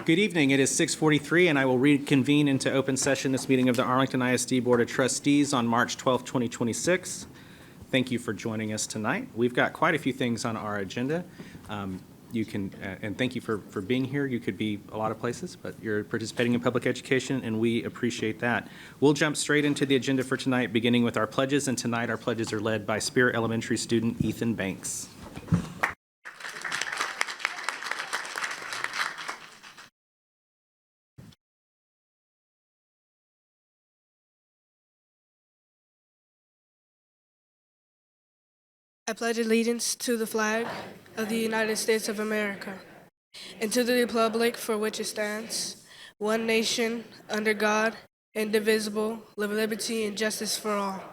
Good evening. It is 6:43, and I will reconvene into open session this meeting of the Arlington ISD Board of Trustees on March 12, 2026. Thank you for joining us tonight. We've got quite a few things on our agenda. And thank you for being here. You could be a lot of places, but you're participating in public education, and we appreciate that. We'll jump straight into the agenda for tonight, beginning with our pledges, and tonight our pledges are led by Speer Elementary student Ethan Banks. I pledge allegiance to the flag of the United States of America and to the republic for which it stands, one nation, under God, indivisible, with liberty and justice for all.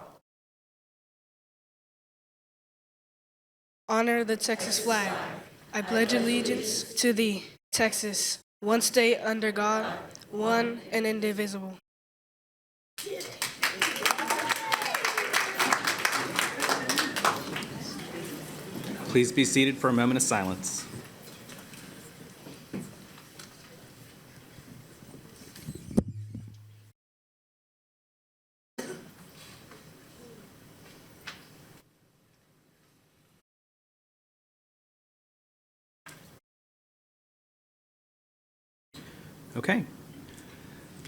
Honor the Texas flag. I pledge allegiance to thee, Texas, one state under God, one and indivisible. Please be seated for a moment of silence. Okay.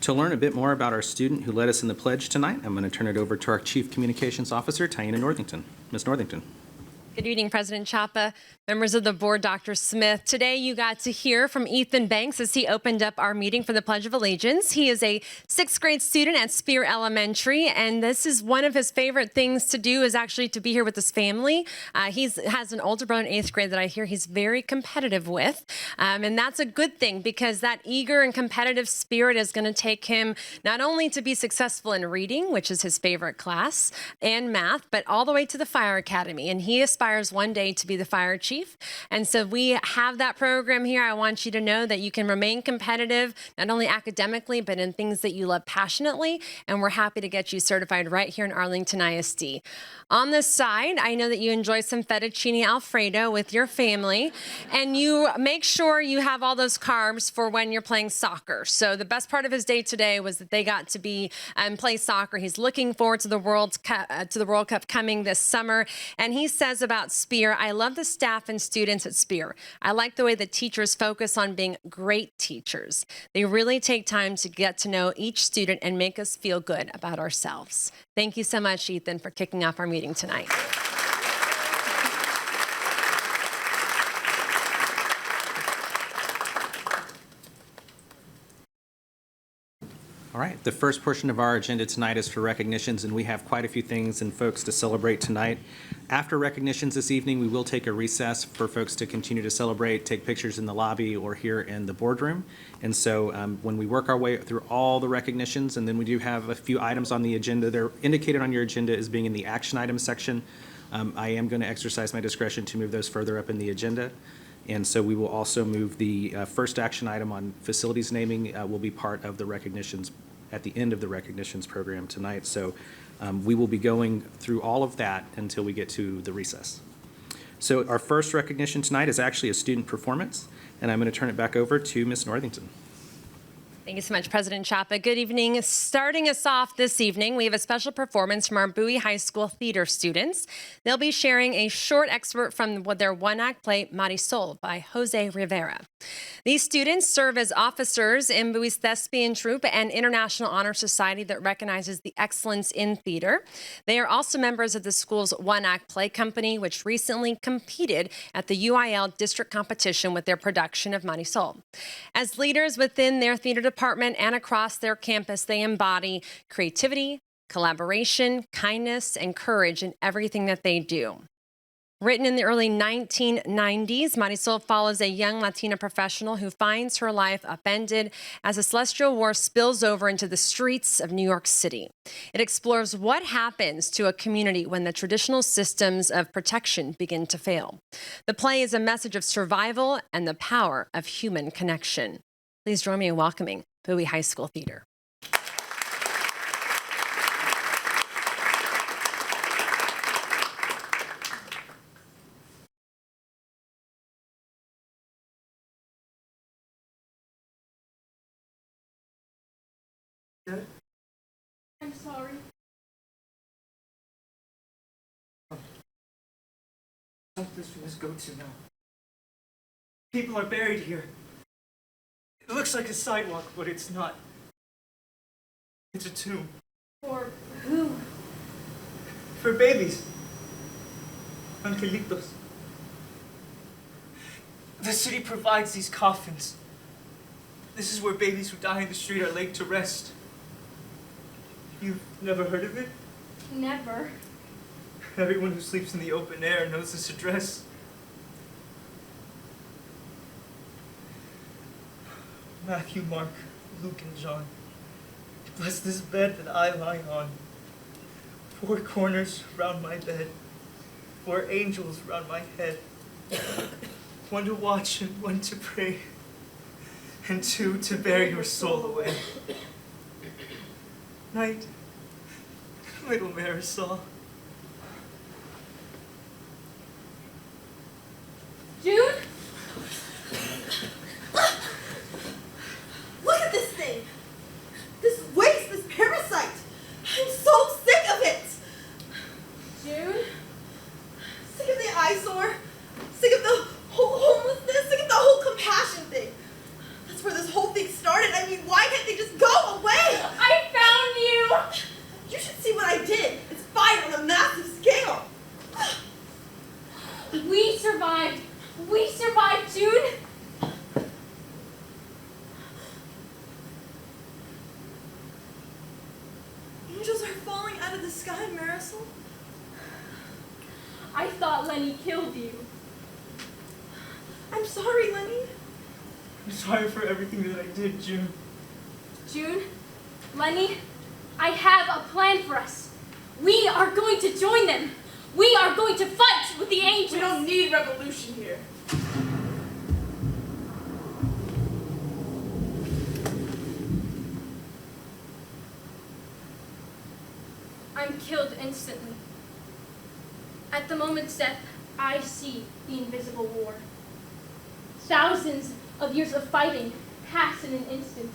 To learn a bit more about our student who led us in the pledge tonight, I'm going to turn it over to our Chief Communications Officer, Taina Northington. Ms. Northington. Good evening, President Chapa, members of the board, Dr. Smith. Today you got to hear from Ethan Banks as he opened up our meeting for the Pledge of Allegiance. He is a 6th grade student at Speer Elementary, and this is one of his favorite things to do is actually to be here with his family. He has an older brother in 8th grade that I hear he's very competitive with, and that's a good thing because that eager and competitive spirit is going to take him not only to be successful in reading, which is his favorite class, and math, but all the way to the fire academy, and he aspires one day to be the fire chief. And so we have that program here. I want you to know that you can remain competitive, not only academically, but in things that you love passionately. And we're happy to get you certified right here in Arlington ISD. On the side, I know that you enjoy some fettuccine Alfredo with your family, and you make sure you have all those carbs for when you're playing soccer. So the best part of his day today was that they got to be and play soccer. He's looking forward to the World Cup coming this summer. And he says about Speer, I love the staff and students at Speer. I like the way the teachers focus on being great teachers. They really take time to get to know each student and make us feel good about ourselves. Thank you so much, Ethan, for kicking off our meeting tonight. All right, the first portion of our agenda tonight is for recognitions, and we have quite a few things and folks to celebrate tonight. After recognitions this evening, we will take a recess for folks to continue to celebrate, take pictures in the lobby or here in the boardroom. And so when we work our way through all the recognitions, and then we do have a few items on the agenda, they're indicated on your agenda as being in the action items section. I am going to exercise my discretion to move those further up in the agenda. And so we will also move the first action item on facilities naming will be part of the recognitions at the end of the recognitions program tonight. So we will be going through all of that until we get to the recess. So our first recognition tonight is actually a student performance, and I'm going to turn it back over to Ms. Northington. Thank you so much, President Chapa. Good evening. Starting us off this evening, we have a special performance from our Bowie High School theater students. They'll be sharing a short excerpt from their one-act play, Marisol, by Jose Rivera. These students serve as officers in Bowie's Thespian Troupe and International Honor Society that recognizes the excellence in theater. They are also members of the school's one-act play company, which recently competed at the UIL district competition with their production of Marisol. As leaders within their theater department and across their campus, they embody creativity, collaboration, kindness, and courage in everything that they do. Written in the early 1990s, Marisol follows a young Latina professional who finds her life upended as a celestial war spills over into the streets of New York City. It explores what happens to a community when the traditional systems of protection begin to fail. The play is a message of survival and the power of human connection. Please join me in welcoming Bowie High School Theater. This we must go to now. People are buried here. It looks like a sidewalk, but it's not. It's a tomb. For who? For babies. Angelitos. The city provides these coffins. This is where babies who die in the street are laid to rest. You've never heard of it? Never. Everyone who sleeps in the open air knows this address. Matthew, Mark, Luke, and John. Bless this bed that I lie on. 4 corners round my bed. 4 angels round my head. 1 to watch and 1 to pray. And 2 to bear your soul away. Night, little Marisol. June? Look at this thing! This waste, this parasite! I'm so sick of it! June? Sick of the eyesore, sick of the whole homelessness, sick of the whole compassion thing. That's where this whole thing started. I mean, why can't they just go away? I found you! You should see what I did. It's fire on a massive scale. We survived. We survived, June. Angels are falling out of the sky, Marisol. I thought Lenny killed you. I'm sorry, Lenny. I'm sorry for everything that I did, June. June, Lenny, I have a plan for us. We are going to join them. We are going to fight with the angels. We don't need revolution here. I'm killed instantly. At the moment's death, I see the invisible war. Thousands of years of fighting pass in an instant.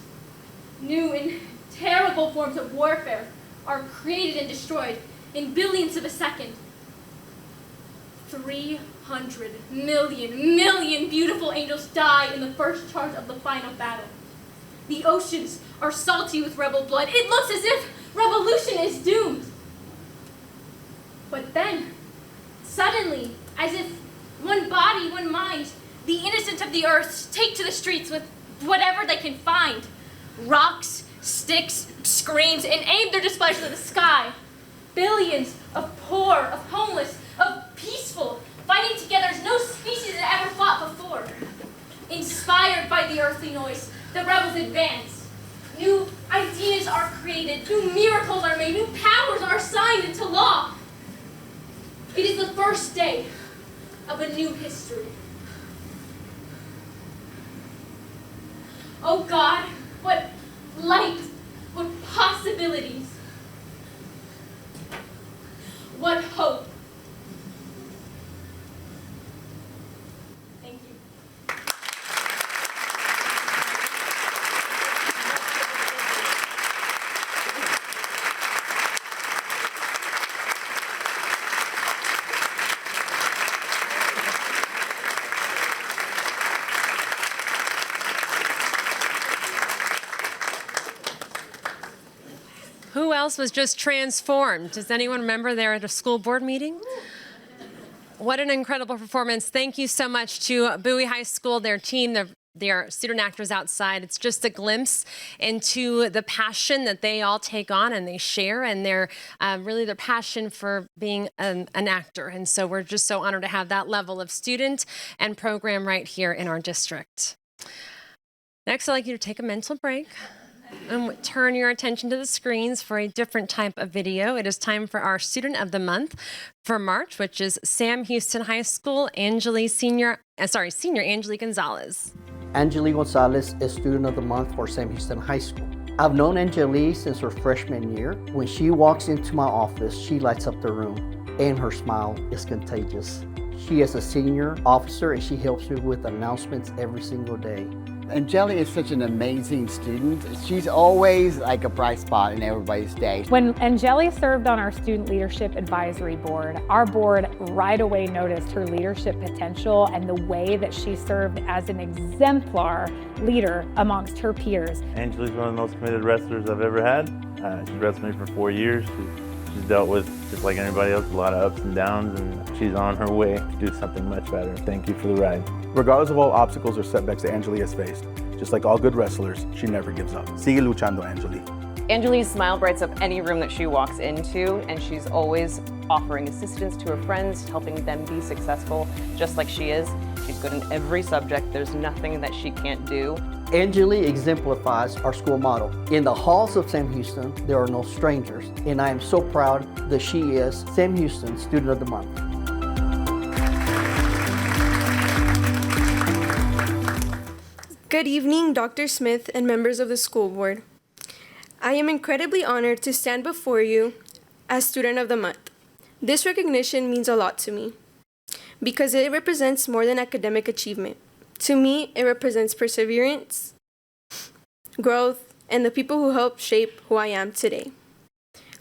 New and terrible forms of warfare are created and destroyed in billions of a second. 300 million beautiful angels die in the first charge of the final battle. The oceans are salty with rebel blood. It looks as if revolution is doomed. But then, suddenly, as if one body, one mind, the innocent of the earth take to the streets with whatever they can find. Rocks, sticks, screams, and aim their displeasure at the sky. Billions of poor, of homeless, of peaceful, fighting together as no species had ever fought before. Inspired by the earthly noise, the rebels advance. New ideas are created, new miracles are made, new powers are signed into law. It is the first day of a new history. Oh God, what light, what possibilities, what hope. Thank you. Who else was just transformed? Does anyone remember they were at a school board meeting? What an incredible performance. Thank you so much to Bowie High School, their team, their student actors outside. It's just a glimpse into the passion that they all take on and they share, and their really their passion for being an actor. And so we're just so honored to have that level of student and program right here in our district. Next, I'd like you to take a mental break and turn your attention to the screens for a different type of video. It is time for our Student of the Month for March, which is Sam Houston High School, Senior Angeli Gonzalez. Angeli Gonzalez is Student of the Month for Sam Houston High School. I've known Angeli since her freshman year. When she walks into my office, she lights up the room, and her smile is contagious. She is a senior officer, and she helps me with announcements every single day. Angeli is such an amazing student. She's always like a bright spot in everybody's day. When Angeli served on our Student Leadership Advisory Board, our board right away noticed her leadership potential and the way that she served as an exemplar leader amongst her peers. Angeli's one of the most committed wrestlers I've ever had. She's wrestled me for 4 years. She's dealt with, just like anybody else, a lot of ups and downs, and she's on her way to do something much better. Thank you for the ride. Regardless of all obstacles or setbacks that Angeli has faced, just like all good wrestlers, she never gives up. Sigue luchando, Angeli. Angeli's smile brights up any room that she walks into, and she's always offering assistance to her friends, helping them be successful, just like she is. She's good in every subject. There's nothing that she can't do. Angeli exemplifies our school model. In the halls of Sam Houston, there are no strangers, and I am so proud that she is Sam Houston Student of the Month. Good evening, Dr. Smith and members of the school board. I am incredibly honored to stand before you as Student of the Month. This recognition means a lot to me because it represents more than academic achievement. To me, it represents perseverance, growth, and the people who helped shape who I am today.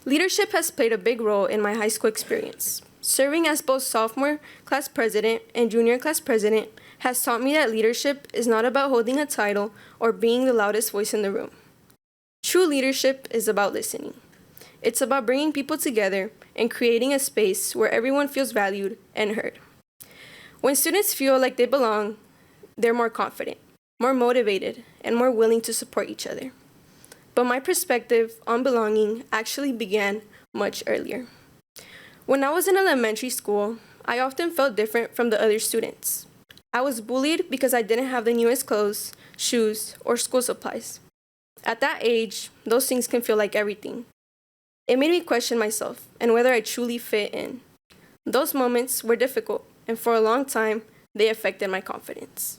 Leadership has played a big role in my high school experience. Serving as both sophomore class president and junior class president has taught me that leadership is not about holding a title or being the loudest voice in the room. True leadership is about listening. It's about bringing people together and creating a space where everyone feels valued and heard. When students feel like they belong, they're more confident, more motivated, and more willing to support each other. But my perspective on belonging actually began much earlier. When I was in elementary school, I often felt different from the other students. I was bullied because I didn't have the newest clothes, shoes, or school supplies. At that age, those things can feel like everything. It made me question myself and whether I truly fit in. Those moments were difficult, and for a long time, they affected my confidence.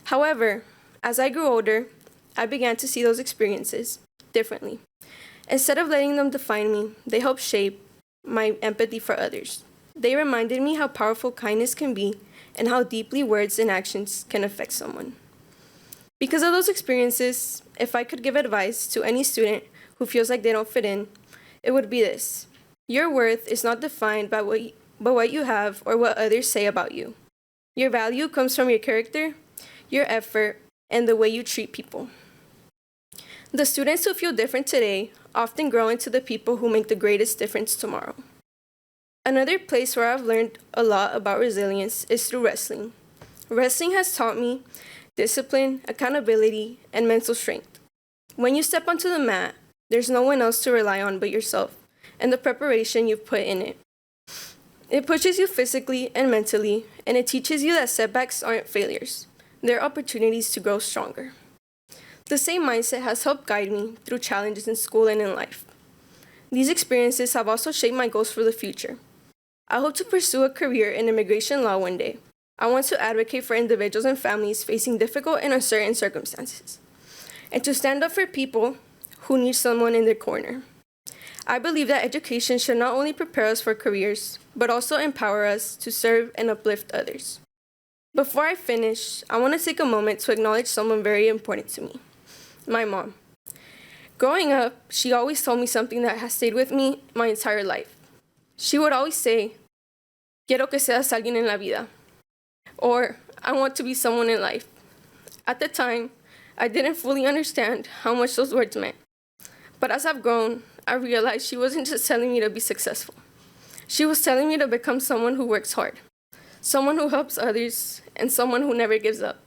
However, as I grew older, I began to see those experiences differently. Instead of letting them define me, they helped shape my empathy for others. They reminded me how powerful kindness can be and how deeply words and actions can affect someone. Because of those experiences, if I could give advice to any student who feels like they don't fit in, it would be this: your worth is not defined by what you have or what others say about you. Your value comes from your character, your effort, and the way you treat people. The students who feel different today often grow into the people who make the greatest difference tomorrow. Another place where I've learned a lot about resilience is through wrestling. Wrestling has taught me discipline, accountability, and mental strength. When you step onto the mat, there's no one else to rely on but yourself and the preparation you've put in it. It pushes you physically and mentally, and it teaches you that setbacks aren't failures. They're opportunities to grow stronger. The same mindset has helped guide me through challenges in school and in life. These experiences have also shaped my goals for the future. I hope to pursue a career in immigration law one day. I want to advocate for individuals and families facing difficult and uncertain circumstances, and to stand up for people who need someone in their corner. I believe that education should not only prepare us for careers, but also empower us to serve and uplift others. Before I finish, I want to take a moment to acknowledge someone very important to me, my mom. Growing up, she always told me something that has stayed with me my entire life. She would always say, "Quiero que seas alguien en la vida," or "I want to be someone in life." At the time, I didn't fully understand how much those words meant. But as I've grown, I realized she wasn't just telling me to be successful. She was telling me to become someone who works hard, someone who helps others, and someone who never gives up.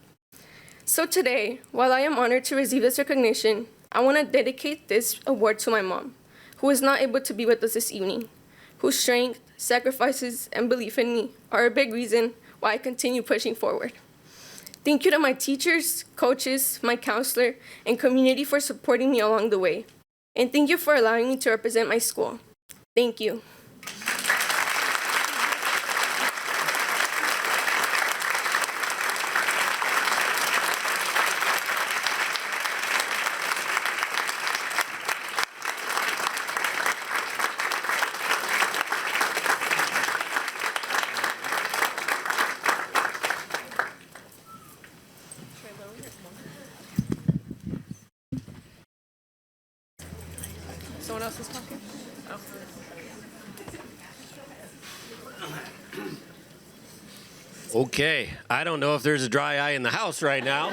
So today, while I am honored to receive this recognition, I want to dedicate this award to my mom, who is not able to be with us this evening, whose strength, sacrifices, and belief in me are a big reason why I continue pushing forward. Thank you to my teachers, coaches, my counselor, and community for supporting me along the way. And thank you for allowing me to represent my school. Thank you. else is talking? Oh. Okay, I don't know if there's a dry eye in the house right now.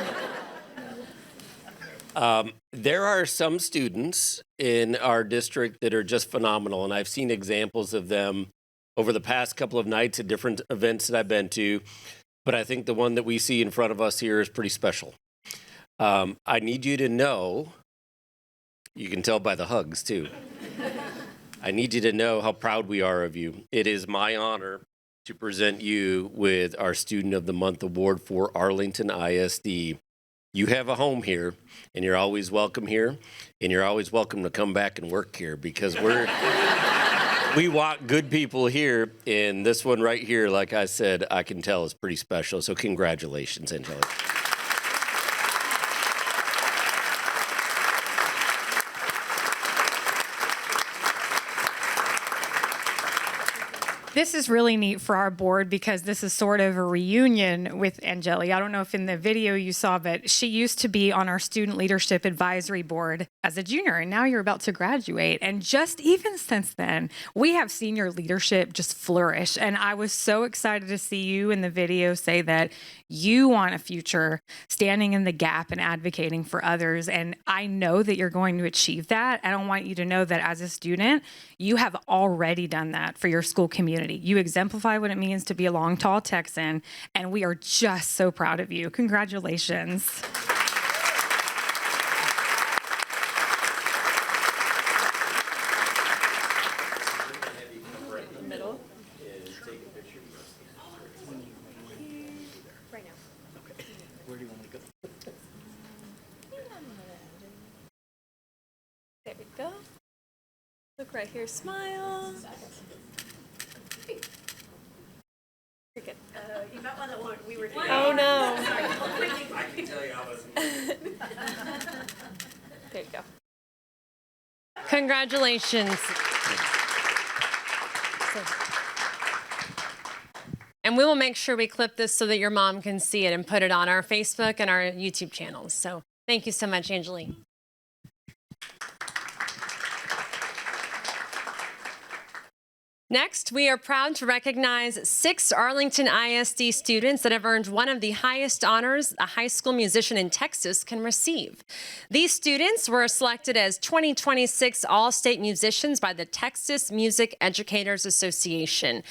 There are some students in our district that are just phenomenal, and I've seen examples of them over the past couple of nights at different events that I've been to, but I think the one that we see in front of us here is pretty special. I need you to know, you can tell by the hugs too, I need you to know how proud we are of you. It is my honor to present you with our Student of the Month Award for Arlington ISD. You have a home here, and you're always welcome here, and you're always welcome to come back and work here because we want good people here, and this one right here, like I said, I can tell is pretty special. So congratulations, Angelica. This is really neat for our board because this is sort of a reunion with Angeli. I don't know if in the video you saw, but she used to be on our Student Leadership Advisory Board as a junior, and now you're about to graduate. And just even since then, we have seen your leadership just flourish. And I was so excited to see you in the video say that you want a future standing in the gap and advocating for others. And I know that you're going to achieve that. And I want you to know that as a student, you have already done that for your school community. You exemplify what it means to be a long, tall Texan, and we are just so proud of you. Congratulations. There we go. Look right here, smile. You're good. You got one that we were here. Oh no. I can tell you I wasn't. There you go. Congratulations. And we will make sure we clip this so that your mom can see it and put it on our Facebook and our YouTube channels. So thank you so much, Angeline. Next, we are proud to recognize 6 Arlington ISD students that have earned one of the highest honors a high school musician in Texas can receive. These students were selected as 2026 All-State Musicians by the Texas Music Educators Association.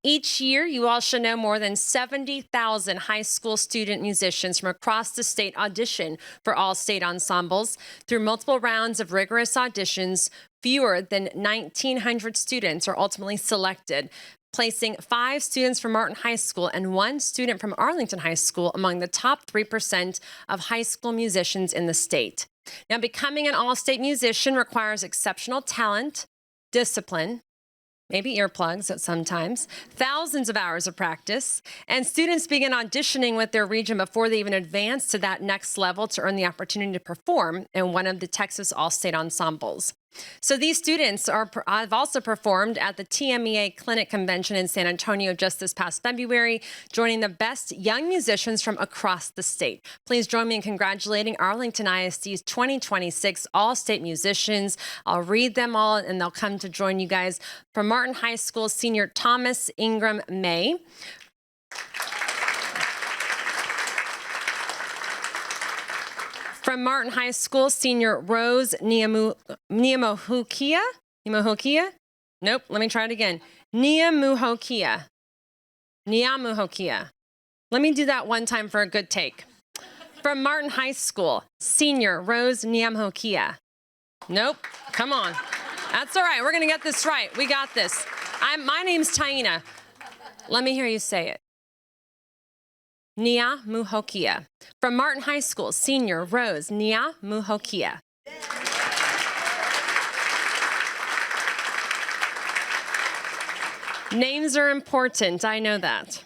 Each year, you all should know more than 70,000 high school student musicians from across the state audition for All-State ensembles. Through multiple rounds of rigorous auditions, fewer than 1,900 students are ultimately selected, placing 5 students from Martin High School and 1 student from Arlington High School among the top 3% of high school musicians in the state. Now, becoming an all-state musician requires exceptional talent, discipline, maybe earplugs at sometimes, thousands of hours of practice, and students begin auditioning with their region before they even advance to that next level to earn the opportunity to perform in one of the Texas All-State ensembles. So these students have also performed at the TMEA Clinic Convention in San Antonio just this past February, joining the best young musicians from across the state. Please join me in congratulating Arlington ISD's 2026 All-State Musicians. I'll read them all, and they'll come to join you guys. From Martin High School, senior Thomas Ingram May. From Martin High School, senior Rose Niamuhokia. Nope, let me try it again. Niamuhokia. Let me do that one time for a good take. From Martin High School, senior Rose Niamuhokia. Nope, come on. That's all right, we're gonna get this right. We got this. My name's Taina. Let me hear you say it. Niamuhokia. From Martin High School, senior Rose Niamuhokia. Names are important, I know that.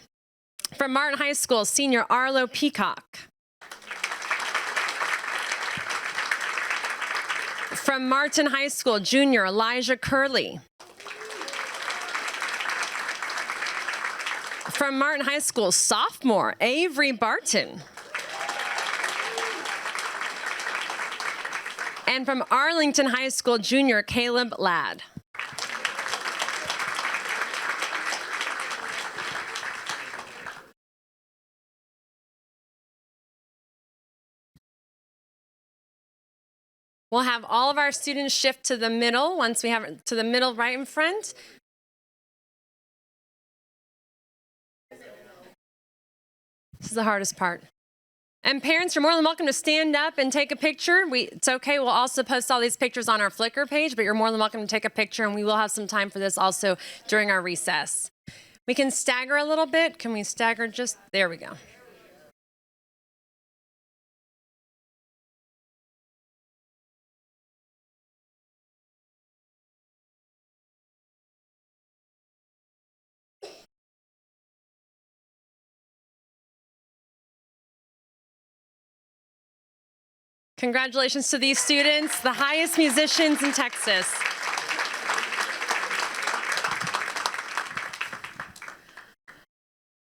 From Martin High School, senior Arlo Peacock. From Martin High School, junior Elijah Curley. From Martin High School, sophomore Avery Barton. And from Arlington High School, junior Caleb Ladd. We'll have all of our students shift to the middle once we have it to the middle right in front. This is the hardest part. And parents, you're more than welcome to stand up and take a picture. It's okay. We'll also post all these pictures on our Flickr page, but you're more than welcome to take a picture, and we will have some time for this also during our recess. We can stagger a little bit. Can we stagger just, there we go. Congratulations to these students, the highest musicians in Texas.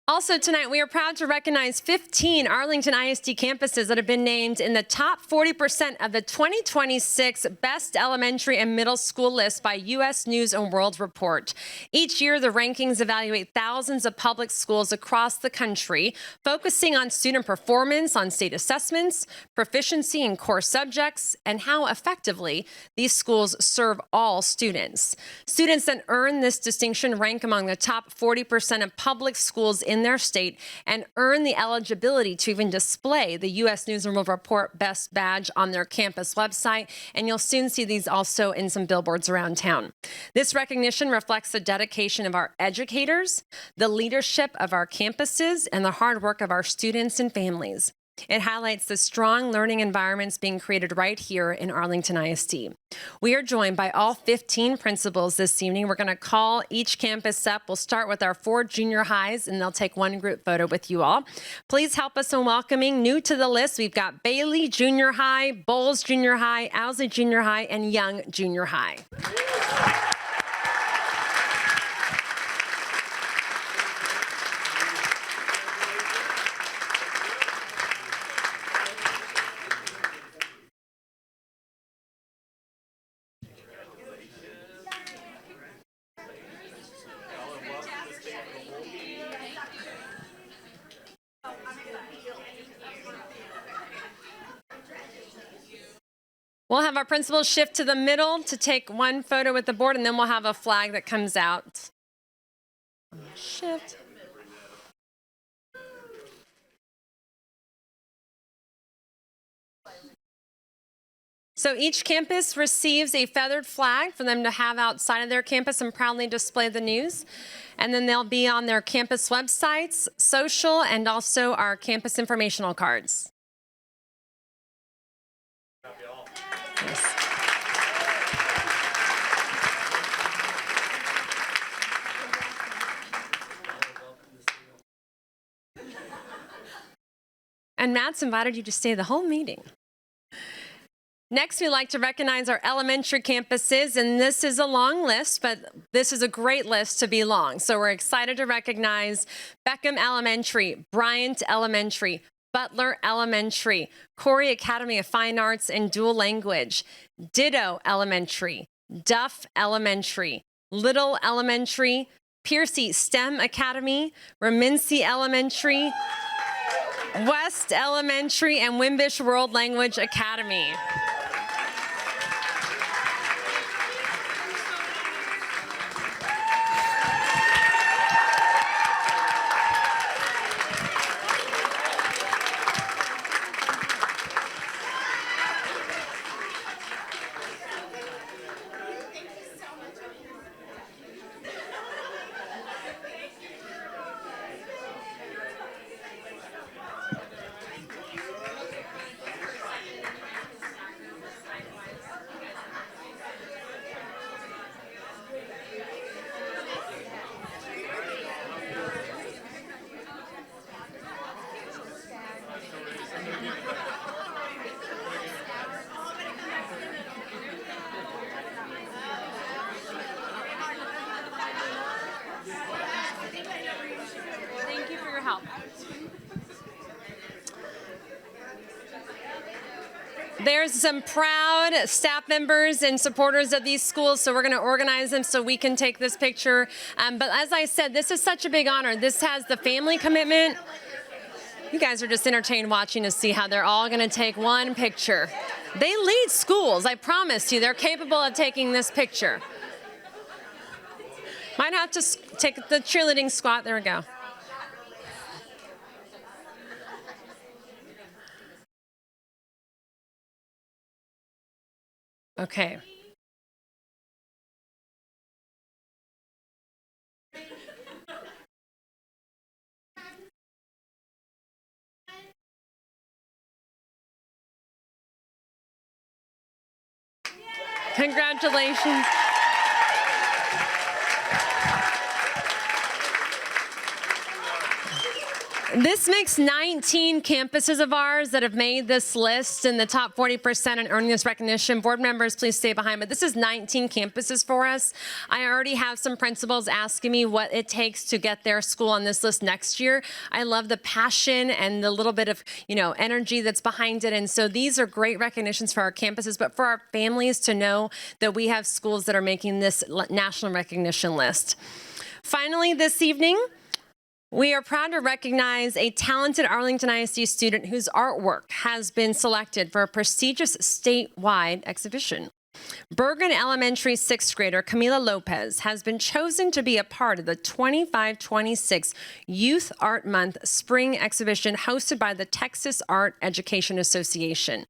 Also tonight, we are proud to recognize 15 Arlington ISD campuses that have been named in the top 40% of the 2026 Best Elementary and Middle School list by U.S. News & World Report. Each year, the rankings evaluate thousands of public schools across the country, focusing on student performance on state assessments, proficiency in core subjects, and how effectively these schools serve all students. Students that earn this distinction rank among the top 40% of public schools in their state and earn the eligibility to even display the U.S. News & World Report Best Badge on their campus website, and you'll soon see these also in some billboards around town. This recognition reflects the dedication of our educators, the leadership of our campuses, and the hard work of our students and families. It highlights the strong learning environments being created right here in Arlington ISD. We are joined by all 15 principals this evening. We're going to call each campus up. We'll start with our 4 junior highs, and they'll take one group photo with you all. Please help us in welcoming. New to the list, we've got Bailey Junior High, Bowles Junior High, Owsley Junior High, and Young Junior High. We'll have our principals shift to the middle to take one photo with the board, and then we'll have a flag that comes out. Shift. So each campus receives a feathered flag for them to have outside of their campus and proudly display the news. And then they'll be on their campus websites, social, and also our campus informational cards. Yes. And Matt's invited you to stay the whole meeting. Next, we'd like to recognize our elementary campuses, and this is a long list, but this is a great list to be long. So we're excited to recognize Beckham Elementary, Bryant Elementary, Butler Elementary, Corey Academy of Fine Arts and Dual Language, Ditto Elementary, Duff Elementary, Little Elementary, Piercy STEM Academy, Remincy Elementary, West Elementary, and Wimbish World Language Academy. Thank you for your help. There's some proud staff members and supporters of these schools, so we're going to organize them so we can take this picture. But as I said, this is such a big honor. This has the family commitment. You guys are just entertained watching to see how they're all going to take one picture. They lead schools, I promise you. They're capable of taking this picture. Might have to take the cheerleading squat. There we go. Okay. Congratulations. This makes 19 campuses of ours that have made this list in the top 40% in earning this recognition. Board members, please stay behind. But this is 19 campuses for us. I already have some principals asking me what it takes to get their school on this list next year. I love the passion and the little bit of, energy that's behind it. And so these are great recognitions for our campuses, but for our families to know that we have schools that are making this national recognition list. Finally, this evening, we are proud to recognize a talented Arlington ISD student whose artwork has been selected for a prestigious statewide exhibition. Burgin Elementary 6th grader Camila Lopez has been chosen to be a part of the 25-26 Youth Art Month Spring Exhibition hosted by the Texas Art Education Association.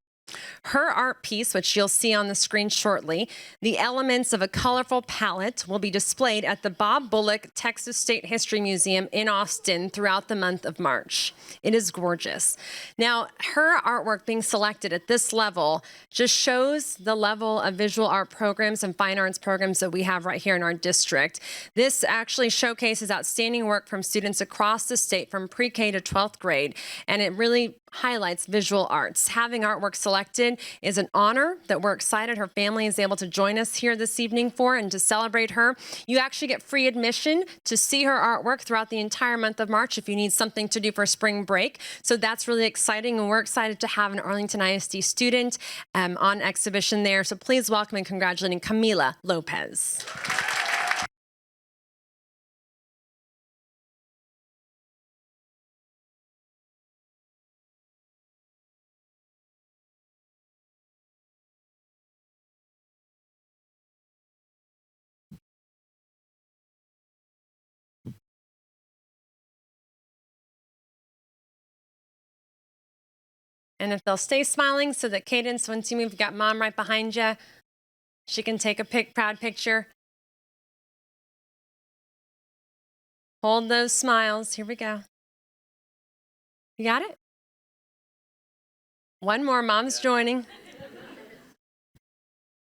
Her art piece, which you'll see on the screen shortly, the elements of a colorful palette, will be displayed at the Bob Bullock Texas State History Museum in Austin throughout the month of March. It is gorgeous. Now, her artwork being selected at this level just shows the level of visual art programs and fine arts programs that we have right here in our district. This actually showcases outstanding work from students across the state from pre-K to 12th grade, and it really highlights visual arts. Having artwork selected is an honor that we're excited her family is able to join us here this evening for and to celebrate her. You actually get free admission to see her artwork throughout the entire month of March if you need something to do for spring break. So that's really exciting, and we're excited to have an Arlington ISD student on exhibition there. So please welcome and congratulating Camila Lopez. And if they'll stay smiling so that Cadence, once you move, you've got mom right behind you. She can take a proud picture. Hold those smiles. Here we go. You got it? One more. Mom's joining.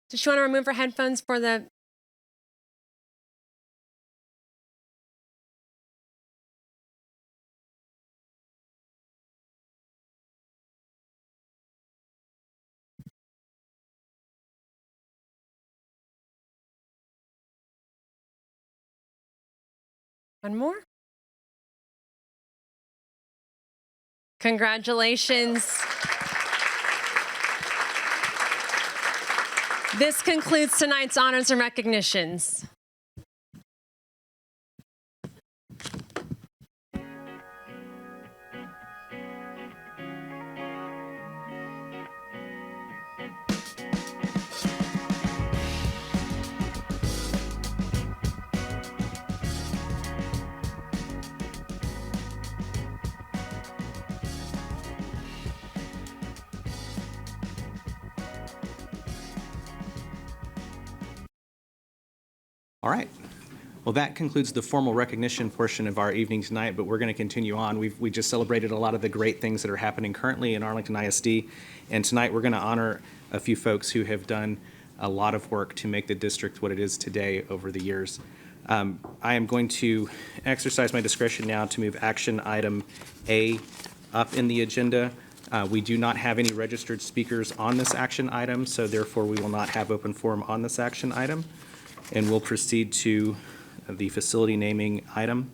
Does she want to remove her headphones for the... One more. Congratulations. This concludes tonight's honors and recognitions. All right. Well, that concludes the formal recognition portion of our evening tonight, but we're going to continue on. We just celebrated a lot of the great things that are happening currently in Arlington ISD, and tonight we're going to honor a few folks who have done a lot of work to make the district what it is today over the years. I am going to exercise my discretion now to move action item A up in the agenda. We do not have any registered speakers on this action item, so therefore we will not have open forum on this action item. And we'll proceed to the facility naming item.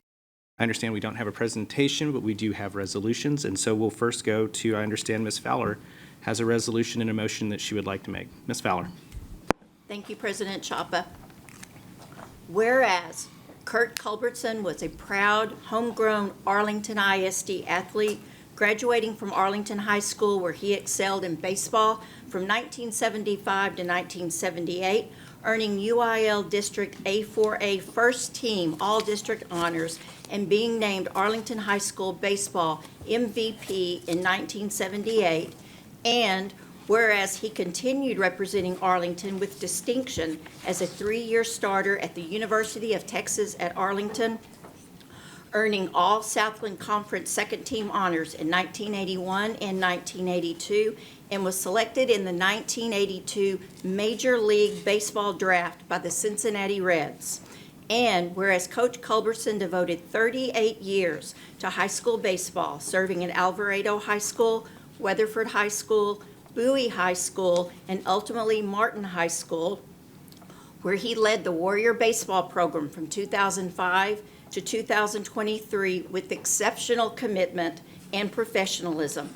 I understand we don't have a presentation, but we do have resolutions. And so we'll first go to, I understand Ms. Fowler has a resolution and a motion that she would like to make. Ms. Fowler. Thank you, President Chapa. Whereas Kurt Culbertson was a proud, homegrown Arlington ISD athlete, graduating from Arlington High School where he excelled in baseball from 1975 to 1978, earning UIL District A4A First Team All-District Honors and being named Arlington High School Baseball MVP in 1978, and whereas he continued representing Arlington with distinction as a 3-year starter at the University of Texas at Arlington, earning all Southland Conference second team honors in 1981 and 1982, and was selected in the 1982 Major League Baseball draft by the Cincinnati Reds. And whereas Coach Culbertson devoted 38 years to high school baseball, serving at Alvarado High School, Weatherford High School, Bowie High School, and ultimately Martin High School, where he led the Warrior Baseball program from 2005 to 2023 with exceptional commitment and professionalism.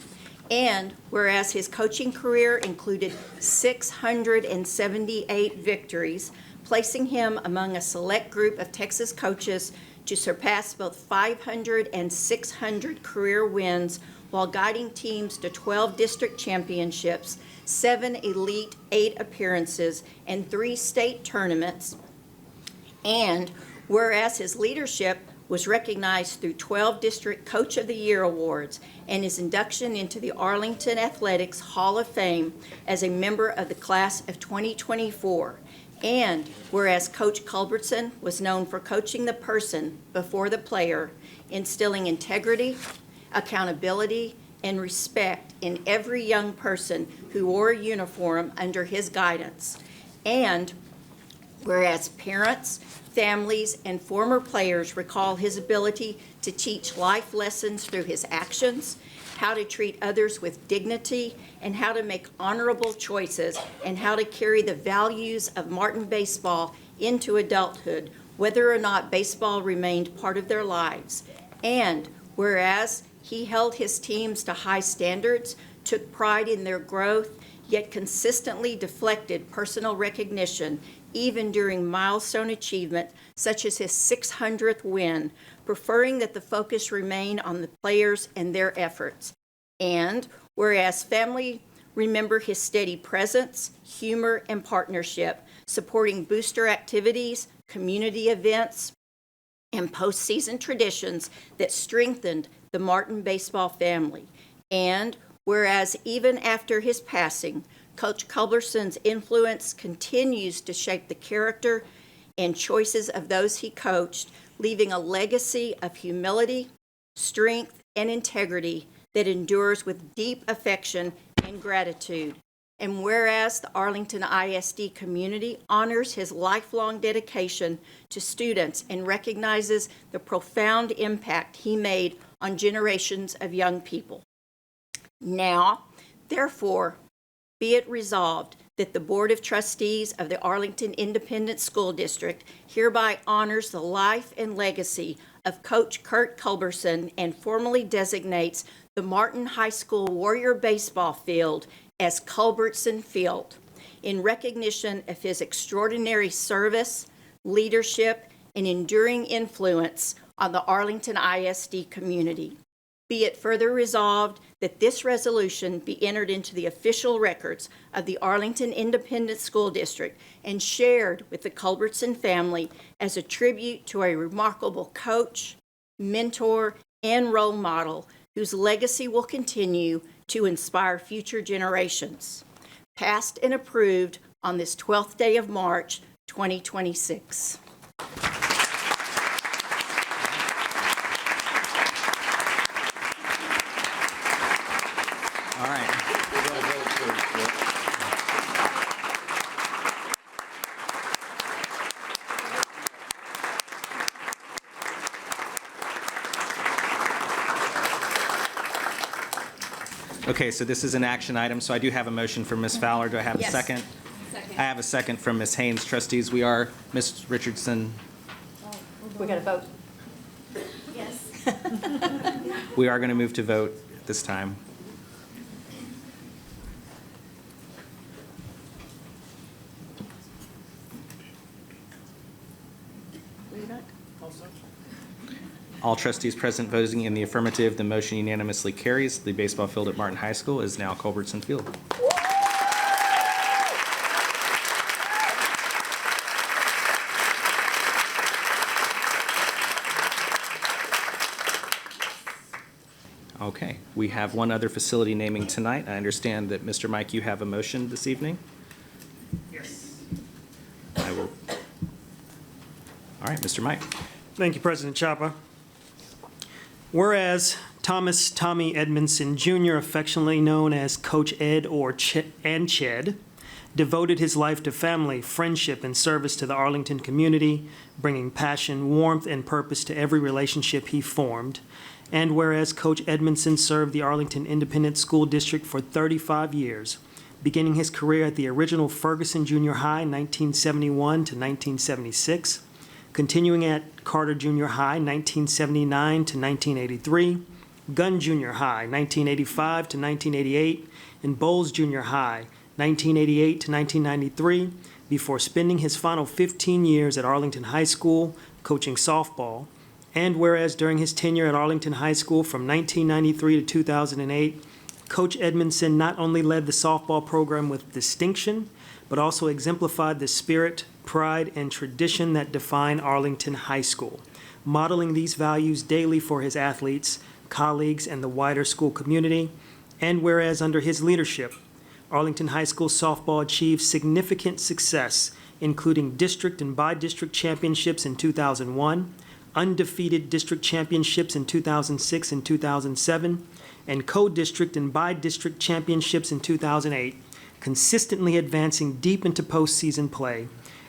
And whereas his coaching career included 678 victories, placing him among a select group of Texas coaches to surpass both 500 and 600 career wins while guiding teams to 12 district championships, 7 Elite 8 appearances, and 3 state tournaments. And whereas his leadership was recognized through 12 District Coach of the Year awards and his induction into the Arlington Athletics Hall of Fame as a member of the class of 2024. And whereas Coach Culbertson was known for coaching the person before the player, instilling integrity, accountability, and respect in every young person who wore a uniform under his guidance. And whereas parents, families, and former players recall his ability to teach life lessons through his actions, how to treat others with dignity, and how to make honorable choices, and how to carry the values of Martin baseball into adulthood, whether or not baseball remained part of their lives. And whereas he held his teams to high standards, took pride in their growth, yet consistently deflected personal recognition, even during milestone achievement, such as his 600th win, preferring that the focus remain on the players and their efforts. And whereas family remember his steady presence, humor, and partnership, supporting booster activities, community events, and postseason traditions that strengthened the Martin baseball family. And whereas even after his passing, Coach Culbertson's influence continues to shape the character and choices of those he coached, leaving a legacy of humility, strength, and integrity that endures with deep affection and gratitude. And whereas the Arlington ISD community honors his lifelong dedication to students and recognizes the profound impact he made on generations of young people. Now, therefore, be it resolved that the Board of Trustees of the Arlington Independent School District hereby honors the life and legacy of Coach Kurt Culbertson and formally designates the Martin High School Warrior Baseball Field as Culbertson Field in recognition of his extraordinary service, leadership, and enduring influence on the Arlington ISD community. Be it further resolved that this resolution be entered into the official records of the Arlington Independent School District and shared with the Culbertson family as a tribute to a remarkable coach, mentor, and role model whose legacy will continue to inspire future generations. Passed and approved on this 12th day of March, 2026. All right. Okay, so this is an action item, so I do have a motion from Ms. Fowler. Do I have a second? Second. I have a second from Ms. Haynes. Trustees, we are, Ms. Richardson, We got to vote. Yes. we are going to move to vote this time. All trustees present voting in the affirmative, the motion unanimously carries. The baseball field at Martin High School is now Culbertson Field. Okay, we have one other facility naming tonight. I understand that, Mr. Mike, you have a motion this evening? Yes. I will. All right, Mr. Mike. Thank you, President Chapa. Whereas Thomas Tommy Edmondson Jr., affectionately known as Coach Ed or Ched, devoted his life to family, friendship, and service to the Arlington community, bringing passion, warmth, and purpose to every relationship he formed. And whereas Coach Edmondson served the Arlington Independent School District for 35 years, beginning his career at the original Ferguson Junior High, 1971 to 1976, continuing at Carter Junior High, 1979 to 1983, Gunn Junior High, 1985 to 1988, and Bowles Junior High, 1988 to 1993, before spending his final 15 years at Arlington High School coaching softball. And whereas during his tenure at Arlington High School from 1993 to 2008, Coach Edmondson not only led the softball program with distinction, but also exemplified the spirit, pride, and tradition that define Arlington High School, modeling these values daily for his athletes, colleagues, and the wider school community. And whereas under his leadership, Arlington High School softball achieved significant success, including district and by-district championships in 2001, undefeated district championships in 2006 and 2007, and co-district and by-district championships in 2008, consistently advancing deep into postseason play.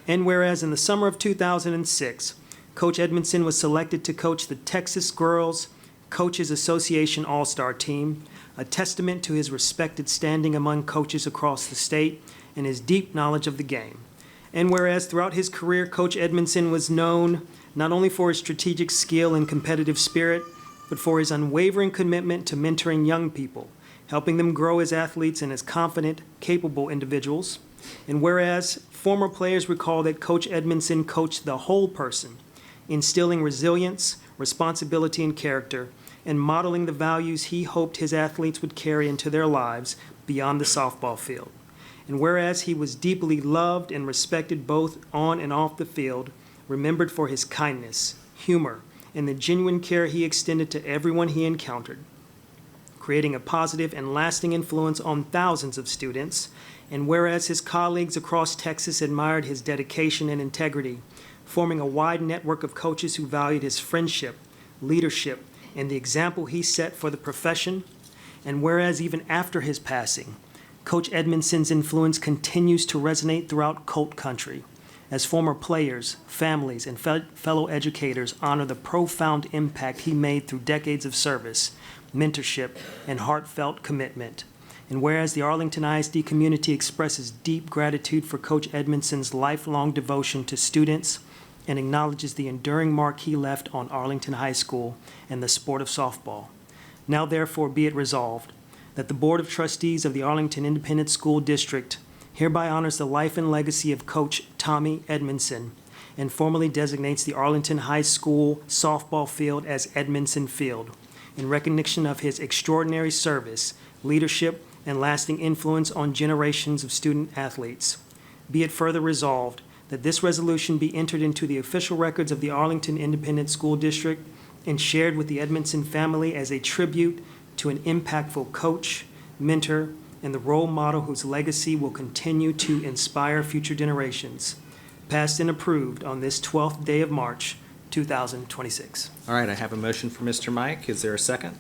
And whereas in the summer of 2006, Coach Edmondson was selected to coach the Texas Girls Coaches Association All-Star Team, a testament to his respected standing among coaches across the state and his deep knowledge of the game. And whereas throughout his career, Coach Edmondson was known not only for his strategic skill and competitive spirit, but for his unwavering commitment to mentoring young people, helping them grow as athletes and as confident, capable individuals. And whereas former players recall that Coach Edmondson coached the whole person, instilling resilience, responsibility, and character, and modeling the values he hoped his athletes would carry into their lives beyond the softball field. And whereas he was deeply loved and respected both on and off the field, remembered for his kindness, humor, and the genuine care he extended to everyone he encountered, creating a positive and lasting influence on thousands of students. And whereas his colleagues across Texas admired his dedication and integrity, forming a wide network of coaches who valued his friendship, leadership, and the example he set for the profession. And whereas even after his passing, Coach Edmondson's influence continues to resonate throughout Colt country, as former players, families, and fellow educators honor the profound impact he made through decades of service, mentorship, and heartfelt commitment. And whereas the Arlington ISD community expresses deep gratitude for Coach Edmondson's lifelong devotion to students and acknowledges the enduring mark he left on Arlington High School and the sport of softball. Now therefore be it resolved that the Board of Trustees of the Arlington Independent School District hereby honors the life and legacy of Coach Tommy Edmondson and formally designates the Arlington High School softball field as Edmondson Field in recognition of his extraordinary service, leadership, and lasting influence on generations of student athletes. Be it further resolved that this resolution be entered into the official records of the Arlington Independent School District and shared with the Edmondson family as a tribute to an impactful coach, mentor, and the role model whose legacy will continue to inspire future generations. Passed and approved on this 12th day of March, 2026. All right, I have a motion for Mr. Mike. Is there a second?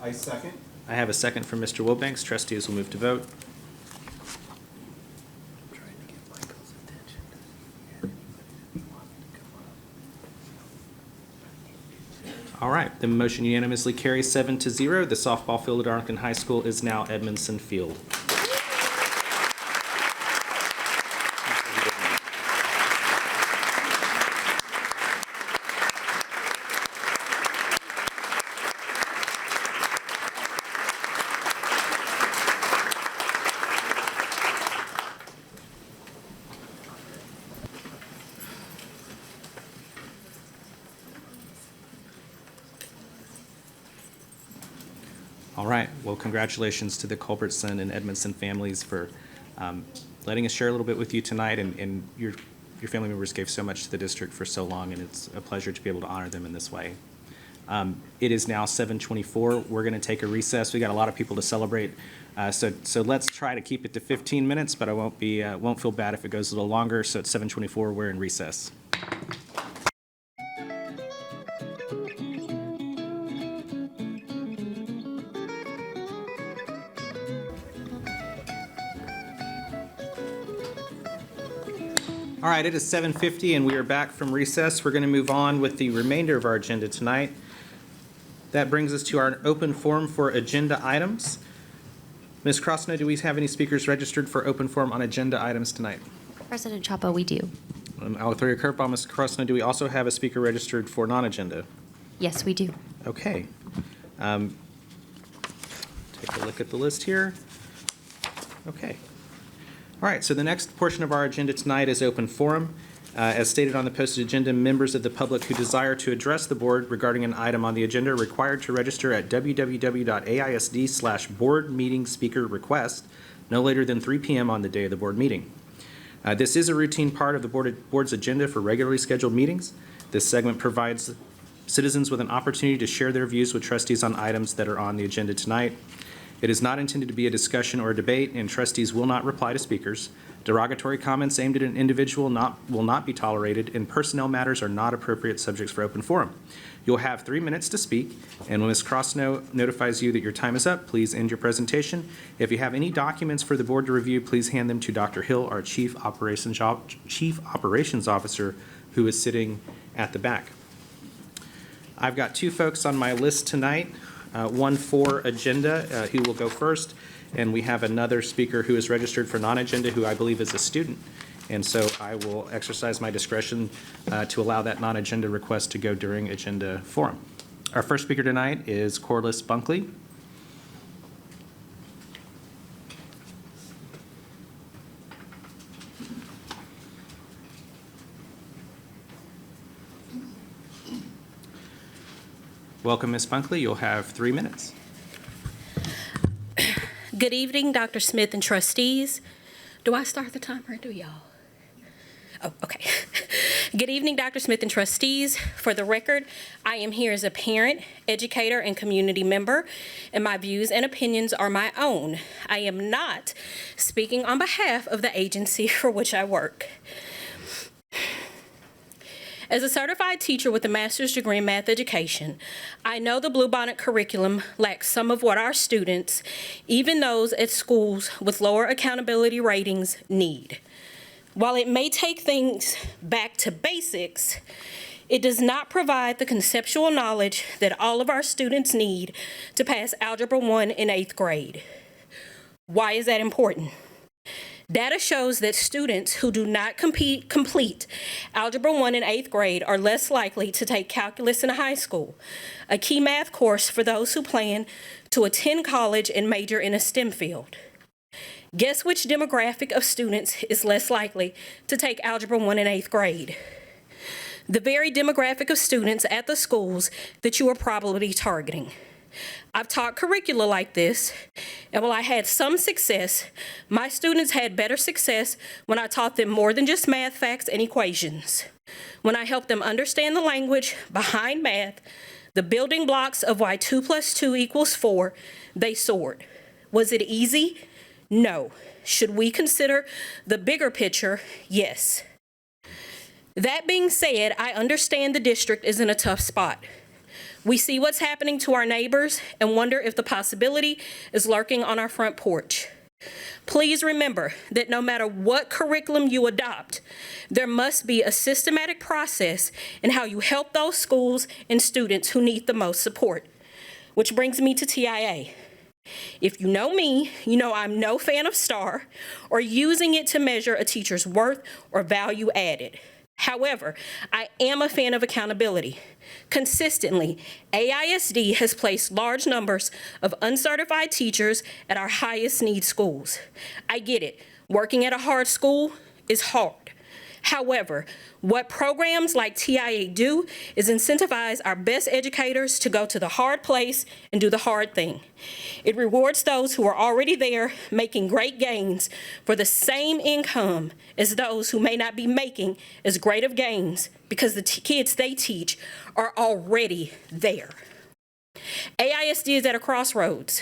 I second. I have a second from Mr. Wilbanks. Trustees will move to vote. All right, the motion unanimously carries 7-0. The softball field at Arlington High School is now Edmondson Field. All right. Well, congratulations to the Culbertson and Edmondson families for letting us share a little bit with you tonight, and your family members gave so much to the district for so long, and it's a pleasure to be able to honor them in this way. It is now 7:24. We're going to take a recess. We got a lot of people to celebrate, so let's try to keep it to 15 minutes. But I won't feel bad if it goes a little longer. So at 7:24, we're in recess. All right, it is 7:50 and we are back from recess. We're going to move on with the remainder of our agenda tonight. That brings us to our open forum for agenda items. Ms. Krosno, do we have any speakers registered for open forum on agenda items tonight? President Chapa, we do. I'll throw your curveball, Ms. Krosno. Do we also have a speaker registered for non-agenda? Yes, we do. Okay. Take a look at the list here. Okay. All right, so the next portion of our agenda tonight is open forum. As stated on the posted agenda, members of the public who desire to address the board regarding an item on the agenda are required to register at www.aisd/board-meeting-speaker-request no later than 3 p.m. on the day of the board meeting. This is a routine part of the board's agenda for regularly scheduled meetings. This segment provides citizens with an opportunity to share their views with trustees on items that are on the agenda tonight. It is not intended to be a discussion or a debate, and trustees will not reply to speakers. Derogatory comments aimed at an individual will not be tolerated, and personnel matters are not appropriate subjects for open forum. You'll have 3 minutes to speak, and when Ms. Krosno notifies you that your time is up, please end your presentation. If you have any documents for the board to review, please hand them to Dr. Hill, our Chief Operations Officer, who is sitting at the back. I've got 2 folks on my list tonight. One for agenda, who will go first, and we have another speaker who is registered for non-agenda, who I believe is a student. And so I will exercise my discretion to allow that non-agenda request to go during agenda forum. Our first speaker tonight is Corliss Bunkley. Welcome, Ms. Bunkley. You'll have 3 minutes. Good evening, Dr. Smith and trustees. Do I start the timer or do y'all? Oh, okay. Good evening, Dr. Smith and trustees. For the record, I am here as a parent, educator, and community member, and my views and opinions are my own. I am not speaking on behalf of the agency for which I work. As a certified teacher with a master's degree in math education, I know the Bluebonnet curriculum lacks some of what our students, even those at schools with lower accountability ratings, need. While it may take things back to basics, it does not provide the conceptual knowledge that all of our students need to pass Algebra 1 in 8th grade. Why is that important? Data shows that students who do not complete Algebra 1 in 8th grade are less likely to take calculus in high school, a key math course for those who plan to attend college and major in a STEM field. Guess which demographic of students is less likely to take Algebra 1 in 8th grade? The very demographic of students at the schools that you are probably targeting. I've taught curricula like this, and while I had some success, my students had better success when I taught them more than just math facts and equations. When I helped them understand the language behind math, the building blocks of why 2 + 2 = 4, they soared. Was it easy? No. Should we consider the bigger picture? Yes. That being said, I understand the district is in a tough spot. We see what's happening to our neighbors and wonder if the possibility is lurking on our front porch. Please remember that no matter what curriculum you adopt, there must be a systematic process in how you help those schools and students who need the most support. Which brings me to TIA. If you know me, you know I'm no fan of STAR or using it to measure a teacher's worth or value added. However, I am a fan of accountability. Consistently, AISD has placed large numbers of uncertified teachers at our highest need schools. I get it. Working at a hard school is hard. However, what programs like TIA do is incentivize our best educators to go to the hard place and do the hard thing. It rewards those who are already there making great gains for the same income as those who may not be making as great of gains because the kids they teach are already there. AISD is at a crossroads.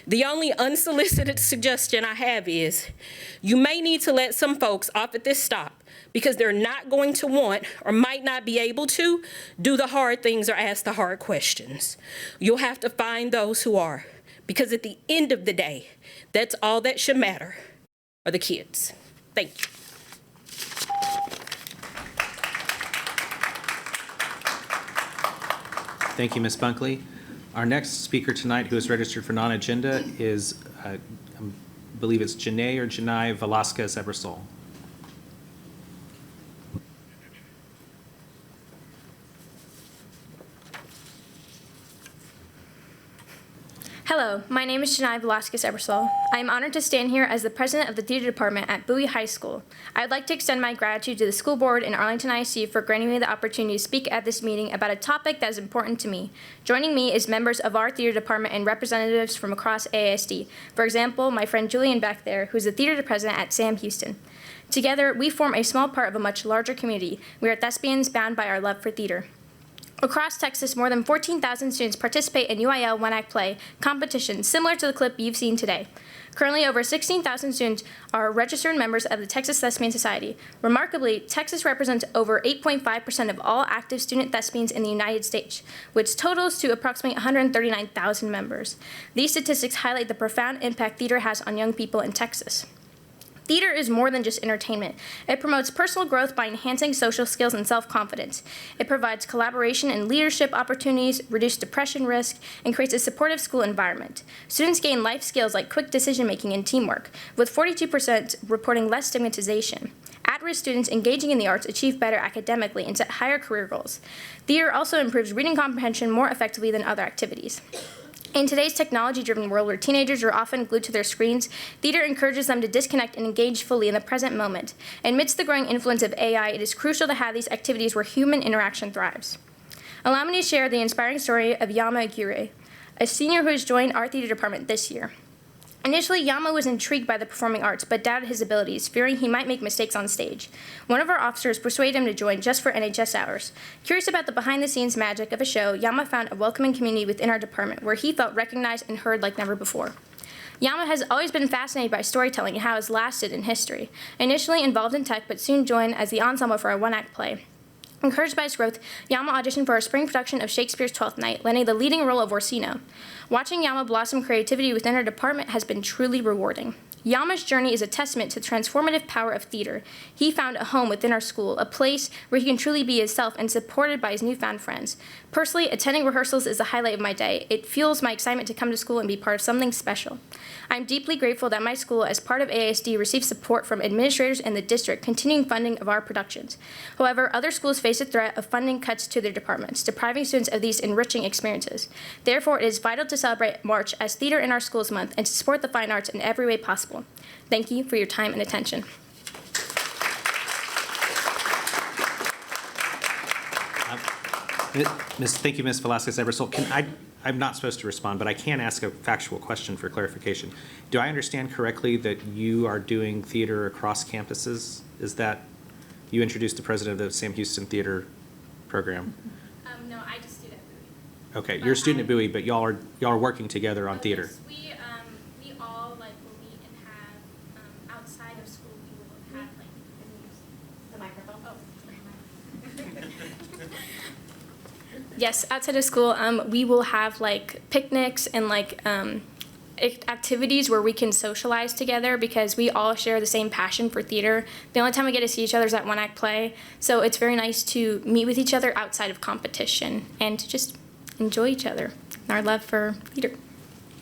The only unsolicited suggestion I have is you may need to let some folks off at this stop because they're not going to want or might not be able to do the hard things or ask the hard questions. You'll have to find those who are, because at the end of the day, that's all that should matter are the kids. Thank you. Thank you, Ms. Bunkley. Our next speaker tonight, who is registered for non-agenda, is, I believe it's Janai Velasquez Ebersol. Hello, my name is Janai Velasquez Ebersol. I am honored to stand here as the president of the theater department at Bowie High School. I would like to extend my gratitude to the school board and Arlington ISD for granting me the opportunity to speak at this meeting about a topic that is important to me. Joining me is members of our theater department and representatives from across AISD. For example, my friend Julian back there, who's the theater president at Sam Houston. Together, we form a small part of a much larger community. We are thespians bound by our love for theater. Across Texas, more than 14,000 students participate in UIL One Act Play competitions similar to the clip you've seen today. Currently, over 16,000 students are registered members of the Texas Thespian Society. Remarkably, Texas represents over 8.5% of all active student thespians in the United States, which totals to approximately 139,000 members. These statistics highlight the profound impact theater has on young people in Texas. Theater is more than just entertainment. It promotes personal growth by enhancing social skills and self-confidence. It provides collaboration and leadership opportunities, reduces depression risk, and creates a supportive school environment. Students gain life skills like quick decision-making and teamwork, with 42% reporting less stigmatization. At-risk students engaging in the arts achieve better academically and set higher career goals. Theater also improves reading comprehension more effectively than other activities. In today's technology-driven world where teenagers are often glued to their screens, theater encourages them to disconnect and engage fully in the present moment. Amidst the growing influence of AI, it is crucial to have these activities where human interaction thrives. Allow me to share the inspiring story of Yama Aguirre, a senior who has joined our theater department this year. Initially, Yama was intrigued by the performing arts, but doubted his abilities, fearing he might make mistakes on stage. One of our officers persuaded him to join just for NHS hours. Curious about the behind-the-scenes magic of a show, Yama found a welcoming community within our department where he felt recognized and heard like never before. Yama has always been fascinated by storytelling and how it has lasted in history. Initially involved in tech, but soon joined as the ensemble for our one-act play. Encouraged by his growth, Yama auditioned for our spring production of Shakespeare's Twelfth Night, landing the leading role of Orsino. Watching Yama blossom creativity within our department has been truly rewarding. Yama's journey is a testament to the transformative power of theater. He found a home within our school, a place where he can truly be himself and supported by his newfound friends. Personally, attending rehearsals is the highlight of my day. It fuels my excitement to come to school and be part of something special. I'm deeply grateful that my school, as part of AISD, receives support from administrators and the district, continuing funding of our productions. However, other schools face a threat of funding cuts to their departments, depriving students of these enriching experiences. Therefore, it is vital to celebrate March as Theater in Our Schools Month and to support the fine arts in every way possible. Thank you for your time and attention. Thank you, Ms. Velasquez Ebersol. I'm not supposed to respond, but I can ask a factual question for clarification. Do I understand correctly that you are doing theater across campuses? Is that you introduced the president of the Sam Houston Theater Program? No, I just do that at Bowie. Okay, you're a student at Bowie, but y'all are working together on theater. Yes, we all will meet and have outside of school. We will have the microphone. Yes, outside of school, we will have picnics and activities where we can socialize together because we all share the same passion for theater. The only time we get to see each other is at One Act Play, so it's very nice to meet with each other outside of competition and to just enjoy each other and our love for theater.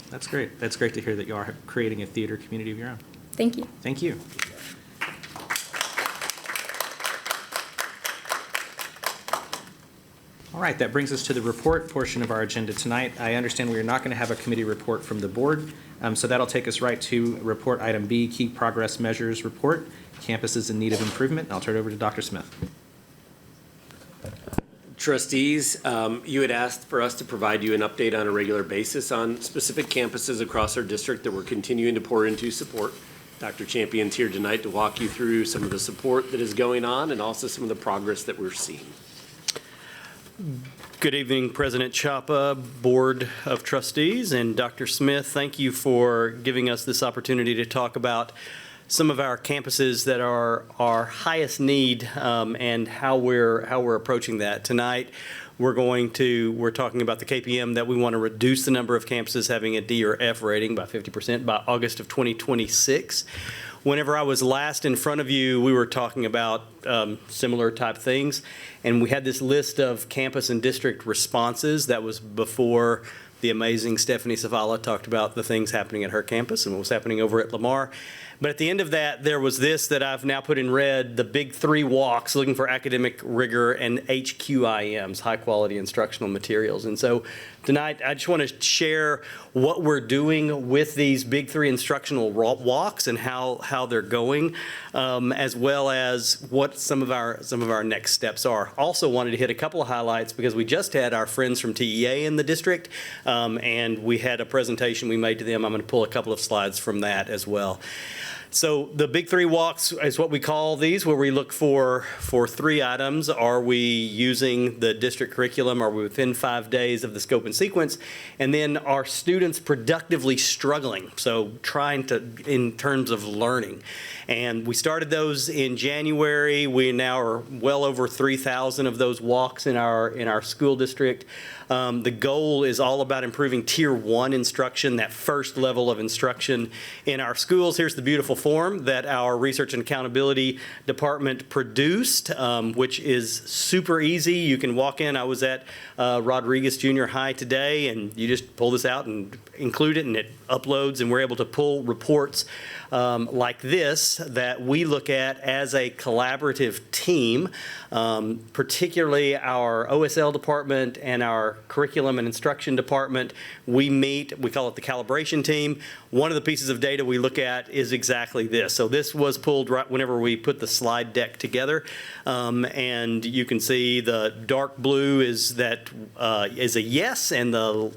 That's great. That's great to hear that you are creating a theater community of your own. Thank you. Thank you. All right, that brings us to the report portion of our agenda tonight. I understand we are not going to have a committee report from the board, so that'll take us right to report item B, Key Progress Measures Report, Campuses in Need of Improvement. I'll turn it over to Dr. Smith. Trustees, you had asked for us to provide you an update on a regular basis on specific campuses across our district that we're continuing to pour into support. Dr. Champion's here tonight to walk you through some of the support that is going on and also some of the progress that we're seeing. Good evening, President Chapa, Board of Trustees, and Dr. Smith. Thank you for giving us this opportunity to talk about some of our campuses that are our highest need and how we're approaching that. Tonight, we're talking about the KPM that we want to reduce the number of campuses having a D or F rating by 50% by August of 2026. Whenever I was last in front of you, we were talking about similar type things, and we had this list of campus and district responses. That was before the amazing Stephanie Savala talked about the things happening at her campus and what was happening over at Lamar. But at the end of that, there was this that I've now put in red, the big 3 walks looking for academic rigor and HQIMs, high quality instructional materials. And so tonight, I just want to share what we're doing with these big 3 instructional walks and how they're going, as well as what some of our next steps are. Also wanted to hit a couple of highlights because we just had our friends from TEA in the district, and we had a presentation we made to them. I'm going to pull a couple of slides from that as well. So the big 3 walks is what we call these, where we look for 3 items. Are we using the district curriculum? Are we within 5 days of the scope and sequence? And then are students productively struggling? So trying to, in terms of learning. And we started those in January. We now are well over 3,000 of those walks in our school district. The goal is all about improving Tier 1 instruction, that first level of instruction in our schools. Here's the beautiful form that our Research and Accountability Department produced, which is super easy. You can walk in. I was at Rodriguez Junior High today, and you just pull this out and include it, and it uploads, and we're able to pull reports like this that we look at as a collaborative team, particularly our OSL department and our curriculum and instruction department. We meet, we call it the calibration team. One of the pieces of data we look at is exactly this. So this was pulled right whenever we put the slide deck together, and you can see the dark blue is a yes, and the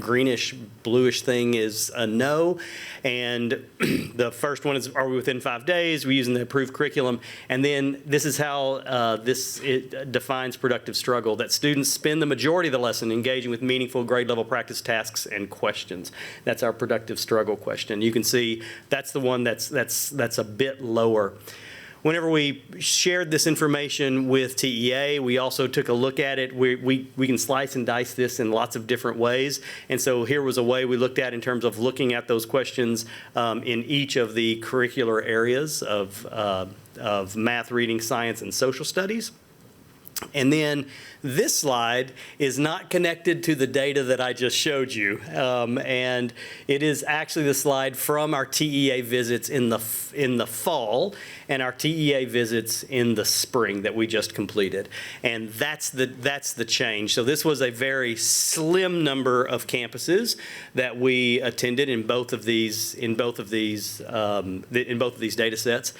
greenish bluish thing is a no. And the first one is, are we within 5 days? We're using the approved curriculum. And then this is how it defines productive struggle, that students spend the majority of the lesson engaging with meaningful grade level practice tasks and questions. That's our productive struggle question. You can see that's the one that's a bit lower. Whenever we shared this information with TEA, we also took a look at it. We can slice and dice this in lots of different ways. And so here was a way we looked at in terms of looking at those questions in each of the curricular areas of math, reading, science, and social studies. And then this slide is not connected to the data that I just showed you. And it is actually the slide from our TEA visits in the fall and our TEA visits in the spring that we just completed. And that's the change. So this was a very slim number of campuses that we attended in both of these data sets.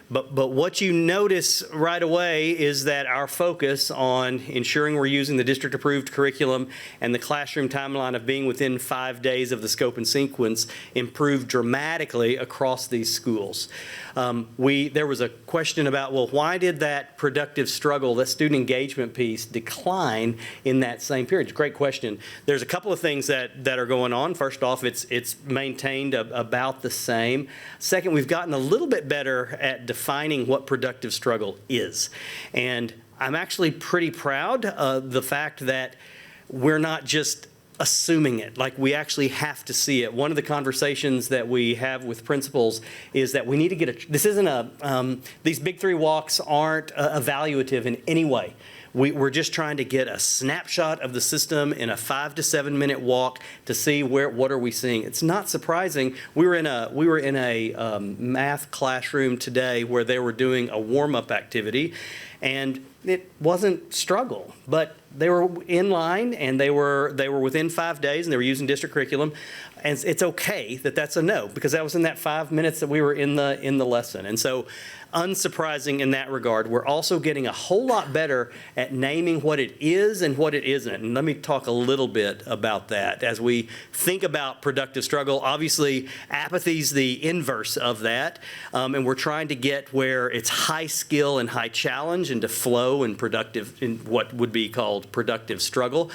But what you notice right away is that our focus on ensuring we're using the district-approved curriculum and the classroom timeline of being within 5 days of the scope and sequence improved dramatically across these schools. There was a question about, well, why did that productive struggle, that student engagement piece, decline in that same period? Great question. There's a couple of things that are going on. First off, it's maintained about the same. Second, we've gotten a little bit better at defining what productive struggle is. And I'm actually pretty proud of the fact that we're not just assuming it, like we actually have to see it. One of the conversations that we have with principals is that we need to get these big 3 walks aren't evaluative in any way. We're just trying to get a snapshot of the system in a 5 to 7 minute walk to see what are we seeing. It's not surprising. We were in a math classroom today where they were doing a warm-up activity, and it wasn't struggle, but they were in line and they were within 5 days and they were using district curriculum. And it's okay that that's a no, because that was in that 5 minutes that we were in the lesson. And so unsurprising in that regard. We're also getting a whole lot better at naming what it is and what it isn't. And let me talk a little bit about that. As we think about productive struggle, obviously apathy's the inverse of that. And we're trying to get where it's high skill and high challenge into flow and productive, in what would be called productive struggle.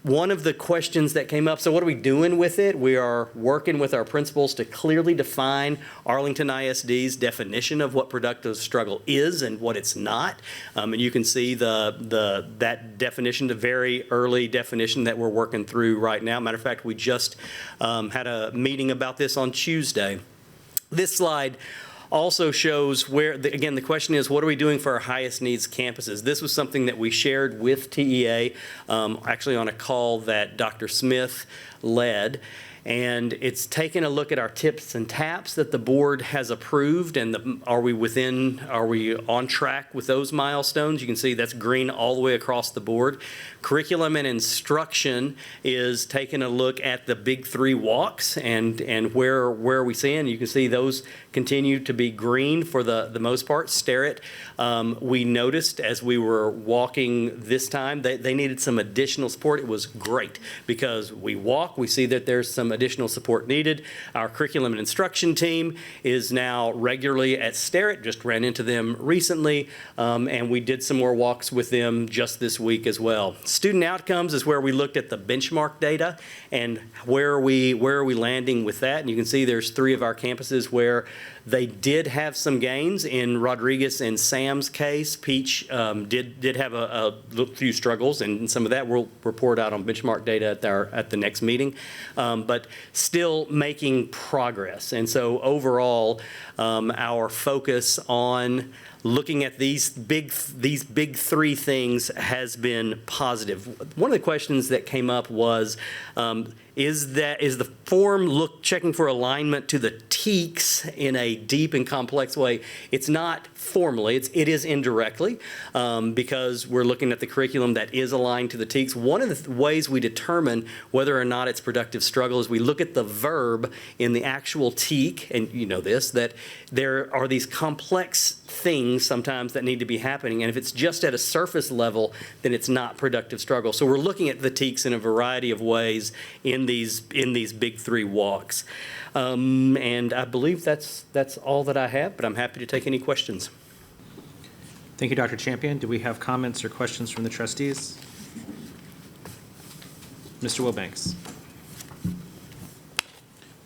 One of the questions that came up, so what are we doing with it? We are working with our principals to clearly define Arlington ISD's definition of what productive struggle is and what it's not. And you can see that definition, the very early definition that we're working through right now. Matter of fact, we just had a meeting about this on Tuesday. This slide also shows where, again, the question is, what are we doing for our highest needs campuses? This was something that we shared with TEA, actually on a call that Dr. Smith led. And it's taken a look at our tips and taps that the board has approved, and are we on track with those milestones? You can see that's green all the way across the board. Curriculum and instruction is taking a look at the big 3 walks and where are we seeing. You can see those continue to be green for the most part. Sterrett, we noticed as we were walking this time, they needed some additional support. It was great because we see that there's some additional support needed. Our curriculum and instruction team is now regularly at Sterrett, just ran into them recently, and we did some more walks with them just this week as well. Student outcomes is where we looked at the benchmark data and where are we landing with that. And you can see there's 3 of our campuses where they did have some gains. In Rodriguez and Sam's case, Peach did have a few struggles, and some of that we'll report out on benchmark data at the next meeting, but still making progress. And so overall, our focus on looking at these big 3 things has been positive. One of the questions that came up was, is the form checking for alignment to the TEKS in a deep and complex way? It's not formally, it is indirectly, because we're looking at the curriculum that is aligned to the TEKS. One of the ways we determine whether or not it's productive struggle is we look at the verb in the actual TEK, and you know this, that there are these complex things sometimes that need to be happening, and if it's just at a surface level, then it's not productive struggle. So we're looking at the TEKS in a variety of ways in these big 3 walks. And I believe that's all that I have, but I'm happy to take any questions. Thank you, Dr. Champion. Do we have comments or questions from the trustees? Mr. Wilbanks.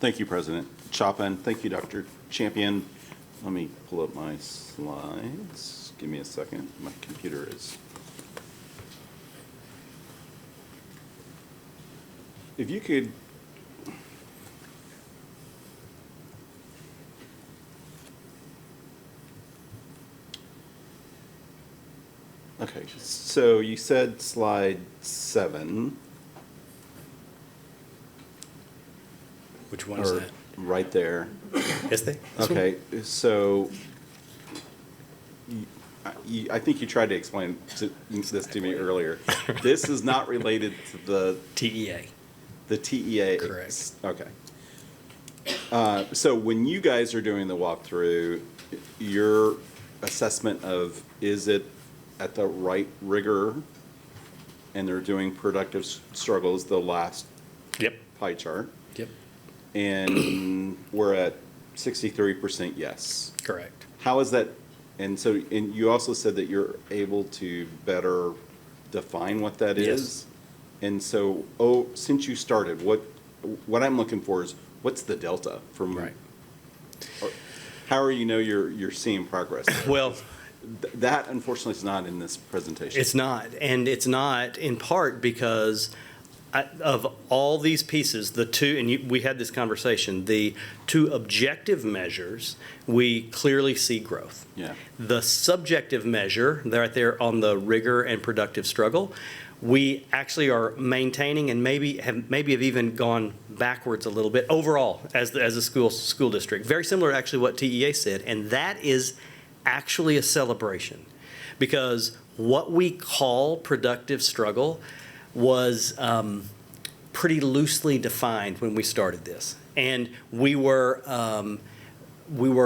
Thank you, President Chopin. Thank you, Dr. Champion. Let me pull up my slides. Give me a second. My computer is... If you could... Okay, so you said slide 7. Which one is that? Right there. Yes, they. Okay, so I think you tried to explain this to me earlier. This is not related to the TEA. The TEA. Correct. Okay. So when you guys are doing the walkthrough, your assessment of is it at the right rigor, and they're doing productive struggles, the last pie chart. Yep. And we're at 63% yes. Correct. How is that? And you also said that you're able to better define what that is. And so, since you started, what I'm looking for is what's the delta from? Right. How are you're seeing progress? Well, that unfortunately is not in this presentation. It's not, and it's not in part because of all these pieces, we had this conversation, the 2 objective measures, we clearly see growth. Yeah. The subjective measure, right there on the rigor and productive struggle, we actually are maintaining and maybe have even gone backwards a little bit overall as a school district. Very similar to actually what TEA said, and that is actually a celebration. because what we call productive struggle was pretty loosely defined when we started this. And we were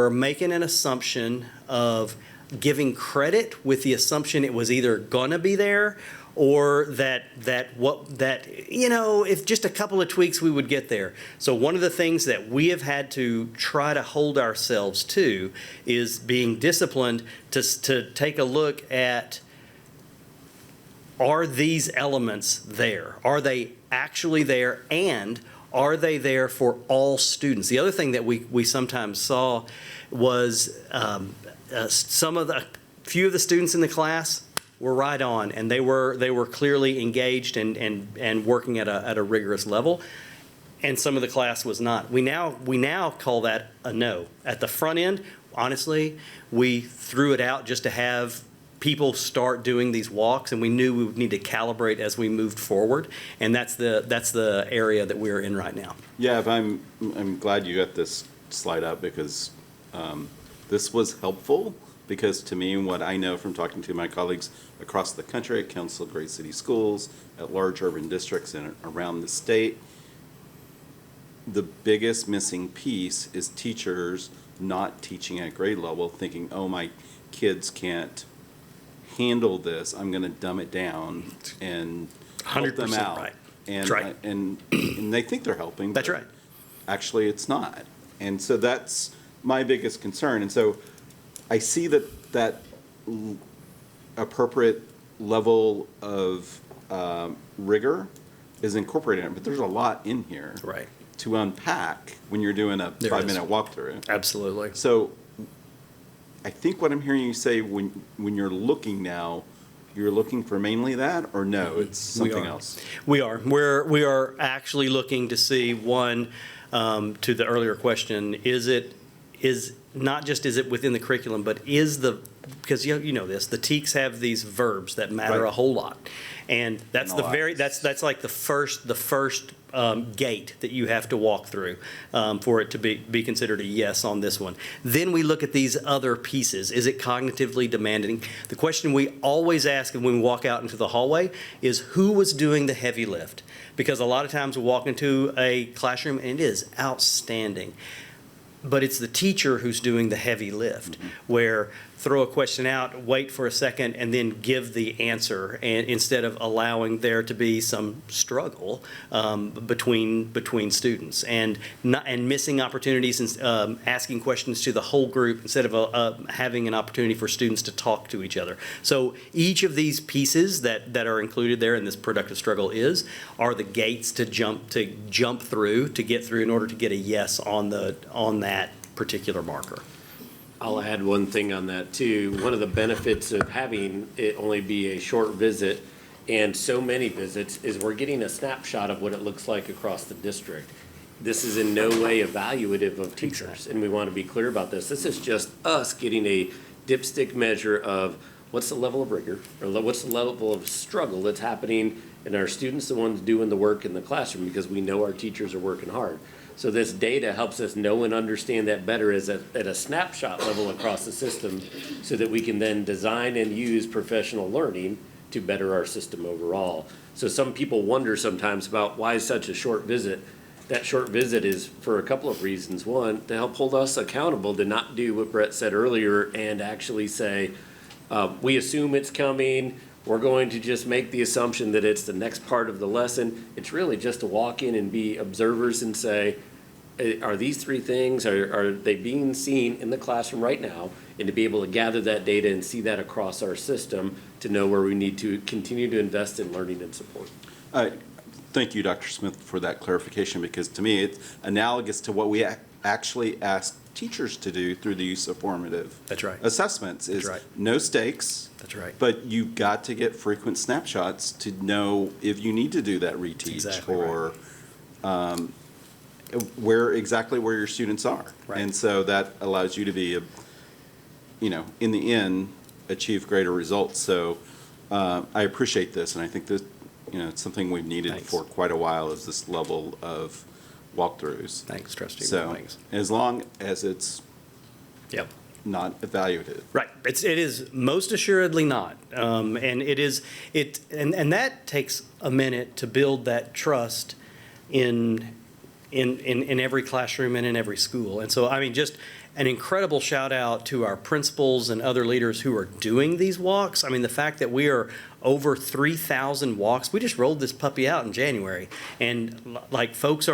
making an assumption of giving credit with the assumption it was either gonna be there or that if just a couple of tweaks we would get there. So one of the things that we have had to try to hold ourselves to is being disciplined to take a look at, are these elements there? Are they actually there, and are they there for all students? The other thing that we sometimes saw was few of the students in the class were right on, and they were clearly engaged and working at a rigorous level, and some of the class was not. We now call that a no. At the front end, honestly, we threw it out just to have people start doing these walks, and we knew we would need to calibrate as we moved forward, and that's the area that we're in right now. Yeah, I'm glad you got this slide up, because this was helpful, because to me, what I know from talking to my colleagues across the country at Council of Great City Schools, at large urban districts and around the state, the biggest missing piece is teachers not teaching at grade level, thinking, oh, my kids can't handle this, I'm going to dumb it down and help them 100% out. right. And, That's right. and they think they're helping. That's but right. Actually, it's not. And so that's my biggest concern. And so I see that appropriate level of rigor is incorporated in it, but there's a lot in here to unpack when you're doing a 5-minute walkthrough. Absolutely. So I think what I'm hearing you say, when you're looking now, you're looking for mainly that, or no, it's something else? We are. We are actually looking to see, one, to the earlier question, is not just is it within the curriculum, but because you know this, the TEKs have these verbs that matter a whole lot. And that's that's like the first gate that you have to walk through for it to be considered a yes on this one. Then we look at these other pieces. Is it cognitively demanding? The question we always ask when we walk out into the hallway is, who was doing the heavy lift? Because a lot of times we walk into a classroom and it is outstanding, but it's the teacher who's doing the heavy lift, where throw a question out, wait for a second, and then give the answer, and instead of allowing there to be some struggle between students, and missing opportunities and asking questions to the whole group instead of having an opportunity for students to talk to each other. So each of these pieces that are included there in this productive struggle are the gates to jump through, to get through in order to get a yes on that particular marker. I'll add one thing on that too. One of the benefits of having it only be a short visit and so many visits is we're getting a snapshot of what it looks like across the district. This is in no way evaluative of teachers, and we want to be clear about this. This is just us getting a dipstick measure of what's the level of rigor, or what's the level of struggle that's happening in our students, the ones doing the work in the classroom, because we know our teachers are working hard. So this data helps us know and understand that better at a snapshot level across the system, so that we can then design and use professional learning to better our system overall. So some people wonder sometimes about why such a short visit. That short visit is for a couple of reasons. One, to help hold us accountable to not do what Brett said earlier and actually say, we assume it's coming, we're going to just make the assumption that it's the next part of the lesson. It's really just to walk in and be observers and say, are these three things, are they being seen in the classroom right now? And to be able to gather that data and see that across our system to know where we need to continue to invest in learning and support. Thank you, Dr. Smith, for that clarification, because to me it's analogous to what we actually ask teachers to do through the use of formative assessments. Is no stakes. That's right. But you've got to get frequent snapshots to know if you need to do that reteach or where your students are. Right. And so that allows you to be, in the end, achieve greater results. So I appreciate this, and I think that, it's something we've needed for quite a while, is this level of walkthroughs. Thanks, Trustee. So as long as it's not evaluative. Right. It is most assuredly not. And that takes a minute to build that trust in every classroom and in every school. And so, I mean, just an incredible shout out to our principals and other leaders who are doing these walks. I mean, the fact that we are over 3,000 walks. We just rolled this puppy out in January. And like folks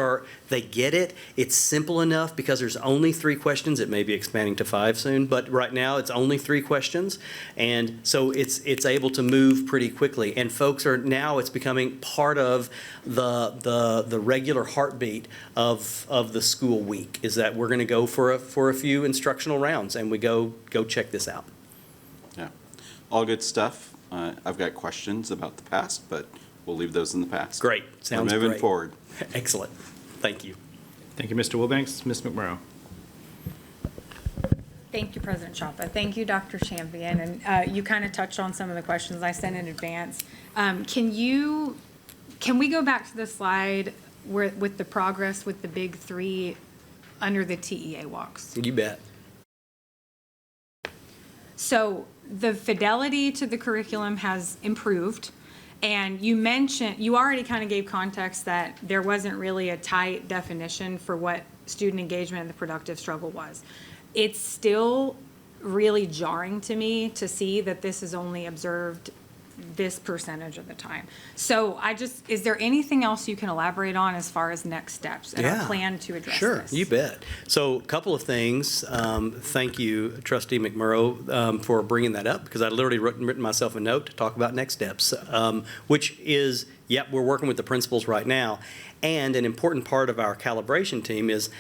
they get it. It's simple enough because there's only 3 questions. It may be expanding to 5 soon, but right now it's only 3 questions. And so it's able to move pretty quickly. And folks it's becoming part of the regular heartbeat of the school week, is that we're going to go for a few instructional rounds and we go check this out. Yeah, all good stuff. I've got questions about the past, but we'll leave those in the past. Great. Sounds We're moving great. forward. Excellent. Thank you. Thank you, Mr. Wilbanks. Ms. McMurrow. Thank you, President Chapa. Thank you, Dr. Champion. And you kind of touched on some of the questions I sent in advance. Can we go back to the slide with the progress with the big 3 under the TEA walks? You bet. So the fidelity to the curriculum has improved. And you already kind of gave context that there wasn't really a tight definition for what student engagement and the productive struggle was. It's still really jarring to me to see that this is only observed this percentage of the time. So is there anything else you can elaborate on as far as next steps and our plan to address this? Sure, you bet. So a couple of things. Thank you, Trustee McMurrow, for bringing that up, because I literally written myself a note to talk about next steps, which is, we're working with the principals right now. And an important part of our calibration team is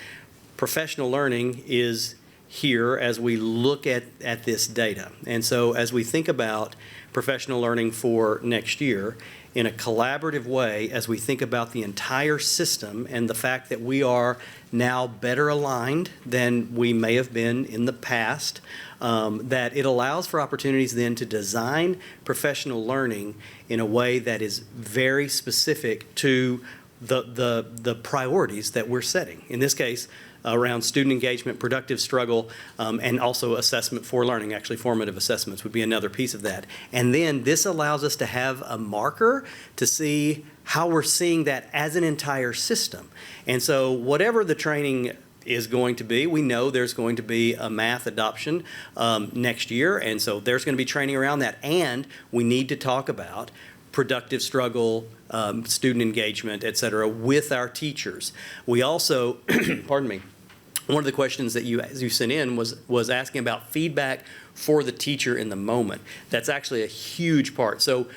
professional learning is here as we look at this data. And so as we think about professional learning for next year, in a collaborative way, as we think about the entire system and the fact that we are now better aligned than we may have been in the past, that it allows for opportunities then to design professional learning in a way that is very specific to the priorities that we're setting. In this case, around student engagement, productive struggle, and also assessment for learning. Actually, formative assessments would be another piece of that. And then this allows us to have a marker to see how we're seeing that as an entire system. And so whatever the training is going to be, we know there's going to be a math adoption next year, and so there's going to be training around that. And we need to talk about productive struggle, student engagement, et cetera, with our teachers. We also, pardon me, one of the questions that you sent in was asking about feedback for the teacher in the moment. That's actually a huge part. So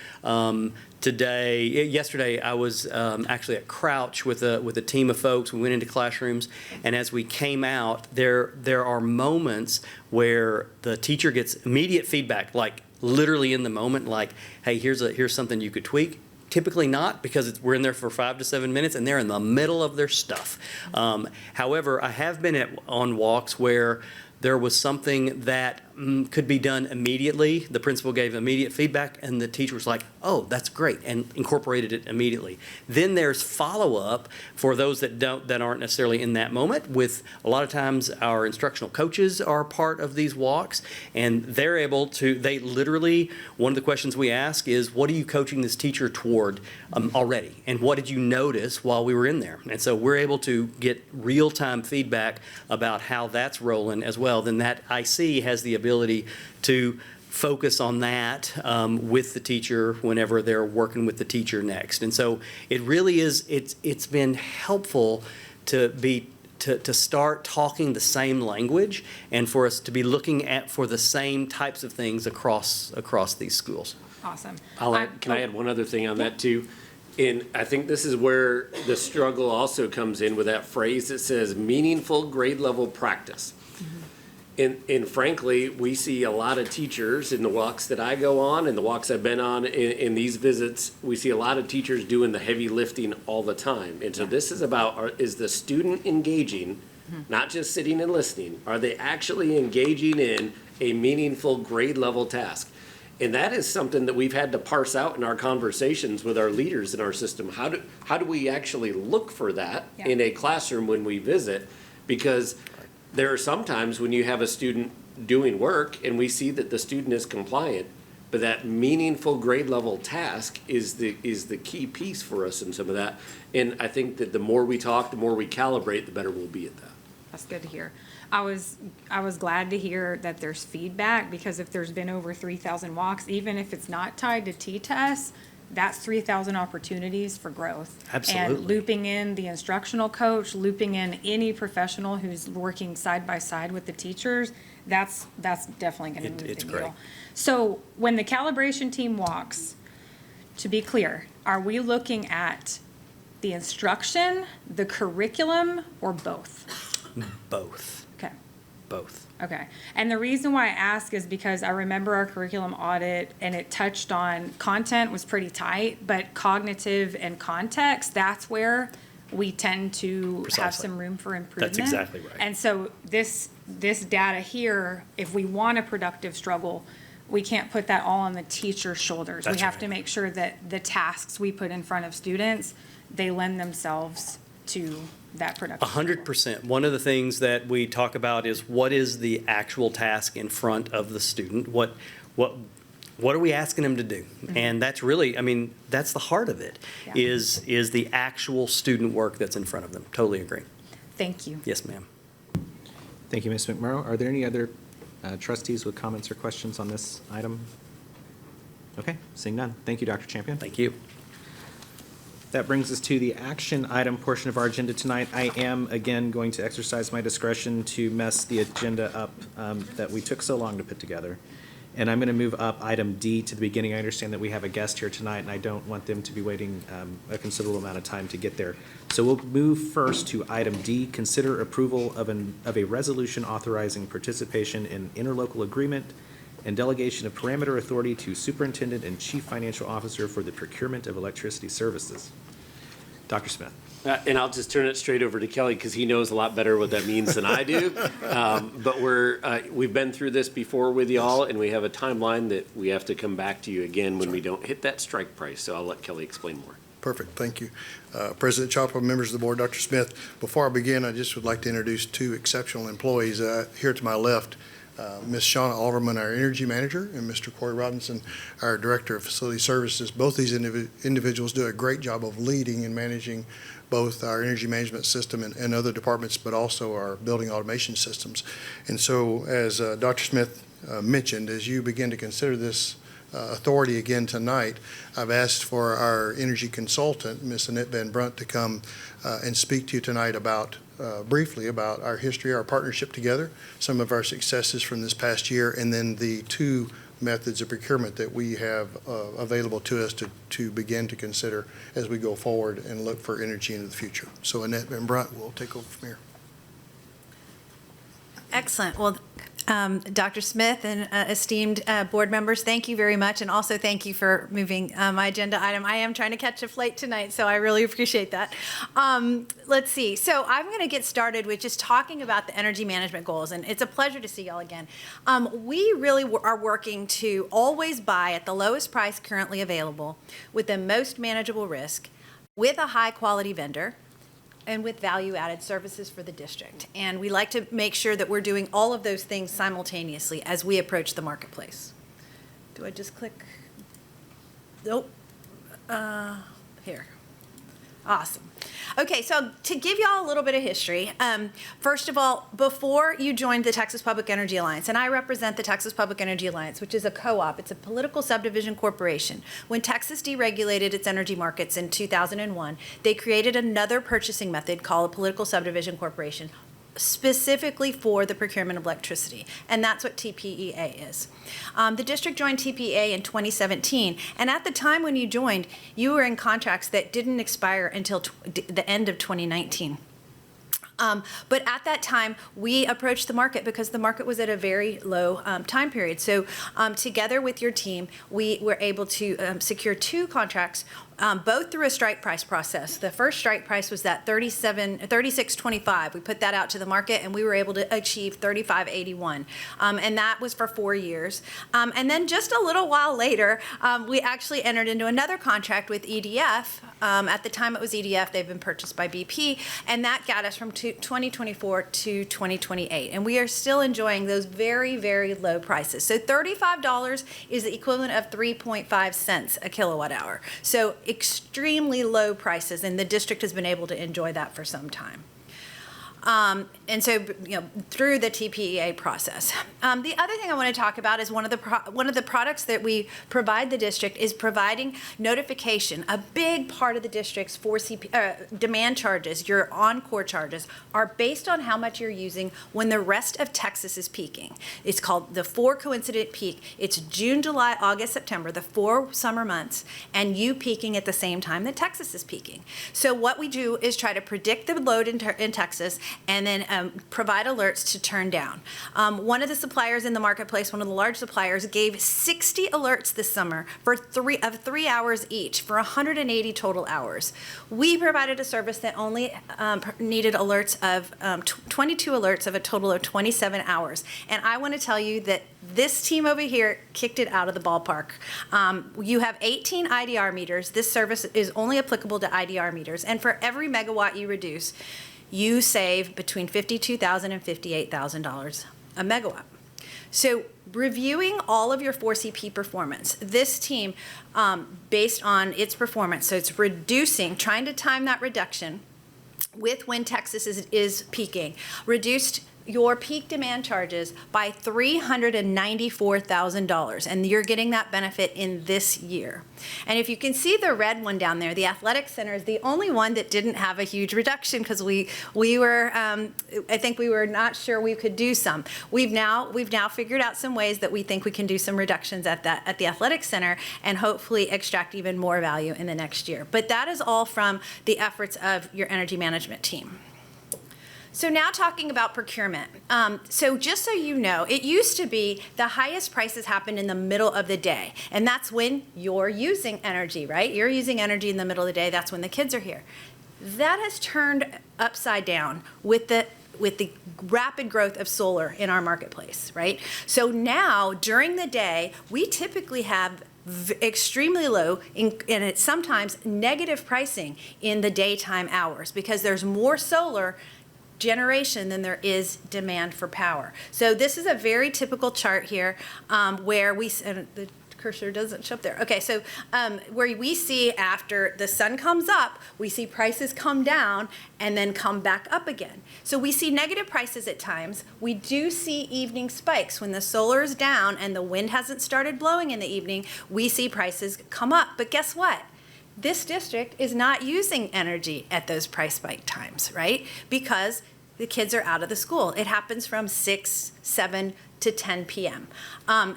yesterday, I was actually at Crouch with a team of folks. We went into classrooms, and as we came out, there are moments where the teacher gets immediate feedback, like literally in the moment, like, hey, here's something you could tweak. Typically not, because we're in there for 5 to 7 minutes and they're in the middle of their stuff. However, I have been on walks where there was something that could be done immediately. The principal gave immediate feedback and the teacher was like, oh, that's great, and incorporated it immediately. Then there's follow-up for those that aren't necessarily in that moment. With a lot of times our instructional coaches are part of these walks, and they're able to, one of the questions we ask is, what are you coaching this teacher toward already? And what did you notice while we were in there? And so we're able to get real-time feedback about how that's rolling as well. Then that IC has the ability to focus on that with the teacher whenever they're working with the teacher next. And so it really is, it's been helpful to start talking the same language and for us to be looking for the same types of things across these schools. Awesome. Can I add one other thing on that too? And I think this is where the struggle also comes in with that phrase that says meaningful grade level practice. And frankly, we see a lot of teachers in the walks that I go on and the walks I've been on in these visits, we see a lot of teachers doing the heavy lifting all the time. And so this is about, is the student engaging, not just sitting and listening? Are they actually engaging in a meaningful grade level task? And that is something that we've had to parse out in our conversations with our leaders in our system. How do we actually look for that in a classroom when we visit? Because there are some times when you have a student doing work and we see that the student is compliant, but that meaningful grade level task is the key piece for us in some of that. And I think that the more we talk, the more we calibrate, the better we'll be at that. That's good to hear. I was glad to hear that there's feedback, because if there's been over 3,000 walks, even if it's not tied to T-tests, that's 3,000 opportunities for growth. Absolutely. And looping in the instructional coach, looping in any professional who's working side by side with the teachers, that's definitely going to move the It's needle. great. So when the calibration team walks, to be clear, are we looking at the instruction, the curriculum, or both? Both. Okay. Both. Okay. And the reason why I ask is because I remember our curriculum audit, and it touched on content was pretty tight, but cognitive and context, that's where we tend to have Precisely. some room for improvement. That's exactly right. And so this data here, if we want a productive struggle, we can't put that all on the teacher's shoulders. That's We have right. to make sure that the tasks we put in front of students, they lend themselves to that productive. 100%. One of the things that we talk about is what is the actual task in front of the student? What are we asking them to do? And that's really, I mean, that's the heart of it, Yeah. is the actual student work that's in front of them. Totally agree. Thank you. Yes, ma'am. Thank you, Ms. McMurrow. Are there any other trustees with comments or questions on this item? Okay, seeing none. Thank you, Dr. Champion. Thank you. That brings us to the action item portion of our agenda tonight. I am, again, going to exercise my discretion to mess the agenda up that we took so long to put together. And I'm going to move up item D to the beginning. I understand that we have a guest here tonight, and I don't want them to be waiting a considerable amount of time to get there. So we'll move first to item D, consider approval of a resolution authorizing participation in interlocal agreement and delegation of parameter authority to superintendent and chief financial officer for the procurement of electricity services. Dr. Smith. And I'll just turn it straight over to Kelly because he knows a lot better what that means than I do. But we've been through this before with y'all, and we have a timeline that we have to come back to you again when we don't hit that strike price. So I'll let Kelly explain more. Perfect, thank you. President Chapa, members of the board, Dr. Smith, before I begin, I just would like to introduce two exceptional employees. Here to my left, Ms. Shauna Alderman, our energy manager, and Mr. Corey Robinson, our director of facility services. Both these individuals do a great job of leading and managing both our energy management system and other departments, but also our building automation systems. And so, as Dr. Smith mentioned, as you begin to consider this authority again tonight, I've asked for our energy consultant, Ms. Annette Van Brunt, to come and speak to you tonight about briefly about our history, our partnership together, some of our successes from this past year, and then the two methods of procurement that we have available to us to begin to consider as we go forward and look for energy into the future. So Annette Van Brunt will take over from here. Excellent. Well, Dr. Smith and esteemed board members, thank you very much. And also thank you for moving my agenda item. I am trying to catch a flight tonight, so I really appreciate that. Let's see. So I'm going to get started with just talking about the energy management goals. And it's a pleasure to see y'all again. We really are working to always buy at the lowest price currently available with the most manageable risk with a high quality vendor and with value-added services for the district. And we like to make sure that we're doing all of those things simultaneously as we approach the marketplace. Do I just click? Nope. Here. Awesome. Okay, so to give y'all a little bit of history, first of all, before you joined the Texas Public Energy Alliance, and I represent the Texas Public Energy Alliance, which is a co-op, it's a political subdivision corporation. When Texas deregulated its energy markets in 2001, they created another purchasing method called a political subdivision corporation, specifically for the procurement of electricity, and that's what TPEA is. The district joined TPEA in 2017, and at the time when you joined, you were in contracts that didn't expire until the end of 2019. But at that time, we approached the market because the market was at a very low time period. So together with your team, we were able to secure two contracts both through a strike price process. The first strike price was that $36.25. We put that out to the market, and we were able to achieve $35.81, and that was for 4 years. And then just a little while later, we actually entered into another contract with EDF. At the time, it was EDF. They've been purchased by BP, and that got us from 2024 to 2028. And we are still enjoying those very, very low prices. So $35 is the equivalent of 3.5 cents a kilowatt hour. So extremely low prices, and the district has been able to enjoy that for some time. And so, through the TPEA process. The other thing I want to talk about is one of the products that we provide the district is providing notification. A big part of the district's demand charges, your on-core charges, are based on how much you're using when the rest of Texas is peaking. It's called the 4 coincident peak. It's June, July, August, September, the 4 summer months, and you peaking at the same time that Texas is peaking. So what we do is try to predict the load in Texas and then provide alerts to turn down. One of the suppliers in the marketplace, one of the large suppliers, gave 60 alerts this summer for 3 hours each, for 180 total hours. We provided a service that only needed alerts of 22 alerts of a total of 27 hours. And I want to tell you that this team over here kicked it out of the ballpark. You have 18 IDR meters. This service is only applicable to IDR meters. And for every megawatt you reduce, you save between $52,000 and $58,000 a megawatt. So reviewing all of your 4CP performance, this team, based on its performance, so it's trying to time that reduction with when Texas is peaking, reduced your peak demand charges by $394,000, and you're getting that benefit in this year. And if you can see the red one down there, the athletic center is the only one that didn't have a huge reduction because we were I think we were not sure we could do some. We've now figured out some ways that we think we can do some reductions at the athletic center and hopefully extract even more value in the next year. But that is all from the efforts of your energy management team. So now talking about procurement. So just so you know, it used to be the highest prices happened in the middle of the day. And that's when you're using energy, right? You're using energy in the middle of the day. That's when the kids are here. That has turned upside down with the rapid growth of solar in our marketplace, right? So now, during the day, we typically have extremely low and it's sometimes negative pricing in the daytime hours because there's more solar generation than there is demand for power. So this is a very typical chart here where the cursor doesn't show up there. Okay, so where we see after the sun comes up, we see prices come down and then come back up again. So we see negative prices at times. We do see evening spikes. When the solar is down and the wind hasn't started blowing in the evening, we see prices come up. But guess what? This district is not using energy at those price spike times, right? Because the kids are out of the school. It happens from 6, 7 to 10 p.m.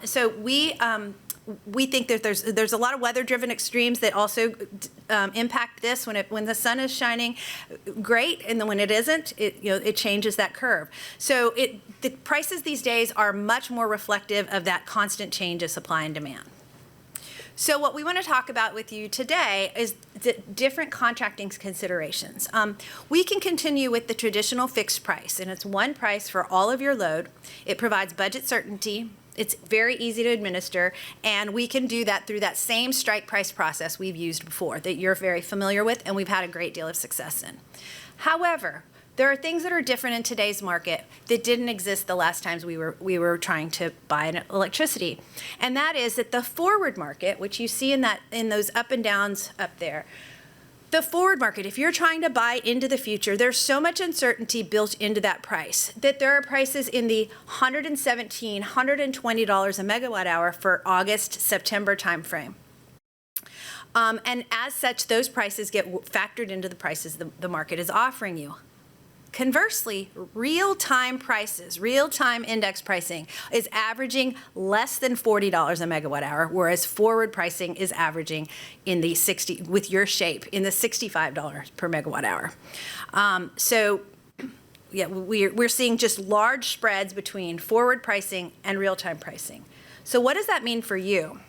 So we think that there's a lot of weather-driven extremes that also impact this. When the sun is shining, great, and then when it isn't, it changes that curve. So the prices these days are much more reflective of that constant change of supply and demand. So what we want to talk about with you today is the different contracting considerations. We can continue with the traditional fixed price, and it's one price for all of your load. It provides budget certainty. It's very easy to administer, and we can do that through that same strike price process we've used before that you're very familiar with and we've had a great deal of success in. However, there are things that are different in today's market that didn't exist the last times we were trying to buy electricity. And that is that the forward market, which you see in those up and downs up there, the forward market, if you're trying to buy into the future, there's so much uncertainty built into that price that there are prices in the $117, $120 a megawatt hour for August, September timeframe. And as such, those prices get factored into the prices the market is offering you. Conversely, real-time prices, real-time index pricing is averaging less than $40 a megawatt hour, whereas forward pricing is averaging in the with your shape, in the $65 per megawatt hour. So yeah, we're seeing just large spreads between forward pricing and real-time pricing. So what does that mean for you?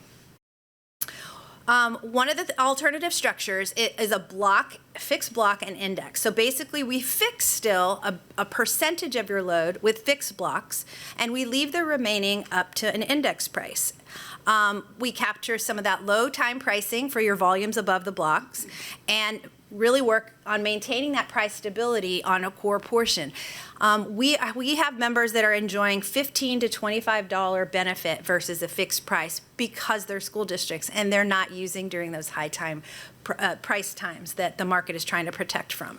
One of the alternative structures is a block, fixed block, and index. So basically, we fix still a percentage of your load with fixed blocks, and we leave the remaining up to an index price. We capture some of that low time pricing for your volumes above the blocks, and really work on maintaining that price stability on a core portion. We have members that are enjoying $15 to $25 benefit versus a fixed price because they're school districts and they're not using during those high time price times that the market is trying to protect from.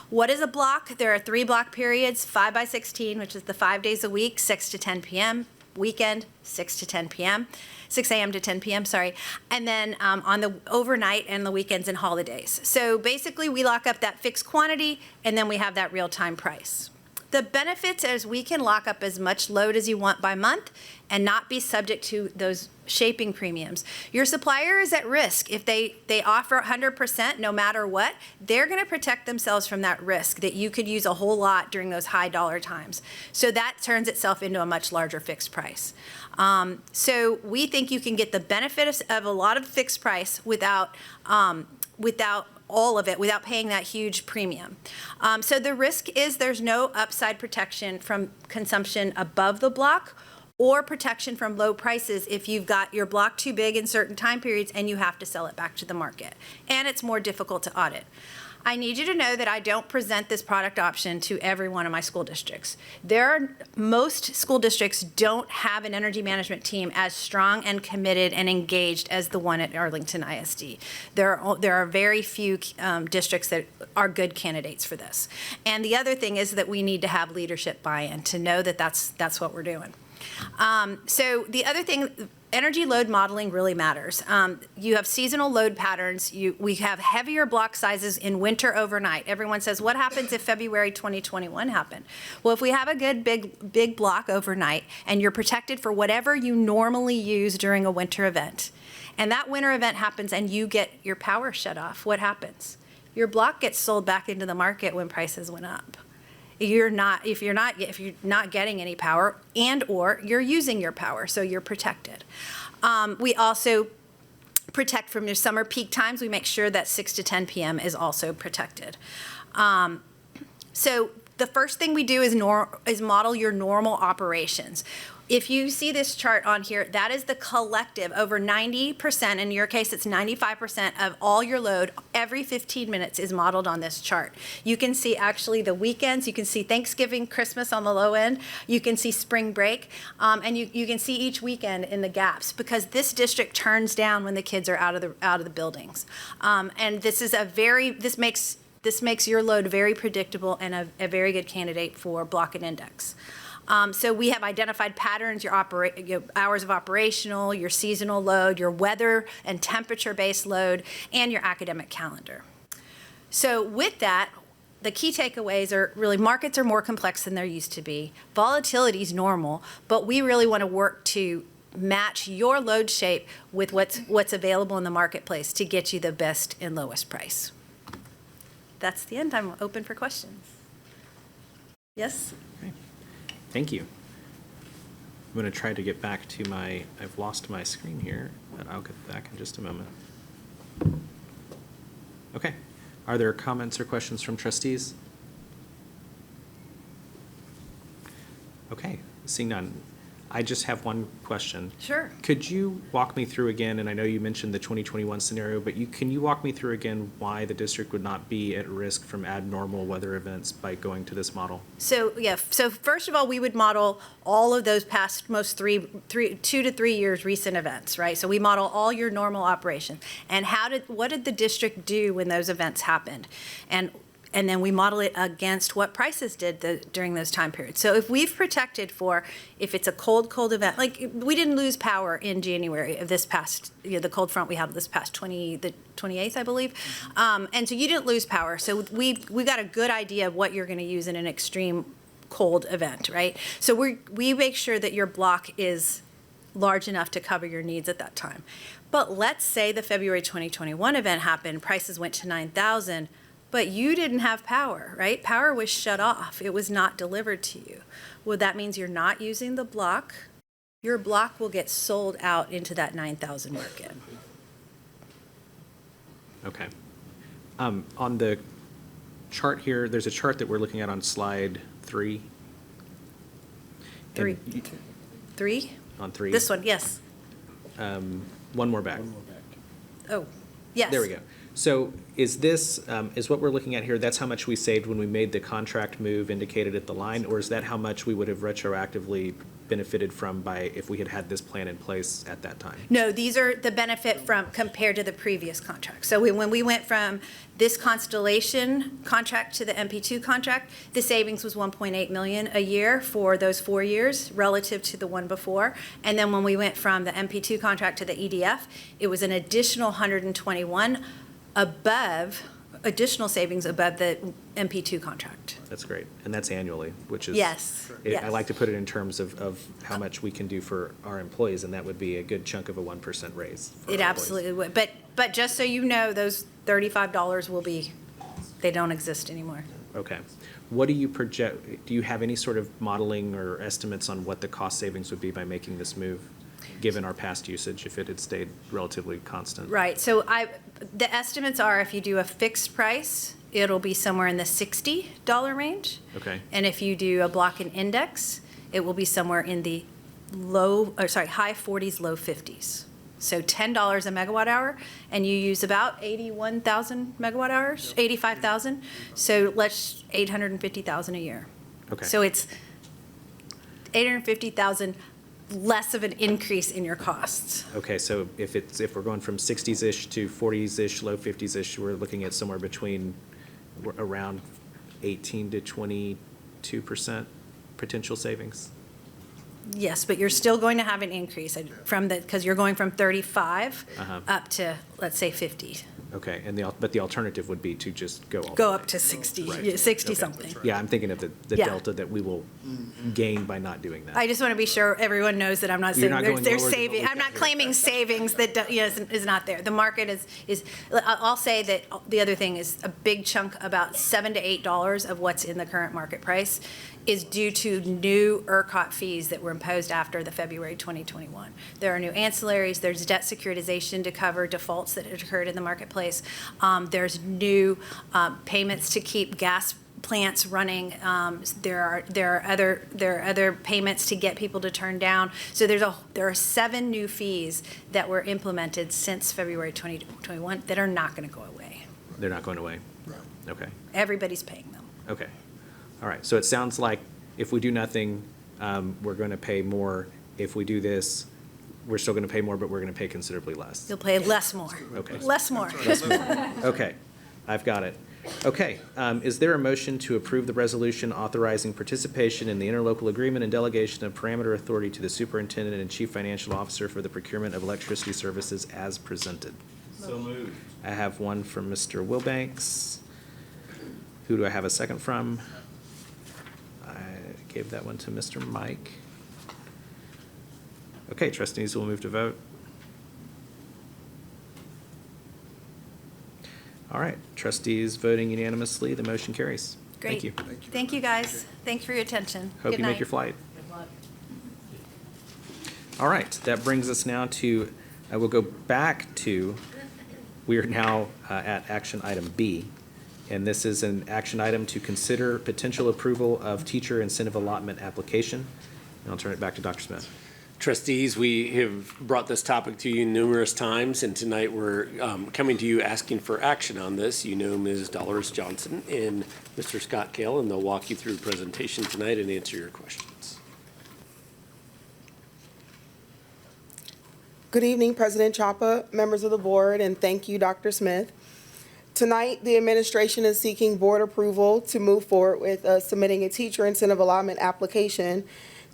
What is a block? There are 3 block periods, 5 by 16, which is the 5 days a week, 6 to 10 p.m., weekend, 6 to 10 p.m., 6 a.m. to 10 p.m., sorry, and then on the overnight and the weekends and holidays. So basically, we lock up that fixed quantity, and then we have that real-time price. The benefits is we can lock up as much load as you want by month and not be subject to those shaping premiums. Your supplier is at risk. If they offer 100% no matter what, they're going to protect themselves from that risk that you could use a whole lot during those high dollar times. So that turns itself into a much larger fixed price. So we think you can get the benefit of a lot of fixed price without all of it, without paying that huge premium. So the risk is there's no upside protection from consumption above the block or protection from low prices if you've got your block too big in certain time periods and you have to sell it back to the market. And it's more difficult to audit. I need you to know that I don't present this product option to every one of my school districts. Most school districts don't have an energy management team as strong and committed and engaged as the one at Arlington ISD. There are very few districts that are good candidates for this. And the other thing is that we need to have leadership buy-in to know that that's what we're doing. So the other thing, energy load modeling really matters. You have seasonal load patterns. We have heavier block sizes in winter overnight. Everyone says, what happens if February 2021 happened? Well, if we have a good big block overnight and you're protected for whatever you normally use during a winter event, and that winter event happens and you get your power shut off, what happens? Your block gets sold back into the market when prices went up. If you're not getting any power and or you're using your power, so you're protected. We also protect from your summer peak times. We make sure that 6 to 10 p.m. is also protected. So the first thing we do is model your normal operations. If you see this chart on here, that is the collective, over 90%, in your case it's 95% of all your load every 15 minutes is modeled on this chart. You can see actually the weekends, you can see Thanksgiving, Christmas on the low end, you can see spring break, and you can see each weekend in the gaps because this district turns down when the kids are out of the buildings. And this makes your load very predictable and a very good candidate for block and index. So we have identified patterns, your hours of operational, your seasonal load, your weather and temperature-based load, and your academic calendar. So with that, the key takeaways are really markets are more complex than there used to be. Volatility is normal, but we really want to work to match your load shape with what's available in the marketplace to get you the best and lowest price. That's the end. I'm open for questions. Yes? Thank you. I'm going to try to get back to I've lost my screen here, but I'll get back in just a moment. Okay. Are there comments or questions from trustees? Okay, seeing none. I just have one question. Sure. Could you walk me through again, and I know you mentioned the 2021 scenario, but can you walk me through again why the district would not be at risk from abnormal weather events by going to this model? So first of all, we would model all of those past most 2 to 3 years recent events, right? So we model all your normal operations. And what did the district do when those events happened? And then we model it against what prices did during those time periods. So if we've protected if it's a cold event, like we didn't lose power in January of this past, the cold front we had this past the 28th, I believe. And so you didn't lose power. So we got a good idea of what you're going to use in an extreme cold event, right? So we make sure that your block is large enough to cover your needs at that time. But let's say the February 2021 event happened, prices went to 9,000. But you didn't have power, right? Power was shut off. It was not delivered to you. Well, that means you're not using the block. Your block will get sold out into that 9,000 market. Okay. On the chart here, there's a chart that we're looking at on slide 3. Three. And Three? on 3. This one, yes. One more back. Oh, yes. There we go. So is this, is what we're looking at here, that's how much we saved when we made the contract move indicated at the line, or is that how much we would have retroactively benefited from by, if we had had this plan in place at that time? No, these are the benefit from, compared to the previous contract. So when we went from this Constellation contract to the MP2 contract, the savings was 1.8 million a year for those 4 years relative to the one before. And then when we went from the MP2 contract to the EDF, it was an additional 121 above, additional savings above the MP2 contract. That's great. And that's annually, which is. Yes, yes. I like to put it in terms of how much we can do for our employees, and that would be a good chunk of a 1% raise. For It our employees. absolutely would. But just so you know, those $35 will be, they don't exist anymore. Okay. What do you project, do you have any sort of modeling or estimates on what the cost savings would be by making this move, given our past usage, if it had stayed relatively constant? Right, so the estimates are if you do a fixed price, it'll be somewhere in the $60 range. Okay. And if you do a block and index, it will be somewhere in the high 40s, low 50s. So $10 a megawatt hour, and you use about 81,000 megawatt hours, 85,000. So let's 850,000 a year. Okay. So it's 850,000 less of an increase in your costs. Okay, so if we're going from 60s-ish to 40s-ish, low 50s-ish, we're looking at somewhere between around 18 to 22% potential savings? Yes, but you're still going to have an increase because you're going from 35 up to, let's say, 50. Okay, but the alternative would be to just go all the Go way. up to 60, Right. yeah, 60 Okay. something. Yeah, I'm thinking of the Yeah. delta that we will gain by not doing that. I just want to be sure everyone knows that I'm not You're saying not there's going lower than saving. what I'm we've not got claiming savings that is not there. The market is. I'll say that the other thing is a big chunk, about $7 to $8 of what's in the current market price, is due to new ERCOT fees that were imposed after the February 2021. There are new ancillaries. There's debt securitization to cover defaults that had occurred in the marketplace. There's new payments to keep gas plants running. There are other payments to get people to turn down. So there are 7 new fees that were implemented since February 2021 that are not going to go away. They're not going away? Okay. Everybody's paying them. Okay. All right. So it sounds like if we do nothing, we're going to pay more. If we do this, we're still going to pay more, but we're going to pay considerably less. You'll pay less more. Okay. Less more. Okay. I've got it. Okay. Is there a motion to approve the resolution authorizing participation in the interlocal agreement and delegation of parameter authority to the superintendent and chief financial officer for the procurement of electricity services as presented? So moved. I have one from Mr. Wilbanks. Who do I have a second from? I gave that one to Mr. Mike. Okay, trustees, we'll move to vote. All right, trustees voting unanimously, the motion carries. Great. Thank you. Thank you, guys. Thanks for your attention. Hope Good you make night. your flight. All right, that brings us now to, we'll go back to, we are now at action item B. And this is an action item to consider potential approval of teacher incentive allotment application. And I'll turn it back to Dr. Smith. Trustees, we have brought this topic to you numerous times, and tonight we're coming to you asking for action on this. You know Ms. Dolores Johnson and Mr. Scott Kale, and they'll walk you through the presentation tonight and answer your questions. Good evening, President Chapa, members of the board, and thank you, Dr. Smith. Tonight, the administration is seeking board approval to move forward with submitting a teacher incentive allotment application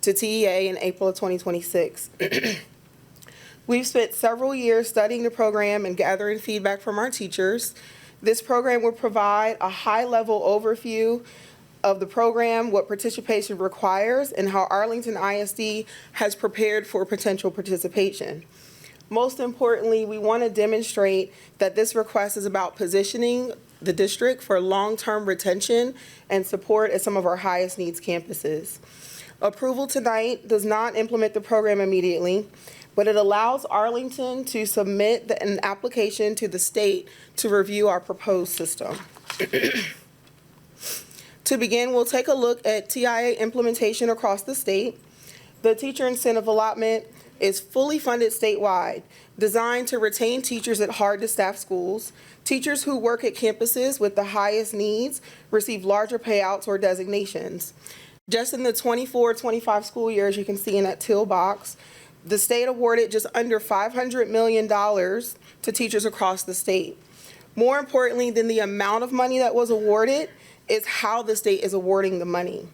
to TEA in April of 2026. We've spent several years studying the program and gathering feedback from our teachers. This program will provide a high-level overview of the program, what participation requires, and how Arlington ISD has prepared for potential participation. Most importantly, we want to demonstrate that this request is about positioning the district for long-term retention and support at some of our highest needs campuses. Approval tonight does not implement the program immediately, but it allows Arlington to submit an application to the state to review our proposed system. To begin, we'll take a look at TIA implementation across the state. The teacher incentive allotment is fully funded statewide, designed to retain teachers at hard-to-staff schools. Teachers who work at campuses with the highest needs receive larger payouts or designations. Just in the 24-25 school year, as you can see in that teal box, the state awarded just under $500 million to teachers across the state. More importantly than the amount of money that was awarded is how the state is awarding the money.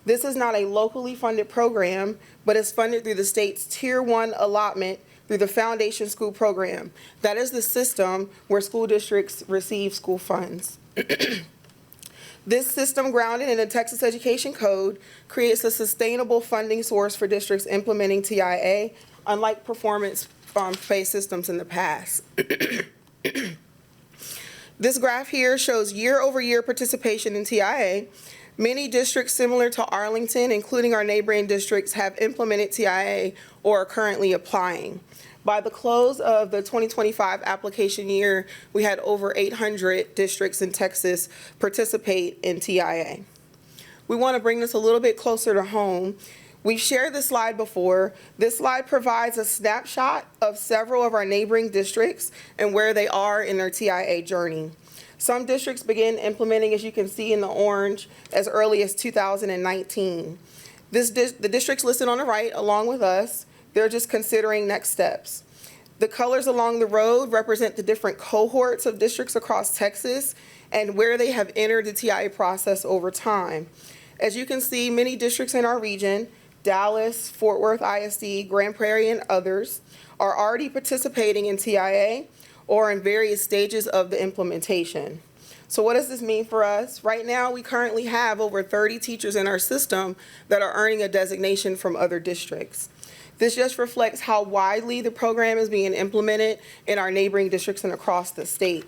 This is not a locally funded program, but is funded through the state's Tier 1 allotment through the Foundation School Program. That is the system where school districts receive school funds. This system, grounded in the Texas Education Code, creates a sustainable funding source for districts implementing TIA, unlike performance-based systems in the past. This graph here shows year-over-year participation in TIA. Many districts similar to Arlington, including our neighboring districts, have implemented TIA or are currently applying. By the close of the 2025 application year, we had over 800 districts in Texas participate in TIA. We want to bring this a little bit closer to home. We've shared this slide before. This slide provides a snapshot of several of our neighboring districts and where they are in their TIA journey. Some districts begin implementing, as you can see in the orange, as early as 2019. The districts listed on the right, along with us, they're just considering next steps. The colors along the road represent the different cohorts of districts across Texas and where they have entered the TIA process over time. As you can see, many districts in our region, Dallas, Fort Worth ISD, Grand Prairie, and others, are already participating in TIA or in various stages of the implementation. So what does this mean for us? Right now, we currently have over 30 teachers in our system that are earning a designation from other districts. This just reflects how widely the program is being implemented in our neighboring districts and across the state.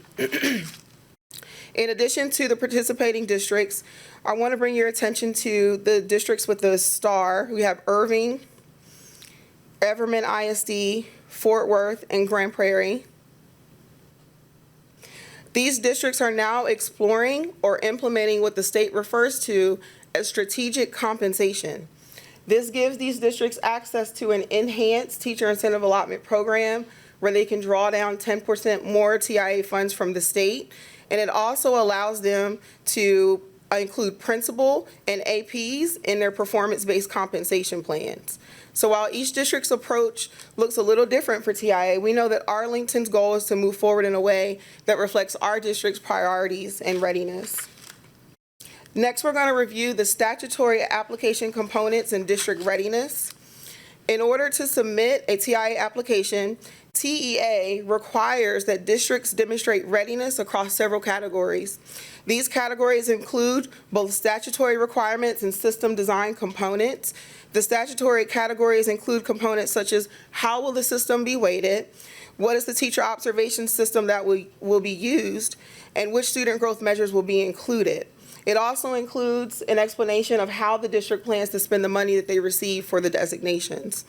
In addition to the participating districts, I want to bring your attention to the districts with the star. We have Irving, Everman ISD, Fort Worth, and Grand Prairie. These districts are now exploring or implementing what the state refers to as strategic compensation. This gives these districts access to an enhanced teacher incentive allotment program where they can draw down 10% more TIA funds from the state. And it also allows them to include principal and APs in their performance-based compensation plans. So while each district's approach looks a little different for TIA, we know that Arlington's goal is to move forward in a way that reflects our district's priorities and readiness. Next, we're going to review the statutory application components and district readiness. In order to submit a TIA application, TEA requires that districts demonstrate readiness across several categories. These categories include both statutory requirements and system design components. The statutory categories include components such as how will the system be weighted, what is the teacher observation system that will be used, and which student growth measures will be included. It also includes an explanation of how the district plans to spend the money that they receive for the designations.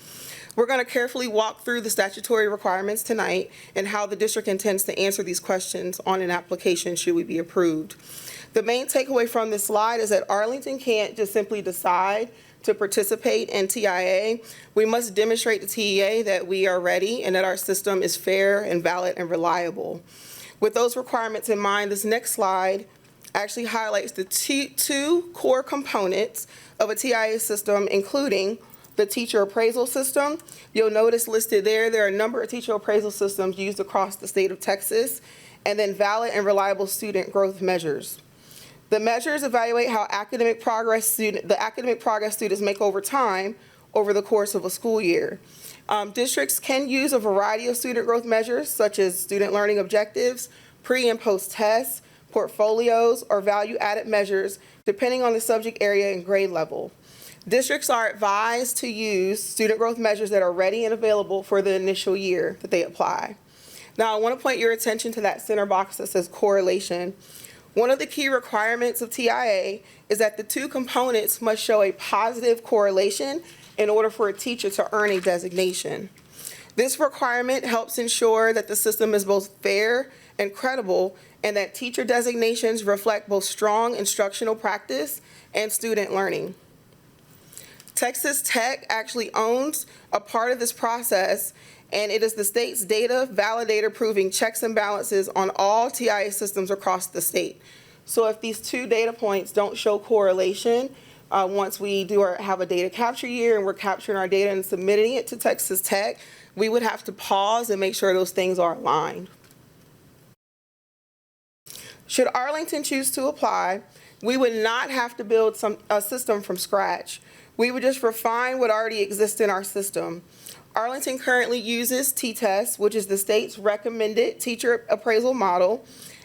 We're going to carefully walk through the statutory requirements tonight and how the district intends to answer these questions on an application should we be approved. The main takeaway from this slide is that Arlington can't just simply decide to participate in TIA. We must demonstrate to TEA that we are ready and that our system is fair and valid and reliable. With those requirements in mind, this next slide actually highlights the two core components of a TIA system, including the teacher appraisal system. You'll notice listed there are a number of teacher appraisal systems used across the state of Texas, and then valid and reliable student growth measures. The measures evaluate how the academic progress students make over time over the course of a school year. Districts can use a variety of student growth measures, such as student learning objectives, pre and post tests, portfolios, or value-added measures, depending on the subject area and grade level. Districts are advised to use student growth measures that are ready and available for the initial year that they apply. Now, I want to point your attention to that center box that says correlation. One of the key requirements of TIA is that the two components must show a positive correlation in order for a teacher to earn a designation. This requirement helps ensure that the system is both fair and credible, and that teacher designations reflect both strong instructional practice and student learning. Texas Tech actually owns a part of this process, and it is the state's data validator proving checks and balances on all TIA systems across the state. So if these two data points don't show correlation, once we have a data capture year and we're capturing our data and submitting it to Texas Tech, we would have to pause and make sure those things are aligned. Should Arlington choose to apply, we would not have to build a system from scratch. We would just refine what already exists in our system. Arlington currently uses T-Test, which is the state's recommended teacher appraisal model,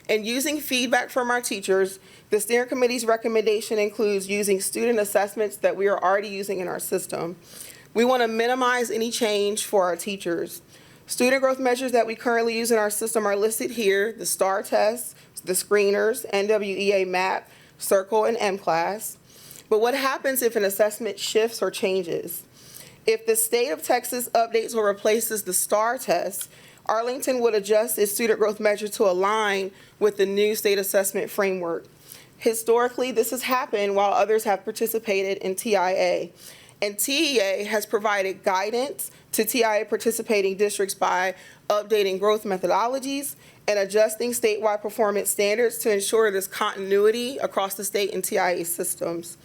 and using feedback from our teachers, the steering committee's recommendation includes using student assessments that we are already using in our system. We want to minimize any change for our teachers. Student growth measures that we currently use in our system are listed here: the STAR test, the screeners, NWEA MAP, Circle, and M-Class. But what happens if an assessment shifts or changes? If the state of Texas updates or replaces the STAR test, Arlington would adjust its student growth measure to align with the new state assessment framework. Historically, this has happened while others have participated in TIA. And TEA has provided guidance to TIA participating districts by updating growth methodologies and adjusting statewide performance standards to ensure this continuity across the state and TIA systems.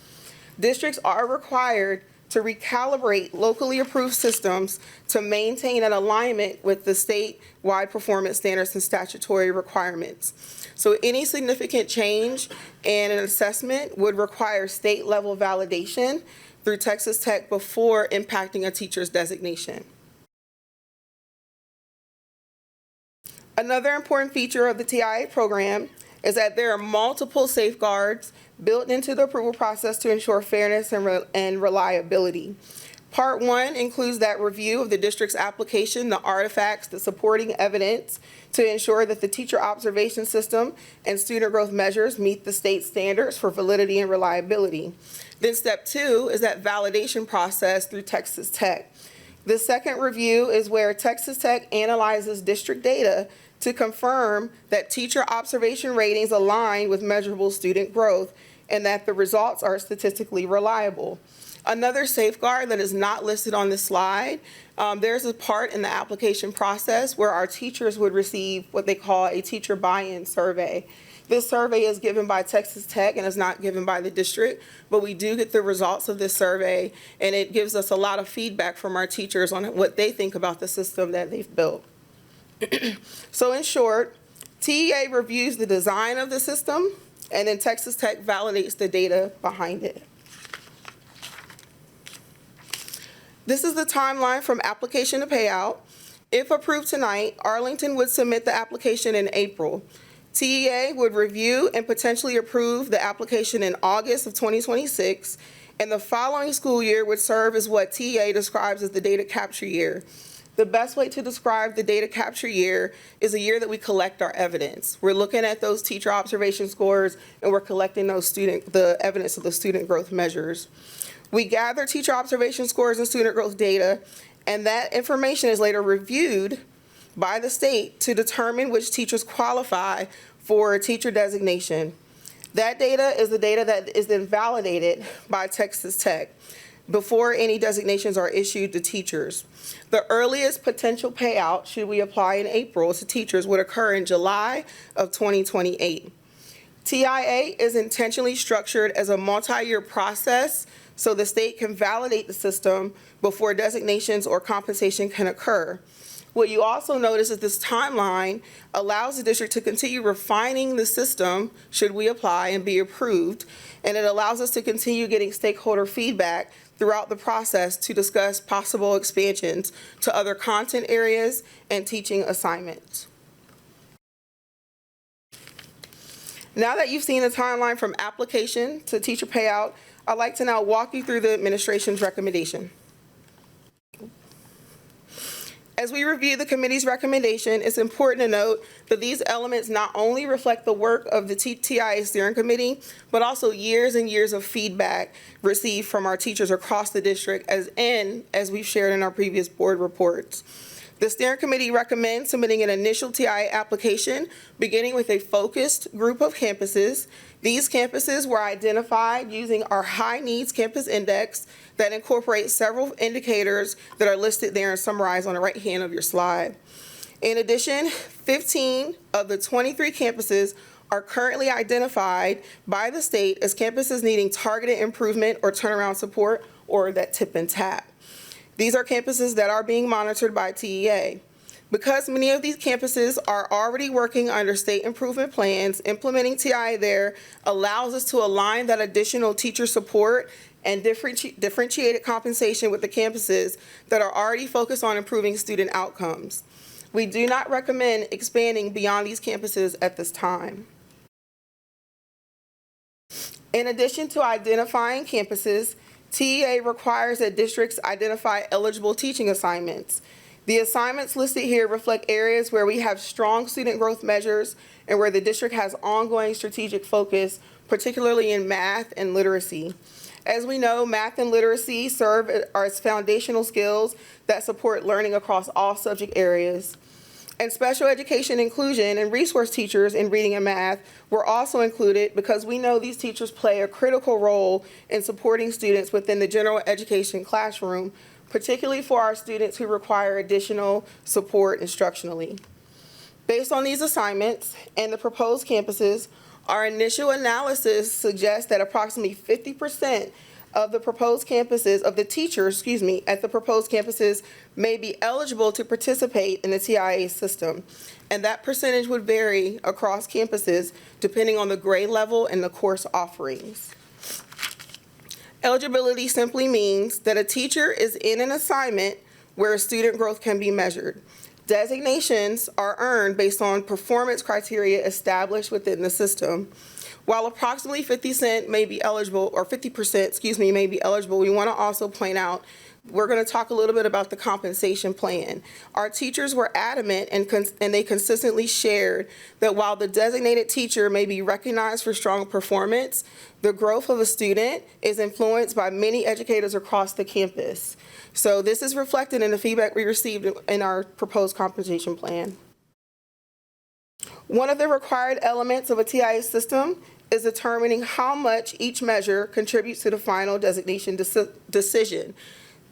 Districts are required to recalibrate locally approved systems to maintain an alignment with the statewide performance standards and statutory requirements. So any significant change in an assessment would require state-level validation through Texas Tech before impacting a teacher's designation. Another important feature of the TIA program is that there are multiple safeguards built into the approval process to ensure fairness and reliability. Part 1 includes that review of the district's application, the artifacts, the supporting evidence to ensure that the teacher observation system and student growth measures meet the state standards for validity and reliability. Then step 2 is that validation process through Texas Tech. The second review is where Texas Tech analyzes district data to confirm that teacher observation ratings align with measurable student growth and that the results are statistically reliable. Another safeguard that is not listed on this slide, there's a part in the application process where our teachers would receive what they call a teacher buy-in survey. This survey is given by Texas Tech and is not given by the district, but we do get the results of this survey, and it gives us a lot of feedback from our teachers on what they think about the system that they've built. So in short, TEA reviews the design of the system, and then Texas Tech validates the data behind it. This is the timeline from application to payout. If approved tonight, Arlington would submit the application in April. TEA would review and potentially approve the application in August of 2026, and the following school year would serve as what TEA describes as the data capture year. The best way to describe the data capture year is a year that we collect our evidence. We're looking at those teacher observation scores, and we're collecting the evidence of the student growth measures. We gather teacher observation scores and student growth data, and that information is later reviewed by the state to determine which teachers qualify for a teacher designation. That data is the data that is then validated by Texas Tech before any designations are issued to teachers. The earliest potential payout, should we apply in April to teachers, would occur in July of 2028. TIA is intentionally structured as a multi-year process so the state can validate the system before designations or compensation can occur. What you also notice is this timeline allows the district to continue refining the system should we apply and be approved, and it allows us to continue getting stakeholder feedback throughout the process to discuss possible expansions to other content areas and teaching assignments. Now that you've seen the timeline from application to teacher payout, I'd like to now walk you through the administration's recommendation. As we review the committee's recommendation, it's important to note that these elements not only reflect the work of the TIA steering committee, but also years and years of feedback received from our teachers across the district as we've shared in our previous board reports. The steering committee recommends submitting an initial TIA application, beginning with a focused group of campuses. These campuses were identified using our high needs campus index that incorporates several indicators that are listed there and summarized on the right hand of your slide. In addition, 15 of the 23 campuses are currently identified by the state as campuses needing targeted improvement or turnaround support, or that tip and tap. These are campuses that are being monitored by TEA. Because many of these campuses are already working under state improvement plans, implementing TIA there allows us to align that additional teacher support and differentiated compensation with the campuses that are already focused on improving student outcomes. We do not recommend expanding beyond these campuses at this time. In addition to identifying campuses, TEA requires that districts identify eligible teaching assignments. The assignments listed here reflect areas where we have strong student growth measures and where the district has ongoing strategic focus, particularly in math and literacy. As we know, math and literacy serve as foundational skills that support learning across all subject areas. And special education inclusion and resource teachers in reading and math were also included because we know these teachers play a critical role in supporting students within the general education classroom, particularly for our students who require additional support instructionally. Based on these assignments and the proposed campuses, our initial analysis suggests that approximately 50% of the proposed campuses, of the teachers, at the proposed campuses may be eligible to participate in the TIA system. And that percentage would vary across campuses depending on the grade level and the course offerings. Eligibility simply means that a teacher is in an assignment where student growth can be measured. Designations are earned based on performance criteria established within the system. While approximately 50% may be eligible, or 50%, may be eligible, we want to also point out, we're going to talk a little bit about the compensation plan. Our teachers were adamant and they consistently shared that while the designated teacher may be recognized for strong performance, the growth of a student is influenced by many educators across the campus. So this is reflected in the feedback we received in our proposed compensation plan. One of the required elements of a TIA system is determining how much each measure contributes to the final designation decision.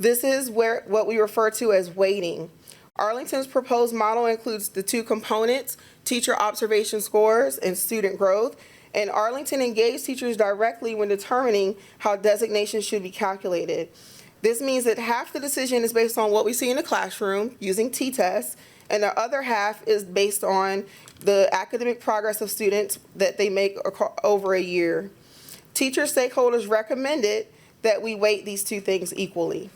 This is what we refer to as weighting. Arlington's proposed model includes the two components, teacher observation scores and student growth, and Arlington engaged teachers directly when determining how designation should be calculated. This means that half the decision is based on what we see in the classroom using t-tests, and the other half is based on the academic progress of students that they make over a year. Teacher stakeholders recommended that we weight these two things equally.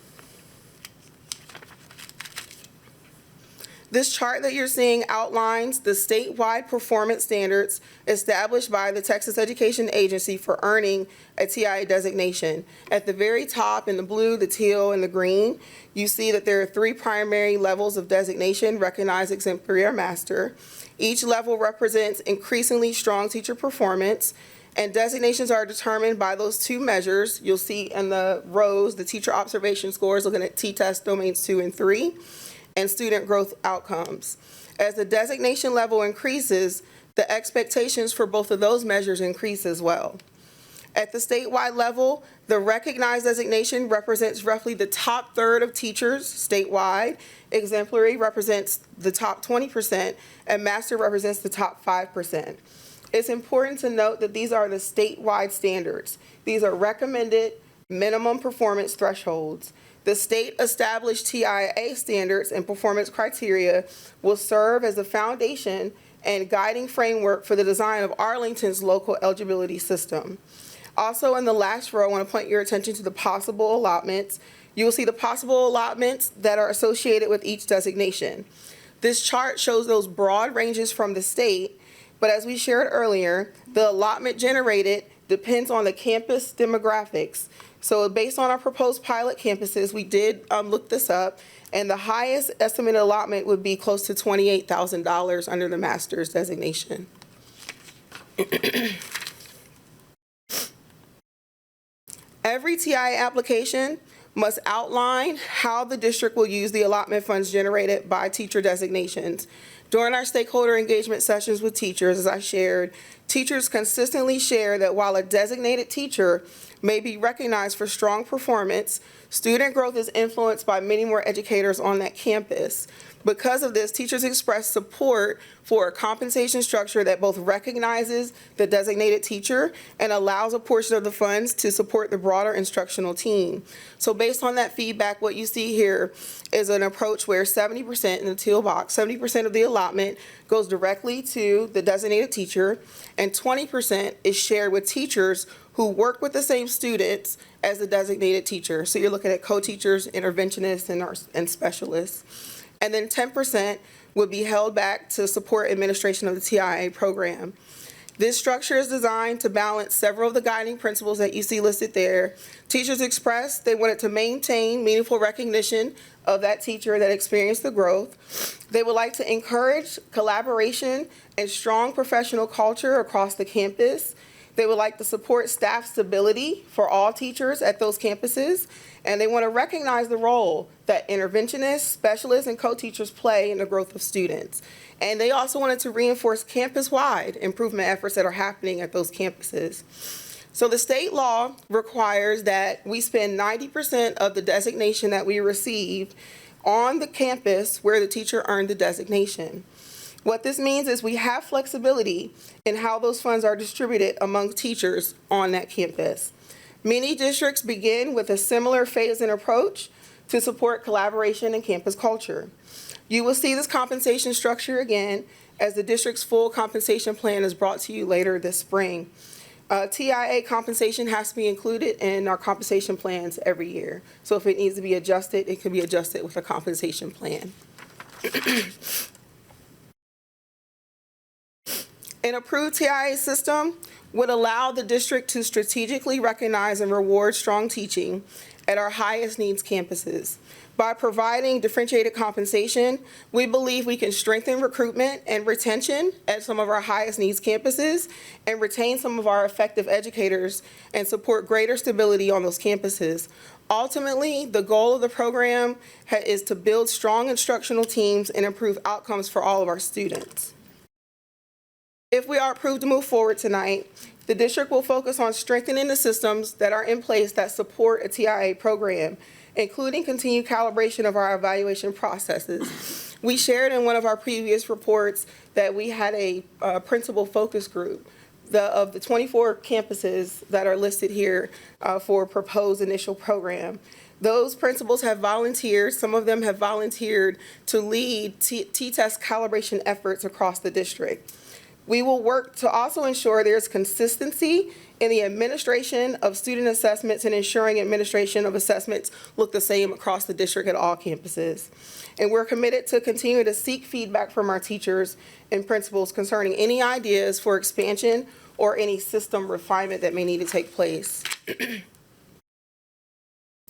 This chart that you're seeing outlines the statewide performance standards established by the Texas Education Agency for earning a TIA designation. At the very top in the blue, the teal, and the green, you see that there are 3 primary levels of designation: recognized, exemplary, or master. Each level represents increasingly strong teacher performance, and designations are determined by those 2 measures. You'll see in the rows the teacher observation scores looking at t-test domains 2 and 3. And student growth outcomes. As the designation level increases, the expectations for both of those measures increase as well. At the statewide level, the recognized designation represents roughly the top third of teachers statewide, exemplary represents the top 20%, and master represents the top 5%. It's important to note that these are the statewide standards. These are recommended minimum performance thresholds. The state-established TIA standards and performance criteria will serve as the foundation and guiding framework for the design of Arlington's local eligibility system. Also, in the last row, I want to point your attention to the possible allotments. You will see the possible allotments that are associated with each designation. This chart shows those broad ranges from the state, but as we shared earlier, the allotment generated depends on the campus demographics. So based on our proposed pilot campuses, we did look this up, and the highest estimated allotment would be close to $28,000 under the master's designation. Every TIA application must outline how the district will use the allotment funds generated by teacher designations. During our stakeholder engagement sessions with teachers, as I shared, teachers consistently share that while a designated teacher may be recognized for strong performance, student growth is influenced by many more educators on that campus. Because of this, teachers express support for a compensation structure that both recognizes the designated teacher and allows a portion of the funds to support the broader instructional team. So based on that feedback, what you see here is an approach where 70% in the teal box, 70% of the allotment goes directly to the designated teacher, and 20% is shared with teachers who work with the same students as the designated teacher. So you're looking at co-teachers, interventionists, and specialists. And then 10% would be held back to support administration of the TIA program. This structure is designed to balance several of the guiding principles that you see listed there. Teachers expressed they wanted to maintain meaningful recognition of that teacher that experienced the growth. They would like to encourage collaboration and strong professional culture across the campus. They would like to support staff stability for all teachers at those campuses, and they want to recognize the role that interventionists, specialists, and co-teachers play in the growth of students. And they also wanted to reinforce campus-wide improvement efforts that are happening at those campuses. So the state law requires that we spend 90% of the designation that we received on the campus where the teacher earned the designation. What this means is we have flexibility in how those funds are distributed among teachers on that campus. Many districts begin with a similar phase-in approach to support collaboration and campus culture. You will see this compensation structure again as the district's full compensation plan is brought to you later this spring. TIA compensation has to be included in our compensation plans every year. So if it needs to be adjusted, it can be adjusted with a compensation plan. An approved TIA system would allow the district to strategically recognize and reward strong teaching at our highest needs campuses. By providing differentiated compensation, we believe we can strengthen recruitment and retention at some of our highest needs campuses and retain some of our effective educators and support greater stability on those campuses. Ultimately, the goal of the program is to build strong instructional teams and improve outcomes for all of our students. If we are approved to move forward tonight, the district will focus on strengthening the systems that are in place that support a TIA program, including continued calibration of our evaluation processes. We shared in one of our previous reports that we had a principal focus group of the 24 campuses that are listed here for a proposed initial program. Those principals have volunteered, some of them have volunteered to lead T-test calibration efforts across the district. We will work to also ensure there's consistency in the administration of student assessments and ensuring administration of assessments look the same across the district at all campuses. And we're committed to continue to seek feedback from our teachers and principals concerning any ideas for expansion or any system refinement that may need to take place.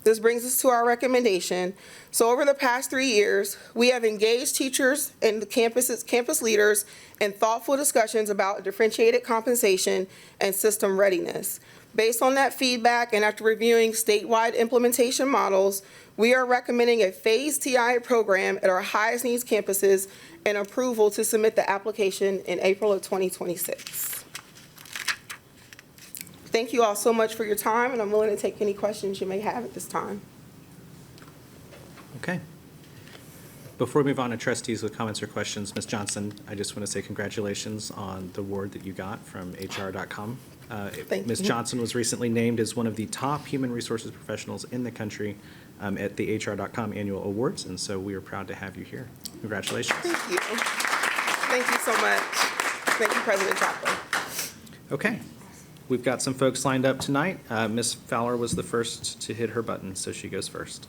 This brings us to our recommendation. So over the past 3 years, we have engaged teachers and the campus leaders in thoughtful discussions about differentiated compensation and system readiness. Based on that feedback and after reviewing statewide implementation models, we are recommending a phased TIA program at our highest needs campuses and approval to submit the application in April of 2026. Thank you all so much for your time, and I'm willing to take any questions you may have at this time. Okay. Before we move on to trustees with comments or questions, Ms. Johnson, I just want to say congratulations on the award that you got from HR.com. Ms. Johnson was recently named as one of the top human resources professionals in the country at the HR.com annual awards, and so we are proud to have you here. Congratulations. Thank you. Thank you so much. Thank you, President Chapa. Okay. We've got some folks lined up tonight. Ms. Fowler was the first to hit her button, so she goes first.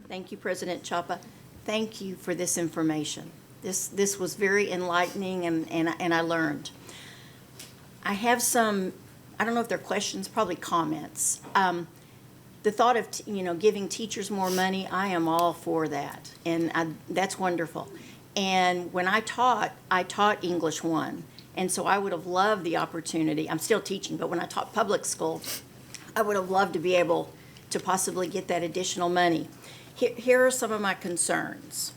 Thank you, President Chapa. Thank you for this information. This was very enlightening, and I learned. I have some, I don't know if they're questions, probably comments. The thought of giving teachers more money, I am all for that, and that's wonderful. And when I taught English 1. And so I would have loved the opportunity, I'm still teaching, but when I taught public school, I would have loved to be able to possibly get that additional money. Here are some of my concerns.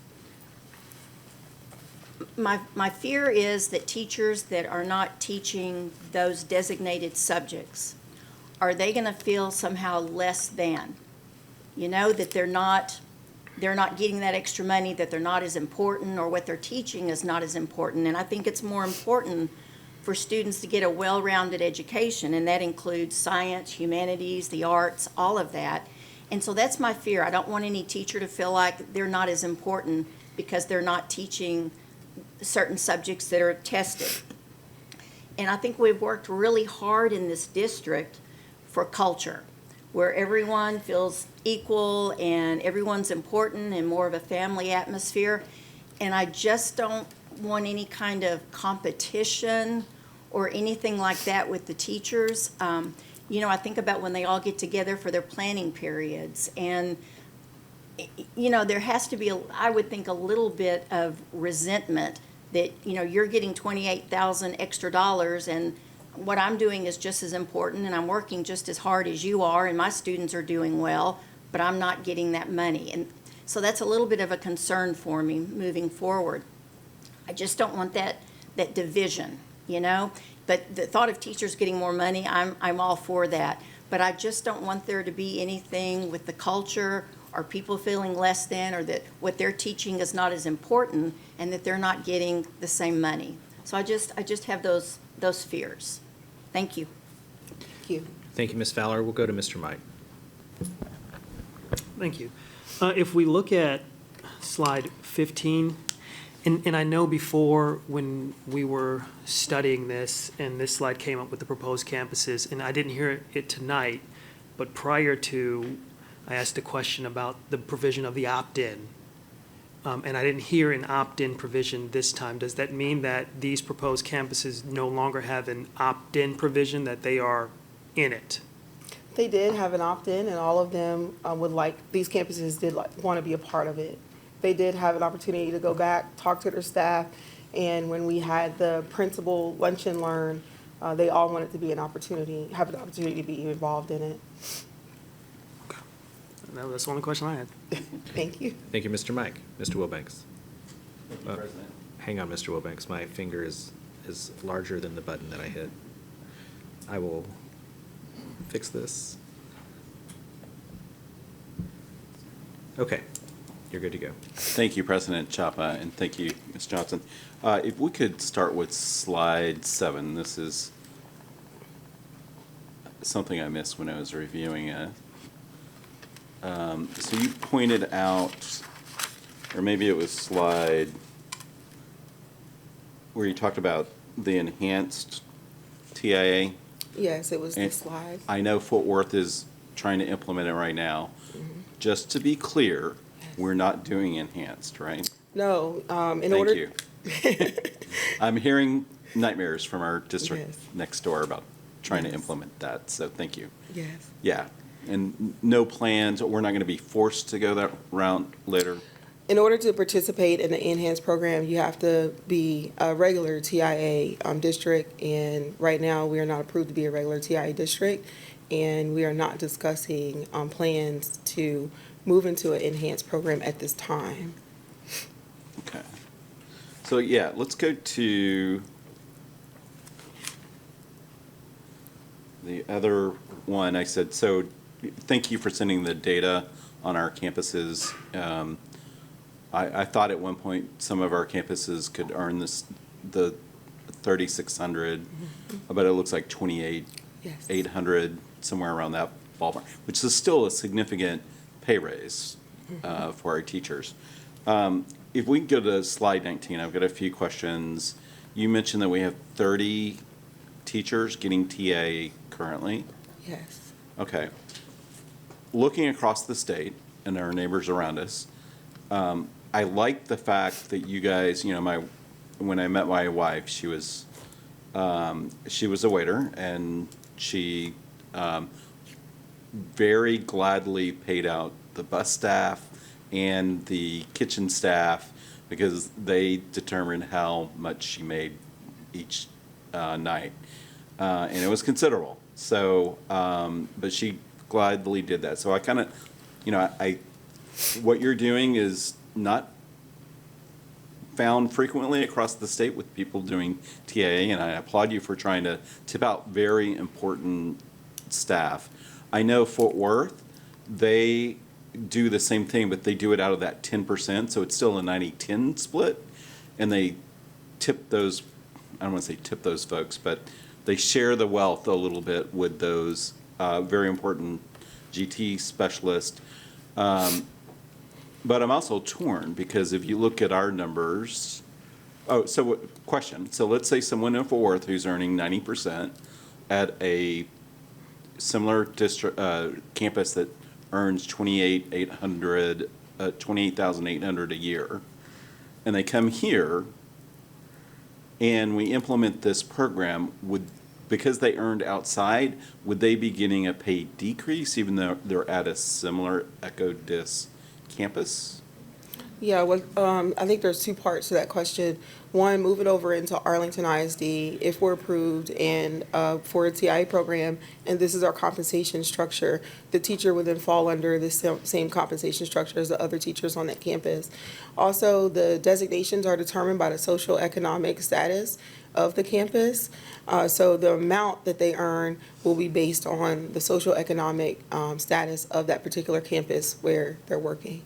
My fear is that teachers that are not teaching those designated subjects, are they going to feel somehow less than? You know, that they're not getting that extra money, that they're not as important, or what they're teaching is not as important. And I think it's more important for students to get a well-rounded education, and that includes science, humanities, the arts, all of that. And so that's my fear. I don't want any teacher to feel like they're not as important because they're not teaching certain subjects that are tested. And I think we've worked really hard in this district for culture, where everyone feels equal and everyone's important and more of a family atmosphere. And I just don't want any kind of competition or anything like that with the teachers. You know, I think about when they all get together for their planning periods, and you know, there has to be, I would think, a little bit of resentment that, you know, you're getting $28,000 extra dollars, and what I'm doing is just as important, and I'm working just as hard as you are, and my students are doing well, but I'm not getting that money. And so that's a little bit of a concern for me moving forward. I just don't want that division, you know? But the thought of teachers getting more money, I'm all for that. But I just don't want there to be anything with the culture or people feeling less than, or that what they're teaching is not as important and that they're not getting the same money. So I just have those fears. Thank you. Thank you. Thank you, Ms. Fowler. We'll go to Mr. Mike. Thank you. If we look at slide 15, and I know before when we were studying this, and this slide came up with the proposed campuses, and I didn't hear it tonight, but prior to, I asked a question about the provision of the opt-in. And I didn't hear an opt-in provision this time. Does that mean that these proposed campuses no longer have an opt-in provision, that they are in it? They did have an opt-in, and all of them these campuses did want to be a part of it. They did have an opportunity to go back, talk to their staff, and when we had the principal lunch and learn, they all wanted to have an opportunity to be involved in it. Okay. That's the only question I had. Thank you. Thank you, Mr. Mike. Mr. Wilbanks. Thank you, President. Hang on, Mr. Wilbanks. My finger is larger than the button that I hit. I will fix this. Okay. You're good to go. Thank you, President Chapa, and thank you, Ms. Johnson. If we could start with slide 7. This is something I missed when I was reviewing it. So you pointed out, or maybe it was slide where you talked about the enhanced TIA. Yes, it was the slide. I know Fort Worth is trying to implement it right now. Just to be clear, we're not doing enhanced, right? No, Thank you. I'm hearing nightmares from our district next door about trying to implement that, so thank you. Yes. Yeah, and no plans, we're not going to be forced to go that route later? In order to participate in the enhanced program, you have to be a regular TIA district, and right now we are not approved to be a regular TIA district, and we are not discussing plans to move into an enhanced program at this time. Okay. So yeah, let's go to the other one. I said, so thank you for sending the data on our campuses. I thought at one point some of our campuses could earn the 3,600, but it looks like 2,800, somewhere around that ballpark, which is still a significant pay raise for our teachers. If we can go to slide 19, I've got a few questions. You mentioned that we have 30 teachers getting TA currently. Yes. Okay. Looking across the state and our neighbors around us, I like the fact that you guys, you know, when I met my wife, she was a waiter, and she very gladly paid out the bus staff and the kitchen staff because they determined how much she made each night, and it was considerable. So, but she gladly did that. So I kind of, what you're doing is not found frequently across the state with people doing TIA, and I applaud you for trying to tip out very important staff. I know Fort Worth, they do the same thing, but they do it out of that 10%, so it's still a 90-10 split, and they tip those, I don't want to say tip those folks, but they share the wealth a little bit with those very important GT specialists. But I'm also torn, because if you look at our numbers, question. So let's say someone in Fort Worth who's earning 90% at a similar district campus that earns $28,800 a year, and they come here, and we implement this program, because they earned outside, would they be getting a pay decrease even though they're at a similar ECHO-DIS campus? Yeah, well, I think there's two parts to that question. One, move it over into Arlington ISD if we're approved and for a TIA program, and this is our compensation structure. The teacher would then fall under the same compensation structure as the other teachers on that campus. Also, the designations are determined by the social economic status of the campus. So the amount that they earn will be based on the social economic status of that particular campus where they're working.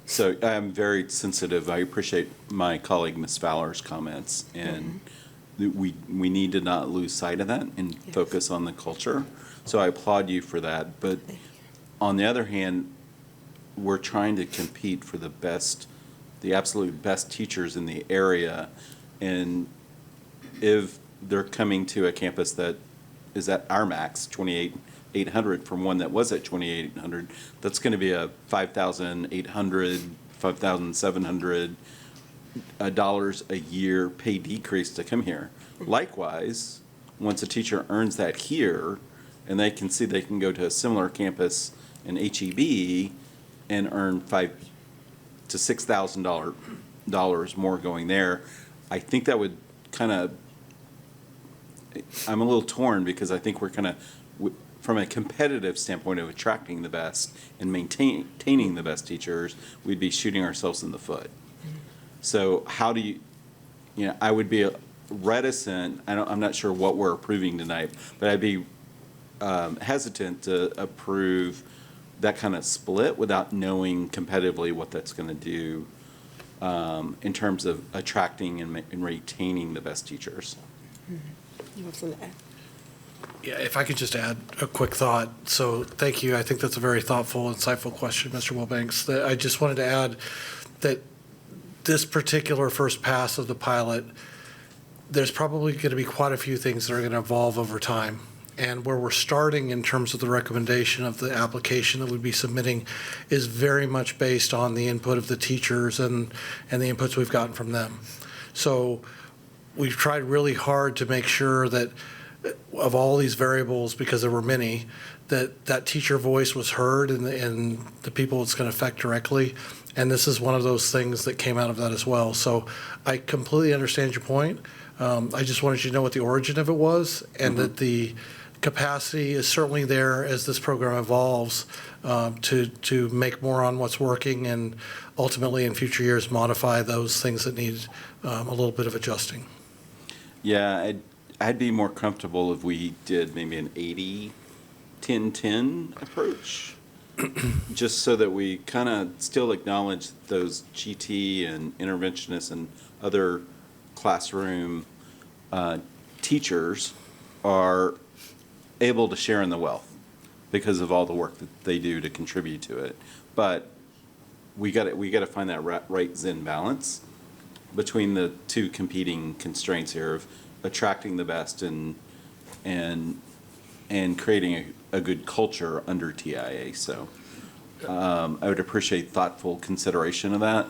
So I'm very sensitive. I appreciate my colleague Ms. Fowler's comments, and we need to not lose sight of that and focus on the culture. So I applaud you for that. But on the other hand, we're trying to compete for the best, the absolute best teachers in the area. And if they're coming to a campus that is at our max, 28,800 from one that was at 28,800, that's going to be a $5,800, $5,700 dollars a year pay decrease to come here. Likewise, once a teacher earns that here, and they can see they can go to a similar campus in HEB and earn $5,000 to $6,000 more going there, I think that would kind of, I'm a little torn, because I think we're kind of, from a competitive standpoint of attracting the best and maintaining the best teachers, we'd be shooting ourselves in the foot. So how do you, I would be reticent, I'm not sure what we're approving tonight, but I'd be hesitant to approve that kind of split without knowing competitively what that's going to do in terms of attracting and retaining the best teachers. You want something to add? Yeah, if I could just add a quick thought. So thank you. I think that's a very thoughtful, insightful question, Mr. Wilbanks. I just wanted to add that this particular first pass of the pilot, there's probably going to be quite a few things that are going to evolve over time. And where we're starting in terms of the recommendation of the application that we'd be submitting is very much based on the input of the teachers and the inputs we've gotten from them. So we've tried really hard to make sure that of all these variables, because there were many, that teacher voice was heard and the people it's going to affect directly. And this is one of those things that came out of that as well. So I completely understand your point. I just wanted you to know what the origin of it was, and that the capacity is certainly there as this program evolves to make more on what's working, and ultimately in future years modify those things that need a little bit of adjusting. Yeah, I'd be more comfortable if we did maybe an 80-10-10 approach, just so that we kind of still acknowledge those GT and interventionists and other classroom teachers are able to share in the wealth because of all the work that they do to contribute to it. But we got to find that right Zen balance between the two competing constraints here of attracting the best and creating a good culture under TIA. So I would appreciate thoughtful consideration of that,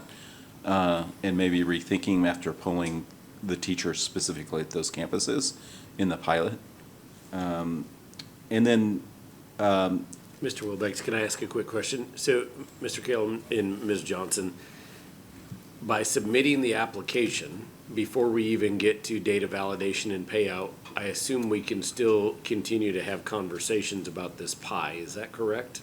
and maybe rethinking after polling the teachers specifically at those campuses in the pilot. And then Mr. Wilbanks, can I ask a quick question? So, Mr. Kale and Ms. Johnson, by submitting the application, before we even get to data validation and payout, I assume we can still continue to have conversations about this pie. Is that correct?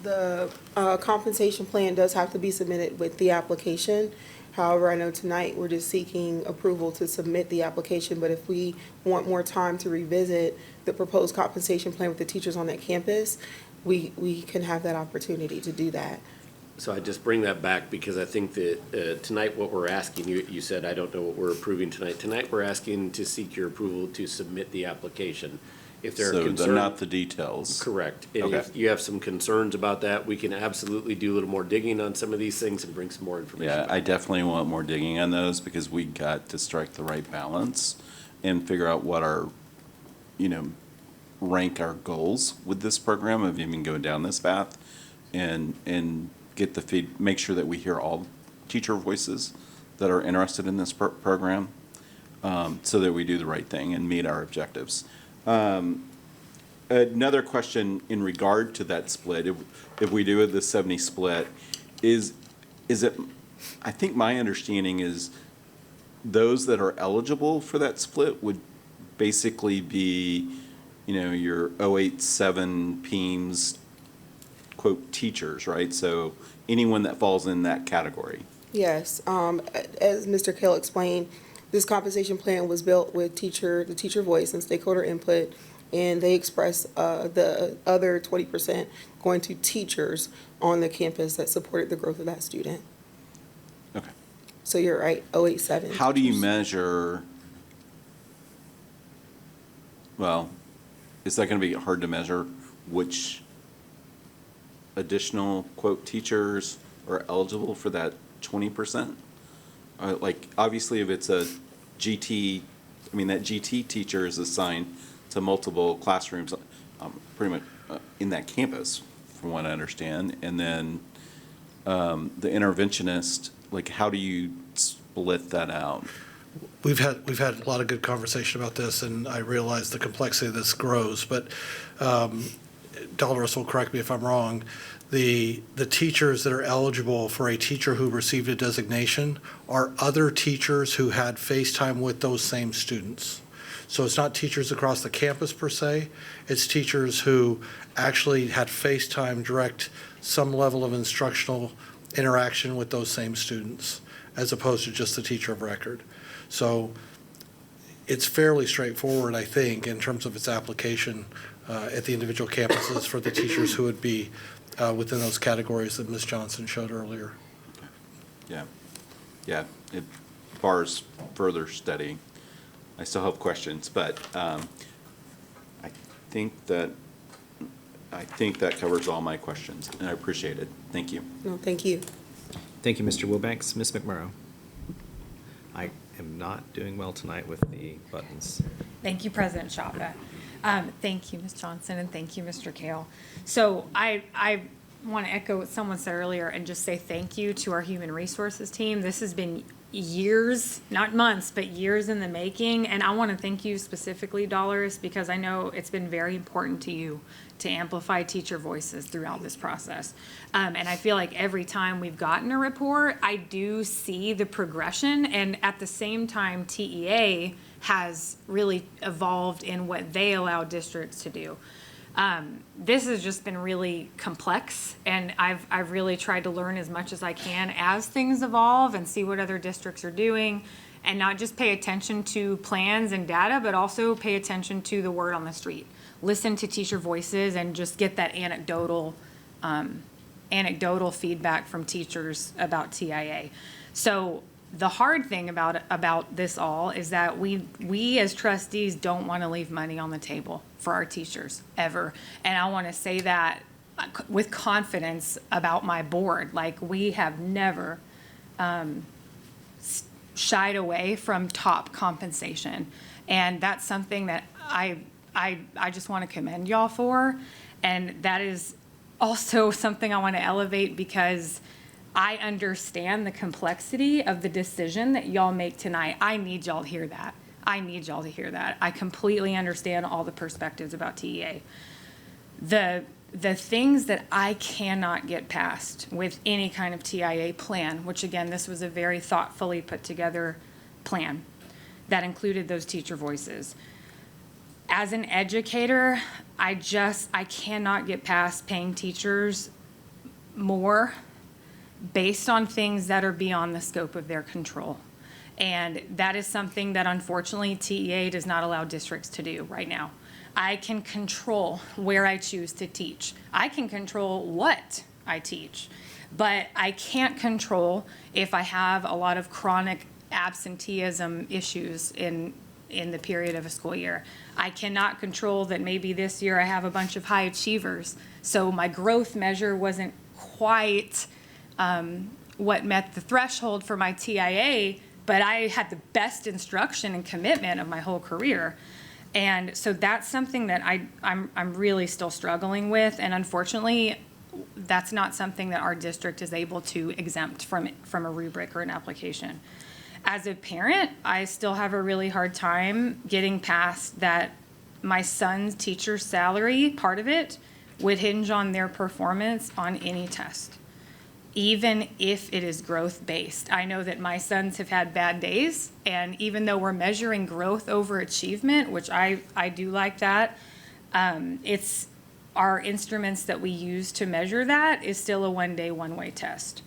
The compensation plan does have to be submitted with the application. However, I know tonight we're just seeking approval to submit the application, but if we want more time to revisit the proposed compensation plan with the teachers on that campus, we can have that opportunity to do that. So I just bring that back because I think that tonight what we're asking, you said, I don't know what we're approving tonight. Tonight, we're asking to seek your approval to submit the application. If there are So concerns. they're not the details. Correct. And Okay. if you have some concerns about that, we can absolutely do a little more digging on some of these things and bring some more information. Yeah, I definitely want more digging on those because we got to strike the right balance and figure out what our, rank our goals with this program of even going down this path and get the make sure that we hear all teacher voices that are interested in this program, so that we do the right thing and meet our objectives. Another question in regard to that split, if we do the 70 split, is it, I think my understanding is those that are eligible for that split would basically be, your 087 PEAMS, quote, teachers, right? So anyone that falls in that category. Yes, as Mr. Kale explained, this compensation plan was built with the teacher voice and stakeholder input, and they express the other 20% going to teachers on the campus that supported the growth of that student. Okay. So you're right, 087. How do you measure, well, is that going to be hard to measure which additional, quote, teachers are eligible for that 20%? Like, obviously, if it's a GT, that GT teacher is assigned to multiple classrooms, pretty much in that campus, from what I understand. And then the interventionist, like, how do you split that out? We've had a lot of good conversation about this, and I realize the complexity of this grows, but Dolores will correct me if I'm wrong. The teachers that are eligible for a teacher who received a designation are other teachers who had face time with those same students. So it's not teachers across the campus per se, it's teachers who actually had face time, direct some level of instructional interaction with those same students, as opposed to just the teacher of record. So it's fairly straightforward, I think, in terms of its application at the individual campuses for the teachers who would be within those categories that Ms. Johnson showed earlier. Yeah, it bars further study. I still have questions, but I think that covers all my questions, and I appreciate it. Thank you. No, thank you. Thank you, Mr. Wilbanks. Ms. McMurrow. I am not doing well tonight with the buttons. Thank you, President Chapa. Thank you, Ms. Johnson, and thank you, Mr. Kale. So I want to echo what someone said earlier and just say thank you to our human resources team. This has been years, not months, but years in the making. And I want to thank you specifically, Dolores, because I know it's been very important to you to amplify teacher voices throughout this process. And I feel like every time we've gotten a report, I do see the progression. And at the same time, TEA has really evolved in what they allow districts to do. This has just been really complex, and I've really tried to learn as much as I can as things evolve and see what other districts are doing, and not just pay attention to plans and data, but also pay attention to the word on the street. Listen to teacher voices and just get that anecdotal feedback from teachers about TIA. So the hard thing about this all is that we as trustees don't want to leave money on the table for our teachers ever. And I want to say that with confidence about my board. Like, we have never shied away from top compensation. And that's something that I just want to commend y'all for. And that is also something I want to elevate because I understand the complexity of the decision that y'all make tonight. I need y'all to hear that. I completely understand all the perspectives about TEA. The things that I cannot get past with any kind of TIA plan, which again, this was a very thoughtfully put together plan that included those teacher voices. As an educator, I cannot get past paying teachers more based on things that are beyond the scope of their control. And that is something that unfortunately TEA does not allow districts to do right now. I can control where I choose to teach. I can control what I teach, but I can't control if I have a lot of chronic absenteeism issues in the period of a school year. I cannot control that maybe this year I have a bunch of high achievers, so my growth measure wasn't quite what met the threshold for my TIA, but I had the best instruction and commitment of my whole career. And so that's something that I'm really still struggling with, and unfortunately, that's not something that our district is able to exempt from a rubric or an application. As a parent, I still have a really hard time getting past that my son's teacher's salary, part of it, would hinge on their performance on any test, even if it is growth-based. I know that my sons have had bad days, and even though we're measuring growth over achievement, which I do like that, it's our instruments that we use to measure that is still a one-day, one-way test.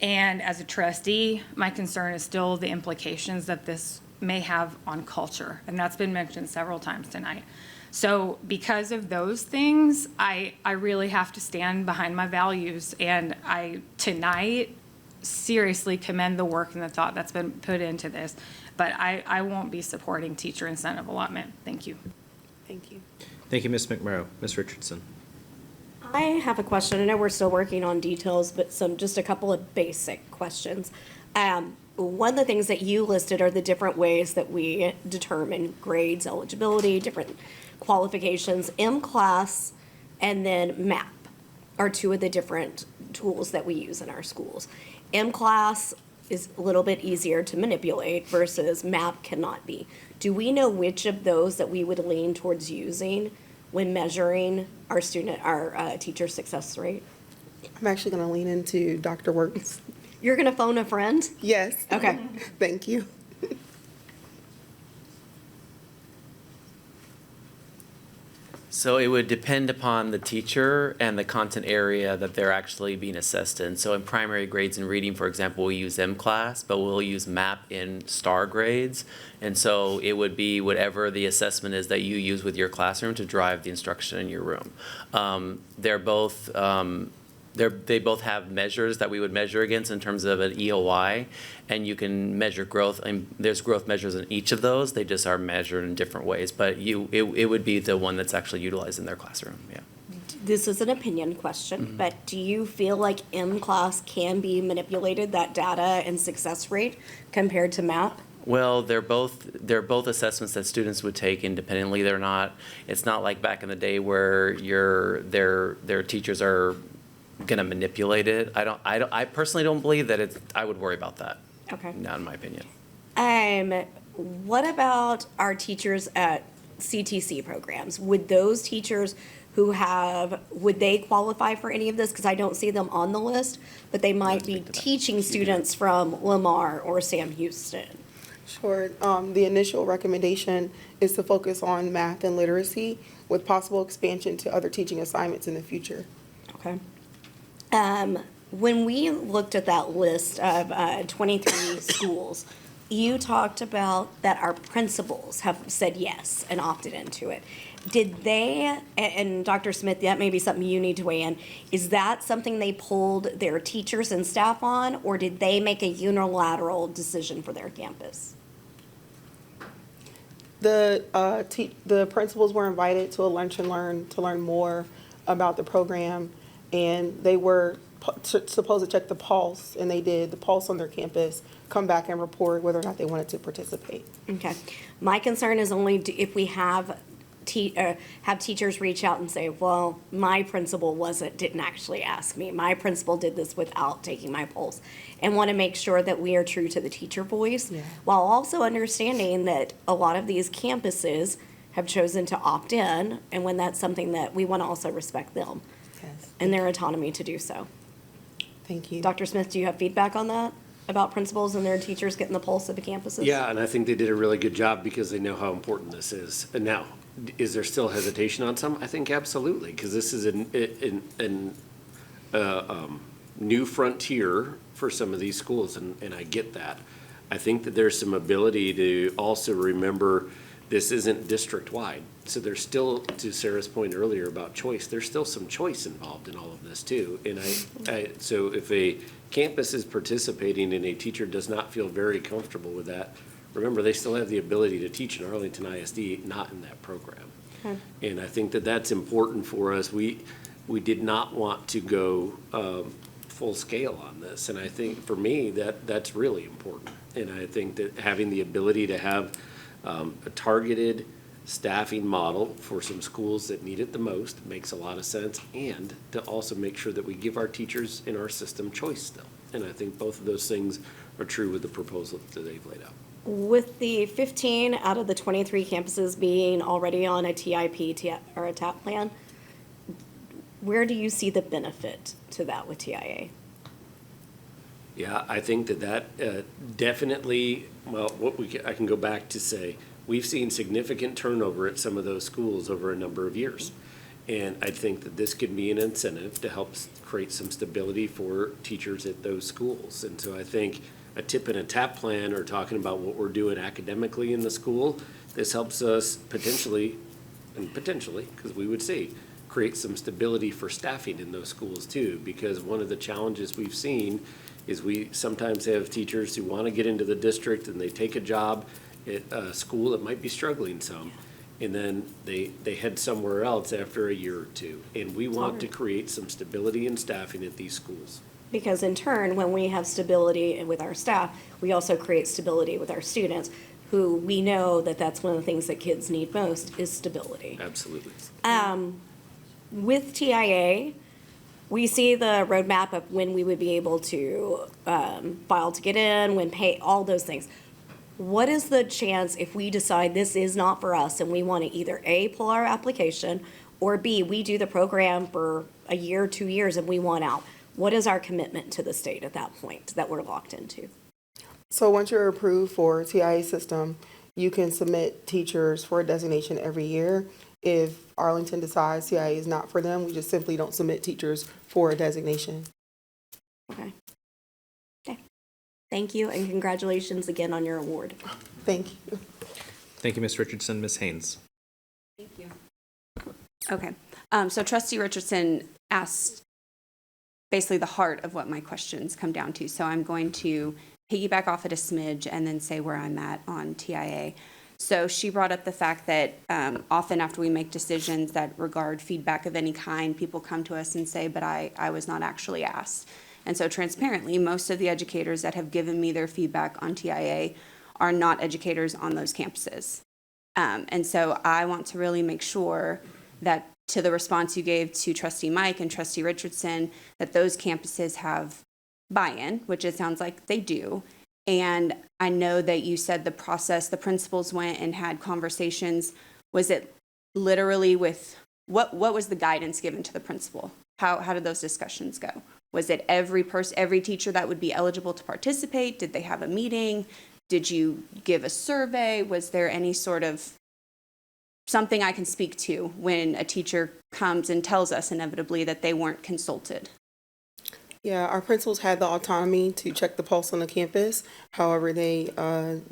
And as a trustee, my concern is still the implications that this may have on culture, and that's been mentioned several times tonight. So because of those things, I really have to stand behind my values, and I tonight seriously commend the work and the thought that's been put into this, but I won't be supporting teacher incentive allotment. Thank you. Thank you. Thank you, Ms. McMurrow. Ms. Richardson. I have a question. I know we're still working on details, but just a couple of basic questions. One of the things that you listed are the different ways that we determine grades, eligibility, different qualifications. M-Class and then MAP are two of the different tools that we use in our schools. M-Class is a little bit easier to manipulate versus MAP cannot be. Do we know which of those that we would lean towards using when measuring our teacher success rate? I'm actually going to lean into Dr. Works. You're going to phone a friend? Yes. Okay. Thank you. So it would depend upon the teacher and the content area that they're actually being assessed in. So in primary grades in reading, for example, we use M-Class, but we'll use MAP in STAR grades. And so it would be whatever the assessment is that you use with your classroom to drive the instruction in your room. They both have measures that we would measure against in terms of an EOI, and you can measure growth, and there's growth measures in each of those. They just are measured in different ways, but it would be the one that's actually utilized in their classroom, yeah. This is an opinion question, but do you feel like M-Class can be manipulated, that data and success rate, compared to MAP? Well, they're both assessments that students would take independently. It's not like back in the day where their teachers are gonna manipulate it. I personally don't believe that I would worry about that. Okay. Not in my opinion. What about our teachers at CTC programs? Would those teachers would they qualify for any of this? Because I don't see them on the list, but they might be teaching students from Lamar or Sam Houston. Sure. The initial recommendation is to focus on math and literacy with possible expansion to other teaching assignments in the future. Okay. When we looked at that list of 23 schools, you talked about that our principals have said yes and opted into it. Did they, and Dr. Smith, that may be something you need to weigh in, is that something they polled their teachers and staff on, or did they make a unilateral decision for their campus? The principals were invited to a lunch and learn to learn more about the program, and they were supposed to check the pulse, and they did the pulse on their campus, come back and report whether or not they wanted to participate. Okay. My concern is only if we have teachers reach out and say, well, my principal didn't actually ask me. My principal did this without taking my pulse, and want to make sure that we are true to the teacher voice, while also understanding that a lot of these campuses have chosen to opt in, and when that's something that we want to also respect them and their autonomy to do so. Thank you. Dr. Smith, do you have feedback on that about principals and their teachers getting the pulse of the campuses? Yeah, and I think they did a really good job because they know how important this is. And now, is there still hesitation on some? I think absolutely, because this is a new frontier for some of these schools, and I get that. I think that there's some ability to also remember this isn't district-wide. So there's still, to Sarah's point earlier about choice, there's still some choice involved in all of this too. And so if a campus is participating and a teacher does not feel very comfortable with that, remember, they still have the ability to teach in Arlington ISD, not in that program. Okay. And I think that that's important for us. We did not want to go full scale on this. And I think for me, that's really important. And I think that having the ability to have a targeted staffing model for some schools that need it the most makes a lot of sense, and to also make sure that we give our teachers in our system choice still. And I think both of those things are true with the proposal that they've laid out. With the 15 out of the 23 campuses being already on a TIP or a TAP plan, where do you see the benefit to that with TIA? Yeah, I think that definitely, well, I can go back to say, we've seen significant turnover at some of those schools over a number of years. And I think that this could be an incentive to help create some stability for teachers at those schools. And so I think a TIP and a TAP plan are talking about what we're doing academically in the school. This helps us potentially, because we would see, create some stability for staffing in those schools too. Because one of the challenges we've seen is we sometimes have teachers who want to get into the district and they take a job at a school that might be struggling some, and then they head somewhere else after a year or two. And we want to create some stability in staffing at these schools. Because in turn, when we have stability with our staff, we also create stability with our students, who we know that that's one of the things that kids need most is stability. Absolutely. With TIA, we see the roadmap of when we would be able to file to get in, when pay, all those things. What is the chance if we decide this is not for us and we want to either A, pull our application, or B, we do the program for a year, 2 years, and we want out? What is our commitment to the state at that point that we're locked into? So once you're approved for TIA system, you can submit teachers for a designation every year. If Arlington decides TIA is not for them, we just simply don't submit teachers for a designation. Okay. Thank you, and congratulations again on your award. Thank you. Thank you, Ms. Richardson. Ms. Haynes. Thank you. Okay, so Trustee Richardson asked basically the heart of what my questions come down to. So I'm going to piggyback off it a smidge and then say where I'm at on TIA. So she brought up the fact that often after we make decisions that regard feedback of any kind, people come to us and say, but I was not actually asked. And so transparently, most of the educators that have given me their feedback on TIA are not educators on those campuses. And so I want to really make sure that to the response you gave to Trustee Mike and Trustee Richardson, that those campuses have buy-in, which it sounds like they do. And I know that you said the process, the principals went and had conversations. Was it literally with, what was the guidance given to the principal? How did those discussions go? Was it every teacher that would be eligible to participate? Did they have a meeting? Did you give a survey? Was there any sort of something I can speak to when a teacher comes and tells us inevitably that they weren't consulted? Yeah, our principals had the autonomy to check the pulse on the campus. However, they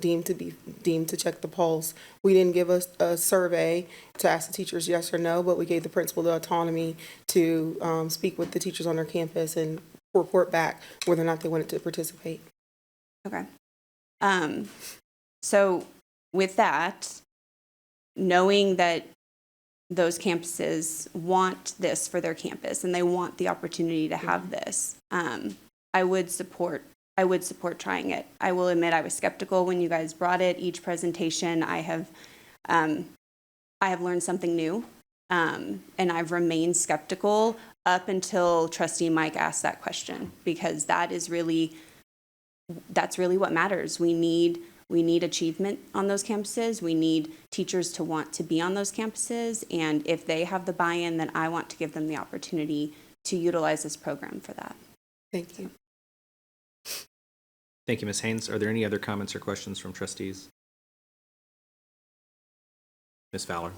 deemed to check the pulse. We didn't give a survey to ask the teachers yes or no, but we gave the principal the autonomy to speak with the teachers on their campus and report back whether or not they wanted to participate. Okay. So with that, knowing that those campuses want this for their campus and they want the opportunity to have this, I would support trying it. I will admit I was skeptical when you guys brought it. Each presentation I have learned something new, and I've remained skeptical up until Trustee Mike asked that question, because that's really what matters. We need We need achievement on those campuses. We need teachers to want to be on those campuses. And if they have the buy-in, then I want to give them the opportunity to utilize this program for that. Thank you. Thank you, Ms. Haynes. Are there any other comments or questions from trustees? Ms. Fowler?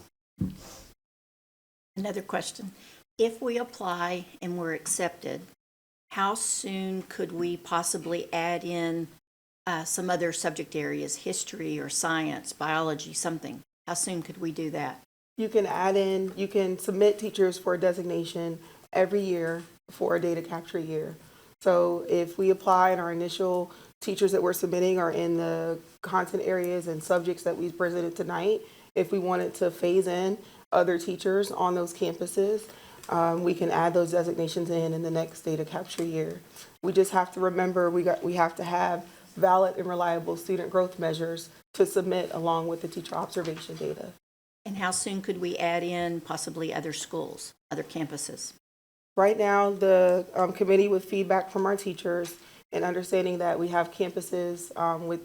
Another question. If we apply and we're accepted, how soon could we possibly add in some other subject areas, history or science, biology, something? How soon could we do that? You can submit teachers for a designation every year for a data capture year. So if we apply and our initial teachers that we're submitting are in the content areas and subjects that we presented tonight, if we wanted to phase in other teachers on those campuses, we can add those designations in the next data capture year. We just have to remember we have to have valid and reliable student growth measures to submit along with the teacher observation data. And how soon could we add in possibly other schools, other campuses? Right now, the committee, with feedback from our teachers and understanding that we have campuses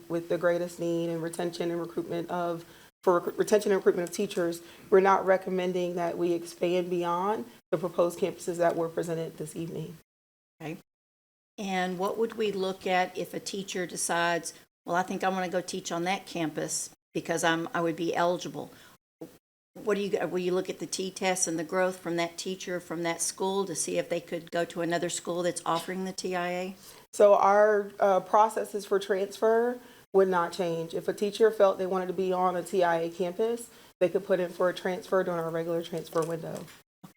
with the greatest need and retention and recruitment of teachers, we're not recommending that we expand beyond the proposed campuses that were presented this evening. Okay. And what would we look at if a teacher decides, well, I think I want to go teach on that campus because I would be eligible? Will you look at the T-tests and the growth from that teacher from that school to see if they could go to another school that's offering the TIA? So our processes for transfer would not change. If a teacher felt they wanted to be on a TIA campus, they could put in for a transfer during our regular transfer window.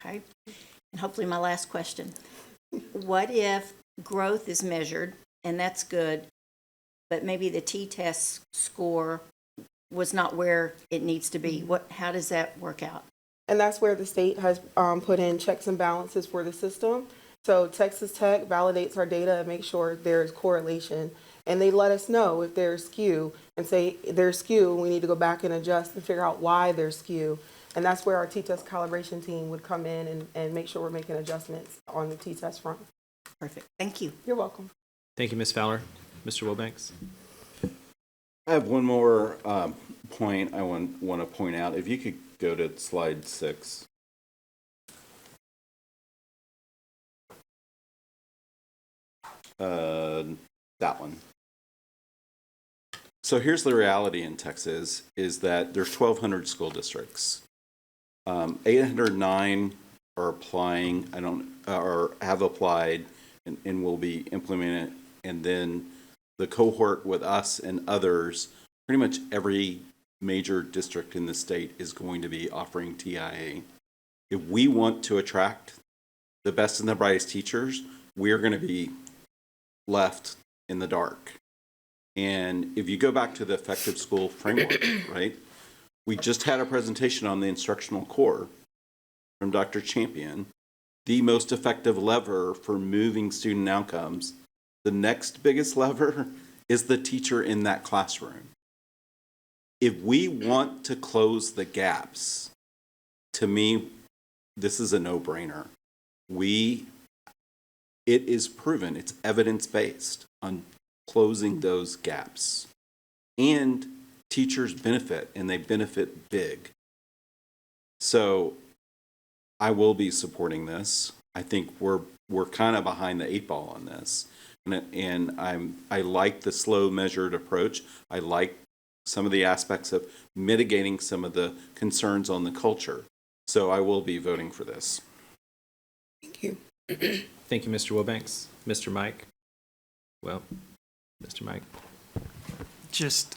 Okay. And hopefully my last question. What if growth is measured, and that's good, but maybe the T-test score was not where it needs to be? How does that work out? And that's where the state has put in checks and balances for the system. So Texas Tech validates our data and makes sure there's correlation. And they let us know if there's skew and say there's skew, we need to go back and adjust and figure out why there's skew. And that's where our T-test calibration team would come in and make sure we're making adjustments on the T-test front. Perfect. Thank you. You're welcome. Thank you, Ms. Fowler. Mr. Wilbanks? I have one more point I want to point out. If you could go to slide 6. That one. So here's the reality in Texas is that there's 1,200 school districts. 809 are applying, or have applied and will be implemented. And then the cohort with us and others, pretty much every major district in the state is going to be offering TIA. If we want to attract the best and the brightest teachers, we're going to be left in the dark. And if you go back to the effective school framework, right? We just had a presentation on the instructional core from Dr. Champion. The most effective lever for moving student outcomes, the next biggest lever is the teacher in that classroom. If we want to close the gaps, to me, this is a no-brainer. It is proven, it's evidence-based on closing those gaps. And teachers benefit, and they benefit big. So I will be supporting this. I think we're kind of behind the 8 ball on this. And I like the slow, measured approach. I like some of the aspects of mitigating some of the concerns on the culture. So I will be voting for this. Thank you. Thank you, Mr. Wilbanks. Mr. Mike? Well, Mr. Mike. Just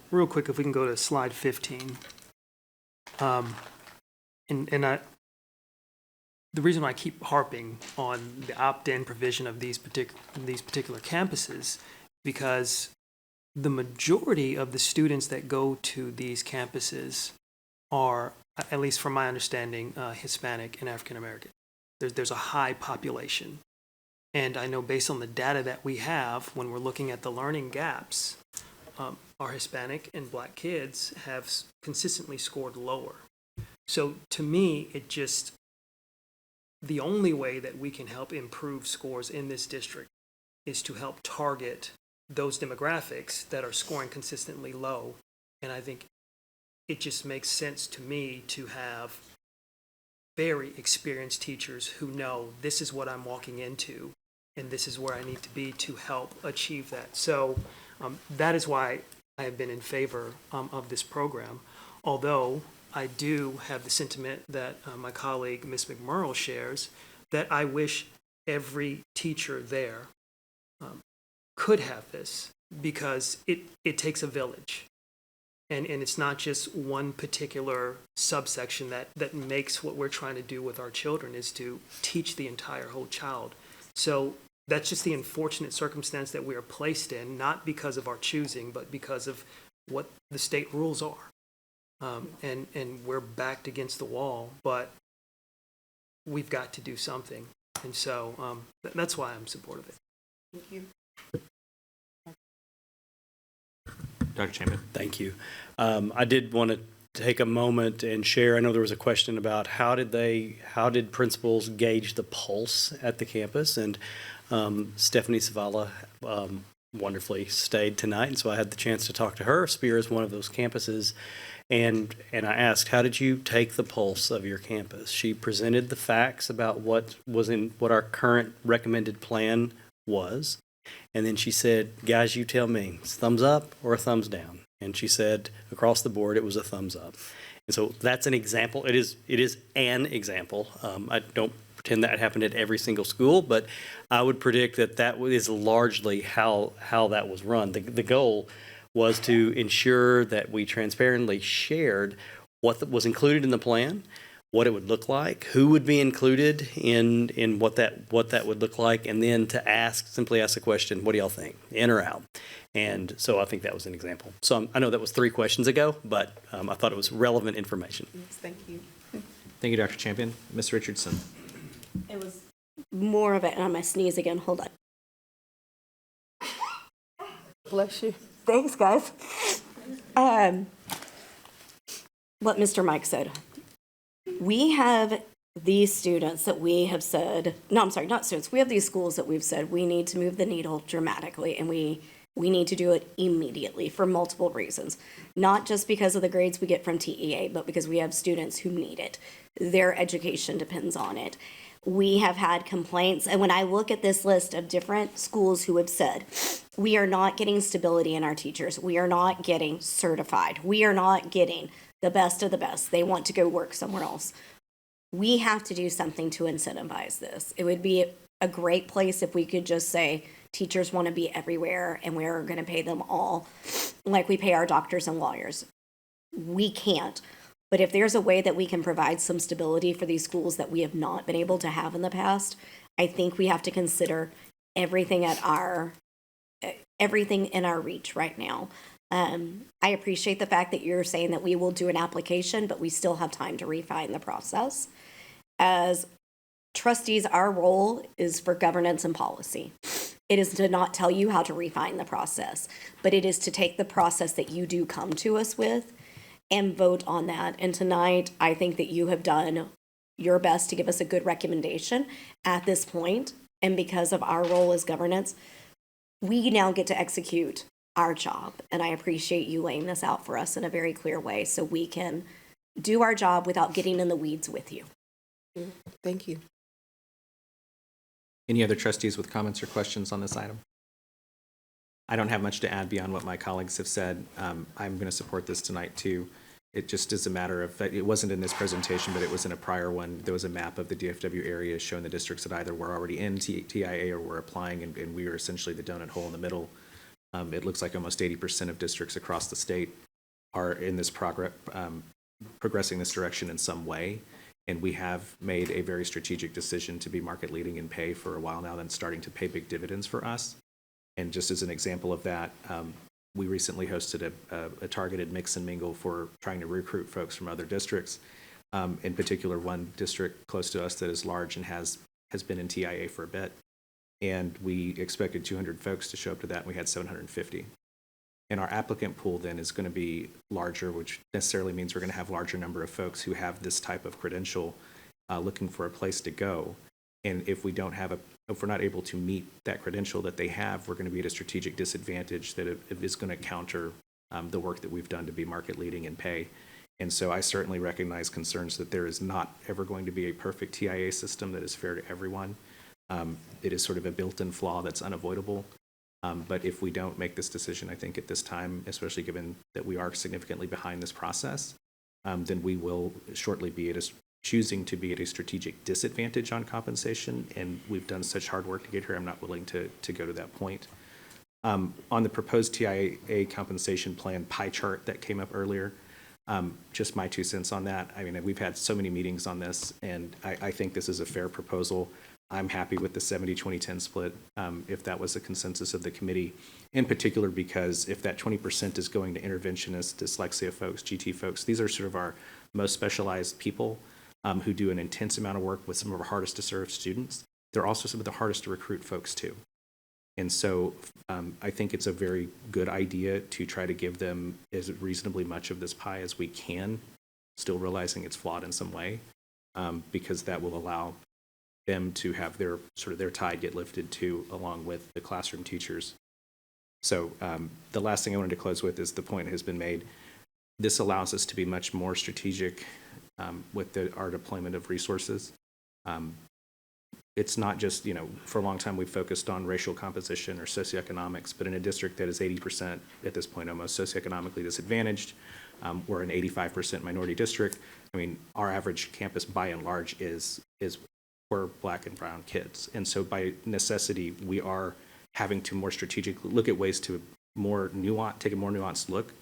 real quick, if we can go to slide 15. The reason I keep harping on the opt-in provision of these particular campuses, because the majority of the students that go to these campuses are, at least from my understanding, Hispanic and African American. There's a high population. And I know based on the data that we have, when we're looking at the learning gaps, our Hispanic and Black kids have consistently scored lower. So to me, the only way that we can help improve scores in this district is to help target those demographics that are scoring consistently low. And I think it just makes sense to me to have very experienced teachers who know this is what I'm walking into and this is where I need to be to help achieve that. So that is why I have been in favor of this program, although I do have the sentiment that my colleague, Ms. McMurrill, shares, that I wish every teacher there could have this, because it takes a village. And it's not just one particular subsection that makes what we're trying to do with our children, is to teach the entire whole child. So that's just the unfortunate circumstance that we are placed in, not because of our choosing, but because of what the state rules are. And we're backed against the wall, but we've got to do something. And so that's why I'm supportive of it. Thank you. Dr. Champion. Thank you. I did want to take a moment and share. I know there was a question about how did principals gauge the pulse at the campus, and Stephanie Savala wonderfully stayed tonight, and so I had the chance to talk to her. Speer is one of those campuses, and I asked, how did you take the pulse of your campus? She presented the facts about what our current recommended plan was. And then she said, guys, you tell me, it's thumbs up or a thumbs down? And she said, across the board, it was a thumbs up. And so that's an example. It is an example. I don't pretend that happened at every single school, but I would predict that is largely how that was run. The goal was to ensure that we transparently shared what was included in the plan, what it would look like, who would be included in what that would look like, and then to simply ask the question, what do y'all think, in or out? And so I think that was an example. So I know that was 3 questions ago, but I thought it was relevant information. Yes, thank you. Thank you, Dr. Champion. Ms. Richardson. It was more of it, and I'm going to sneeze again. Hold on. Bless you. Thanks, guys. What Mr. Mike said. We have these students that we have said, no, I'm sorry, not students. We have these schools that we've said we need to move the needle dramatically, and we need to do it immediately for multiple reasons. Not just because of the grades we get from TEA, but because we have students who need it. Their education depends on it. We have had complaints, and when I look at this list of different schools who have said, we are not getting stability in our teachers, we are not getting certified, we are not getting the best of the best, they want to go work somewhere else. We have to do something to incentivize this. It would be a great place if we could just say, teachers want to be everywhere and we're going to pay them all like we pay our doctors and lawyers. We can't. But if there's a way that we can provide some stability for these schools that we have not been able to have in the past, I think we have to consider everything in our reach right now. I appreciate the fact that you're saying that we will do an application, but we still have time to refine the process. As trustees, our role is for governance and policy. It is to not tell you how to refine the process, but it is to take the process that you do come to us with and vote on that. And tonight, I think that you have done your best to give us a good recommendation at this point. And because of our role as governance, we now get to execute our job. And I appreciate you laying this out for us in a very clear way so we can do our job without getting in the weeds with you. Thank you. Any other trustees with comments or questions on this item? I don't have much to add beyond what my colleagues have said. I'm going to support this tonight too. It just is a matter of, it wasn't in this presentation, but it was in a prior one. There was a map of the DFW area showing the districts that either were already in TIA or were applying, and we were essentially the donut hole in the middle. It looks like almost 80% of districts across the state are in this progressing this direction in some way. And we have made a very strategic decision to be market leading in pay for a while now, then starting to pay big dividends for us. And just as an example of that, we recently hosted a targeted mix and mingle for trying to recruit folks from other districts. In particular, one district close to us that is large and has been in TIA for a bit. And we expected 200 folks to show up to that, and we had 750. And our applicant pool then is going to be larger, which necessarily means we're going to have a larger number of folks who have this type of credential looking for a place to go. And if we're not able to meet that credential that they have, we're going to be at a strategic disadvantage that it is going to counter the work that we've done to be market leading in pay. And so I certainly recognize concerns that there is not ever going to be a perfect TIA system that is fair to everyone. It is sort of a built-in flaw that's unavoidable. But if we don't make this decision, I think at this time, especially given that we are significantly behind this process, then we will shortly be choosing to be at a strategic disadvantage on compensation. And we've done such hard work to get here, I'm not willing to go to that point. On the proposed TIA compensation plan pie chart that came up earlier, just my 2 cents on that. I mean, we've had so many meetings on this, and I think this is a fair proposal. I'm happy with the 70-20-10 split, if that was the consensus of the committee, in particular because if that 20% is going to interventionists, dyslexia folks, GT folks, these are sort of our most specialized people who do an intense amount of work with some of our hardest to serve students. They're also some of the hardest to recruit folks too. And so I think it's a very good idea to try to give them as reasonably much of this pie as we can, still realizing it's flawed in some way, because that will allow them to have their tide get lifted too, along with the classroom teachers. So the last thing I wanted to close with is the point that has been made. This allows us to be much more strategic with our deployment of resources. It's not just, for a long time we've focused on racial composition or socioeconomics, but in a district that is 80% at this point almost socioeconomically disadvantaged, we're an 85% minority district. I mean, our average campus by and large is for Black and brown kids. And so by necessity, we are having to more strategically look at ways to take a more nuanced look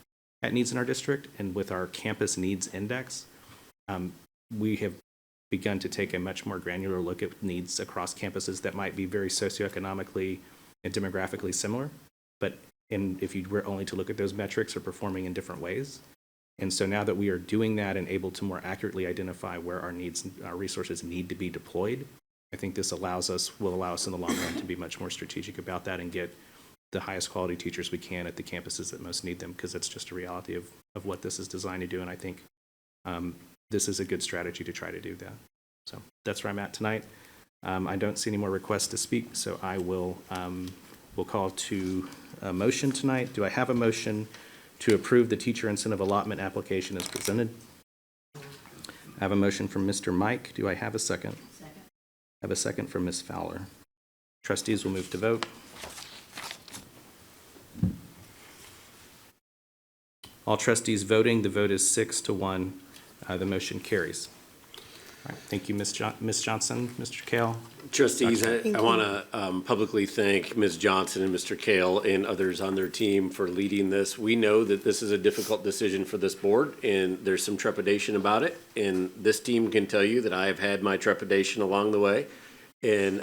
at needs in our district. And with our campus needs index, we have begun to take a much more granular look at needs across campuses that might be very socioeconomically and demographically similar, but if you were only to look at those metrics, are performing in different ways. And so now that we are doing that and able to more accurately identify where our resources need to be deployed, I think this will allow us in the long run to be much more strategic about that and get the highest quality teachers we can at the campuses that most need them, because that's just a reality of what this is designed to do. And I think this is a good strategy to try to do that. So that's where I'm at tonight. I don't see any more requests to speak, so I will we'll call to a motion tonight. Do I have a motion to approve the teacher incentive allotment application as presented? I have a motion from Mr. Mike. Do I have a second? Second. I have a second from Ms. Fowler. Trustees will move to vote. All trustees voting, the vote is 6-1. The motion carries. All right, thank you, Ms. Johnson, Mr. Kale. Trustees, I want to publicly thank Ms. Johnson and Mr. Kale and others on their team for leading this. We know that this is a difficult decision for this board, and there's some trepidation about it. And this team can tell you that I have had my trepidation along the way. And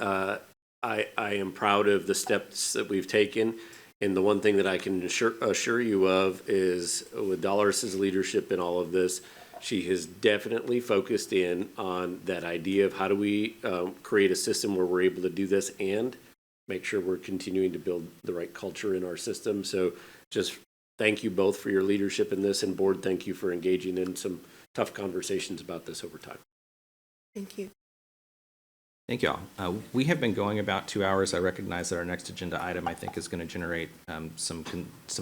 I am proud of the steps that we've taken. And the one thing that I can assure you of is with Dolores's leadership in all of this, she has definitely focused in on that idea of how do we create a system where we're able to do this and make sure we're continuing to build the right culture in our system. So just thank you both for your leadership in this, and board, thank you for engaging in some tough conversations about this over time. Thank you. Thank you all. We have been going about 2 hours. I recognize that our next agenda item, I think, is going to generate some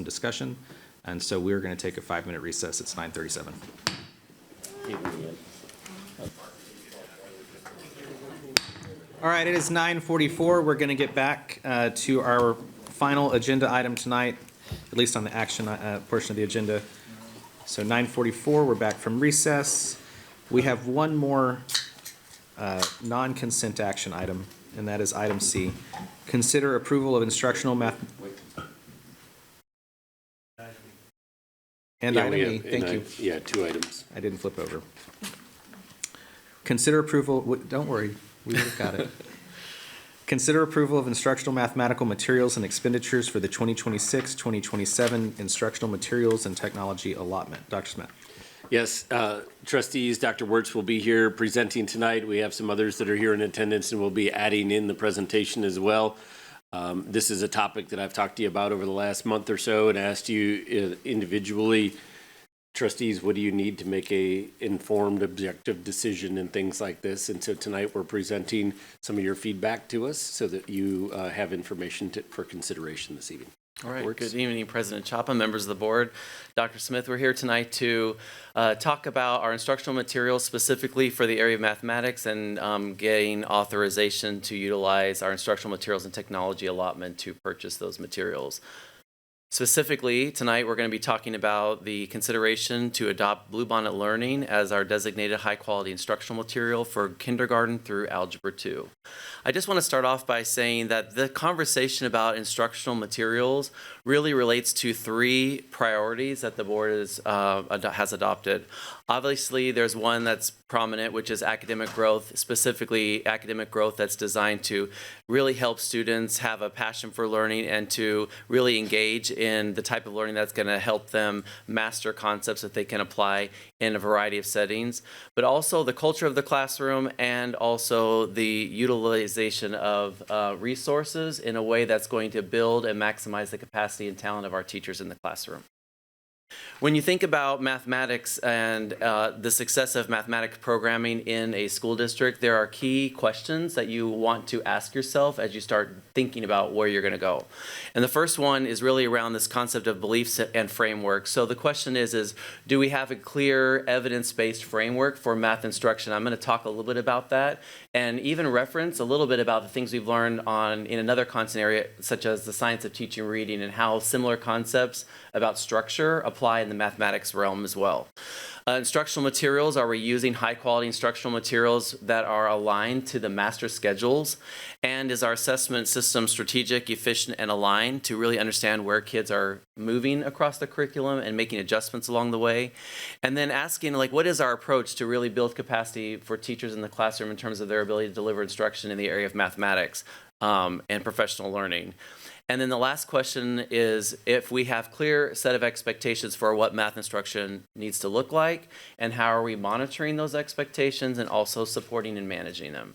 discussion. And so we're going to take a 5-minute recess. It's 9:37. All right, it is 9:44. We're going to get back to our final agenda item tonight, at least on the action portion of the agenda. So 9:44, we're back from recess. We have one more non-consent action item, and that is item C. Consider approval of instructional math. And item E, thank you. Yeah, 2 items. I didn't flip over. Consider approval, don't worry, we would have got it. Consider approval of instructional mathematical materials and expenditures for the 2026-2027 instructional materials and technology allotment. Dr. Smith. Yes, trustees, Dr. Wirtz will be here presenting tonight. We have some others that are here in attendance, and we'll be adding in the presentation as well. This is a topic that I've talked to you about over the last month or so and asked you individually trustees, what do you need to make a informed, objective decision and things like this? And so tonight we're presenting some of your feedback to us so that you have information for consideration this evening. All right. Works. Good evening, President Chapa, members of the board. Dr. Smith, we're here tonight to talk about our instructional materials specifically for the area of mathematics and getting authorization to utilize our instructional materials and technology allotment to purchase those materials. Specifically, tonight we're going to be talking about the consideration to adopt Bluebonnet Learning as our designated high-quality instructional material for kindergarten through Algebra 2. I just want to start off by saying that the conversation about instructional materials really relates to three priorities that the board has adopted. Obviously, there's one that's prominent, which is academic growth, specifically academic growth that's designed to really help students have a passion for learning and to really engage in the type of learning that's going to help them master concepts that they can apply in a variety of settings, but also the culture of the classroom and also the utilization of resources in a way that's going to build and maximize the capacity and talent of our teachers in the classroom. When you think about mathematics and the success of mathematics programming in a school district, there are key questions that you want to ask yourself as you start thinking about where you're going to go. And the first one is really around this concept of beliefs and framework. So the question is do we have a clear evidence-based framework for math instruction? I'm going to talk a little bit about that and even reference a little bit about the things we've learned in another content area, such as the science of teaching and reading, and how similar concepts about structure apply in the mathematics realm as well. Instructional materials, are we using high quality instructional materials that are aligned to the master schedules? And is our assessment system strategic, efficient, and aligned to really understand where kids are moving across the curriculum and making adjustments along the way? And then asking, what is our approach to really build capacity for teachers in the classroom in terms of their ability to deliver instruction in the area of mathematics and professional learning? And then the last question is if we have clear set of expectations for what math instruction needs to look like, and how are we monitoring those expectations and also supporting and managing them.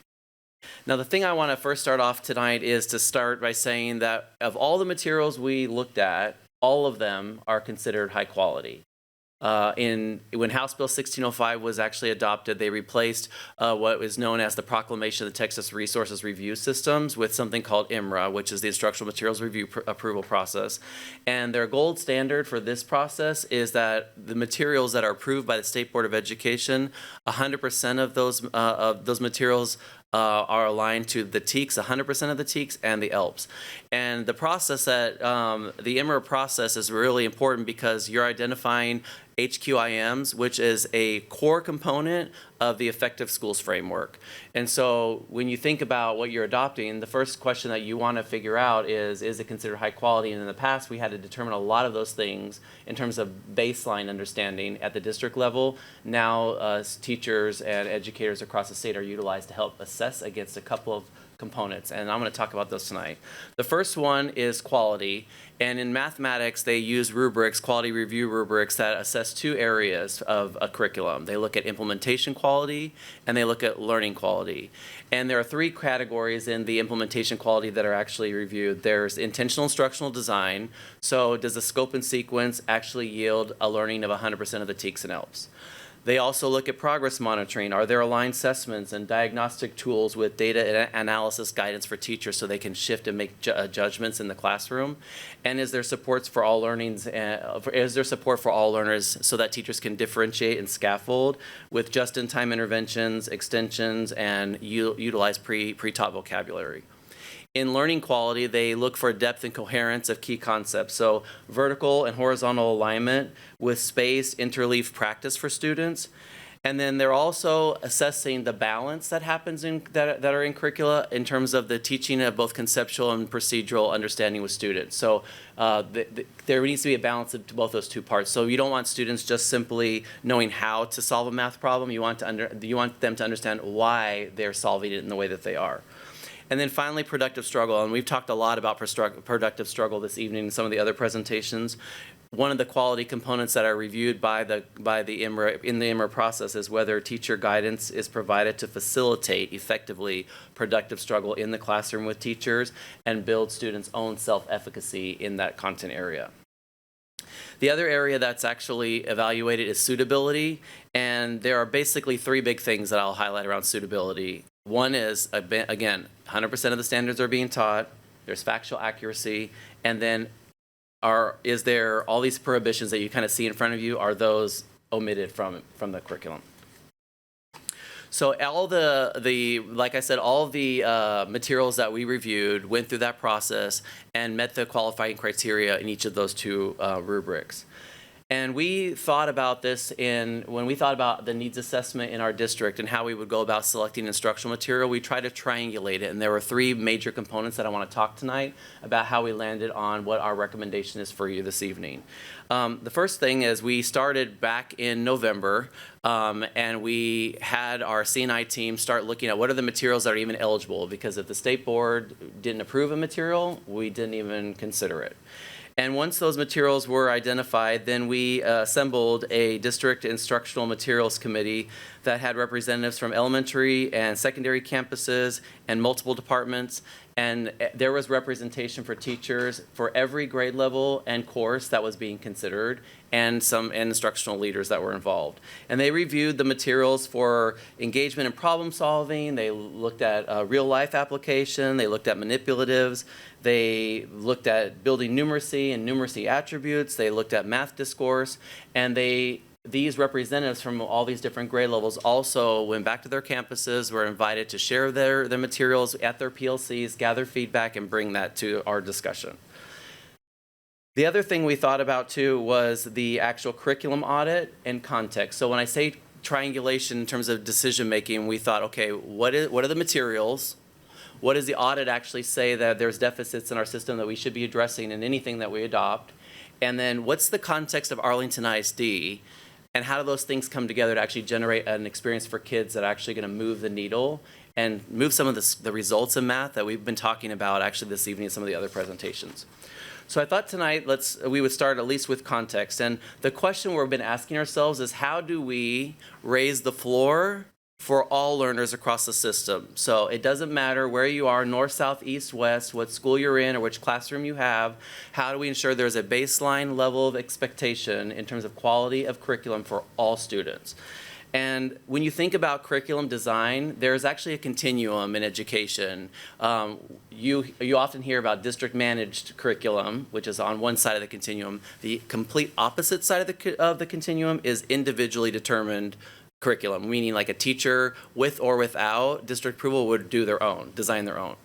Now, the thing I want to first start off tonight is to start by saying that of all the materials we looked at, all of them are considered high quality. When House Bill 1605 was actually adopted, they replaced what was known as the Proclamation of the Texas Resources Review Systems with something called IMRA, which is the Instructional Materials Review Approval Process. And their gold standard for this process is that the materials that are approved by the State Board of Education, 100% of those materials are aligned to the TEKS, 100% of the TEKS, and the ELPs. And the process that, the IMRA process is really important because you're identifying HQIMs, which is a core component of the Effective Schools Framework. And so when you think about what you're adopting, the first question that you want to figure out is it considered high quality? And in the past, we had to determine a lot of those things in terms of baseline understanding at the district level. Now, teachers and educators across the state are utilized to help assess against a couple of components, and I'm going to talk about those tonight. The first one is quality, and in mathematics they use rubrics, quality review rubrics, that assess two areas of a curriculum. They look at implementation quality and they look at learning quality. And there are three categories in the implementation quality that are actually reviewed. There's intentional instructional design, so does the scope and sequence actually yield a learning of 100% of the TEKS and ELPs? They also look at progress monitoring. Are there aligned assessments and diagnostic tools with data analysis guidance for teachers so they can shift and make judgments in the classroom? And is there supports for all learnings? Is there support for all learners so that teachers can differentiate and scaffold with just-in-time interventions, extensions, and utilize pre-taught vocabulary? In learning quality, they look for depth and coherence of key concepts. So vertical and horizontal alignment with spaced interleaved practice for students. And then they're also assessing the balance that happens that are in curricula in terms of the teaching of both conceptual and procedural understanding with students. So there needs to be a balance of both those two parts. So you don't want students just simply knowing how to solve a math problem. You want them to understand why they're solving it in the way that they are. And then finally, productive struggle. And we've talked a lot about productive struggle this evening in some of the other presentations. One of the quality components that are reviewed by the IMRA, in the IMRA process, is whether teacher guidance is provided to facilitate effectively productive struggle in the classroom with teachers and build students' own self-efficacy in that content area. The other area that's actually evaluated is suitability, and there are basically three big things that I'll highlight around suitability. One is, again, 100% of the standards are being taught, there's factual accuracy, and then is there all these prohibitions that you kind of see in front of you, are those omitted from the curriculum? So all like I said, all of the materials that we reviewed went through that process and met the qualifying criteria in each of those two rubrics. And we thought about this when we thought about the needs assessment in our district and how we would go about selecting instructional material, we tried to triangulate it. And there were three major components that I want to talk tonight about how we landed on what our recommendation is for you this evening. The first thing is we started back in November, and we had our C&I team start looking at what are the materials that are even eligible, because if the state board didn't approve a material, we didn't even consider it. And once those materials were identified, then we assembled a district instructional materials committee that had representatives from elementary and secondary campuses and multiple departments. And there was representation for teachers for every grade level and course that was being considered, and some instructional leaders that were involved. And they reviewed the materials for engagement and problem solving. They looked at real life application. They looked at manipulatives. They looked at building numeracy and numeracy attributes. They looked at math discourse. And these representatives from all these different grade levels also went back to their campuses, were invited to share their materials at their PLCs, gather feedback, and bring that to our discussion. The other thing we thought about too was the actual curriculum audit and context. So when I say triangulation in terms of decision making, we thought, okay, what are the materials? What does the audit actually say that there's deficits in our system that we should be addressing in anything that we adopt? And then what's the context of Arlington ISD? And how do those things come together to actually generate an experience for kids that are actually going to move the needle and move some of the results in math that we've been talking about actually this evening in some of the other presentations. So I thought tonight we would start at least with context. And the question we've been asking ourselves is, how do we raise the floor for all learners across the system? So it doesn't matter where you are, north, south, east, west, what school you're in or which classroom you have, how do we ensure there's a baseline level of expectation in terms of quality of curriculum for all students? And when you think about curriculum design, there's actually a continuum in education. You often hear about district managed curriculum, which is on one side of the continuum. The complete opposite side of the continuum is individually determined curriculum, meaning like a teacher with or without district approval would do their own, design their own.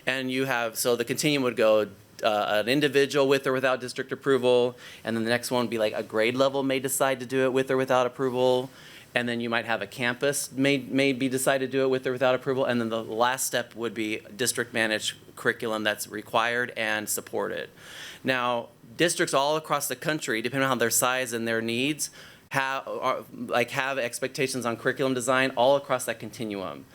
And so the continuum would go an individual with or without district approval, and then the next one would be like a grade level may decide to do it with or without approval, and then you might have a campus may be decide to do it with or without approval, and then the last step would be district managed curriculum that's required and supported. Now, districts all across the country, depending on their size and their needs, have expectations on curriculum design all across that continuum.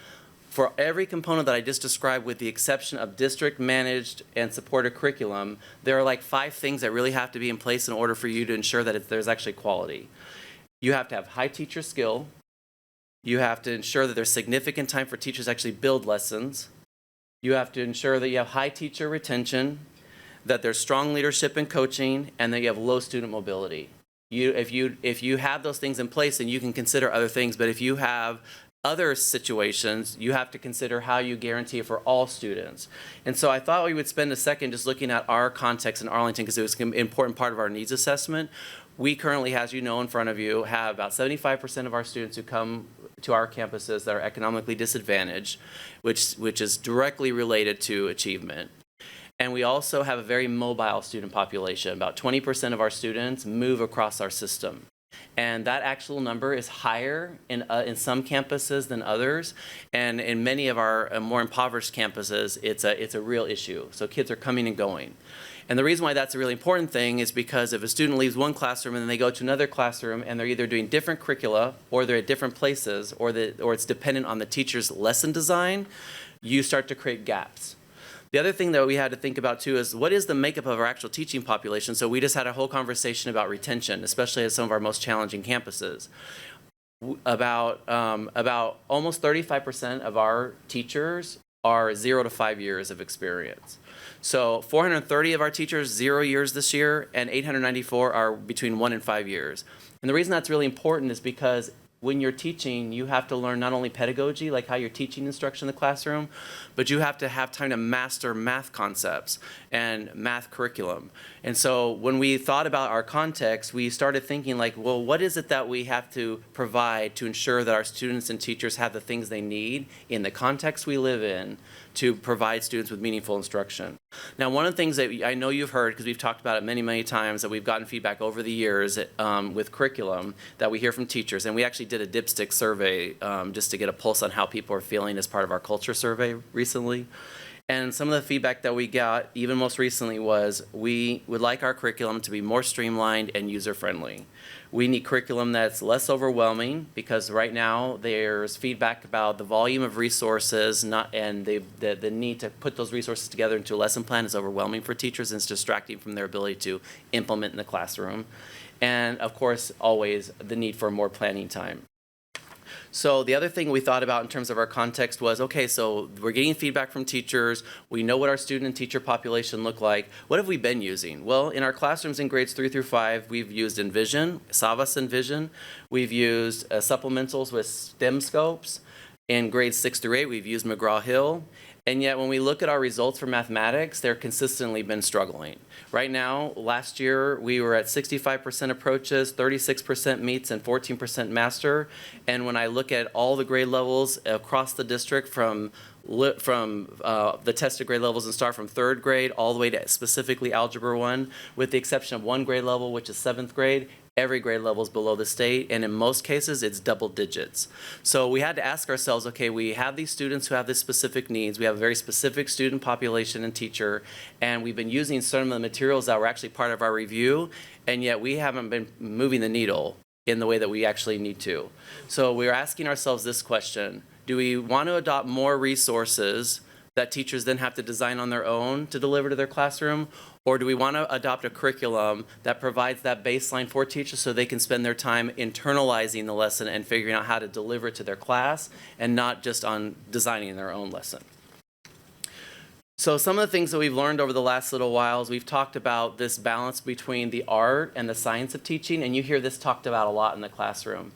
For every component that I just described, with the exception of district managed and supported curriculum, there are like 5 things that really have to be in place in order for you to ensure that there's actually quality. You have to have high teacher skill. You have to ensure that there's significant time for teachers to actually build lessons. You have to ensure that you have high teacher retention, that there's strong leadership and coaching, and that you have low student mobility. If you have those things in place, then you can consider other things. But if you have other situations, you have to consider how you guarantee it for all students. And so I thought we would spend a second just looking at our context in Arlington, because it was an important part of our needs assessment. We currently, as you know in front of you, have about 75% of our students who come to our campuses that are economically disadvantaged, which is directly related to achievement. And we also have a very mobile student population. About 20% of our students move across our system. And that actual number is higher in some campuses than others. And in many of our more impoverished campuses, it's a real issue. So kids are coming and going. And the reason why that's a really important thing is because if a student leaves one classroom and then they go to another classroom and they're either doing different curricula or they're at different places or it's dependent on the teacher's lesson design, you start to create gaps. The other thing that we had to think about too is, what is the makeup of our actual teaching population? So we just had a whole conversation about retention, especially at some of our most challenging campuses. About almost 35% of our teachers are 0 to 5 years of experience. So 430 of our teachers, 0 years this year, and 894 are between 1 and 5 years. And the reason that's really important is because when you're teaching, you have to learn not only pedagogy, like how you're teaching instruction in the classroom, but you have to have time to master math concepts and math curriculum. And so when we thought about our context, we started thinking like, well, what is it that we have to provide to ensure that our students and teachers have the things they need in the context we live in to provide students with meaningful instruction. Now, one of the things that I know you've heard, because we've talked about it many, many times, that we've gotten feedback over the years with curriculum that we hear from teachers, and we actually did a dipstick survey just to get a pulse on how people are feeling as part of our culture survey recently. And some of the feedback that we got, even most recently, was we would like our curriculum to be more streamlined and user-friendly. We need curriculum that's less overwhelming, because right now there's feedback about the volume of resources and the need to put those resources together into a lesson plan is overwhelming for teachers and it's distracting from their ability to implement in the classroom. And of course, always the need for more planning time. So the other thing we thought about in terms of our context was, okay, so we're getting feedback from teachers. We know what our student and teacher population look like. What have we been using? Well, in our classrooms in grades 3 through 5, we've used Envision, Srvs Envision. We've used supplementals with STEM scopes. In grades 6 through 8, we've used McGraw-Hill. And yet when we look at our results for mathematics, they're consistently been struggling. Right now, last year, we were at 65% approaches, 36% meets, and 14% master. And when I look at all the grade levels across the district from the tested grade levels and start from 3rd grade all the way to specifically Algebra 1, with the exception of one grade level, which is 7th grade, every grade level is below the state, and in most cases, it's double digits. So we had to ask ourselves, okay, we have these students who have these specific needs. We have a very specific student population and teacher, and we've been using some of the materials that were actually part of our review, and yet we haven't been moving the needle in the way that we actually need to. So we're asking ourselves this question: do we want to adopt more resources that teachers then have to design on their own to deliver to their classroom? Or do we want to adopt a curriculum that provides that baseline for teachers so they can spend their time internalizing the lesson and figuring out how to deliver it to their class and not just on designing their own lesson? So some of the things that we've learned over the last little while is we've talked about this balance between the art and the science of teaching, and you hear this talked about a lot in the classroom.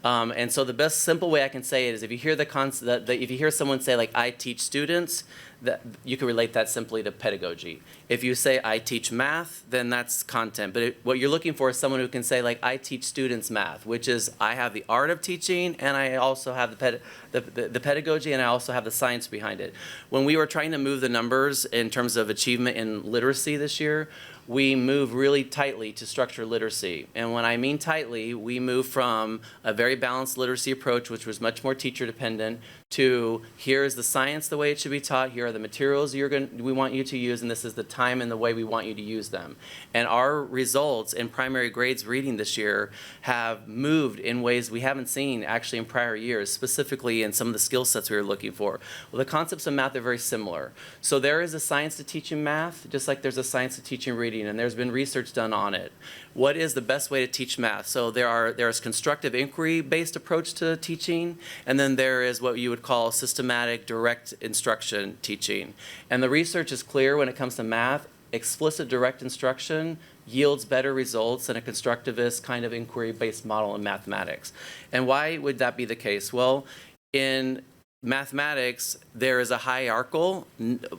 And so the best simple way I can say it is if you hear if you hear someone say like, I teach students, that you can relate that simply to pedagogy. If you say I teach math, then that's content. But what you're looking for is someone who can say like, I teach students math, which is I have the art of teaching and I also have the pedagogy and I also have the science behind it. When we were trying to move the numbers in terms of achievement in literacy this year, we move really tightly to structured literacy. And when I mean tightly, we move from a very balanced literacy approach, which was much more teacher dependent, to here is the science the way it should be taught, here are the materials we want you to use, and this is the time and the way we want you to use them. And our results in primary grades reading this year have moved in ways we haven't seen actually in prior years, specifically in some of the skill sets we were looking for. Well, the concepts of math are very similar. So there is a science to teaching math, just like there's a science to teaching reading, and there's been research done on it. What is the best way to teach math? So there's constructive inquiry-based approach to teaching, and then there is what you would call systematic direct instruction teaching. And the research is clear when it comes to math. Explicit direct instruction yields better results than a constructivist kind of inquiry-based model in mathematics. And why would that be the case? Well, in mathematics, there is a hierarchical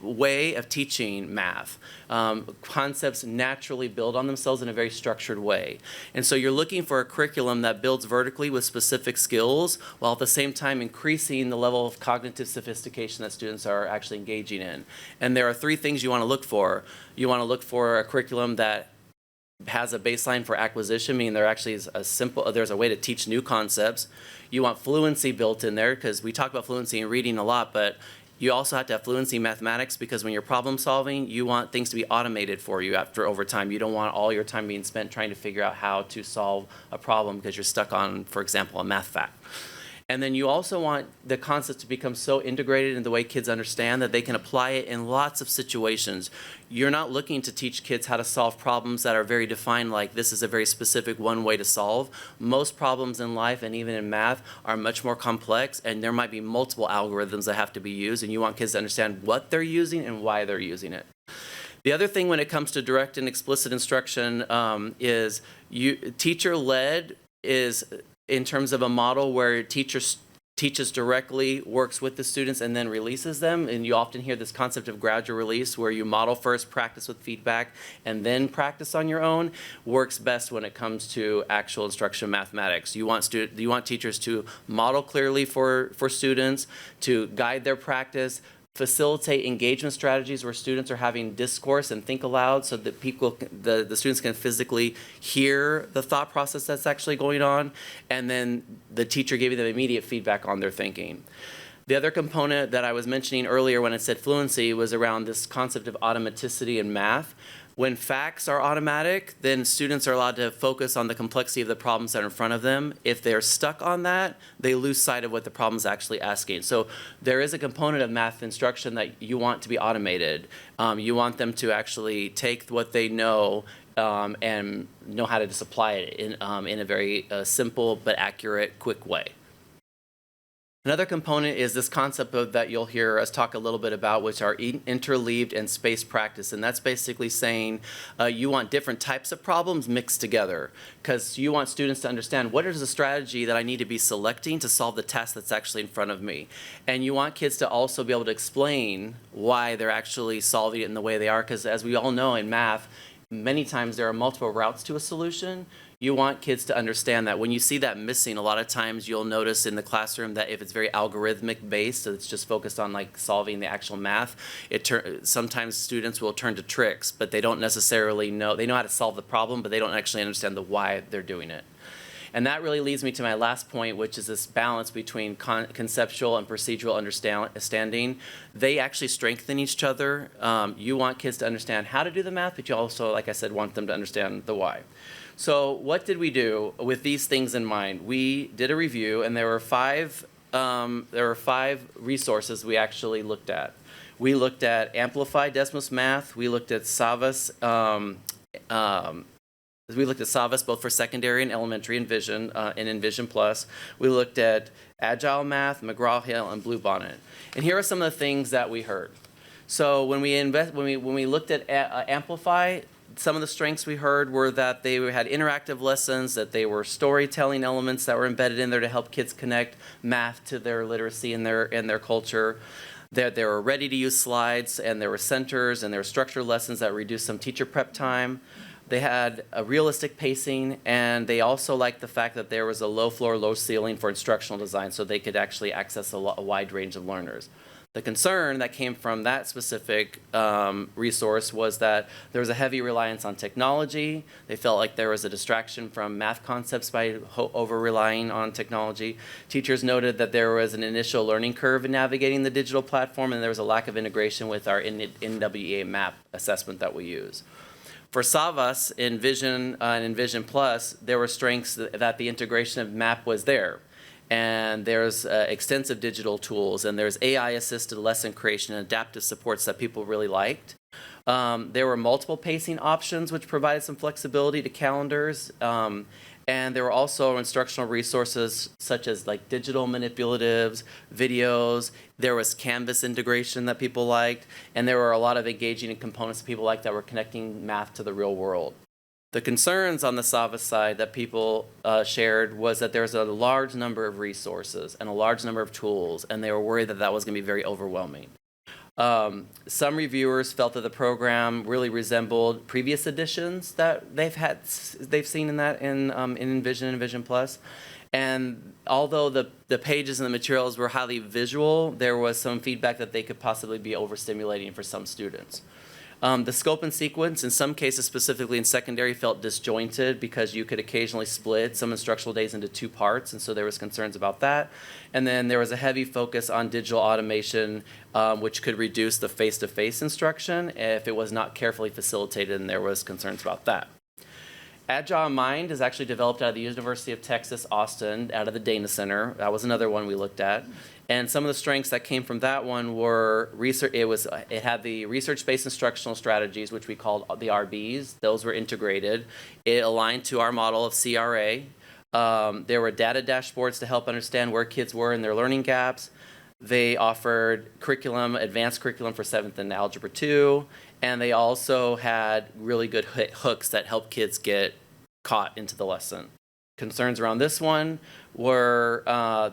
way of teaching math. Concepts naturally build on themselves in a very structured way. And so you're looking for a curriculum that builds vertically with specific skills, while at the same time increasing the level of cognitive sophistication that students are actually engaging in. And there are 3 things you want to look for. You want to look for a curriculum that has a baseline for acquisition, meaning there actually is there's a way to teach new concepts. You want fluency built in there, because we talk about fluency in reading a lot, but you also have to have fluency in mathematics, because when you're problem solving, you want things to be automated for you over time. You don't want all your time being spent trying to figure out how to solve a problem because you're stuck on, for example, a math fact. And then you also want the concepts to become so integrated in the way kids understand that they can apply it in lots of situations. You're not looking to teach kids how to solve problems that are very defined, like this is a very specific one way to solve. Most problems in life and even in math are much more complex, and there might be multiple algorithms that have to be used, and you want kids to understand what they're using and why they're using it. The other thing when it comes to direct and explicit instruction is teacher-led is in terms of a model where teacher teaches directly, works with the students, and then releases them. And you often hear this concept of gradual release, where you model first, practice with feedback, and then practice on your own. Works best when it comes to actual instruction in mathematics. You want teachers to model clearly for students, to guide their practice, facilitate engagement strategies where students are having discourse and think aloud so that the students can physically hear the thought process that's actually going on, and then the teacher giving them immediate feedback on their thinking. The other component that I was mentioning earlier when I said fluency was around this concept of automaticity in math. When facts are automatic, then students are allowed to focus on the complexity of the problems that are in front of them. If they're stuck on that, they lose sight of what the problem is actually asking. So there is a component of math instruction that you want to be automated. You want them to actually take what they know and know how to just apply it in a very simple but accurate, quick way. Another component is this concept that you'll hear us talk a little bit about, which are interleaved and spaced practice. And that's basically saying you want different types of problems mixed together, because you want students to understand what is the strategy that I need to be selecting to solve the task that's actually in front of me. And you want kids to also be able to explain why they're actually solving it in the way they are, because as we all know in math, many times there are multiple routes to a solution. You want kids to understand that. When you see that missing, a lot of times you'll notice in the classroom that if it's very algorithmic based, so it's just focused on like solving the actual math, sometimes students will turn to tricks, but they don't necessarily know. They know how to solve the problem, but they don't actually understand the why they're doing it. And that really leads me to my last point, which is this balance between conceptual and procedural understanding. They actually strengthen each other. You want kids to understand how to do the math, but you also, like I said, want them to understand the why. So what did we do with these things in mind? We did a review, and there were five resources we actually looked at. We looked at Amplified Desmos Math. We looked at Srvs. We looked at Srvs both for secondary and elementary in Vision and in Vision Plus. We looked at Agile Math, McGraw-Hill, and Bluebonnet. And here are some of the things that we heard. So when we looked at Amplify, some of the strengths we heard were that they had interactive lessons, that they were storytelling elements that were embedded in there to help kids connect math to their literacy and their culture. That there were ready-to-use slides, and there were centers, and there were structured lessons that reduced some teacher prep time. They had a realistic pacing, and they also liked the fact that there was a low floor, low ceiling for instructional design, so they could actually access a wide range of learners. The concern that came from that specific resource was that there was a heavy reliance on technology. They felt like there was a distraction from math concepts by over-relying on technology. Teachers noted that there was an initial learning curve in navigating the digital platform, and there was a lack of integration with our NWEA map assessment that we use. For Srvs in Vision and in Vision Plus, there were strengths that the integration of map was there. And there's extensive digital tools, and there's AI-assisted lesson creation and adaptive supports that people really liked. There were multiple pacing options, which provided some flexibility to calendars. And there were also instructional resources such as like digital manipulatives, videos. There was Canvas integration that people liked. And there were a lot of engaging components that people liked that were connecting math to the real world. The concerns on the Srvs side that people shared was that there was a large number of resources and a large number of tools, and they were worried that that was going to be very overwhelming. Some reviewers felt that the program really resembled previous editions that they've seen in Vision and Vision Plus. And although the pages and the materials were highly visual, there was some feedback that they could possibly be overstimulating for some students. The scope and sequence, in some cases, specifically in secondary, felt disjointed because you could occasionally split some instructional days into two parts, and so there was concerns about that. And then there was a heavy focus on digital automation, which could reduce the face-to-face instruction if it was not carefully facilitated, and there was concerns about that. Agile Mind is actually developed out of the University of Texas, Austin, out of the Dana Center. That was another one we looked at. And some of the strengths that came from that one were research. It had the research-based instructional strategies, which we called the RBs. Those were integrated. It aligned to our model of CRA. There were data dashboards to help understand where kids were in their learning gaps. They offered curriculum, advanced curriculum for 7th and Algebra 2, and they also had really good hooks that helped kids get caught into the lesson. Concerns around this one were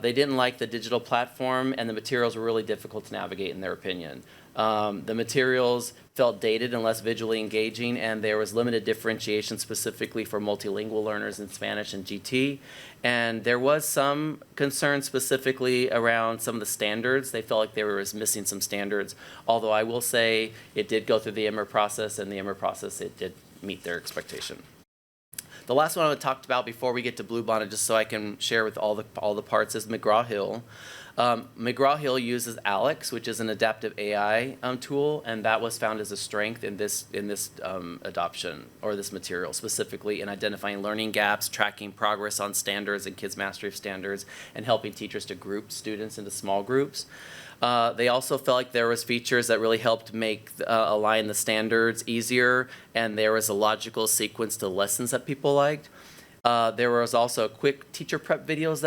they didn't like the digital platform, and the materials were really difficult to navigate in their opinion. The materials felt dated and less visually engaging, and there was limited differentiation specifically for multilingual learners in Spanish and GT. And there was some concern specifically around some of the standards. They felt like they were missing some standards, although I will say it did go through the EMER process, and the EMER process, it did meet their expectation. The last one I talked about before we get to Bluebonnet, just so I can share with all the parts, is McGraw-Hill. McGraw-Hill uses Alex, which is an adaptive AI tool, and that was found as a strength in this adoption, or this material, specifically in identifying learning gaps, tracking progress on standards and kids' mastery of standards, and helping teachers to group students into small groups. They also felt like there was features that really helped make align the standards easier, and there was a logical sequence to lessons that people liked. There was also quick teacher prep videos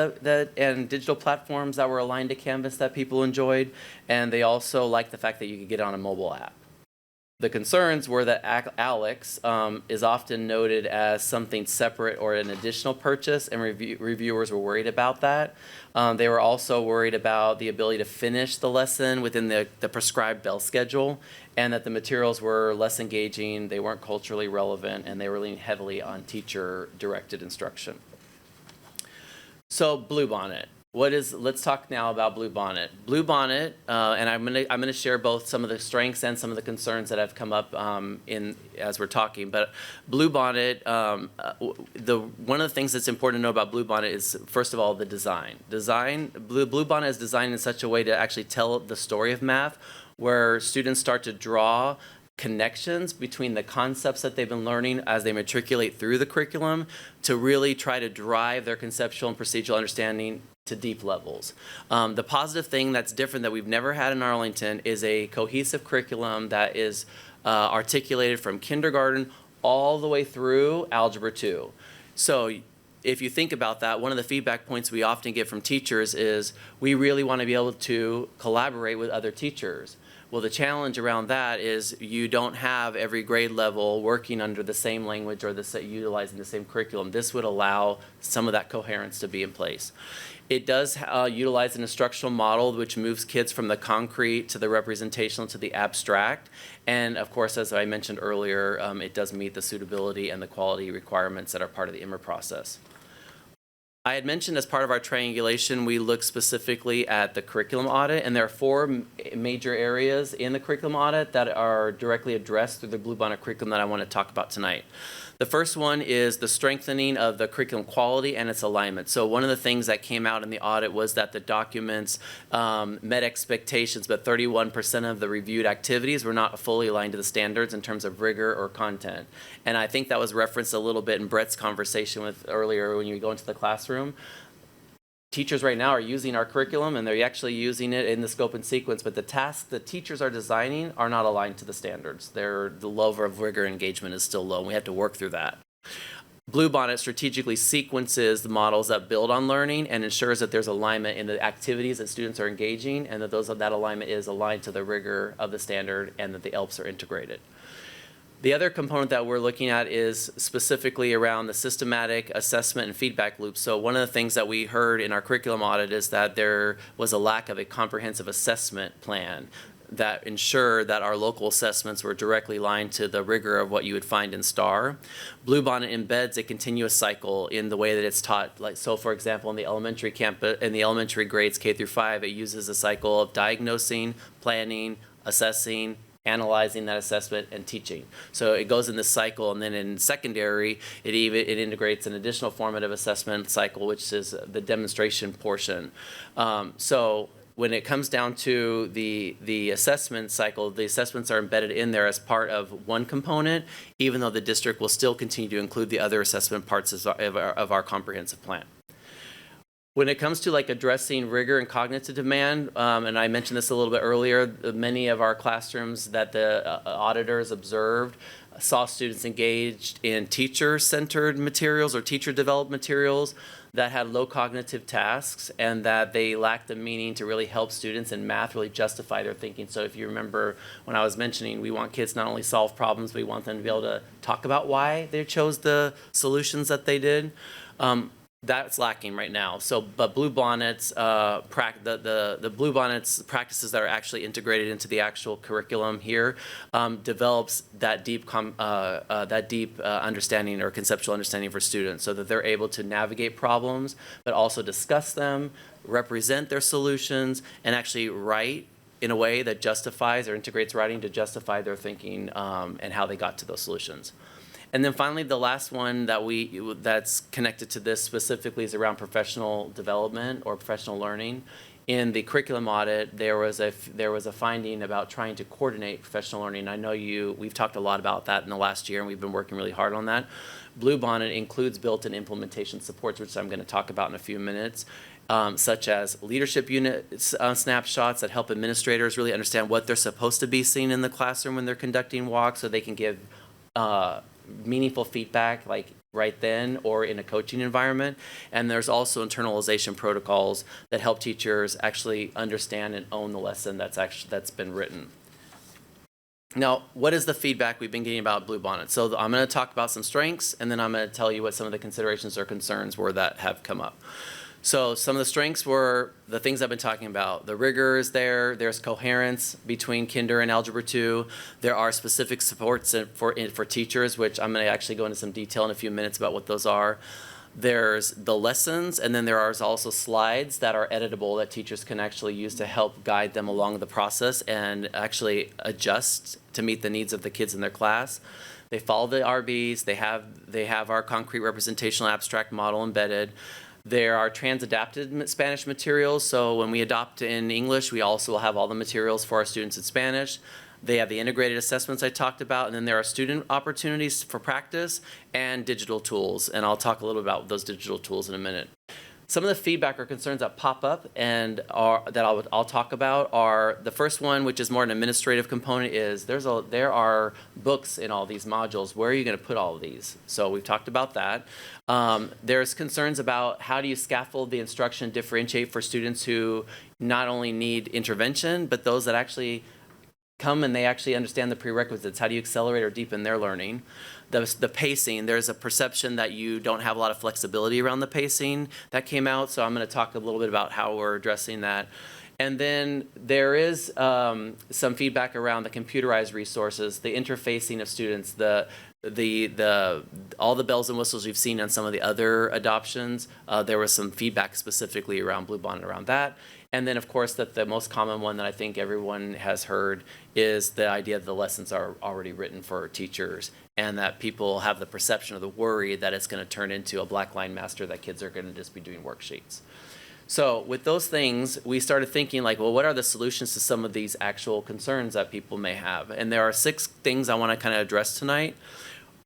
and digital platforms that were aligned to Canvas that people enjoyed, and they also liked the fact that you could get on a mobile app. The concerns were that Alex is often noted as something separate or an additional purchase, and reviewers were worried about that. They were also worried about the ability to finish the lesson within the prescribed bell schedule, and that the materials were less engaging, they weren't culturally relevant, and they were leaning heavily on teacher-directed instruction. So Bluebonnet. Let's talk now about Bluebonnet. Bluebonnet, and I'm gonna share both some of the strengths and some of the concerns that have come up as we're talking. But Bluebonnet, one of the things that's important to know about Bluebonnet is, first of all, the design. Bluebonnet is designed in such a way to actually tell the story of math, where students start to draw connections between the concepts that they've been learning as they matriculate through the curriculum to really try to drive their conceptual and procedural understanding to deep levels. The positive thing that's different that we've never had in Arlington is a cohesive curriculum that is articulated from kindergarten all the way through Algebra 2. So if you think about that, one of the feedback points we often get from teachers is we really want to be able to collaborate with other teachers. Well, the challenge around that is you don't have every grade level working under the same language or utilizing the same curriculum. This would allow some of that coherence to be in place. It does utilize an instructional model which moves kids from the concrete to the representational to the abstract. And of course, as I mentioned earlier, it does meet the suitability and the quality requirements that are part of the EMER process. I had mentioned as part of our triangulation, we look specifically at the curriculum audit, and there are 4 major areas in the curriculum audit that are directly addressed through the Bluebonnet curriculum that I want to talk about tonight. The first one is the strengthening of the curriculum quality and its alignment. So one of the things that came out in the audit was that the documents met expectations, but 31% of the reviewed activities were not fully aligned to the standards in terms of rigor or content. And I think that was referenced a little bit in Brett's conversation with earlier when you go into the classroom. Teachers right now are using our curriculum, and they're actually using it in the scope and sequence, but the tasks that teachers are designing are not aligned to the standards. The level of rigor engagement is still low, and we have to work through that. Bluebonnet strategically sequences the models that build on learning and ensures that there's alignment in the activities that students are engaging, and that that alignment is aligned to the rigor of the standard, and that the ELPs are integrated. The other component that we're looking at is specifically around the systematic assessment and feedback loop. So one of the things that we heard in our curriculum audit is that there was a lack of a comprehensive assessment plan that ensured that our local assessments were directly aligned to the rigor of what you would find in STAR. Bluebonnet embeds a continuous cycle in the way that it's taught. Like, so for example, in the elementary campus, in the elementary grades K through 5, it uses a cycle of diagnosing, planning, assessing, analyzing that assessment, and teaching. So it goes in this cycle, and then in secondary, it integrates an additional formative assessment cycle, which is the demonstration portion. So when it comes down to the assessment cycle, the assessments are embedded in there as part of one component, even though the district will still continue to include the other assessment parts of our comprehensive plan. When it comes to like addressing rigor and cognitive demand, and I mentioned this a little bit earlier, many of our classrooms that the auditors observed saw students engaged in teacher-centered materials or teacher-developed materials that had low cognitive tasks and that they lacked the meaning to really help students in math really justify their thinking. So if you remember when I was mentioning, we want kids not only solve problems, we want them to be able to talk about why they chose the solutions that they did. That's lacking right now. So, but Bluebonnets, the Bluebonnets practices that are actually integrated into the actual curriculum here develops that deep understanding or conceptual understanding for students, so that they're able to navigate problems, but also discuss them, represent their solutions, and actually write in a way that justifies or integrates writing to justify their thinking and how they got to those solutions. And then finally, the last one that's connected to this specifically is around professional development or professional learning. In the curriculum audit, there was a finding about trying to coordinate professional learning. I know we've talked a lot about that in the last year, and we've been working really hard on that. Bluebonnet includes built-in implementation supports, which I'm going to talk about in a few minutes, such as leadership unit snapshots that help administrators really understand what they're supposed to be seeing in the classroom when they're conducting walks, so they can give meaningful feedback like right then or in a coaching environment. And there's also internalization protocols that help teachers actually understand and own the lesson that's been written. Now, what is the feedback we've been getting about Bluebonnet? So I'm going to talk about some strengths, and then I'm going to tell you what some of the considerations or concerns were that have come up. So some of the strengths were the things I've been talking about. The rigor is there. There's coherence between Kinder and Algebra 2. There are specific supports for teachers, which I'm going to actually go into some detail in a few minutes about what those are. There's the lessons, and then there are also slides that are editable that teachers can actually use to help guide them along the process and actually adjust to meet the needs of the kids in their class. They follow the RBs. They have our concrete representational abstract model embedded. There are trans-adapted Spanish materials, so when we adopt in English, we also will have all the materials for our students in Spanish. They have the integrated assessments I talked about, and then there are student opportunities for practice and digital tools, and I'll talk a little about those digital tools in a minute. Some of the feedback or concerns that pop up and that I'll talk about are, the first one, which is more an administrative component, is there are books in all these modules. Where are you going to put all of these? So we've talked about that. There's concerns about how do you scaffold the instruction and differentiate for students who not only need intervention, but those that actually come and they actually understand the prerequisites. How do you accelerate or deepen their learning? The pacing, there's a perception that you don't have a lot of flexibility around the pacing that came out, so I'm going to talk a little bit about how we're addressing that. And then there is some feedback around the computerized resources, the interfacing of students, all the bells and whistles you've seen on some of the other adoptions. There was some feedback specifically around Bluebonnet around that. And then, of course, that the most common one that I think everyone has heard is the idea that the lessons are already written for teachers and that people have the perception or the worry that it's going to turn into a black line master, that kids are going to just be doing worksheets. So with those things, we started thinking like, well, what are the solutions to some of these actual concerns that people may have? And there are 6 things I want to kind of address tonight.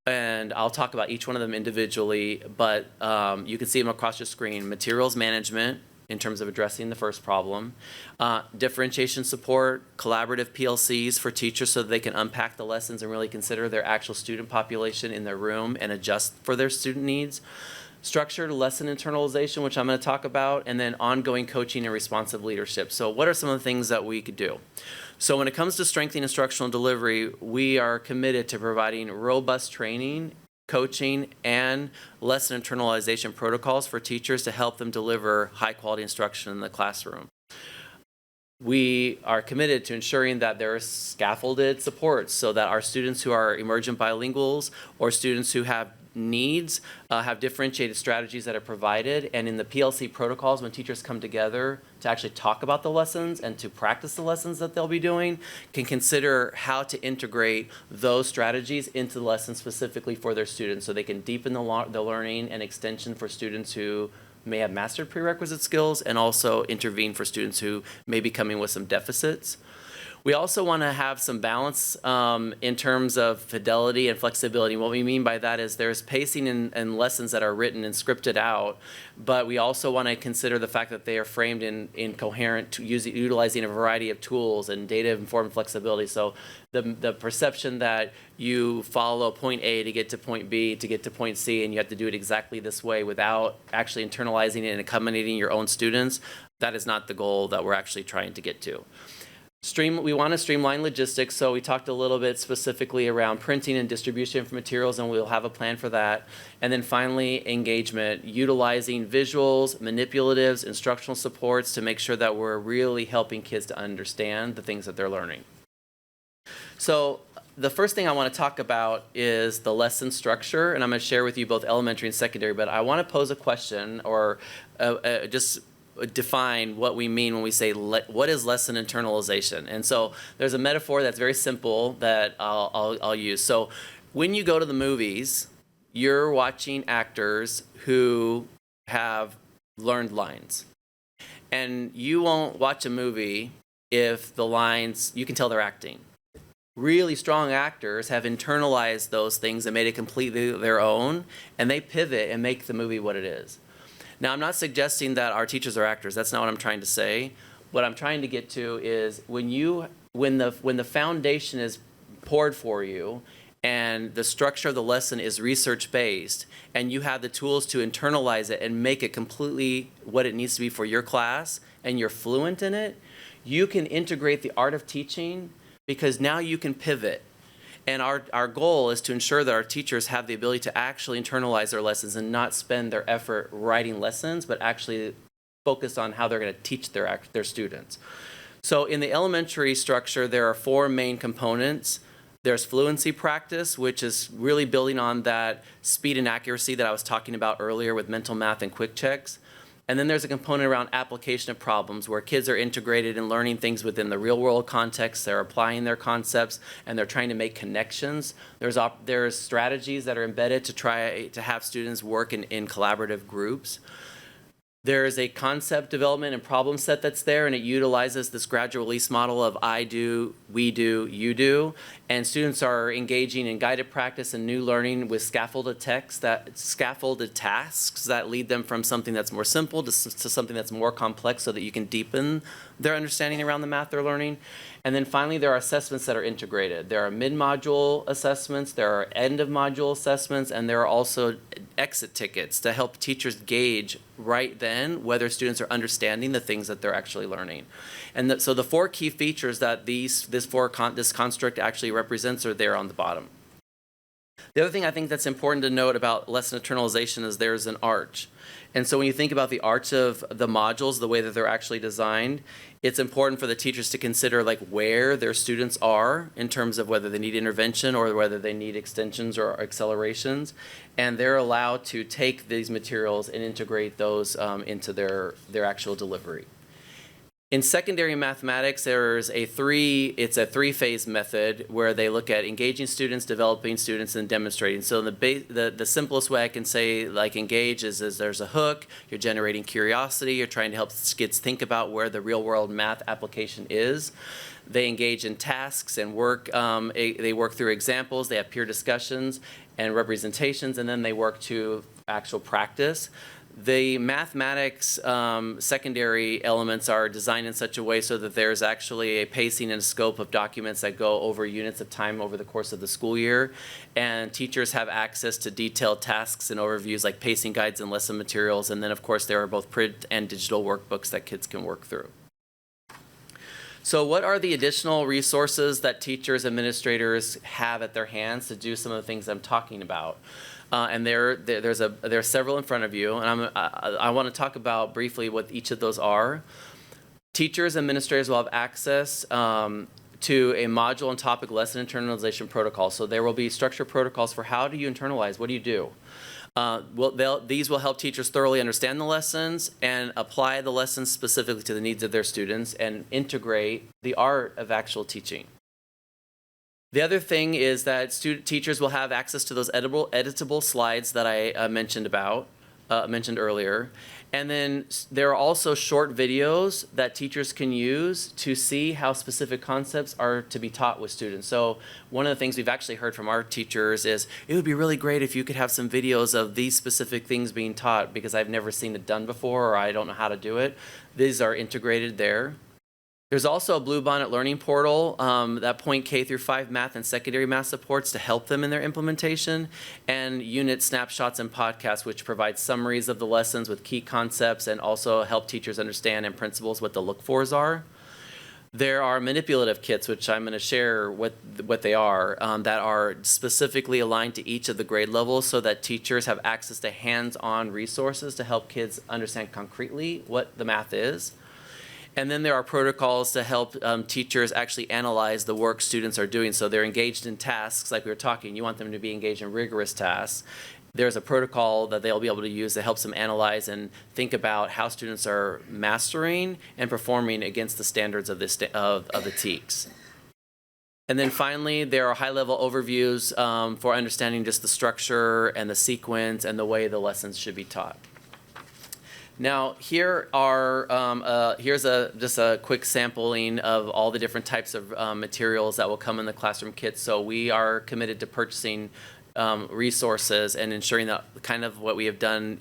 And I'll talk about each one of them individually, but you can see them across your screen. Materials management, in terms of addressing the first problem. Differentiation support, collaborative PLCs for teachers so that they can unpack the lessons and really consider their actual student population in their room and adjust for their student needs. Structured lesson internalization, which I'm going to talk about, and then ongoing coaching and responsive leadership. So what are some of the things that we could do? So when it comes to strengthening instructional delivery, we are committed to providing robust training, coaching, and lesson internalization protocols for teachers to help them deliver high-quality instruction in the classroom. We are committed to ensuring that there are scaffolded supports so that our students who are emergent bilinguals or students who have needs have differentiated strategies that are provided, and in the PLC protocols, when teachers come together to actually talk about the lessons and to practice the lessons that they'll be doing, can consider how to integrate those strategies into the lesson specifically for their students so they can deepen the learning and extension for students who may have mastered prerequisite skills and also intervene for students who may be coming with some deficits. We also want to have some balance in terms of fidelity and flexibility. What we mean by that is there's pacing and lessons that are written and scripted out, but we also want to consider the fact that they are framed in coherent, utilizing a variety of tools and data-informed flexibility. So the perception that you follow point A to get to point B to get to point C, and you have to do it exactly this way without actually internalizing it and accommodating your own students, that is not the goal that we're actually trying to get to. We want to streamline logistics, so we talked a little bit specifically around printing and distribution of materials, and we'll have a plan for that. And then finally, engagement, utilizing visuals, manipulatives, instructional supports to make sure that we're really helping kids to understand the things that they're learning. So the first thing I want to talk about is the lesson structure, and I'm going to share with you both elementary and secondary, but I want to pose a question or just define what we mean when we say what is lesson internalization. And so there's a metaphor that's very simple that I'll use. So when you go to the movies, you're watching actors who have learned lines. And you won't watch a movie if the lines, you can tell they're acting. Really strong actors have internalized those things and made it completely their own, and they pivot and make the movie what it is. Now, I'm not suggesting that our teachers are actors. That's not what I'm trying to say. What I'm trying to get to is when the foundation is poured for you and the structure of the lesson is research-based and you have the tools to internalize it and make it completely what it needs to be for your class and you're fluent in it, you can integrate the art of teaching because now you can pivot. And our goal is to ensure that our teachers have the ability to actually internalize their lessons and not spend their effort writing lessons, but actually focus on how they're going to teach their students. So in the elementary structure, there are 4 main components. There's fluency practice, which is really building on that speed and accuracy that I was talking about earlier with mental math and quick checks. And then there's a component around application of problems where kids are integrated in learning things within the real world context. They're applying their concepts and they're trying to make connections. There's strategies that are embedded to try to have students work in collaborative groups. There's a concept development and problem set that's there, and it utilizes this gradual release model of I do, we do, you do. And students are engaging in guided practice and new learning with scaffolded tasks that lead them from something that's more simple to something that's more complex so that you can deepen their understanding around the math they're learning. And then finally, there are assessments that are integrated. There are mid-module assessments, there are end-of-module assessments, and there are also exit tickets to help teachers gauge right then whether students are understanding the things that they're actually learning. And so the 4 key features that this construct actually represents are there on the bottom. The other thing I think that's important to note about lesson internalization is there's an arch. And so when you think about the arch of the modules, the way that they're actually designed, it's important for the teachers to consider like where their students are in terms of whether they need intervention or whether they need extensions or accelerations. And they're allowed to take these materials and integrate those into their actual delivery. In secondary mathematics, there's a three-phase method where they look at engaging students, developing students, and demonstrating. So the simplest way I can say like engage is there's a hook, you're generating curiosity, you're trying to help kids think about where the real-world math application is. They engage in tasks and work. They work through examples, they have peer discussions and representations, and then they work to actual practice. The mathematics secondary elements are designed in such a way so that there's actually a pacing and a scope of documents that go over units of time over the course of the school year. And teachers have access to detailed tasks and overviews like pacing guides and lesson materials. And then, of course, there are both print and digital workbooks that kids can work through. So what are the additional resources that teachers, administrators have at their hands to do some of the things I'm talking about? And there are several in front of you, and I want to talk about briefly what each of those are. Teachers, administrators will have access to a module and topic lesson internalization protocol. So there will be structured protocols for how do you internalize, what do you do? These will help teachers thoroughly understand the lessons and apply the lessons specifically to the needs of their students and integrate the art of actual teaching. The other thing is that teachers will have access to those editable slides that I mentioned earlier. And then there are also short videos that teachers can use to see how specific concepts are to be taught with students. So one of the things we've actually heard from our teachers is, it would be really great if you could have some videos of these specific things being taught because I've never seen it done before or I don't know how to do it. These are integrated there. There's also a Bluebonnet Learning Portal that point K through 5 math and secondary math supports to help them in their implementation, and unit snapshots and podcasts, which provide summaries of the lessons with key concepts and also help teachers understand and principals what the look-fors are. There are manipulative kits, which I'm going to share what they are, that are specifically aligned to each of the grade levels so that teachers have access to hands-on resources to help kids understand concretely what the math is. And then there are protocols to help teachers actually analyze the work students are doing. So they're engaged in tasks, like we were talking, you want them to be engaged in rigorous tasks. There's a protocol that they'll be able to use that helps them analyze and think about how students are mastering and performing against the standards of the TEKS. And then finally, there are high-level overviews for understanding just the structure and the sequence and the way the lessons should be taught. Now, here are here's just a quick sampling of all the different types of materials that will come in the classroom kit. So we are committed to purchasing resources and ensuring that kind of what we have done,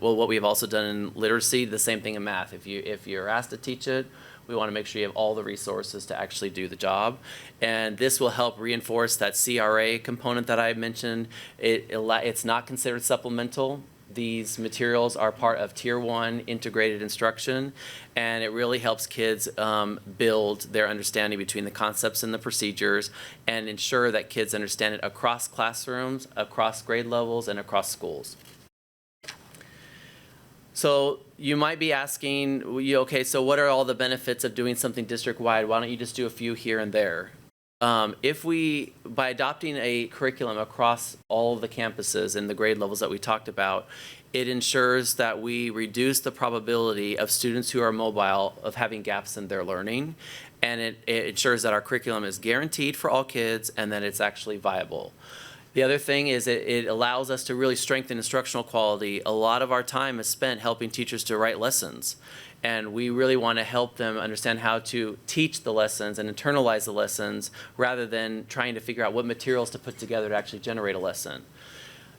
what we have also done in literacy, the same thing in math. If you're asked to teach it, we want to make sure you have all the resources to actually do the job. And this will help reinforce that CRA component that I mentioned. It's not considered supplemental. These materials are part of Tier 1 integrated instruction, and it really helps kids build their understanding between the concepts and the procedures and ensure that kids understand it across classrooms, across grade levels, and across schools. So you might be asking, okay, so what are all the benefits of doing something district-wide? Why don't you just do a few here and there? By adopting a curriculum across all of the campuses and the grade levels that we talked about, it ensures that we reduce the probability of students who are mobile of having gaps in their learning, and it ensures that our curriculum is guaranteed for all kids and that it's actually viable. The other thing is it allows us to really strengthen instructional quality. A lot of our time is spent helping teachers to write lessons. And we really want to help them understand how to teach the lessons and internalize the lessons rather than trying to figure out what materials to put together to actually generate a lesson.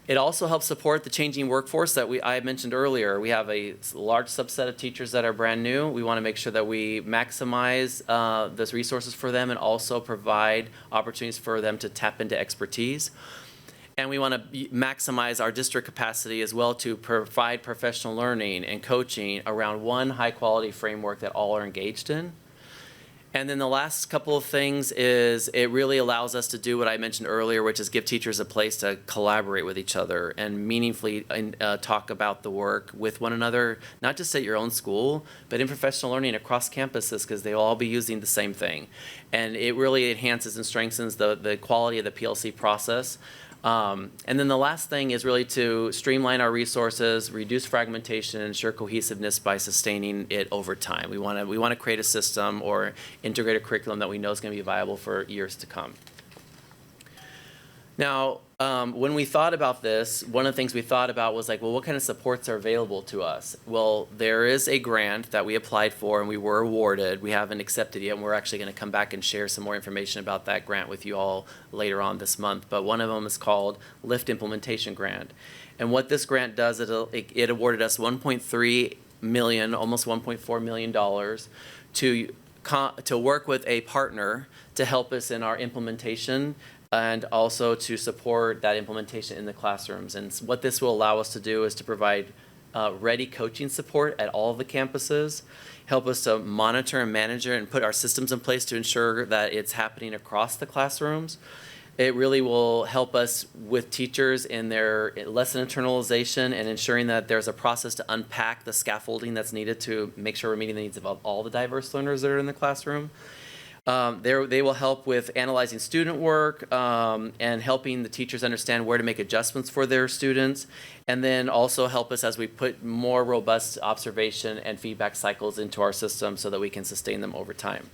It also helps support the changing workforce that I mentioned earlier. We have a large subset of teachers that are brand new. We want to make sure that we maximize those resources for them and also provide opportunities for them to tap into expertise. And we want to maximize our district capacity as well to provide professional learning and coaching around one high-quality framework that all are engaged in. And then the last couple of things is it really allows us to do what I mentioned earlier, which is give teachers a place to collaborate with each other and meaningfully talk about the work with one another, not just at your own school, but in professional learning across campuses because they'll all be using the same thing. And it really enhances and strengthens the quality of the PLC process. And then the last thing is really to streamline our resources, reduce fragmentation, and ensure cohesiveness by sustaining it over time. We want to create a system or integrate a curriculum that we know is going to be viable for years to come. Now, when we thought about this, one of the things we thought about was like, well, what kind of supports are available to us? Well, there is a grant that we applied for and we were awarded. We haven't accepted it yet, and we're actually going to come back and share some more information about that grant with you all later on this month. But one of them is called LIFT Implementation Grant. And what this grant does, it awarded us $1.3 million, almost $1.4 million to work with a partner to help us in our implementation and also to support that implementation in the classrooms. And what this will allow us to do is to provide ready coaching support at all of the campuses, help us to monitor and manage it and put our systems in place to ensure that it's happening across the classrooms. It really will help us with teachers in their lesson internalization and ensuring that there's a process to unpack the scaffolding that's needed to make sure we're meeting the needs of all the diverse learners that are in the classroom. They will help with analyzing student work and helping the teachers understand where to make adjustments for their students, and then also help us as we put more robust observation and feedback cycles into our system so that we can sustain them over time.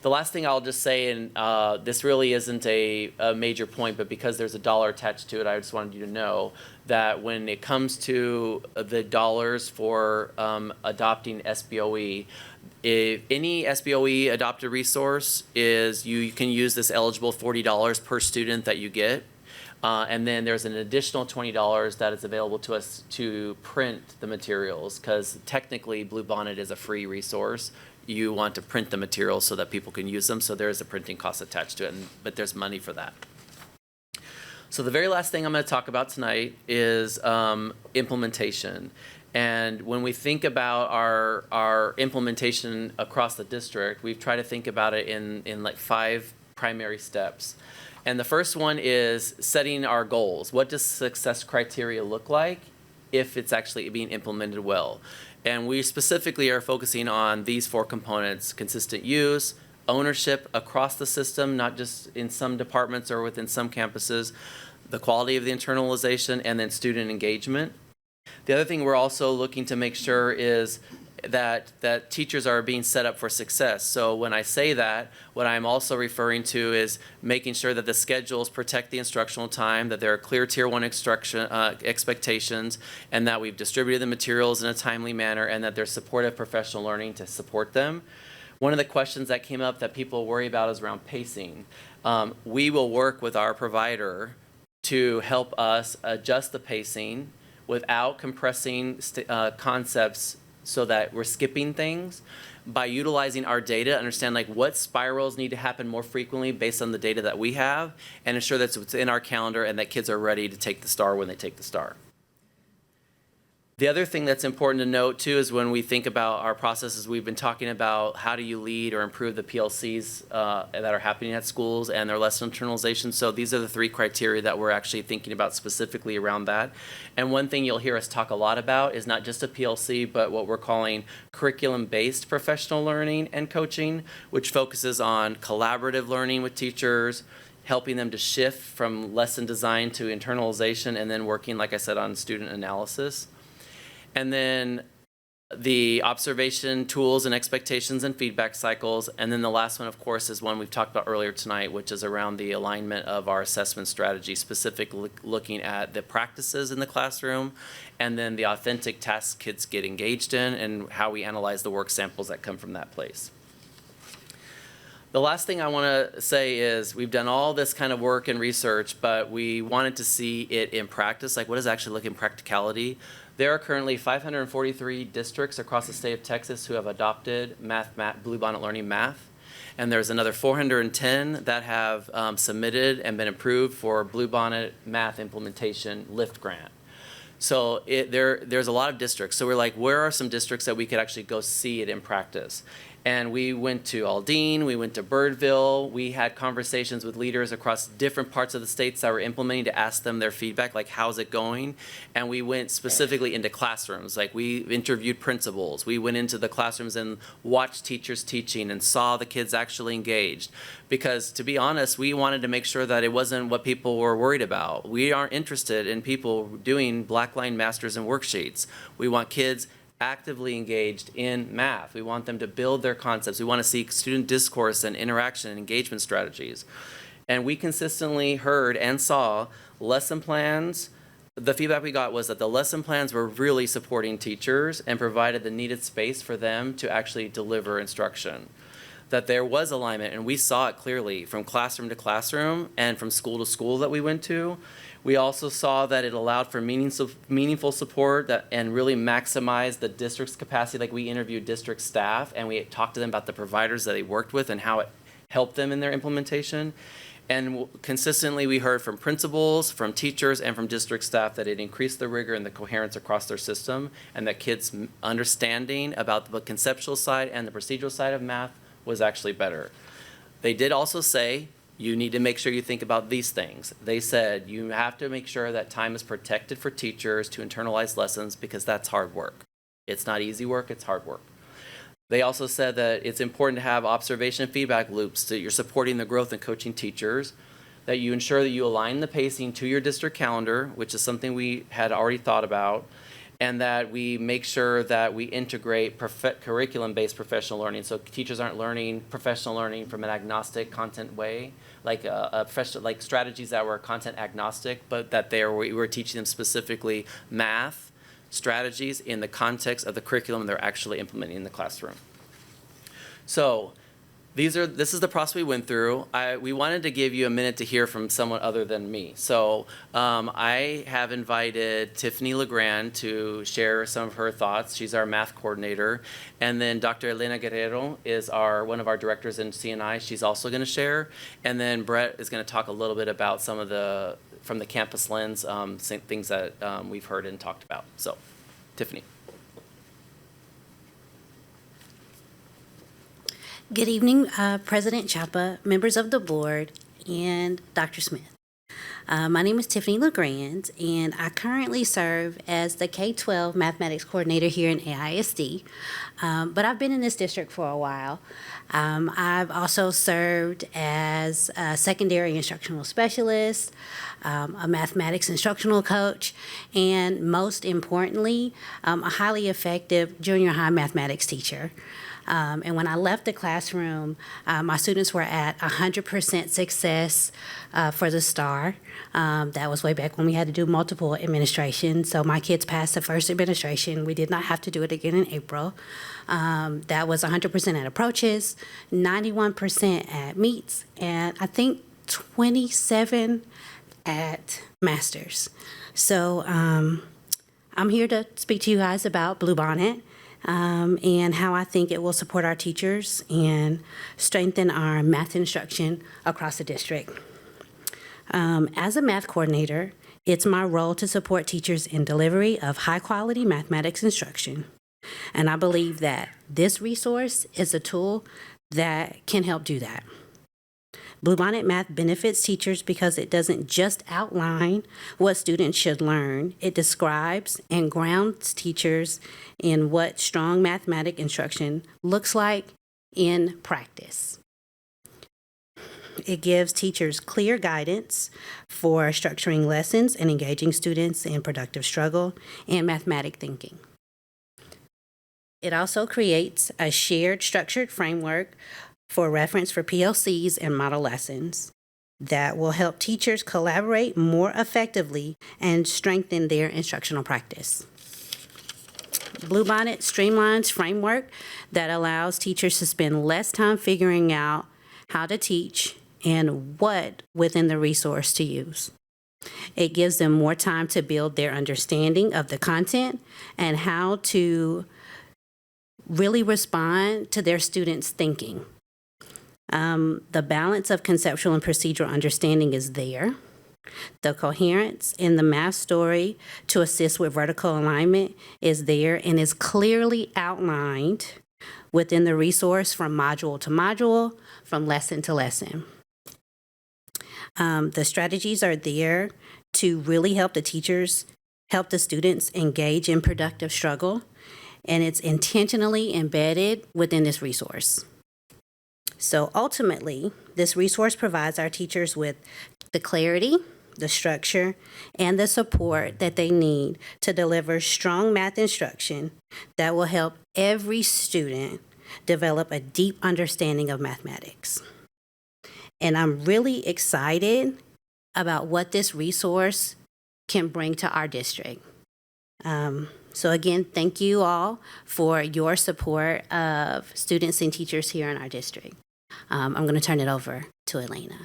The last thing I'll just say, and this really isn't a major point, but because there's a dollar attached to it, I just wanted you to know that when it comes to the dollars for adopting SBOE, if any SBOE adopted resource is, you can use this eligible $40 per student that you get. And then there's an additional $20 that is available to us to print the materials, because technically Bluebonnet is a free resource. You want to print the materials so that people can use them, so there is a printing cost attached to it, but there's money for that. So the very last thing I'm going to talk about tonight is implementation. And when we think about our implementation across the district, we've tried to think about it in like 5 primary steps. And the first one is setting our goals. What does success criteria look like if it's actually being implemented well? And we specifically are focusing on these 4 components: consistent use, ownership across the system, not just in some departments or within some campuses, the quality of the internalization, and then student engagement. The other thing we're also looking to make sure is that teachers are being set up for success. So when I say that, what I'm also referring to is making sure that the schedules protect the instructional time, that there are clear Tier 1 expectations, and that we've distributed the materials in a timely manner, and that there's supportive professional learning to support them. One of the questions that came up that people worry about is around pacing. We will work with our provider to help us adjust the pacing without compressing concepts so that we're skipping things, by utilizing our data, understand like what spirals need to happen more frequently based on the data that we have, and ensure that it's in our calendar and that kids are ready to take the STAR when they take the STAR. The other thing that's important to note too is when we think about our processes, we've been talking about how do you lead or improve the PLCs that are happening at schools and their lesson internalization. So these are the 3 criteria that we're actually thinking about specifically around that. And one thing you'll hear us talk a lot about is not just a PLC, but what we're calling curriculum-based professional learning and coaching, which focuses on collaborative learning with teachers, helping them to shift from lesson design to internalization, and then working, like I said, on student analysis. And then the observation tools and expectations and feedback cycles. And then the last one, of course, is one we've talked about earlier tonight, which is around the alignment of our assessment strategy, specifically looking at the practices in the classroom, and then the authentic tasks kids get engaged in, and how we analyze the work samples that come from that place. The last thing I want to say is we've done all this kind of work and research, but we wanted to see it in practice, like what does it actually look in practicality. There are currently 543 districts across the state of Texas who have adopted Bluebonnet Learning Math, and there's another 410 that have submitted and been approved for Bluebonnet Math Implementation Lift Grant. So there's a lot of districts. So we're like, where are some districts that we could actually go see it in practice? And we went to Aldine, we went to Birdville, we had conversations with leaders across different parts of the states that were implementing to ask them their feedback, like how's it going? And we went specifically into classrooms, like we interviewed principals. We went into the classrooms and watched teachers teaching and saw the kids actually engaged. Because to be honest, we wanted to make sure that it wasn't what people were worried about. We aren't interested in people doing blackline masters and worksheets. We want kids actively engaged in math. We want them to build their concepts. We want to see student discourse and interaction and engagement strategies. And we consistently heard and saw lesson plans. The feedback we got was that the lesson plans were really supporting teachers and provided the needed space for them to actually deliver instruction. That there was alignment, and we saw it clearly from classroom to classroom and from school to school that we went to. We also saw that it allowed for meaningful support and really maximized the district's capacity. Like we interviewed district staff and we talked to them about the providers that they worked with and how it helped them in their implementation. And consistently we heard from principals, from teachers, and from district staff that it increased the rigor and the coherence across their system, and that kids' understanding about the conceptual side and the procedural side of math was actually better. They did also say, you need to make sure you think about these things. They said you have to make sure that time is protected for teachers to internalize lessons, because that's hard work. It's not easy work, it's hard work. They also said that it's important to have observation and feedback loops, that you're supporting the growth and coaching teachers, that you ensure that you align the pacing to your district calendar, which is something we had already thought about, and that we make sure that we integrate curriculum-based professional learning. So teachers aren't learning professional learning from an agnostic content way, like like strategies that were content agnostic, but that we were teaching them specifically math strategies in the context of the curriculum they're actually implementing in the classroom. So this is the process we went through. We wanted to give you a minute to hear from someone other than me. So I have invited Tiffany LeGrand to share some of her thoughts. She's our math coordinator. And then Dr. Elena Guerrero is one of our directors in CNI. She's also going to share. And then Brett is going to talk a little bit about some of from the campus lens, things that we've heard and talked about. So, Tiffany. Good evening, President Chapa, members of the board, and Dr. Smith. My name is Tiffany LeGrand, and I currently serve as the K-12 mathematics coordinator here in AISD, but I've been in this district for a while. I've also served as a secondary instructional specialist, a mathematics instructional coach, and most importantly, a highly effective junior high mathematics teacher. And when I left the classroom, my students were at 100% success for the STAR. That was way back when we had to do multiple administrations. So my kids passed the first administration. We did not have to do it again in April. That was 100% at approaches, 91% at meets, and I think 27 at masters. So I'm here to speak to you guys about Bluebonnet. And how I think it will support our teachers and strengthen our math instruction across the district. As a math coordinator, it's my role to support teachers in delivery of high-quality mathematics instruction. And I believe that this resource is a tool that can help do that. Bluebonnet Math benefits teachers because it doesn't just outline what students should learn. It describes and grounds teachers in what strong mathematics instruction looks like in practice. It gives teachers clear guidance for structuring lessons and engaging students in productive struggle and mathematic thinking. It also creates a shared structured framework for reference for PLCs and model lessons that will help teachers collaborate more effectively and strengthen their instructional practice. Bluebonnet streamlines framework that allows teachers to spend less time figuring out how to teach and what within the resource to use. It gives them more time to build their understanding of the content and how to really respond to their students' thinking. The balance of conceptual and procedural understanding is there. The coherence in the math story to assist with vertical alignment is there and is clearly outlined within the resource from module to module, from lesson to lesson. The strategies are there to really help the teachers, help the students engage in productive struggle, and it's intentionally embedded within this resource. So ultimately, this resource provides our teachers with the clarity, the structure, and the support that they need to deliver strong math instruction that will help every student develop a deep understanding of mathematics. And I'm really excited about what this resource can bring to our district. So again, thank you all for your support of students and teachers here in our district. I'm going to turn it over to Elena.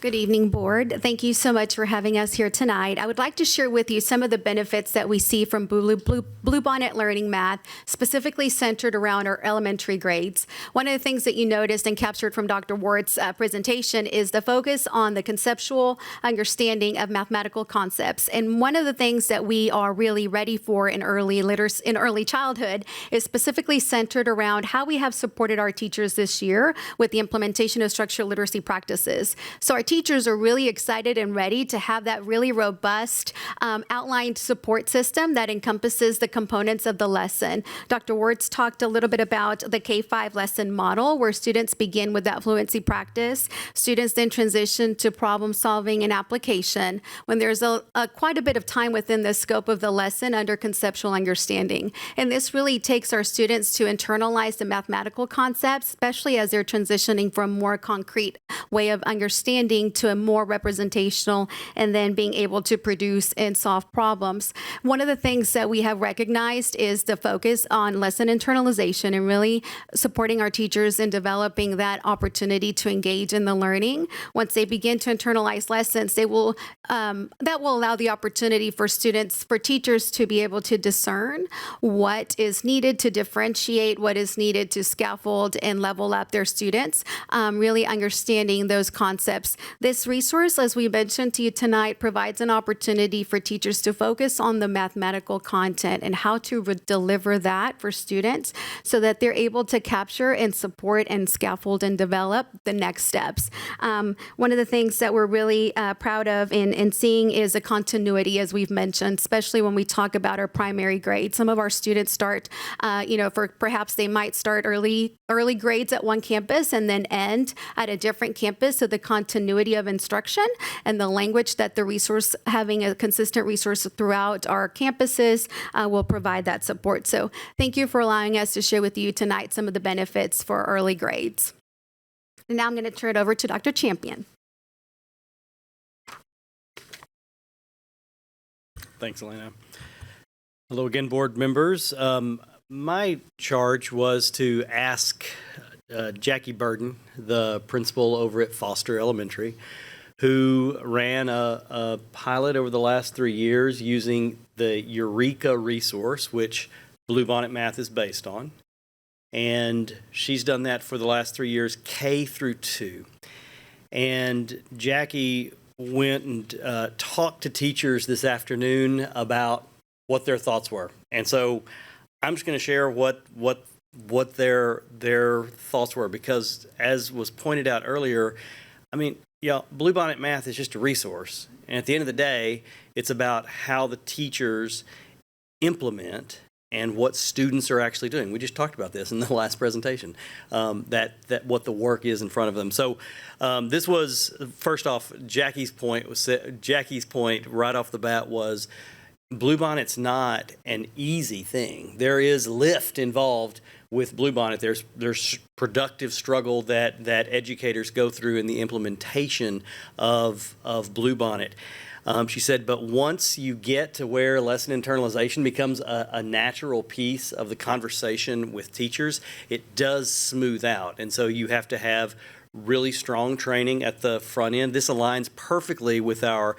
Good evening, board. Thank you so much for having us here tonight. I would like to share with you some of the benefits that we see from Bluebonnet Learning Math, specifically centered around our elementary grades. One of the things that you noticed and captured from Dr. Ward's presentation is the focus on the conceptual understanding of mathematical concepts. And one of the things that we are really ready for in early childhood is specifically centered around how we have supported our teachers this year with the implementation of structural literacy practices. So our teachers are really excited and ready to have that really robust outlined support system that encompasses the components of the lesson. Dr. Wertz talked a little bit about the K-5 lesson model, where students begin with that fluency practice. Students then transition to problem solving and application when there's quite a bit of time within the scope of the lesson under conceptual understanding. And this really takes our students to internalize the mathematical concepts, especially as they're transitioning from more concrete way of understanding to a more representational, and then being able to produce and solve problems. One of the things that we have recognized is the focus on lesson internalization and really supporting our teachers in developing that opportunity to engage in the learning. Once they begin to internalize lessons, that will allow the opportunity for teachers to be able to discern what is needed to differentiate, what is needed to scaffold and level up their students, really understanding those concepts. This resource, as we mentioned to you tonight, provides an opportunity for teachers to focus on the mathematical content and how to deliver that for students so that they're able to capture and support and scaffold and develop the next steps. One of the things that we're really proud of in seeing is a continuity, as we've mentioned, especially when we talk about our primary grades. Some of our students start, perhaps they might start early grades at one campus and then end at a different campus. So the continuity of instruction and the language that the resource, having a consistent resource throughout our campuses, will provide that support. So thank you for allowing us to share with you tonight some of the benefits for early grades. And now I'm going to turn it over to Dr. Champion. Thanks, Elena. Hello again, board members. My charge was to ask Jackie Burden, the principal over at Foster Elementary, who ran a pilot over the last 3 years using the Eureka resource, which Bluebonnet Math is based on. And she's done that for the last 3 years, K through 2. And Jackie went and talked to teachers this afternoon about what their thoughts were. And so I'm just going to share what their thoughts were, because as was pointed out earlier, Bluebonnet Math is just a resource. And at the end of the day, it's about how the teachers implement and what students are actually doing. We just talked about this in the last presentation, that what the work is in front of them. So this was, first off, Jackie's point right off the bat was Bluebonnet's not an easy thing. There is lift involved with Bluebonnet. There's productive struggle that educators go through in the implementation of Bluebonnet. She said, but once you get to where lesson internalization becomes a natural piece of the conversation with teachers, it does smooth out. And so you have to have really strong training at the front end. This aligns perfectly with our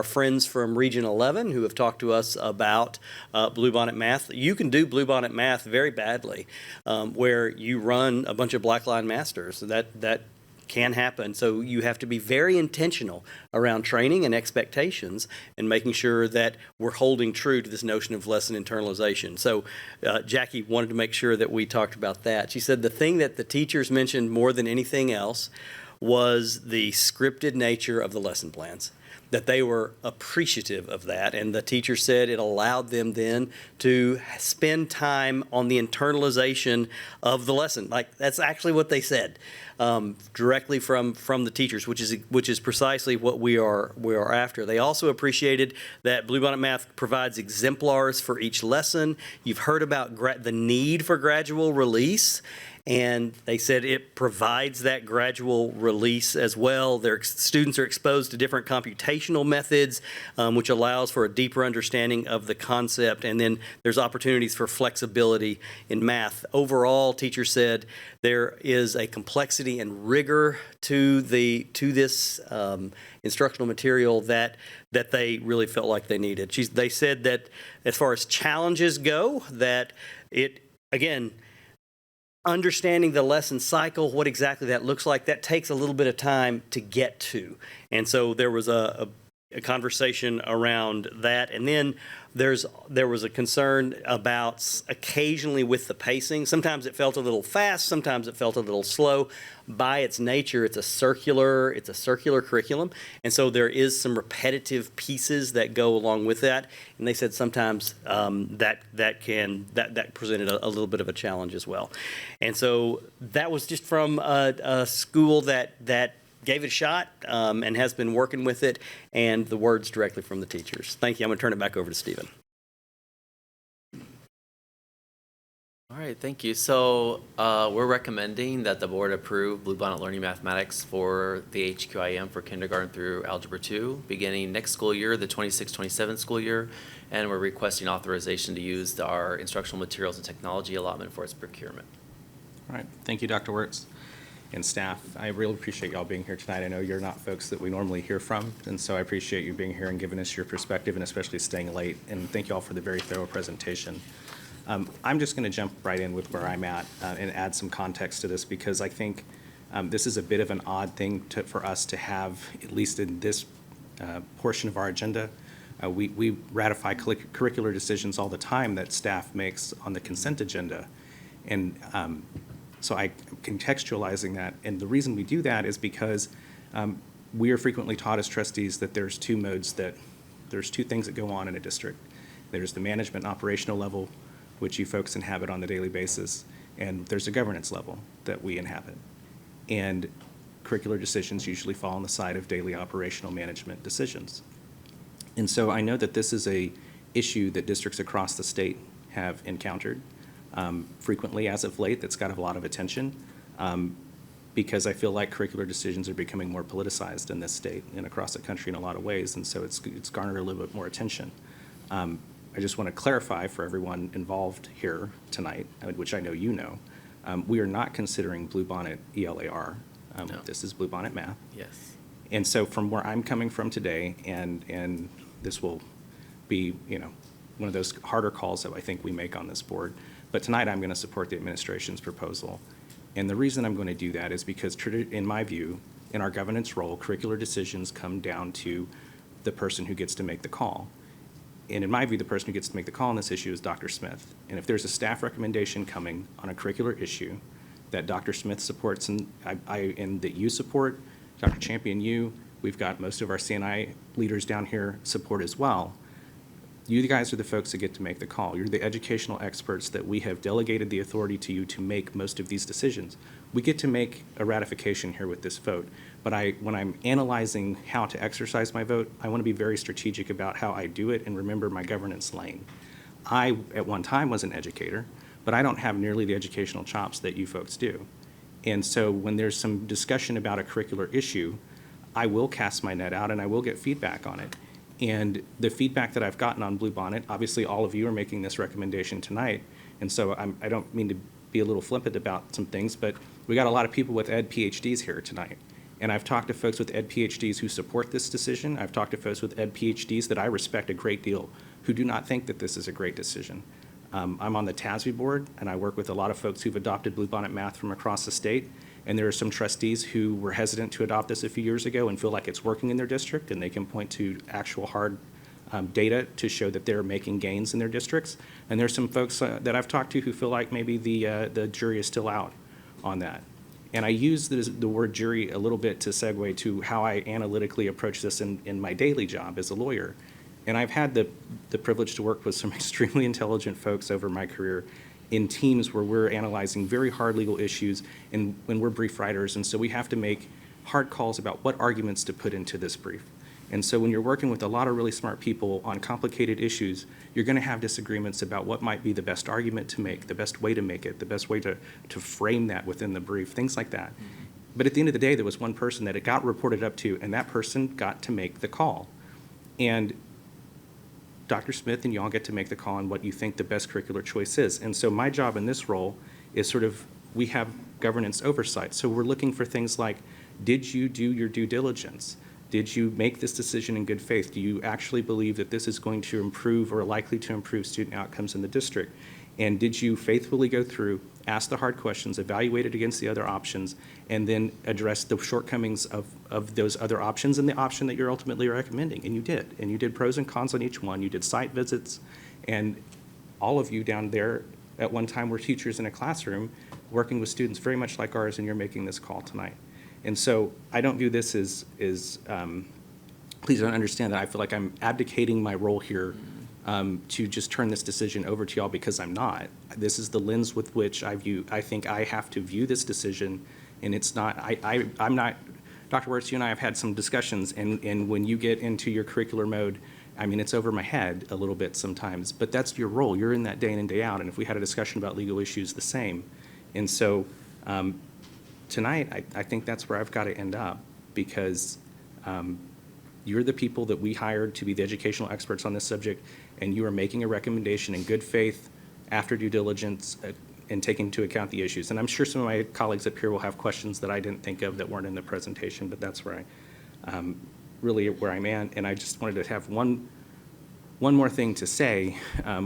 friends from Region 11 who have talked to us about Bluebonnet Math. You can do Bluebonnet Math very badly, where you run a bunch of blackline masters. That can happen. So you have to be very intentional around training and expectations and making sure that we're holding true to this notion of lesson internalization. So Jackie wanted to make sure that we talked about that. She said the thing that the teachers mentioned more than anything else was the scripted nature of the lesson plans, that they were appreciative of that. And the teacher said it allowed them then to spend time on the internalization of the lesson. Like, that's actually what they said, directly from the teachers, which is precisely what we are after. They also appreciated that Bluebonnet Math provides exemplars for each lesson. You've heard about the need for gradual release, and they said it provides that gradual release as well. Their students are exposed to different computational methods, which allows for a deeper understanding of the concept, and then there's opportunities for flexibility in math. Overall, teachers said there is a complexity and rigor to this instructional material that they really felt like they needed. They said that as far as challenges go, that it, again, understanding the lesson cycle, what exactly that looks like, that takes a little bit of time to get to. And so there was a a conversation around that. And then there was a concern about occasionally with the pacing. Sometimes it felt a little fast, sometimes it felt a little slow. By its nature, it's a circular curriculum. And so there is some repetitive pieces that go along with that. And they said sometimes that presented a little bit of a challenge as well. And so that was just from a school that gave it a shot and has been working with it, and the words directly from the teachers. Thank you. I'm going to turn it back over to Stephen. All right, thank you. So we're recommending that the board approve Bluebonnet Learning Mathematics for the HQIM for kindergarten through Algebra 2, beginning next school year, the 26-27 school year, and we're requesting authorization to use our instructional materials and technology allotment for its procurement. All right, thank you, Dr. Wirtz and staff. I really appreciate y'all being here tonight. I know you're not folks that we normally hear from, and so I appreciate you being here and giving us your perspective, and especially staying late. And thank you all for the very thorough presentation. I'm just going to jump right in with where I'm at and add some context to this, because I think this is a bit of an odd thing for us to have, at least in this portion of our agenda. We ratify curricular decisions all the time that staff makes on the consent agenda. And so I'm contextualizing that. And the reason we do that is because we are frequently taught as trustees that there's two things that go on in a district. There's the management and operational level, which you folks inhabit on the daily basis, and there's a governance level that we inhabit. And curricular decisions usually fall on the side of daily operational management decisions. And so I know that this is a issue that districts across the state have encountered frequently as of late. That's got a lot of attention because I feel like curricular decisions are becoming more politicized in this state and across the country in a lot of ways, and so it's garnered a little bit more attention. I just want to clarify for everyone involved here tonight, which I know you know, we are not considering Bluebonnet ELAR. No. This is Bluebonnet Math. Yes. And so from where I'm coming from today, and this will be, one of those harder calls that I think we make on this board, but tonight I'm going to support the administration's proposal. And the reason I'm going to do that is because, in my view, in our governance role, curricular decisions come down to the person who gets to make the call. And in my view, the person who gets to make the call on this issue is Dr. Smith. And if there's a staff recommendation coming on a curricular issue that Dr. Smith supports and that you support, Dr. Champion, we've got most of our CNI leaders down here support as well. You guys are the folks that get to make the call. You're the educational experts that we have delegated the authority to you to make most of these decisions. We get to make a ratification here with this vote, but when I'm analyzing how to exercise my vote, I want to be very strategic about how I do it and remember my governance lane. I, at one time, was an educator, but I don't have nearly the educational chops that you folks do. And so when there's some discussion about a curricular issue, I will cast my net out and I will get feedback on it. And the feedback that I've gotten on Bluebonnet, obviously all of you are making this recommendation tonight, and so I don't mean to be a little flippant about some things, but we got a lot of people with ed PhDs here tonight. And I've talked to folks with ed PhDs who support this decision. I've talked to folks with ed PhDs that I respect a great deal who do not think that this is a great decision. I'm on the TASB board, and I work with a lot of folks who've adopted Bluebonnet Math from across the state. And there are some trustees who were hesitant to adopt this a few years ago and feel like it's working in their district, and they can point to actual hard data to show that they're making gains in their districts. And there's some folks that I've talked to who feel like maybe the jury is still out on that. And I use the word jury a little bit to segue to how I analytically approach this in my daily job as a lawyer. And I've had the privilege to work with some extremely intelligent folks over my career in teams where we're analyzing very hard legal issues and when we're brief writers. And so we have to make hard calls about what arguments to put into this brief. And so when you're working with a lot of really smart people on complicated issues, you're going to have disagreements about what might be the best argument to make, the best way to make it, the best way to frame that within the brief, things like that. But at the end of the day, there was one person that it got reported up to, and that person got to make the call. And Dr. Smith and y'all get to make the call on what you think the best curricular choice is. And so my job in this role is we have governance oversight. So we're looking for things like, did you do your due diligence? Did you make this decision in good faith? Do you actually believe that this is going to improve or likely to improve student outcomes in the district? And did you faithfully go through ask the hard questions, evaluate it against the other options, and then address the shortcomings of those other options and the option that you're ultimately recommending. And you did. And you did pros and cons on each one. You did site visits, and all of you down there at one time were teachers in a classroom working with students very much like ours, and you're making this call tonight. And so I don't view this as please don't understand that I feel like I'm abdicating my role here to just turn this decision over to y'all, because I'm not. This is the lens with which I think I have to view this decision, and it's not, I'm not, Dr. Wirtz, you and I have had some discussions, and when you get into your curricular mode, I mean, it's over my head a little bit sometimes, but that's your role. You're in that day in and day out, and if we had a discussion about legal issues, the same. And so tonight, I think that's where I've got to end up, because you're the people that we hired to be the educational experts on this subject, and you are making a recommendation in good faith after due diligence and taking into account the issues. And I'm sure some of my colleagues up here will have questions that I didn't think of that weren't in the presentation, but that's where really where I'm at. And I just wanted to have one more thing to say,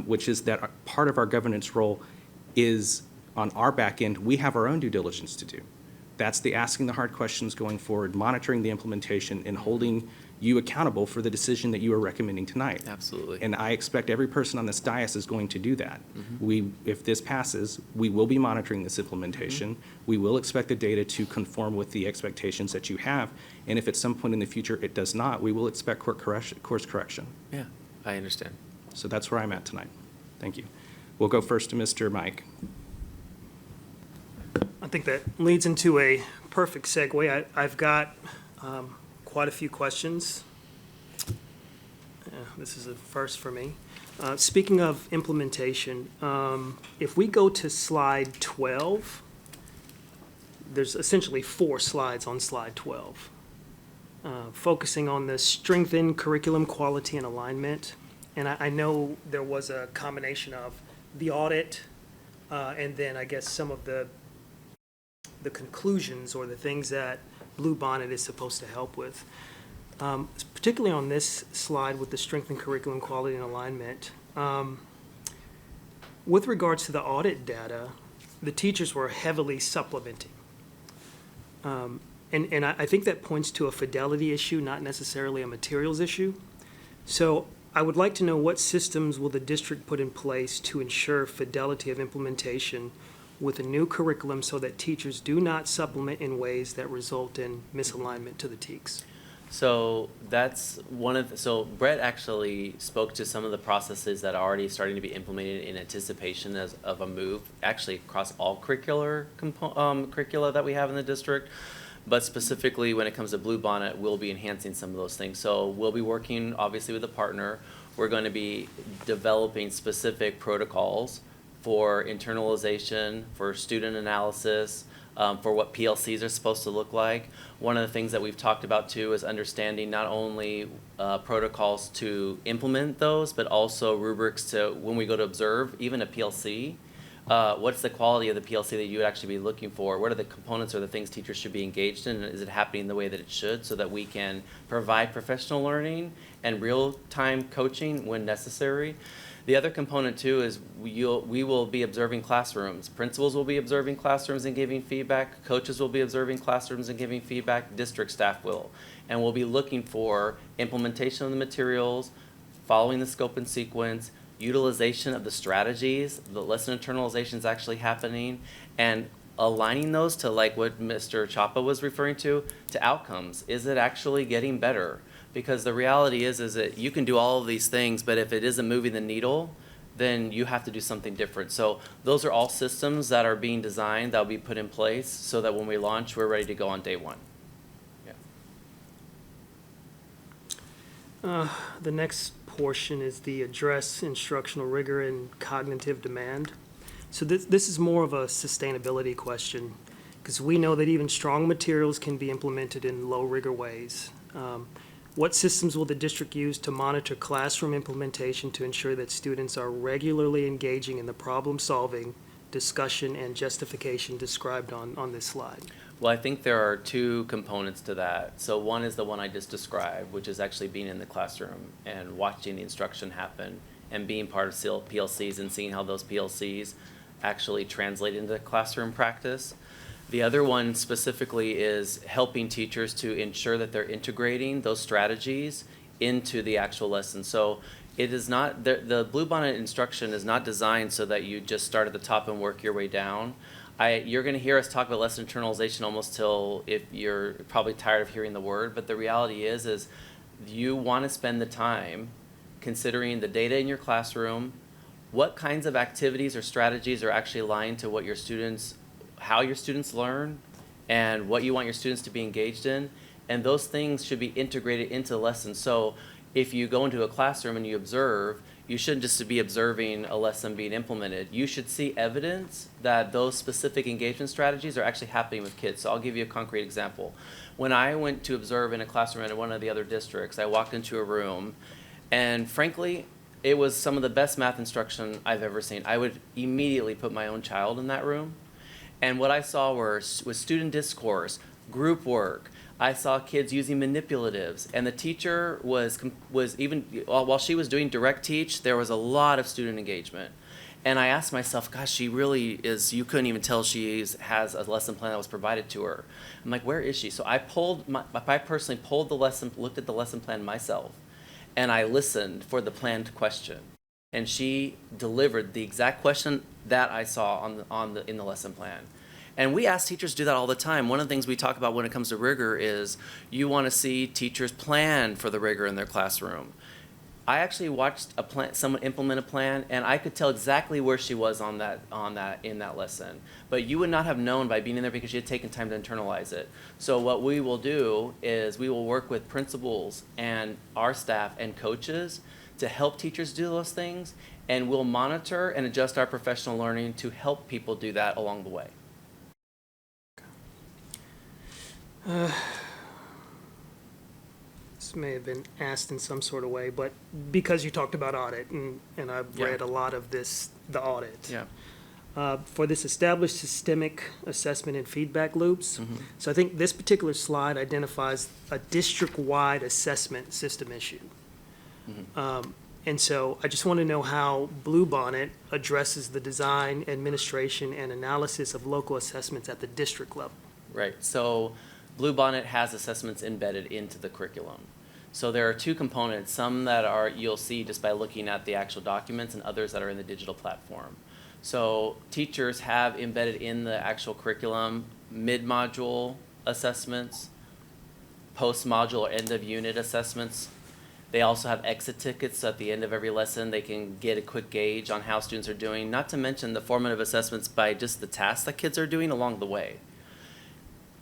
which is that part of our governance role is on our back end, we have our own due diligence to do. That's the asking the hard questions going forward, monitoring the implementation, and holding you accountable for the decision that you are recommending tonight. Absolutely. And I expect every person on this dais is going to do that. If this passes, we will be monitoring this implementation. We will expect the data to conform with the expectations that you have. And if at some point in the future it does not, we will expect course correction. Yeah, I understand. So that's where I'm at tonight. Thank you. We'll go first to Mr. Mike. I think that leads into a perfect segue. I've got quite a few questions. This is a first for me. Speaking of implementation, if we go to slide 12, there's essentially 4 slides on slide 12, focusing on the strengthened curriculum quality and alignment. And I know there was a combination of the audit and then I guess some of the conclusions or the things that Blue Bonnet is supposed to help with. Particularly on this slide with the strengthened curriculum quality and alignment, with regards to the audit data, the teachers were heavily supplementing. And I think that points to a fidelity issue, not necessarily a materials issue. So I would like to know what systems will the district put in place to ensure fidelity of implementation with a new curriculum so that teachers do not supplement in ways that result in misalignment to the TEKS? So that's one of so Brett actually spoke to some of the processes that are already starting to be implemented in anticipation of a move, actually across all curricula that we have in the district. But specifically when it comes to Blue Bonnet, we'll be enhancing some of those things. So we'll be working obviously with a partner. We're going to be developing specific protocols for internalization, for student analysis, for what PLCs are supposed to look like. One of the things that we've talked about too is understanding not only protocols to implement those, but also rubrics to when we go to observe, even a PLC. What's the quality of the PLC that you would actually be looking for? What are the components or the things teachers should be engaged in? Is it happening the way that it should so that we can provide professional learning and real-time coaching when necessary? The other component too is we will be observing classrooms. Principals will be observing classrooms and giving feedback. Coaches will be observing classrooms and giving feedback. District staff will. And we'll be looking for implementation of the materials, following the scope and sequence, utilization of the strategies, the lesson internalization is actually happening, and aligning those to like what Mr. Chapa was referring to outcomes. Is it actually getting better? Because the reality is that you can do all of these things, but if it isn't moving the needle, then you have to do something different. So those are all systems that are being designed, that will be put in place so that when we launch, we're ready to go on day one. Yeah. The next portion is the address instructional rigor and cognitive demand. So this is more of a sustainability question, because we know that even strong materials can be implemented in low rigor ways. What systems will the district use to monitor classroom implementation to ensure that students are regularly engaging in the problem-solving, discussion, and justification described on this slide? Well, I think there are 2 components to that. So one is the one I just described, which is actually being in the classroom and watching the instruction happen and being part of PLCs and seeing how those PLCs actually translate into classroom practice. The other one specifically is helping teachers to ensure that they're integrating those strategies into the actual lesson. So it is not, the Bluebonnet instruction is not designed so that you just start at the top and work your way down. You're going to hear us talk about lesson internalization almost till if you're probably tired of hearing the word, but the reality is you want to spend the time considering the data in your classroom, what kinds of activities or strategies are actually aligned to what your students, how your students learn, and what you want your students to be engaged in, and those things should be integrated into the lesson. So if you go into a classroom and you observe, you shouldn't just be observing a lesson being implemented. You should see evidence that those specific engagement strategies are actually happening with kids. So I'll give you a concrete example. When I went to observe in a classroom in one of the other districts, I walked into a room, and frankly, it was some of the best math instruction I've ever seen. I would immediately put my own child in that room. And what I saw was student discourse, group work. I saw kids using manipulatives, and the teacher was even, while she was doing direct teach, there was a lot of student engagement. And I asked myself, gosh, she really is, you couldn't even tell she has a lesson plan that was provided to her. I'm like, where is she? So I personally pulled the lesson, looked at the lesson plan myself, and I listened for the planned question. And she delivered the exact question that I saw in the lesson plan. And we ask teachers to do that all the time. One of the things we talk about when it comes to rigor is you want to see teachers plan for the rigor in their classroom. I actually watched someone implement a plan, and I could tell exactly where she was in that lesson. But you would not have known by being in there because she had taken time to internalize it. So what we will do is we will work with principals and our staff and coaches to help teachers do those things, and we'll monitor and adjust our professional learning to help people do that along the way. This may have been asked in some sort of way, but because you talked about audit, and I've read a lot of the audit. Yeah. For this established systemic assessment and feedback loops. So I think this particular slide identifies a district-wide assessment system issue. And so I just want to know how Bluebonnet addresses the design, administration, and analysis of local assessments at the district level. Right. So Bluebonnet has assessments embedded into the curriculum. So there are two components, some that are you'll see just by looking at the actual documents, and others that are in the digital platform. So teachers have embedded in the actual curriculum mid-module assessments, post-module or end-of-unit assessments. They also have exit tickets, so at the end of every lesson they can get a quick gauge on how students are doing, not to mention the formative assessments by just the tasks that kids are doing along the way.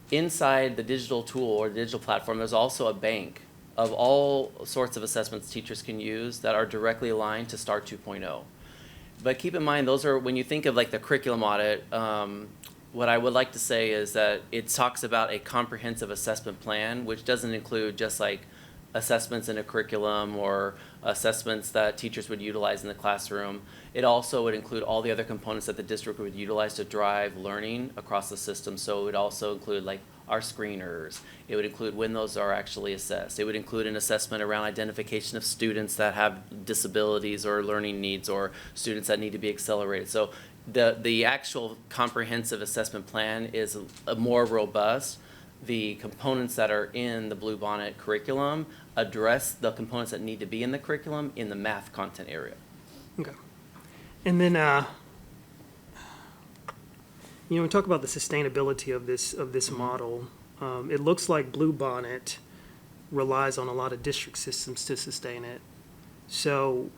Inside the digital tool or the digital platform, there's also a bank of all sorts of assessments teachers can use that are directly aligned to STAR 2.0. But keep in mind, those are, when you think of like the curriculum audit, what I would like to say is that it talks about a comprehensive assessment plan, which doesn't include just like assessments in a curriculum or assessments that teachers would utilize in the classroom. It also would include all the other components that the district would utilize to drive learning across the system. So it would also include like our screeners. It would include when those are actually assessed. It would include an assessment around identification of students that have disabilities or learning needs, or students that need to be accelerated. So the actual comprehensive assessment plan is more robust. The components that are in the Bluebonnet curriculum address the components that need to be in the curriculum in the math content area. Okay. And then, we talk about the sustainability of this model. It looks like Bluebonnet relies on a lot of district systems to sustain it. So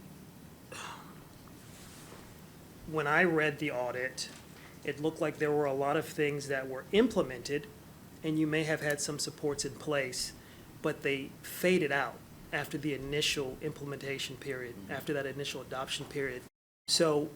when I read the audit, it looked like there were a lot of things that were implemented, and you may have had some supports in place, but they faded out after the initial implementation period, after that initial adoption period. So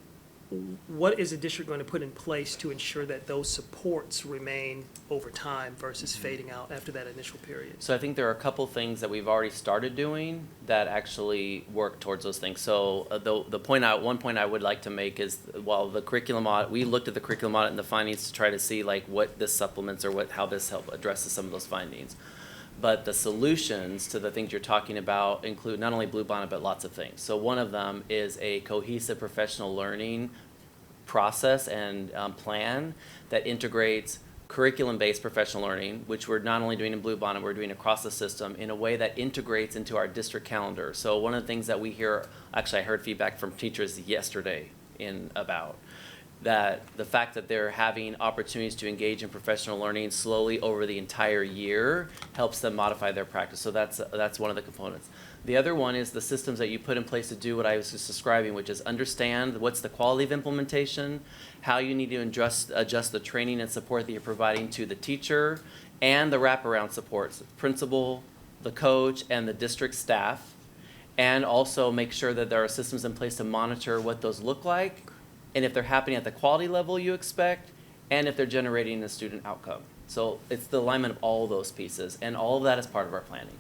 what is the district going to put in place to ensure that those supports remain over time versus fading out after that initial period? So I think there are a couple things that we've already started doing that actually work towards those things. So one point I would like to make is, while the curriculum audit, we looked at the curriculum audit and the findings to try to see like what this supplements or how this addresses some of those findings. But the solutions to the things you're talking about include not only Bluebonnet, but lots of things. So one of them is a cohesive professional learning process and plan that integrates curriculum-based professional learning, which we're not only doing in Bluebonnet, we're doing across the system in a way that integrates into our district calendar. So one of the things that we hear, actually I heard feedback from teachers yesterday about that the fact that they're having opportunities to engage in professional learning slowly over the entire year helps them modify their practice. So that's one of the components. The other one is the systems that you put in place to do what I was just describing, which is understand what's the quality of implementation, how you need to adjust the training and support that you're providing to the teacher, and the wraparound supports, the principal, the coach, and the district staff, and also make sure that there are systems in place to monitor what those look like, and if they're happening at the quality level you expect, and if they're generating a student outcome. So it's the alignment of all those pieces, and all of that is part of our planning.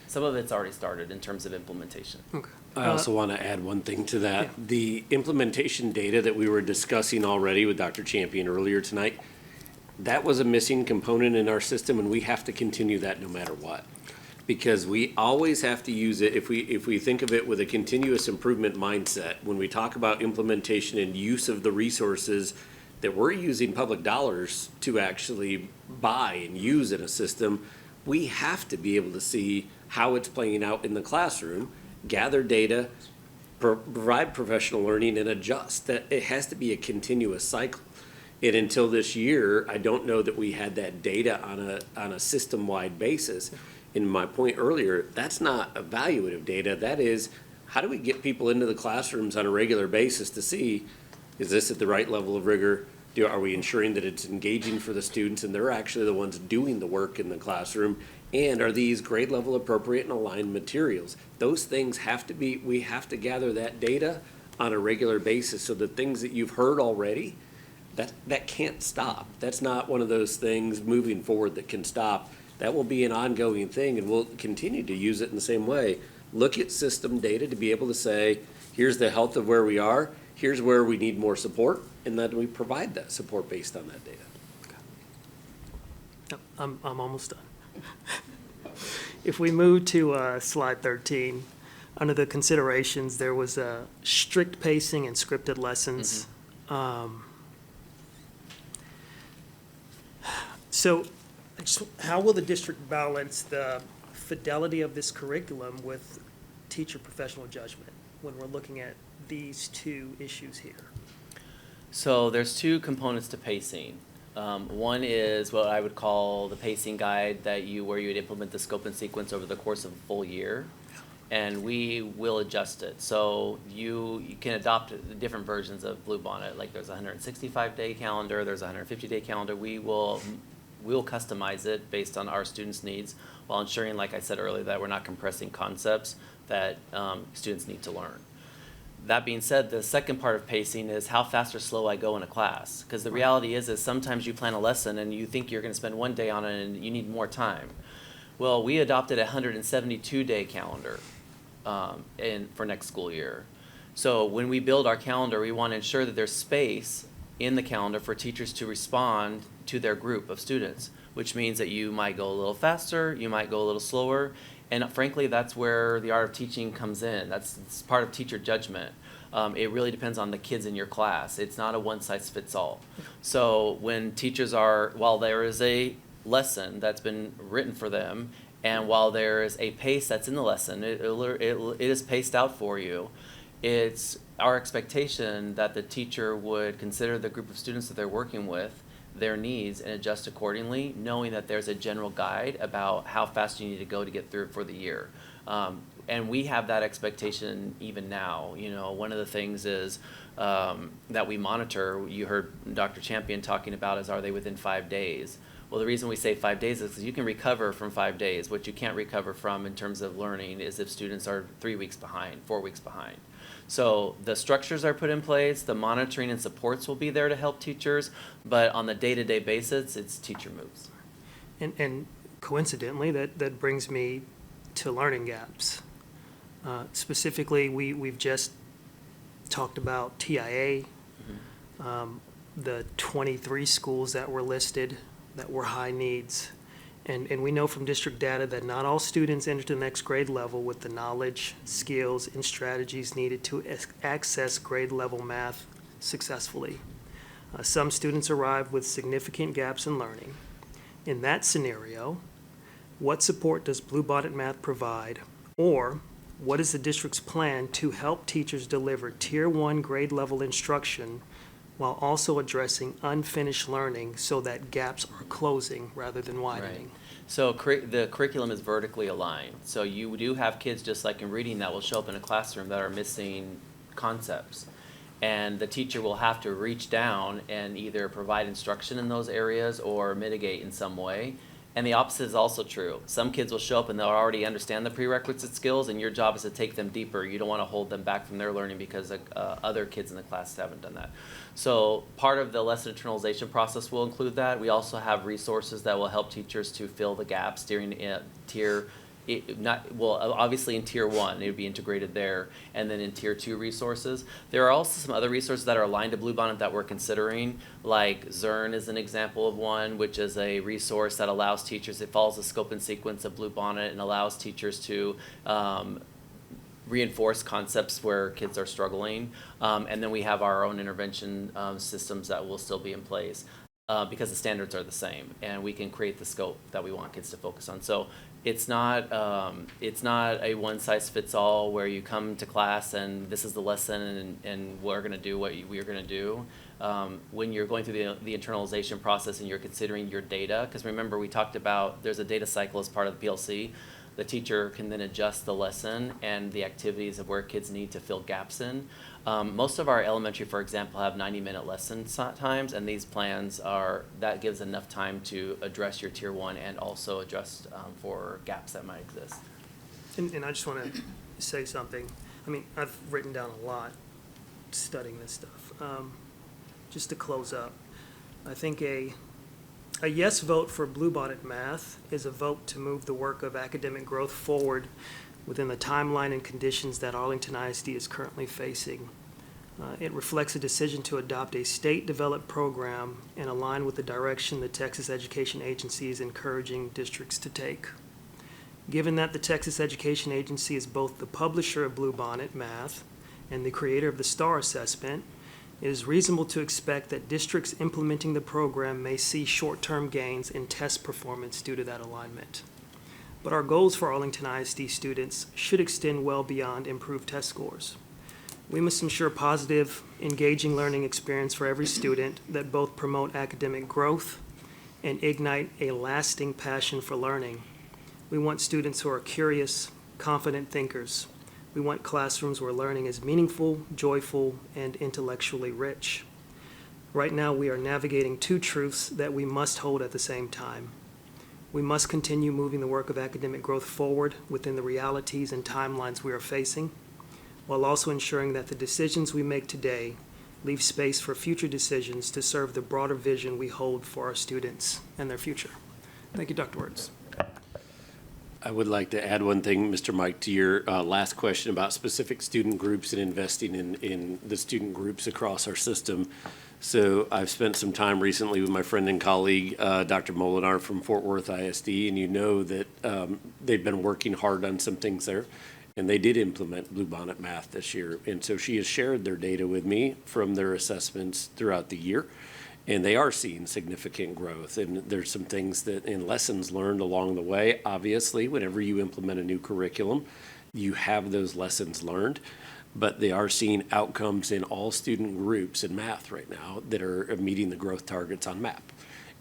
Some of it's already started in terms of implementation. Okay. I also want to add one thing to that. Yeah. The implementation data that we were discussing already with Dr. Champion earlier tonight, that was a missing component in our system, and we have to continue that no matter what. Because we always have to use it, if we think of it with a continuous improvement mindset, when we talk about implementation and use of the resources that we're using public dollars to actually buy and use in a system, we have to be able to see how it's playing out in the classroom, gather data, provide professional learning, and adjust. That it has to be a continuous cycle. And until this year, I don't know that we had that data on a system-wide basis. In my point earlier, that's not evaluative data. That is, how do we get people into the classrooms on a regular basis to see, is this at the right level of rigor? Are we ensuring that it's engaging for the students and they're actually the ones doing the work in the classroom? And are these grade level appropriate and aligned materials? Those things have to be, we have to gather that data on a regular basis so the things that you've heard already, that can't stop. That's not one of those things moving forward that can stop. That will be an ongoing thing, and we'll continue to use it in the same way. Look at system data to be able to say, here's the health of where we are, here's where we need more support, and then we provide that support based on that data. Okay. I'm almost done. If we move to slide 13, under the considerations, there was strict pacing and scripted lessons. So how will the district balance the fidelity of this curriculum with teacher professional judgment when we're looking at these two issues here? So there's two components to pacing. One is what I would call the pacing guide where you would implement the scope and sequence over the course of a full year, and we will adjust it. So you can adopt different versions of Bluebonnet. Like there's a 165-day calendar, there's a 150-day calendar. We'll customize it based on our students' needs while ensuring, like I said earlier, that we're not compressing concepts that students need to learn. That being said, the second part of pacing is how fast or slow I go in a class. Because the reality is sometimes you plan a lesson and you think you're going to spend one day on it and you need more time. Well, we adopted a 172-day calendar for next school year. So when we build our calendar, we want to ensure that there's space in the calendar for teachers to respond to their group of students, which means that you might go a little faster, you might go a little slower, and frankly, that's where the art of teaching comes in. That's part of teacher judgment. It really depends on the kids in your class. It's not a one-size-fits-all. So when teachers while there is a lesson that's been written for them, and while there is a pace that's in the lesson, it is paced out for you. It's our expectation that the teacher would consider the group of students that they're working with, their needs, and adjust accordingly, knowing that there's a general guide about how fast you need to go to get through it for the year. And we have that expectation even now. You know, one of the things is that we monitor, you heard Dr. Champion talking about is, are they within 5 days? Well, the reason we say 5 days is because you can recover from 5 days. What you can't recover from in terms of learning is if students are 3 weeks behind, 4 weeks behind. So the structures are put in place, the monitoring and supports will be there to help teachers, but on the day-to-day basis, it's teacher moves. And coincidentally, that brings me to learning gaps. Specifically, we've just talked about TIA, the 23 schools that were listed that were high needs. And we know from district data that not all students enter the next grade level with the knowledge, skills, and strategies needed to access grade level math successfully. Some students arrive with significant gaps in learning. In that scenario, what support does Bluebonnet Math provide, or what is the district's plan to help teachers deliver Tier 1 grade level instruction while also addressing unfinished learning so that gaps are closing rather than widening? Right. So the curriculum is vertically aligned. So you do have kids, just like in reading, that will show up in a classroom that are missing concepts. And the teacher will have to reach down and either provide instruction in those areas or mitigate in some way. And the opposite is also true. Some kids will show up and they'll already understand the prerequisite skills, and your job is to take them deeper. You don't want to hold them back from their learning because other kids in the class haven't done that. So part of the lesson internalization process will include that. We also have resources that will help teachers to fill the gaps during obviously in Tier 1, it would be integrated there, and then in Tier 2 resources. There are also some other resources that are aligned to Bluebonnet that we're considering, like Zern is an example of one, which is a resource that allows teachers, it follows the scope and sequence of Bluebonnet and allows teachers to reinforce concepts where kids are struggling. And then we have our own intervention systems that will still be in place because the standards are the same, and we can create the scope that we want kids to focus on. So it's not a one-size-fits-all where you come to class and this is the lesson and we're going to do what we're going to do. When you're going through the internalization process and you're considering your data, because remember we talked about there's a data cycle as part of the PLC. The teacher can then adjust the lesson and the activities of where kids need to fill gaps in. Most of our elementary, for example, have 90-minute lesson times, and these plans that gives enough time to address your Tier 1 and also adjust for gaps that might exist. And I just want to say something. I mean, I've written down a lot studying this stuff. Just to close up, I think a yes vote for Bluebonnet Math is a vote to move the work of academic growth forward within the timeline and conditions that Arlington ISD is currently facing. It reflects a decision to adopt a state-developed program and align with the direction the Texas Education Agency is encouraging districts to take. Given that the Texas Education Agency is both the publisher of Bluebonnet Math and the creator of the STAR assessment, it is reasonable to expect that districts implementing the program may see short-term gains in test performance due to that alignment. But our goals for Arlington ISD students should extend well beyond improved test scores. We must ensure positive, engaging learning experience for every student that both promote academic growth and ignite a lasting passion for learning. We want students who are curious, confident thinkers. We want classrooms where learning is meaningful, joyful, and intellectually rich. Right now, we are navigating two truths that we must hold at the same time. We must continue moving the work of academic growth forward within the realities and timelines we are facing, while also ensuring that the decisions we make today leave space for future decisions to serve the broader vision we hold for our students and their future. Thank you, Dr. Wertz. I would like to add one thing, Mr. Mike, to your last question about specific student groups and investing in the student groups across our system. So I've spent some time recently with my friend and colleague, Dr. Molinar from Fort Worth ISD, and you know that they've been working hard on some things there, and they did implement Bluebonnet Math this year. And so she has shared their data with me from their assessments throughout the year. And they are seeing significant growth. And there's some things that in lessons learned along the way, obviously, whenever you implement a new curriculum, you have those lessons learned. But they are seeing outcomes in all student groups in math right now that are meeting the growth targets on MAP.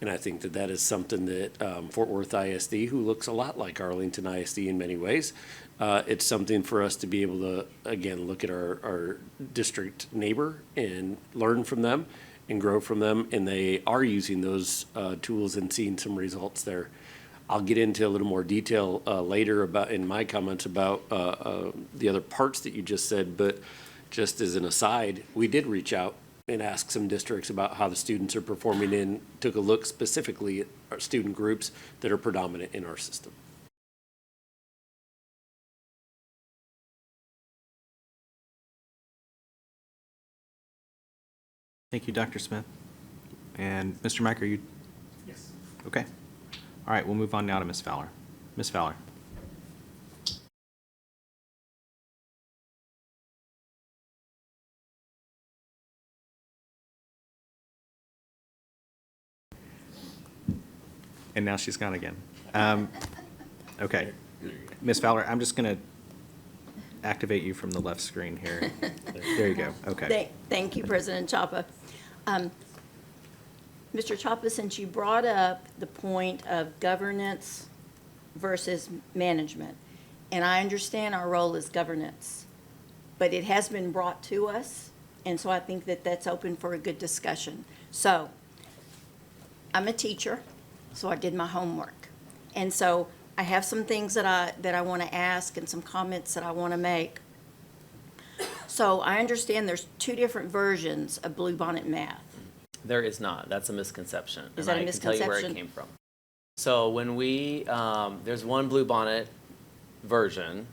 And I think that that is something that Fort Worth ISD, who looks a lot like Arlington ISD in many ways, it's something for us to be able to, again, look at our district neighbor and learn from them and grow from them, and they are using those tools and seeing some results there. I'll get into a little more detail later about in my comments about the other parts that you just said, but just as an aside, we did reach out and ask some districts about how the students are performing and took a look specifically at our student groups that are predominant in our system. Thank you, Dr. Smith. And Mr. Mike, are you? Yes. Okay. All right, we'll move on now to Ms. Fowler. Ms. Fowler. And now she's gone again. Okay. Ms. Fowler, I'm just going to activate you from the left screen here. There you go. Okay. Thank you, President Chapa. Mr. Chapa, since you brought up the point of governance versus management, and I understand our role is governance, but it has been brought to us, and so I think that that's open for a good discussion. So, I'm a teacher, so I did my homework. And so I have some things that I want to ask and some comments that I want to make. So I understand there's two different versions of Bluebonnet math. There is not. That's a misconception. Is that a I can tell you where it misconception? came from. So when we, there's one Bluebonnet version.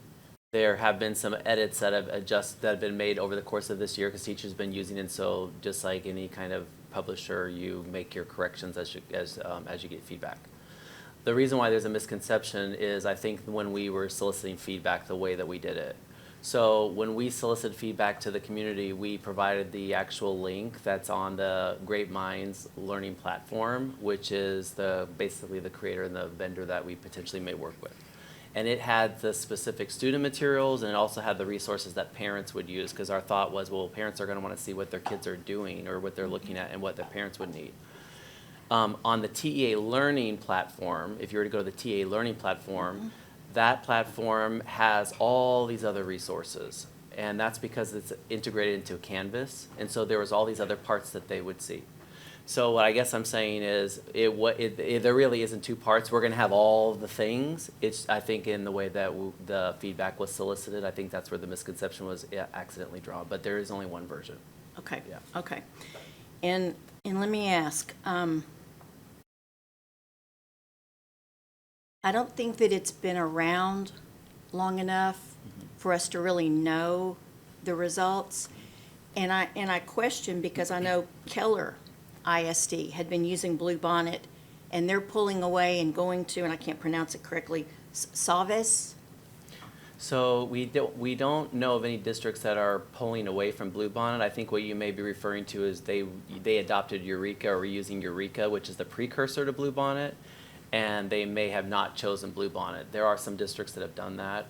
There have been some edits that have been made over the course of this year because teachers have been using it. So just like any kind of publisher, you make your corrections as you get feedback. The reason why there's a misconception is I think when we were soliciting feedback, the way that we did it. So when we solicited feedback to the community, we provided the actual link that's on the Great Minds learning platform, which is basically the creator and the vendor that we potentially may work with. And it had the specific student materials, and it also had the resources that parents would use, because our thought was, well, parents are going to want to see what their kids are doing or what they're looking at and what their parents would need. On the TEA Learning platform, if you were to go to the TEA Learning platform, that platform has all these other resources. And that's because it's integrated into Canvas, and so there was all these other parts that they would see. So what I guess I'm saying is, there really isn't two parts. We're going to have all the things. It's, I think, in the way that the feedback was solicited, I think that's where the misconception was accidentally drawn. But there is only one version. Okay. Yeah. Okay. And let me ask, I don't think that it's been around long enough for us to really know the results. And I question, because I know Keller ISD had been using Bluebonnet, and they're pulling away and going to, and I can't pronounce it correctly, Srvs? So we don't know of any districts that are pulling away from Bluebonnet. I think what you may be referring to is they adopted Eureka, or were using Eureka, which is the precursor to Bluebonnet, and they may have not chosen Bluebonnet. There are some districts that have done that.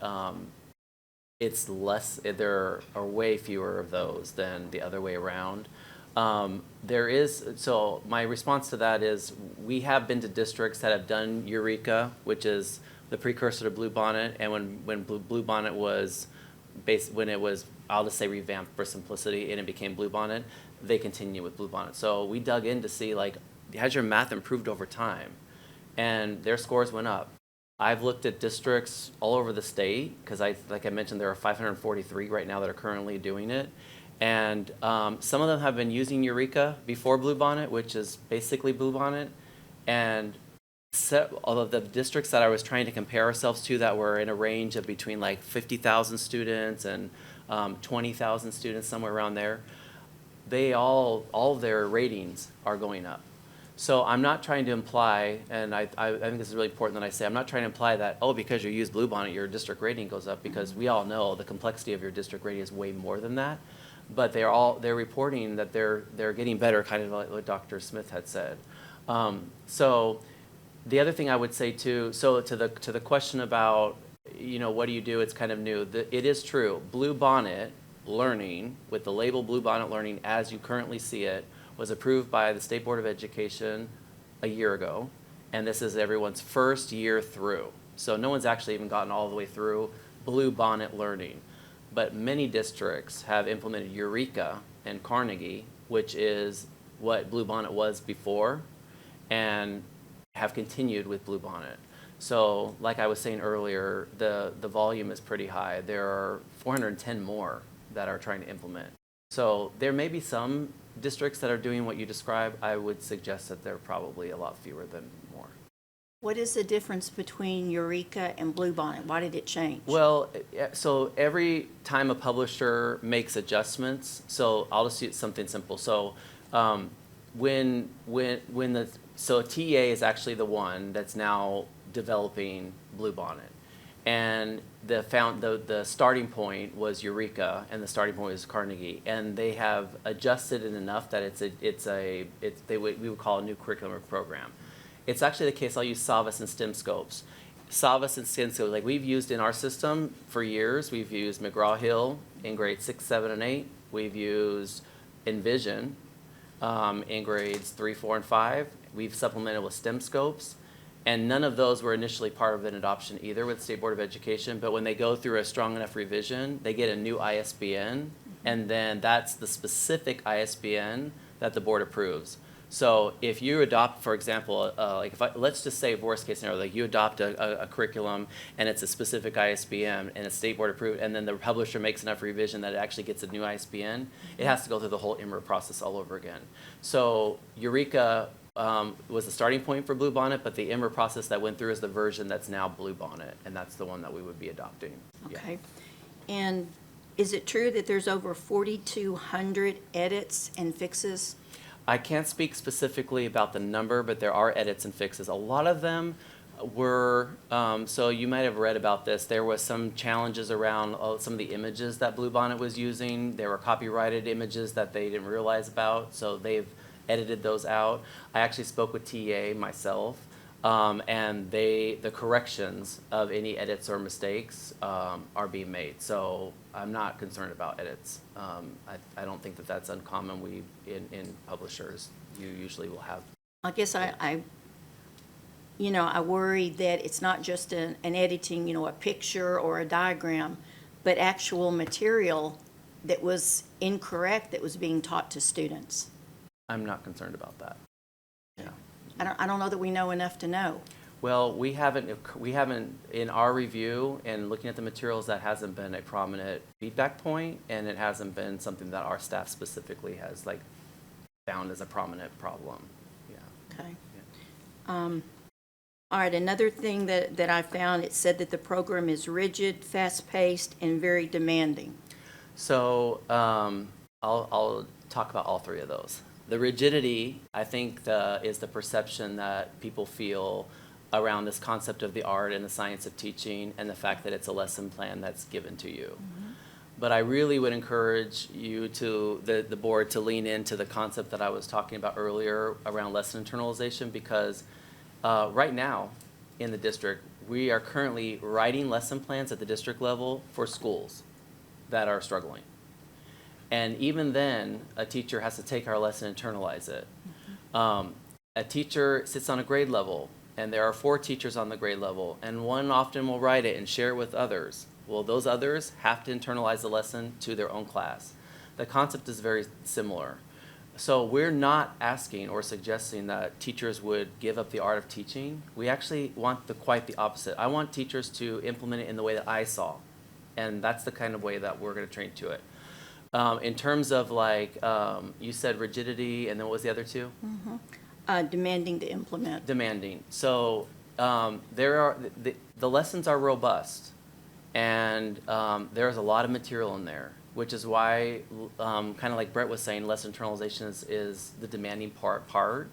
It's less, there are way fewer of those than the other way around. So my response to that is, we have been to districts that have done Eureka, which is the precursor to Bluebonnet, and when Bluebonnet was when it was, I'll just say, revamped for simplicity, and it became Bluebonnet, they continue with Bluebonnet. So we dug in to see, like, has your math improved over time? And their scores went up. I've looked at districts all over the state, because like I mentioned, there are 543 right now that are currently doing it. And some of them have been using Eureka before Bluebonnet, which is basically Bluebonnet. And all of the districts that I was trying to compare ourselves to that were in a range of between like 50,000 students and 20,000 students, somewhere around there, all of their ratings are going up. So I'm not trying to imply, and I think this is really important that I say, I'm not trying to imply that, oh, because you use Bluebonnet, your district rating goes up, because we all know the complexity of your district rating is way more than that. But they're reporting that they're getting better, kind of like what Dr. Smith had said. So the other thing I would say too, so to the question about, what do you do? It's kind of new. It is true. Bluebonnet Learning, with the label Bluebonnet Learning as you currently see it, was approved by the State Board of Education a year ago, and this is everyone's first year through. So no one's actually even gotten all the way through Bluebonnet Learning. But many districts have implemented Eureka and Carnegie, which is what Bluebonnet was before, and have continued with Bluebonnet. So like I was saying earlier, the volume is pretty high. There are 410 more that are trying to implement. So there may be some districts that are doing what you described. I would suggest that there are probably a lot fewer than more. What is the difference between Eureka and Bluebonnet? Why did it change? Well, so every time a publisher makes adjustments, so I'll just use something simple. So so TEA is actually the one that's now developing Bluebonnet. And the starting point was Eureka, and the starting point was Carnegie, and they have adjusted it enough that we would call a new curriculum or program. It's actually the case, I'll use Srvs and STEM scopes. Srvs and STEM scopes, like we've used in our system for years, we've used McGraw-Hill in grades 6, 7, and 8. We've used Envision in grades 3, 4, and 5. We've supplemented with STEM scopes. And none of those were initially part of an adoption either with the State Board of Education. But when they go through a strong enough revision, they get a new ISBN. And then that's the specific ISBN that the board approves. So if you adopt, for example, let's just say worst case scenario, like you adopt a curriculum and it's a specific ISBN and it's State Board approved, and then the publisher makes enough revision that it actually gets a new ISBN, it has to go through the whole IMRA process all over again. So Eureka was the starting point for Bluebonnet, but the IMRA process that went through is the version that's now Bluebonnet, and that's the one that we would be adopting. Okay. And is it true that there's over 4,200 edits and fixes? I can't speak specifically about the number, but there are edits and fixes. A lot of them were, so you might have read about this, there was some challenges around some of the images that Bluebonnet was using. There were copyrighted images that they didn't realize about, so they've edited those out. I actually spoke with TA myself, and the corrections of any edits or mistakes are being made. So I'm not concerned about edits. I don't think that that's uncommon. In publishers, you usually will have. I guess I worry that it's not just an editing, a picture or a diagram, but actual material that was incorrect that was being taught to students. I'm not concerned about that. Yeah. I don't know that we know enough to know. Well, we haven't, in our review and looking at the materials, that hasn't been a prominent feedback point, and it hasn't been something that our staff specifically has found as a prominent problem. Yeah. Okay. Yeah. All right, another thing that I found, it said that the program is rigid, fast-paced, and very demanding. So I'll talk about all three of those. The rigidity, I think, is the perception that people feel around this concept of the art and the science of teaching and the fact that it's a lesson plan that's given to you. Mm-hmm. But I really would encourage you the board to lean into the concept that I was talking about earlier around lesson internalization, because right now in the district, we are currently writing lesson plans at the district level for schools that are struggling. And even then, a teacher has to take our lesson and internalize it. Mm-hmm. A teacher sits on a grade level, and there are 4 teachers on the grade level, and one often will write it and share it with others. Well, those others have to internalize the lesson to their own class. The concept is very similar. So we're not asking or suggesting that teachers would give up the art of teaching. We actually want quite the opposite. I want teachers to implement it in the way that I saw, and that's the kind of way that we're going to train to it. In terms of you said rigidity, and then what was the other two? Mm-hmm. Demanding to implement. Demanding. So the lessons are robust, and there's a lot of material in there, which is why, kind of like Brett was saying, lesson internalization is the demanding part.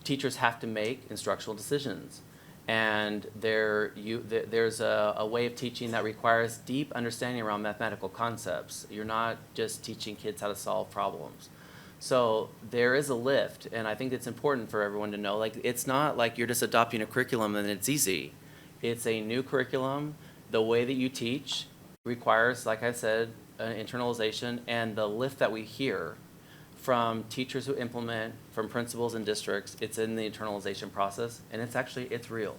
Teachers have to make instructional decisions. And there's a way of teaching that requires deep understanding around mathematical concepts. You're not just teaching kids how to solve problems. So there is a lift, and I think it's important for everyone to know, it's not like you're just adopting a curriculum and it's easy. It's a new curriculum. The way that you teach requires, like I said, internalization, and the lift that we hear from teachers who implement, from principals and districts, it's in the internalization process, and it's real.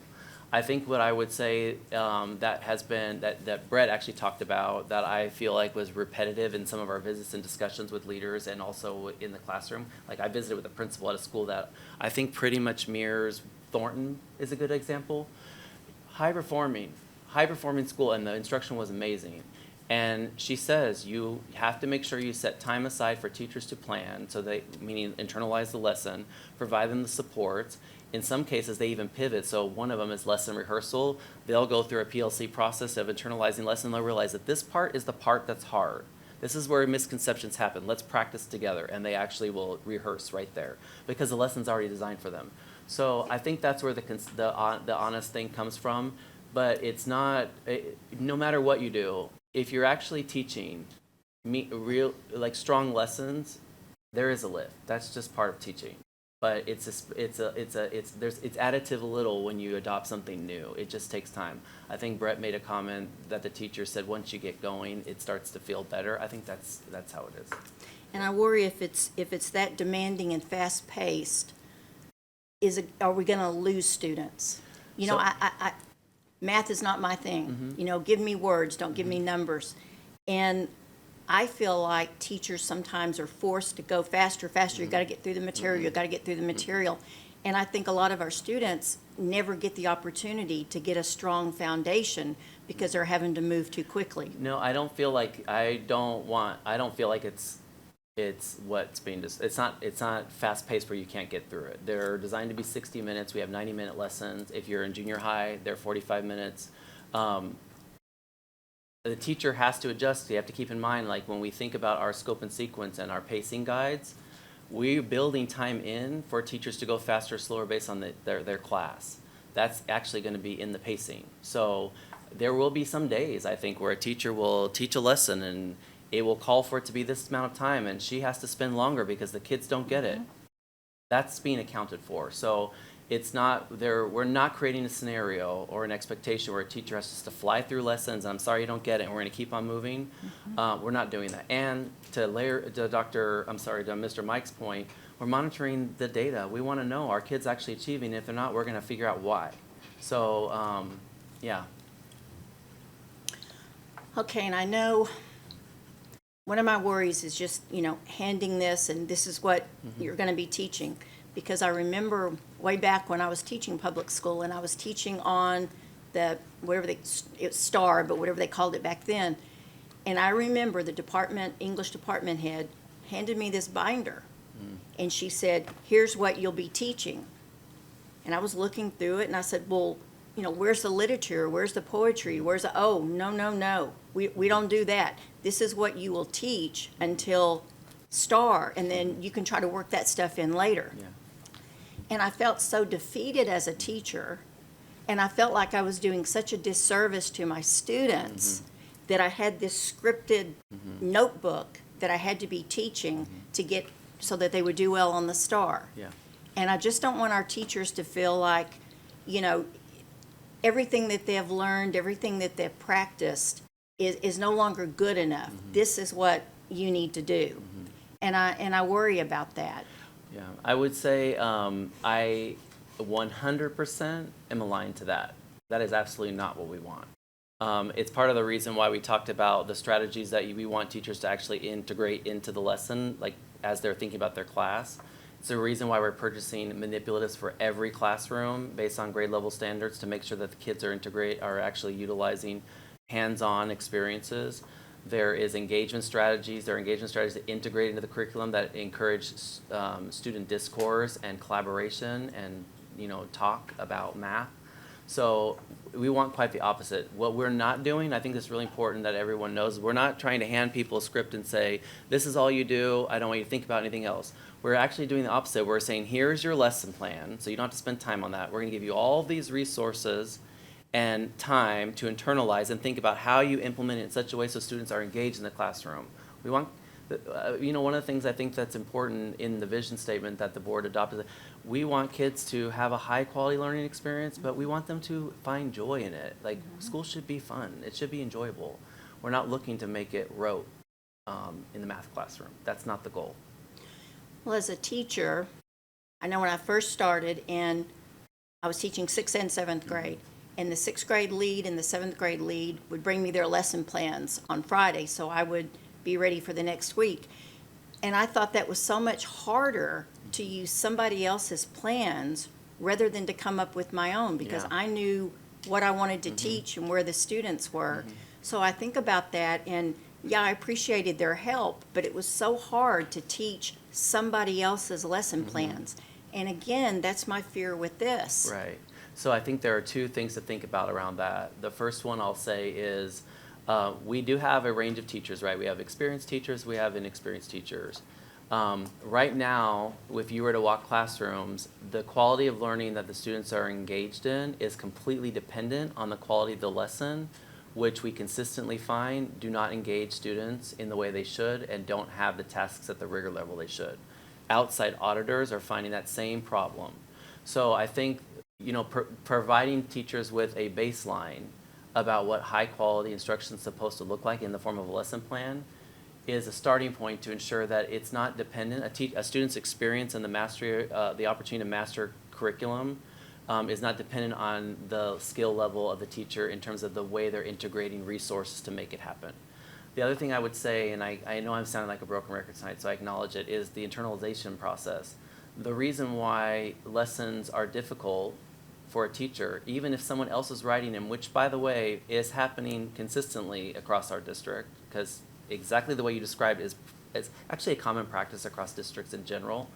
I think what I would say that Brett actually talked about, that I feel like was repetitive in some of our visits and discussions with leaders and also in the classroom. I visited with a principal at a school that I think pretty much mirrors Thornton is a good example. High performing school, and the instruction was amazing. And she says you have to make sure you set time aside for teachers to plan, meaning internalize the lesson, provide them the supports. In some cases, they even pivot. So one of them is lesson rehearsal. They'll go through a PLC process of internalizing lesson. They'll realize that this part is the part that's hard. This is where misconceptions happen. Let's practice together. And they actually will rehearse right there because the lesson's already designed for them. So I think that's where the honest thing comes from. But it's not, no matter what you do, if you're actually teaching strong lessons, there is a lift. That's just part of teaching. but it's additive a little when you adopt something new. It just takes time. I think Brett made a comment that the teacher said once you get going, it starts to feel better. I think that's how it is. And I worry if it's that demanding and fast-paced, are we going to lose students? You know, I math is not my thing. You know, give me words, don't give me numbers. And I feel like teachers sometimes are forced to go faster. You've got to get through the material. You've got to get through the material. And I think a lot of our students never get the opportunity to get a strong foundation because they're having to move too quickly. No, I don't feel like it's what's being it's not fast paced where you can't get through it. They're designed to be 60 minutes. We have 90-minute lessons. If you're in junior high, they're 45 minutes. The teacher has to adjust. You have to keep in mind, like when we think about our scope and sequence and our pacing guides, we're building time in for teachers to go faster or slower based on their class. That's actually going to be in the pacing. So there will be some days, I think, where a teacher will teach a lesson and it will call for it to be this amount of time, and she has to spend longer because the kids don't get it. That's being accounted for. So it's not there. We're not creating a scenario or an expectation where a teacher has just to fly through lessons. I'm sorry you don't get it, and we're going to keep on moving. We're not doing that. And to Mr. Mike's point, we're monitoring the data. We want to know are kids actually achieving. If they're not, we're going to figure out why. So yeah. Okay, and I know one of my worries is just, you know, handing this and this is what you're going to be teaching. Because I remember way back when I was teaching public school and I was teaching on the, it's STAR, but whatever they called it back then. And I remember the English department head handed me this binder. And she said, here's what you'll be teaching. And I was looking through it and I said, well, you know, where's the literature? Where's the poetry? No. We don't do that. This is what you will teach until STAR, and then you can try to work that stuff in later. Yeah. And I felt so defeated as a teacher, and I felt like I was doing such a disservice to my students that I had this scripted notebook that I had to be teaching to get so that they would do well on the STAR. Yeah. And I just don't want our teachers to feel like, you know, everything that they have learned, everything that they've practiced is no longer good enough. This is what you need to do. And I worry about that. Yeah, I would say I 100% am aligned to that. That is absolutely not what we want. It's part of the reason why we talked about the strategies that we want teachers to actually integrate into the lesson, like as they're thinking about their class. It's the reason why we're purchasing manipulatives for every classroom based on grade level standards to make sure that the kids are actually utilizing hands-on experiences. There is engagement strategies. There are engagement strategies that integrate into the curriculum that encourage student discourse and collaboration and, you know, talk about math. So we want quite the opposite. What we're not doing, I think it's really important that everyone knows, we're not trying to hand people a script and say, this is all you do, I don't want you to think about anything else. We're actually doing the opposite. We're saying, here's your lesson plan, so you don't have to spend time on that. We're going to give you all these resources and time to internalize and think about how you implement it in such a way so students are engaged in the classroom. We want, you know, one of the things I think that's important in the vision statement that the board adopted, we want kids to have a high quality learning experience, but we want them to find joy in it. Like, school should be fun. It should be enjoyable. We're not looking to make it rote in the math classroom. That's not the goal. Well, as a teacher, I know when I first started and I was teaching 6th and 7th grade, and the 6th grade lead and the 7th grade lead would bring me their lesson plans on Friday, so I would be ready for the next week. And I thought that was so much harder to use somebody else's plans rather than to come up with my own, because I knew what I wanted to teach and where the students were. So I think about that, and yeah, I appreciated their help, but it was so hard to teach somebody else's lesson plans. And again, that's my fear with this. Right. So I think there are two things to think about around that. The first one I'll say is we do have a range of teachers, right? We have experienced teachers, we have inexperienced teachers. Right now, if you were to walk classrooms, the quality of learning that the students are engaged in is completely dependent on the quality of the lesson, which we consistently find do not engage students in the way they should and don't have the tasks at the rigor level they should. outside auditors are finding that same problem. So I think, you know, providing teachers with a baseline about what high-quality instruction is supposed to look like in the form of a lesson plan is a starting point to ensure that it's not dependent. A student's experience and the mastery, the opportunity to master curriculum is not dependent on the skill level of the teacher in terms of the way they're integrating resources to make it happen. The other thing I would say, and I know I'm sounding like a broken record tonight, so I acknowledge it, is the internalization process. The reason why lessons are difficult for a teacher, even if someone else is writing them, which, by the way, is happening consistently across our district, because exactly the way you described is actually a common practice across districts in general,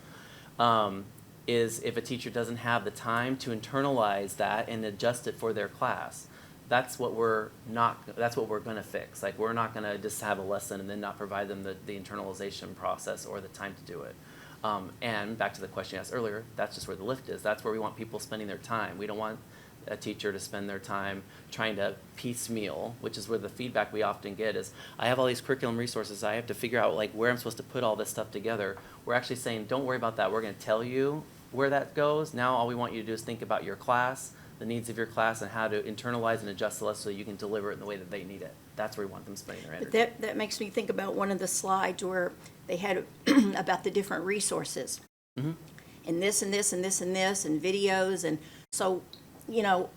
is if a teacher doesn't have the time to internalize that and adjust it for their class. That's what we're going to fix. Like, we're not going to just have a lesson and then not provide them the internalization process or the time to do it. And back to the question you asked earlier, that's just where the lift is. That's where we want people spending their time. We don't want a teacher to spend their time trying to piecemeal, which is where the feedback we often get is, I have all these curriculum resources, I have to figure out like where I'm supposed to put all this stuff together. We're actually saying, don't worry about that. We're going to tell you where that goes. Now all we want you to do is think about your class, the needs of your class, and how to internalize and adjust the lesson so you can deliver it in the way that they need it. That's where we want them spending their energy. But that makes me think about one of the slides where they had about the different resources. Mm-hmm. And this and this and this and this and videos. And so, you know,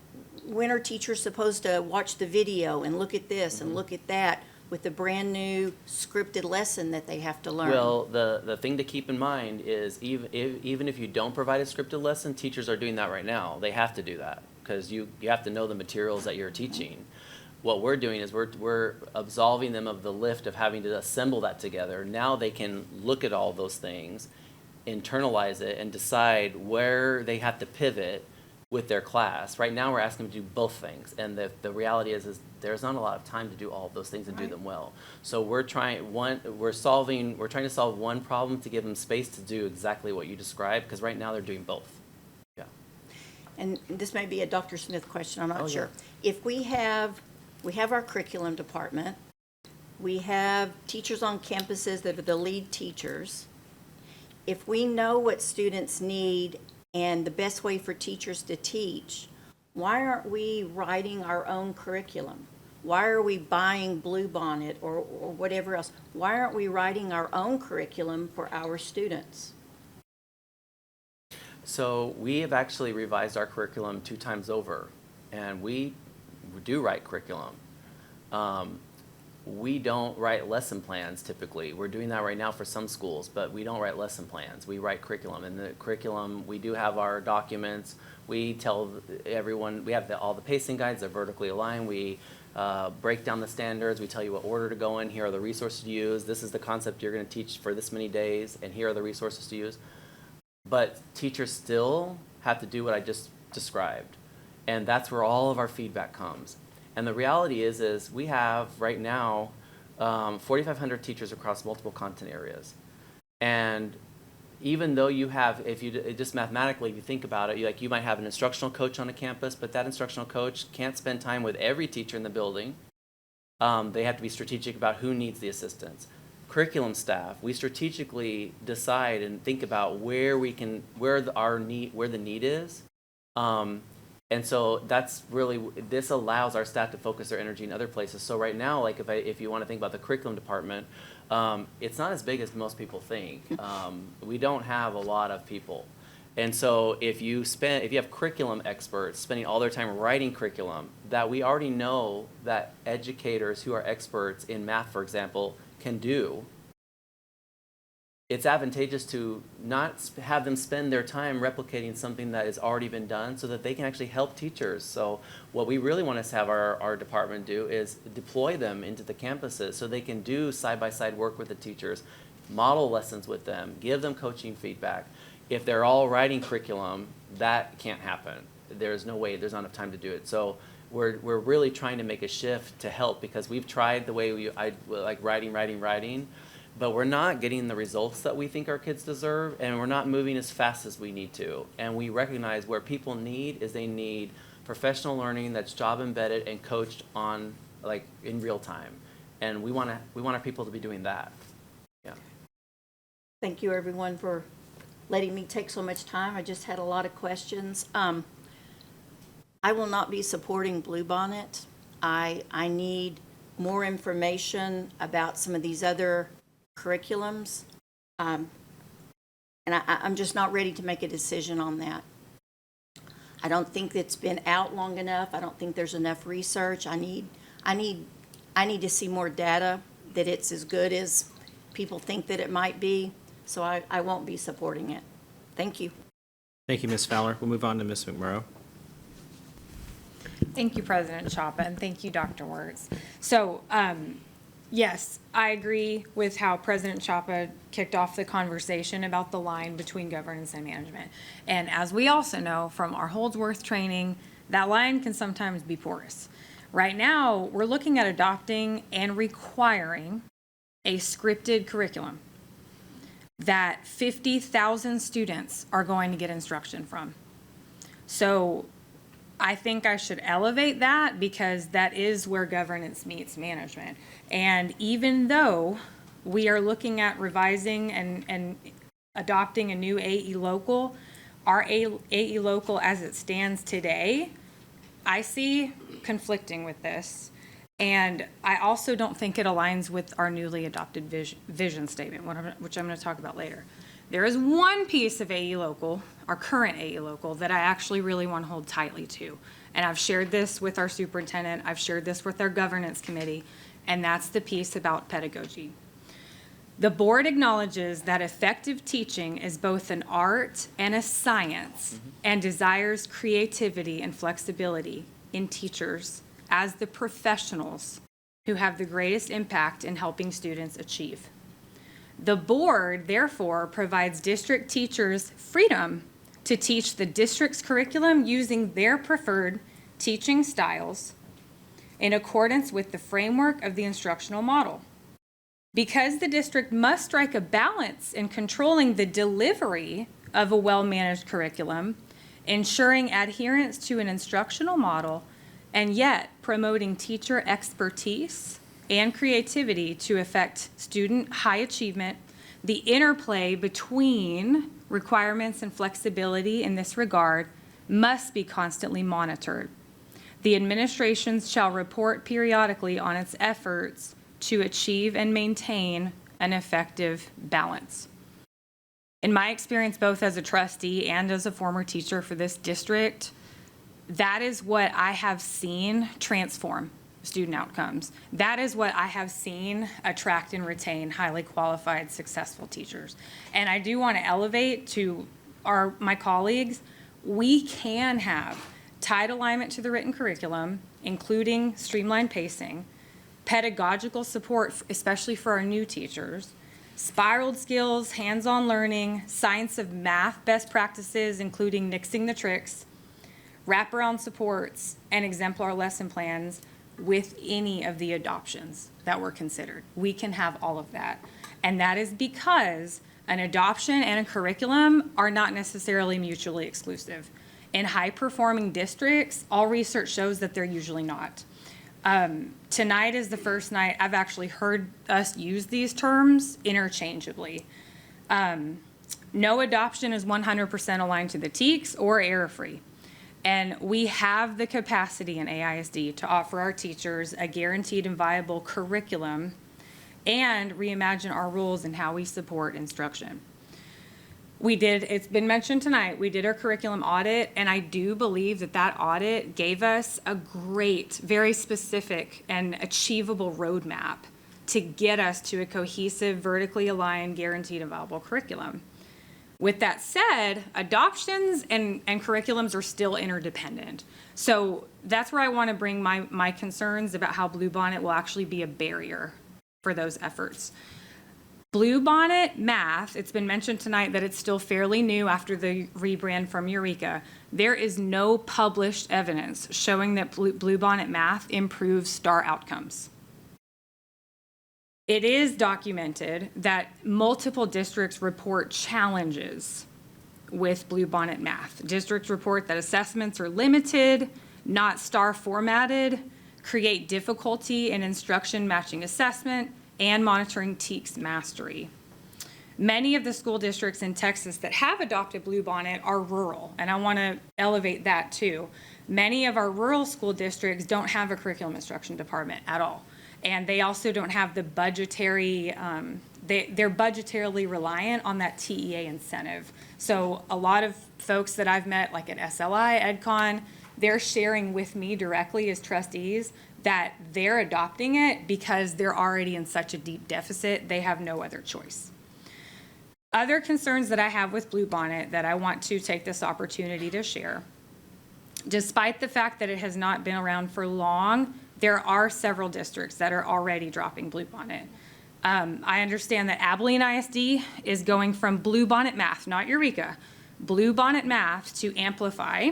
when are teachers supposed to watch the video and look at this and look at that with the brand new scripted lesson that they have to learn? Well, the thing to keep in mind is even if you don't provide a scripted lesson, teachers are doing that right now. They have to do that because you have to know the materials that you're teaching. What we're doing is we're absolving them of the lift of having to assemble that together. Now they can look at all those things, internalize it, and decide where they have to pivot with their class. Right now we're asking them to do both things, and the reality is there's not a lot of time to do all of those things and do them well. So we're trying to solve one problem to give them space to do exactly what you described, because right now they're doing both. Yeah. And this may be a Dr. Smith question, I'm not Oh, sure. yeah. If we have our curriculum department, we have teachers on campuses that are the lead teachers. If we know what students need and the best way for teachers to teach, why aren't we writing our own curriculum? Why are we buying Bluebonnet or whatever else? Why aren't we writing our own curriculum for our students? So we have actually revised our curriculum 2 times over, and we do write curriculum. We don't write lesson plans typically. We're doing that right now for some schools, but we don't write lesson plans. We write curriculum. And the curriculum, we do have our documents. We tell everyone, we have all the pacing guides, they're vertically aligned. We break down the standards. We tell you what order to go in. Here are the resources to use. This is the concept you're going to teach for this many days, and here are the resources to use. But teachers still have to do what I just described. And that's where all of our feedback comes. And the reality is we have right now 4,500 teachers across multiple content areas. And even though you have, if you just mathematically, if you think about it, you might have an instructional coach on a campus, but that instructional coach can't spend time with every teacher in the building. They have to be strategic about who needs the assistance. Curriculum staff, we strategically decide and think about where the need is. And so that's really, this allows our staff to focus their energy in other places. So right now, like if you want to think about the curriculum department, it's not as big as most people think. We don't have a lot of people. And so if you have curriculum experts spending all their time writing curriculum that we already know that educators who are experts in math, for example, can do, it's advantageous to not have them spend their time replicating something that has already been done so that they can actually help teachers. So what we really want to have our department do is deploy them into the campuses so they can do side-by-side work with the teachers, model lessons with them, give them coaching feedback. If they're all writing curriculum, that can't happen. There's no way, there's not enough time to do it. So we're really trying to make a shift to help, because we've tried the way I like writing, but we're not getting the results that we think our kids deserve, and we're not moving as fast as we need to. And we recognize where people they need professional learning that's job embedded and coached on in real time. And we want our people to be doing that. Yeah. Thank you, everyone, for letting me take so much time. I just had a lot of questions. I will not be supporting Bluebonnet. I need more information about some of these other curriculums. And I'm just not ready to make a decision on that. I don't think it's been out long enough. I don't think there's enough research. I need to see more data that it's as good as people think that it might be. So I won't be supporting it. Thank you. Thank you, Ms. Fowler. We'll move on to Ms. McMurrow. Thank you, President Chapa, and thank you, Dr. Wirtz. So, yes, I agree with how President Chapa kicked off the conversation about the line between governance and management. And as we also know from our Holdsworth training, that line can sometimes be porous. Right now, we're looking at adopting and requiring a scripted curriculum that 50,000 students are going to get instruction from. So I think I should elevate that because that is where governance meets management. And even though we are looking at revising and adopting a new AE local, our AE local as it stands today, I see conflicting with this. And I also don't think it aligns with our newly adopted vision statement, which I'm going to talk about later. There is one piece of AE local, our current AE local, that I actually really want to hold tightly to. And I've shared this with our superintendent, I've shared this with our governance committee, and that's the piece about pedagogy. The board acknowledges that effective teaching is both an art and a science, and desires creativity and flexibility in teachers as the professionals who have the greatest impact in helping students achieve. The board, therefore, provides district teachers freedom to teach the district's curriculum using their preferred teaching styles in accordance with the framework of the instructional model. Because the district must strike a balance in controlling the delivery of a well-managed curriculum, ensuring adherence to an instructional model, and yet promoting teacher expertise and creativity to affect student high achievement, the interplay between requirements and flexibility in this regard must be constantly monitored. The administration shall report periodically on its efforts to achieve and maintain an effective balance. In my experience, both as a trustee and as a former teacher for this district, that is what I have seen transform student outcomes. That is what I have seen attract and retain highly qualified, successful teachers. And I do want to elevate to my colleagues, we can have tight alignment to the written curriculum, including streamlined pacing, pedagogical support, especially for our new teachers, spiraled skills, hands-on learning, science of math best practices, including nixing the tricks, wraparound supports, and exemplar lesson plans with any of the adoptions that were considered. We can have all of that. And that is because an adoption and a curriculum are not necessarily mutually exclusive. In high-performing districts, all research shows that they're usually not. Tonight is the first night I've actually heard us use these terms interchangeably. No adoption is 100% aligned to the TEKS or error-free. And we have the capacity in AISD to offer our teachers a guaranteed and viable curriculum and reimagine our rules and how we support instruction. It's been mentioned tonight, we did our curriculum audit, and I do believe that that audit gave us a great, very specific and achievable roadmap to get us to a cohesive, vertically aligned, guaranteed and viable curriculum. With that said, adoptions and curriculums are still interdependent. So that's where I want to bring my concerns about how Bluebonnet will actually be a barrier for those efforts. Bluebonnet math, it's been mentioned tonight that it's still fairly new after the rebrand from Eureka. There is no published evidence showing that Bluebonnet math improves STAR outcomes. It is documented that multiple districts report challenges with Bluebonnet math. Districts report that assessments are limited, not STAR formatted, create difficulty in instruction matching assessment, and monitoring TEKS mastery. Many of the school districts in Texas that have adopted Bluebonnet are rural, and I want to elevate that too. Many of our rural school districts don't have a curriculum instruction department at all. And they also don't have the budgetary, they're budgetarily reliant on that TEA incentive. So a lot of folks that I've met, like at SLI, EdCon, they're sharing with me directly as trustees that they're adopting it because they're already in such a deep deficit, they have no other choice. Other concerns that I have with Bluebonnet that I want to take this opportunity to share. Despite the fact that it has not been around for long, there are several districts that are already dropping Bluebonnet. I understand that Abilene ISD is going from Bluebonnet Math, not Eureka, Bluebonnet Math to Amplify.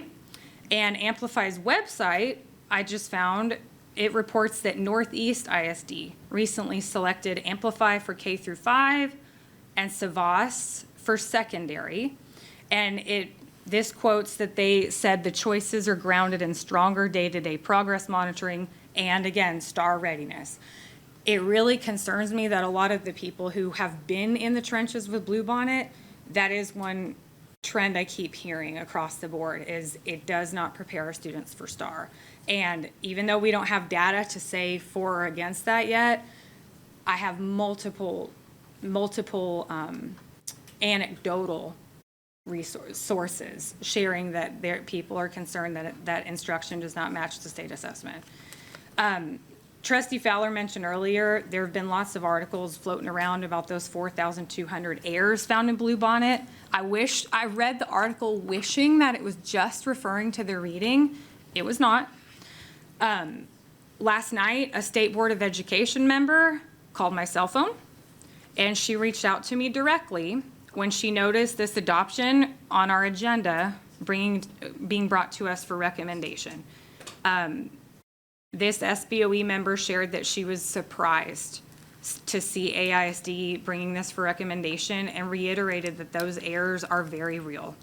And Amplify's website, I just found, it reports that Northeast ISD recently selected Amplify for K through 5 and Srvs for secondary. And this quotes that they said the choices are grounded in stronger day-to-day progress monitoring and, again, STAR readiness. It really concerns me that a lot of the people who have been in the trenches with Bluebonnet, that is one trend I keep hearing across the board, is it does not prepare our students for STAR. And even though we don't have data to say for or against that yet, I have multiple anecdotal sources sharing that people are concerned that instruction does not match the state assessment. Trustee Fowler mentioned earlier, there have been lots of articles floating around about those 4,200 errors found in Bluebonnet. I read the article wishing that it was just referring to the reading. It was not. Last night, a State Board of Education member called my cell phone, and she reached out to me directly when she noticed this adoption on our agenda being brought to us for recommendation. This SBOE member shared that she was surprised to see AISD bringing this for recommendation and reiterated that those errors are very real.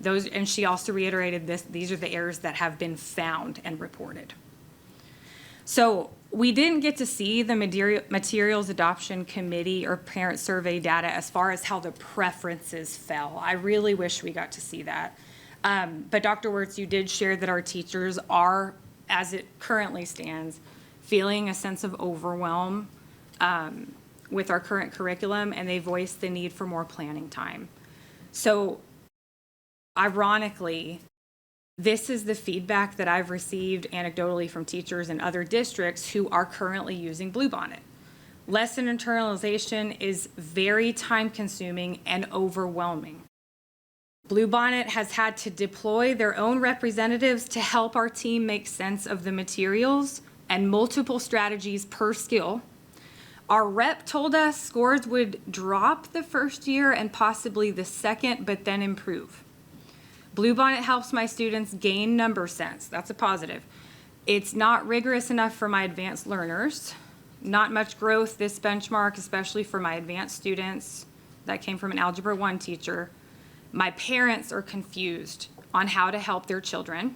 And she also reiterated these are the errors that have been found and reported. So we didn't get to see the materials adoption committee or parent survey data as far as how the preferences fell. I really wish we got to see that. But Dr. Wirtz, you did share that our teachers are, as it currently stands, feeling a sense of overwhelm with our current curriculum, and they voiced the need for more planning time. So ironically, this is the feedback that I've received anecdotally from teachers in other districts who are currently using Bluebonnet. Lesson internalization is very time-consuming and overwhelming. Bluebonnet has had to deploy their own representatives to help our team make sense of the materials and multiple strategies per skill. Our rep told us scores would drop the first year and possibly the second, but then improve. Bluebonnet helps my students gain number sense. That's a positive. It's not rigorous enough for my advanced learners. Not much growth this benchmark, especially for my advanced students. That came from an Algebra 1 teacher. My parents are confused on how to help their children.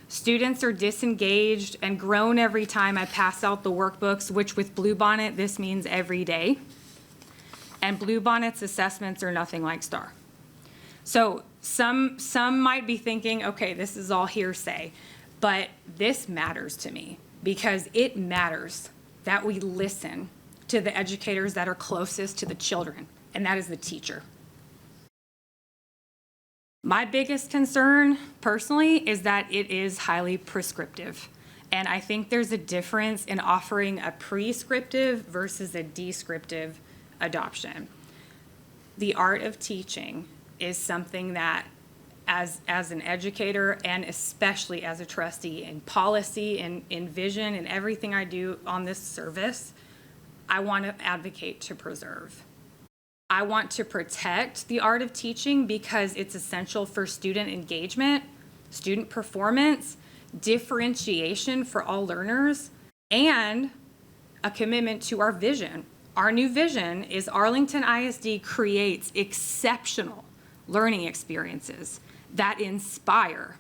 Students are disengaged and groan every time I pass out the workbooks, which with Bluebonnet, this means every day. And Bluebonnet's assessments are nothing like STAR. So some might be thinking, okay, this is all hearsay, but this matters to me because it matters that we listen to the educators that are closest to the children, and that is the teacher. My biggest concern, personally, is that it is highly prescriptive. And I think there's a difference in offering a prescriptive versus a descriptive adoption. The art of teaching is something that, as an educator and especially as a trustee in policy and in vision and everything I do on this service, I want to advocate to preserve. I want to protect the art of teaching because it's essential for student engagement, student performance, differentiation for all learners, and a commitment to our vision. Our new vision is Arlington ISD creates exceptional learning experiences that inspire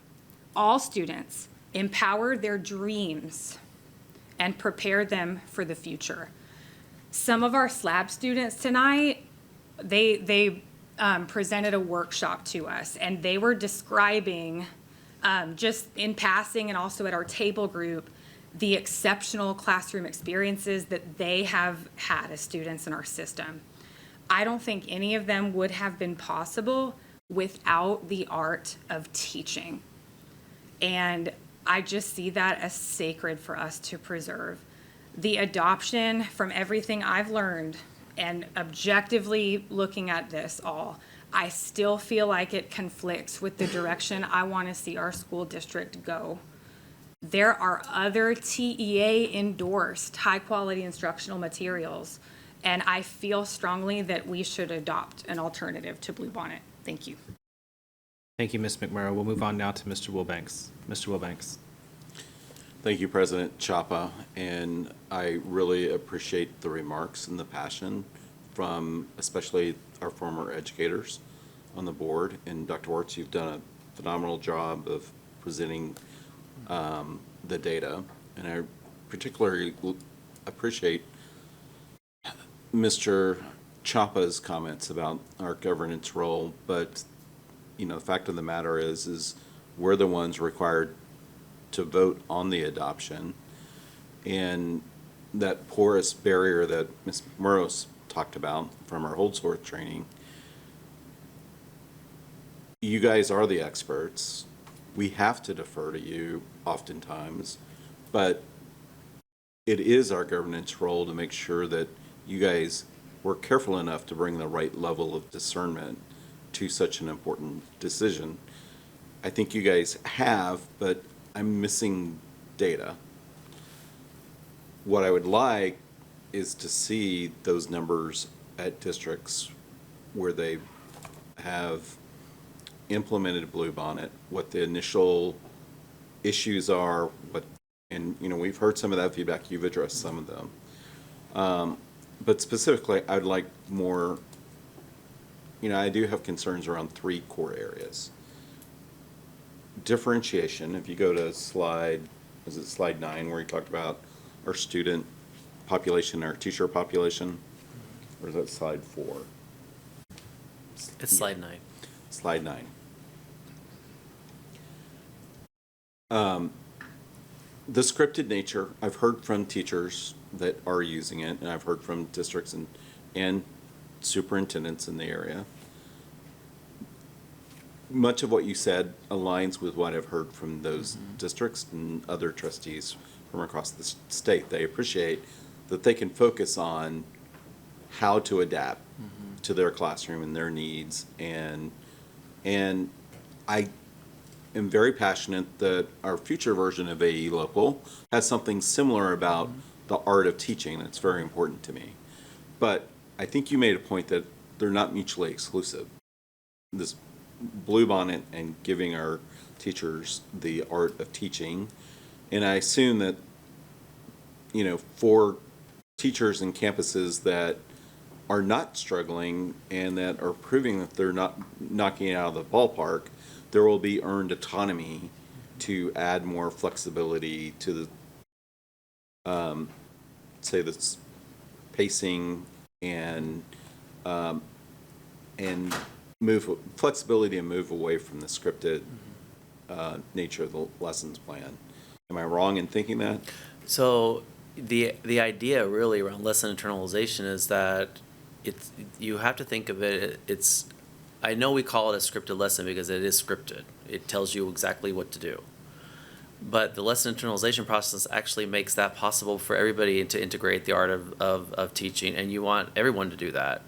all students, empower their dreams, and prepare them for the future. Some of our SLAB students tonight they presented a workshop to us, and they were describing, just in passing and also at our table group, the exceptional classroom experiences that they have had as students in our system. I don't think any of them would have been possible without the art of teaching. And I just see that as sacred for us to preserve. The adoption, from everything I've learned and objectively looking at this all, I still feel like it conflicts with the direction I want to see our school district go. There are other TEA endorsed high quality instructional materials, and I feel strongly that we should adopt an alternative to Bluebonnet. Thank you. Thank you, Ms. McMurrow. We'll move on now to Mr. Wilbanks. Mr. Wilbanks. Thank you, President Chapa, and I really appreciate the remarks and the passion from especially our former educators on the board. And Dr. Wertz, you've done a phenomenal job of presenting the data, and I particularly appreciate Mr. Chapa's comments about our governance role, but you know, the fact of the matter is we're the ones required to vote on the adoption, and that porous barrier that Ms. Murrows talked about from our Holdsworth training, you guys are the experts. We have to defer to you oftentimes, but it is our governance role to make sure that you guys were careful enough to bring the right level of discernment to such an important decision. I think you guys have, but I'm missing data. What I would like is to see those numbers at districts where they have implemented Bluebonnet, what the initial issues are, and you know, we've heard some of that feedback, you've addressed some of them. But specifically, I'd like more, you know, I do have concerns around 3 core areas. Differentiation, if you go to slide 9, where you talked about our student population, our teacher population, or is that slide 4? It's slide 9. Slide 9. The scripted nature, I've heard from teachers that are using it, and I've heard from districts and superintendents in the area. Much of what you said aligns with what I've heard from those districts and other trustees from across the state. They appreciate that they can focus on how to adapt to their classroom and their needs. And I am very passionate that our future version of AE Local has something similar about the art of teaching. That's very important to me. But I think you made a point that they're not mutually exclusive. This Bluebonnet and giving our teachers the art of teaching. And I assume that, you know, for teachers and campuses that are not struggling and that are proving that they're not knocking it out of the ballpark, there will be earned autonomy to add more flexibility to the, say, this pacing and flexibility and move away from the scripted nature of the lessons plan. Am I wrong in thinking that? So the idea really around lesson internalization is that you have to think of it, I know we call it a scripted lesson because it is scripted. It tells you exactly what to do. But the lesson internalization process actually makes that possible for everybody to integrate the art of teaching, and you want everyone to do that.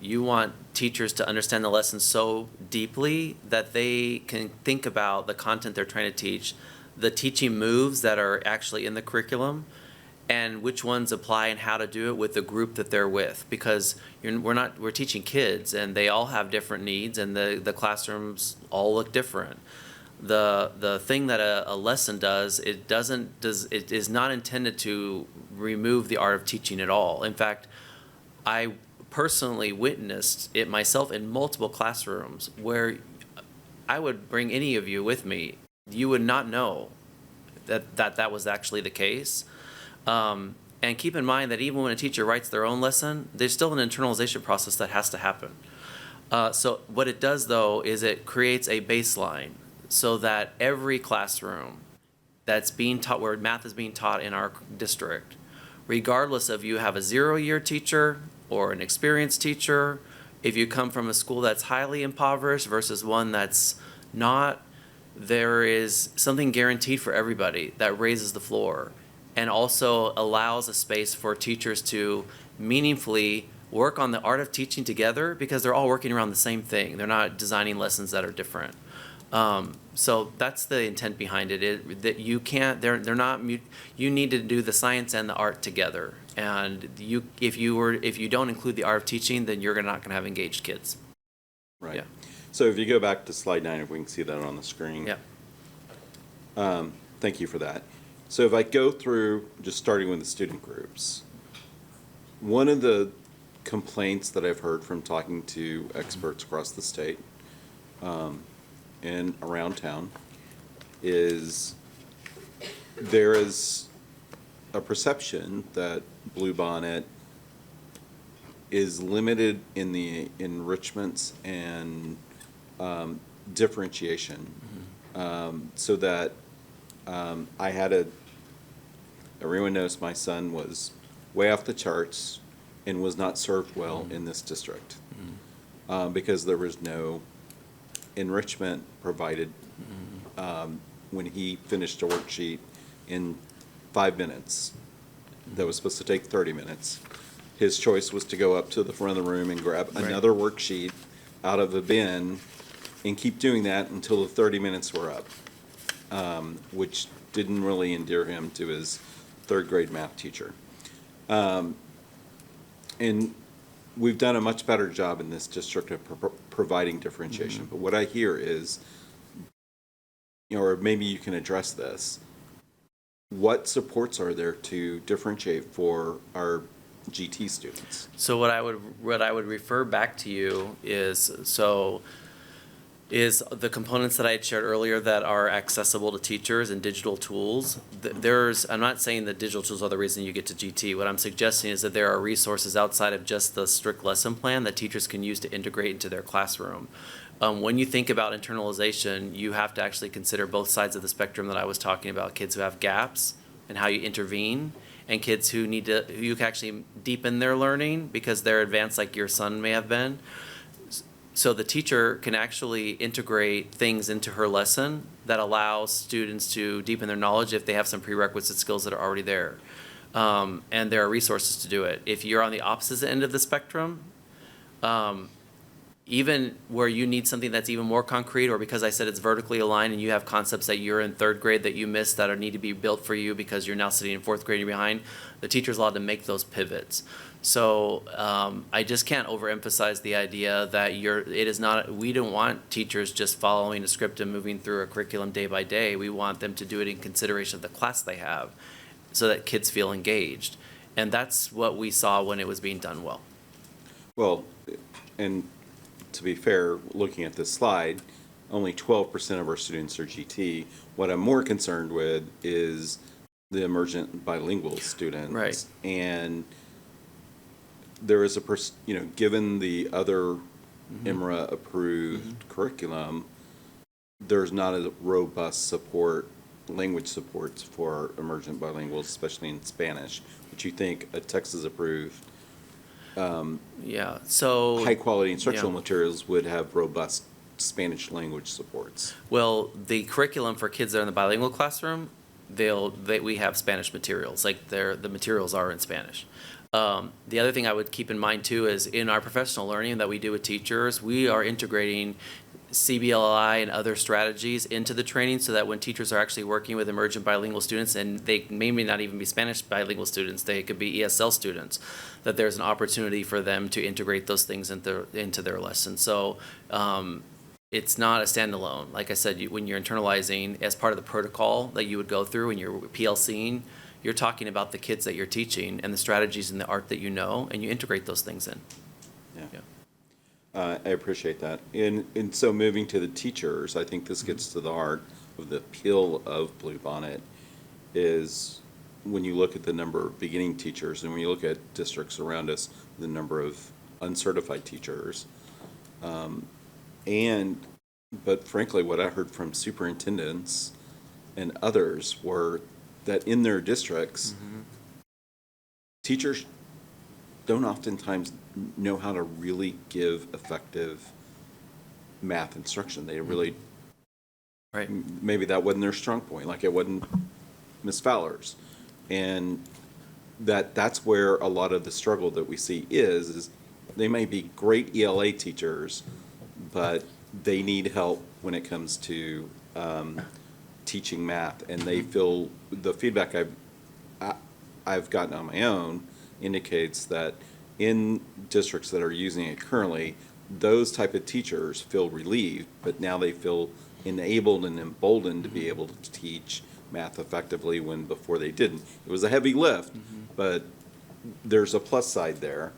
You want teachers to understand the lesson so deeply that they can think about the content they're trying to teach, the teaching moves that are actually in the curriculum, and which ones apply and how to do it with the group that they're with. Because we're teaching kids, and they all have different needs, and the classrooms all look different. The thing that a lesson does, it is not intended to remove the art of teaching at all. In fact, I personally witnessed it myself in multiple classrooms where I would bring any of you with me. You would not know that was actually the case. And keep in mind that even when a teacher writes their own lesson, there's still an internalization process that has to happen. So what it does, though, is it creates a baseline so that every classroom that's being taught, where math is being taught in our district, regardless of you have a 0-year teacher or an experienced teacher, if you come from a school that's highly impoverished versus one that's not, there is something guaranteed for everybody that raises the floor and also allows a space for teachers to meaningfully work on the art of teaching together, because they're all working around the same thing. They're not designing lessons that are different. So that's the intent behind it, that you can't, they're not, you need to do the science and the art together. And if you don't include the art of teaching, then you're not gonna have engaged kids. Right. Yeah. So if you go back to slide 9, if we can see that on the screen. Yeah. Thank you for that. So if I go through, just starting with the student groups, one of the complaints that I've heard from talking to experts across the state and around town is there is a perception that Bluebonnet is limited in the enrichments and differentiation, so that I had everyone knows my son was way off the charts and was not served well in this district because there was no enrichment provided. When he finished a worksheet in 5 minutes that was supposed to take 30 minutes, his choice was to go up to the front of the room and grab another worksheet out of the bin and keep doing that until the 30 minutes were up, which didn't really endear him to his 3rd grade math teacher. And we've done a much better job in this district of providing differentiation. But what I hear is, or maybe you can address this, what supports are there to differentiate for our GT students? So what I would refer back to you is the components that I had shared earlier that are accessible to teachers and digital tools. I'm not saying that digital tools are the reason you get to GT. What I'm suggesting is that there are resources outside of just the strict lesson plan that teachers can use to integrate into their classroom. When you think about internalization, you have to actually consider both sides of the spectrum that I was talking about, kids who have gaps and how you intervene, and kids who you can actually deepen their learning because they're advanced like your son may have been. So the teacher can actually integrate things into her lesson that allows students to deepen their knowledge if they have some prerequisite skills that are already there. And there are resources to do it. If you're on the opposite end of the spectrum, even where you need something that's even more concrete, or because I said it's vertically aligned and you have concepts that you're in 3rd grade that you missed that need to be built for you because you're now sitting in 4th grade and you're behind, the teacher's allowed to make those pivots. So I just can't overemphasize the idea that we don't want teachers just following a script and moving through a curriculum day by day. We want them to do it in consideration of the class they have so that kids feel engaged. And that's what we saw when it was being done well. Well, and to be fair, looking at this slide, only 12% of our students are GT. What I'm more concerned with is the emergent bilingual students. Right. And there is given the other IMRA approved curriculum, there's not a robust language supports for emergent bilinguals, especially in Spanish, which you think a Texas approved high quality instructional materials would have robust Spanish language supports. Well, the curriculum for kids that are in the bilingual classroom, we have Spanish materials, like the materials are in Spanish. The other thing I would keep in mind too is in our professional learning that we do with teachers, we are integrating CBLI and other strategies into the training so that when teachers are actually working with emergent bilingual students, and they may not even be Spanish bilingual students, they could be ESL students, that there's an opportunity for them to integrate those things into their lesson. So it's not a standalone. Like I said, when you're internalizing as part of the protocol that you would go through when you're PLCing, you're talking about the kids that you're teaching and the strategies and the art that you know, and you integrate those things in. Yeah. I appreciate that. And so moving to the teachers, I think this gets to the heart of the appeal of Bluebonnet is when you look at the number of beginning teachers, and when you look at districts around us, the number of uncertified teachers, but frankly, what I heard from superintendents and others were that in their districts, teachers don't oftentimes know how to really give effective math instruction. They really, Right. maybe that wasn't their strong point, like it wasn't Ms. Fowler's. And that's where a lot of the struggle that we see is they may be great ELA teachers, but they need help when it comes to teaching math. And they feel, the feedback I've gotten on my own indicates that in districts that are using it currently, those type of teachers feel relieved, but now they feel enabled and emboldened to be able to teach math effectively when before they didn't. It was a heavy lift, but there's a plus side there.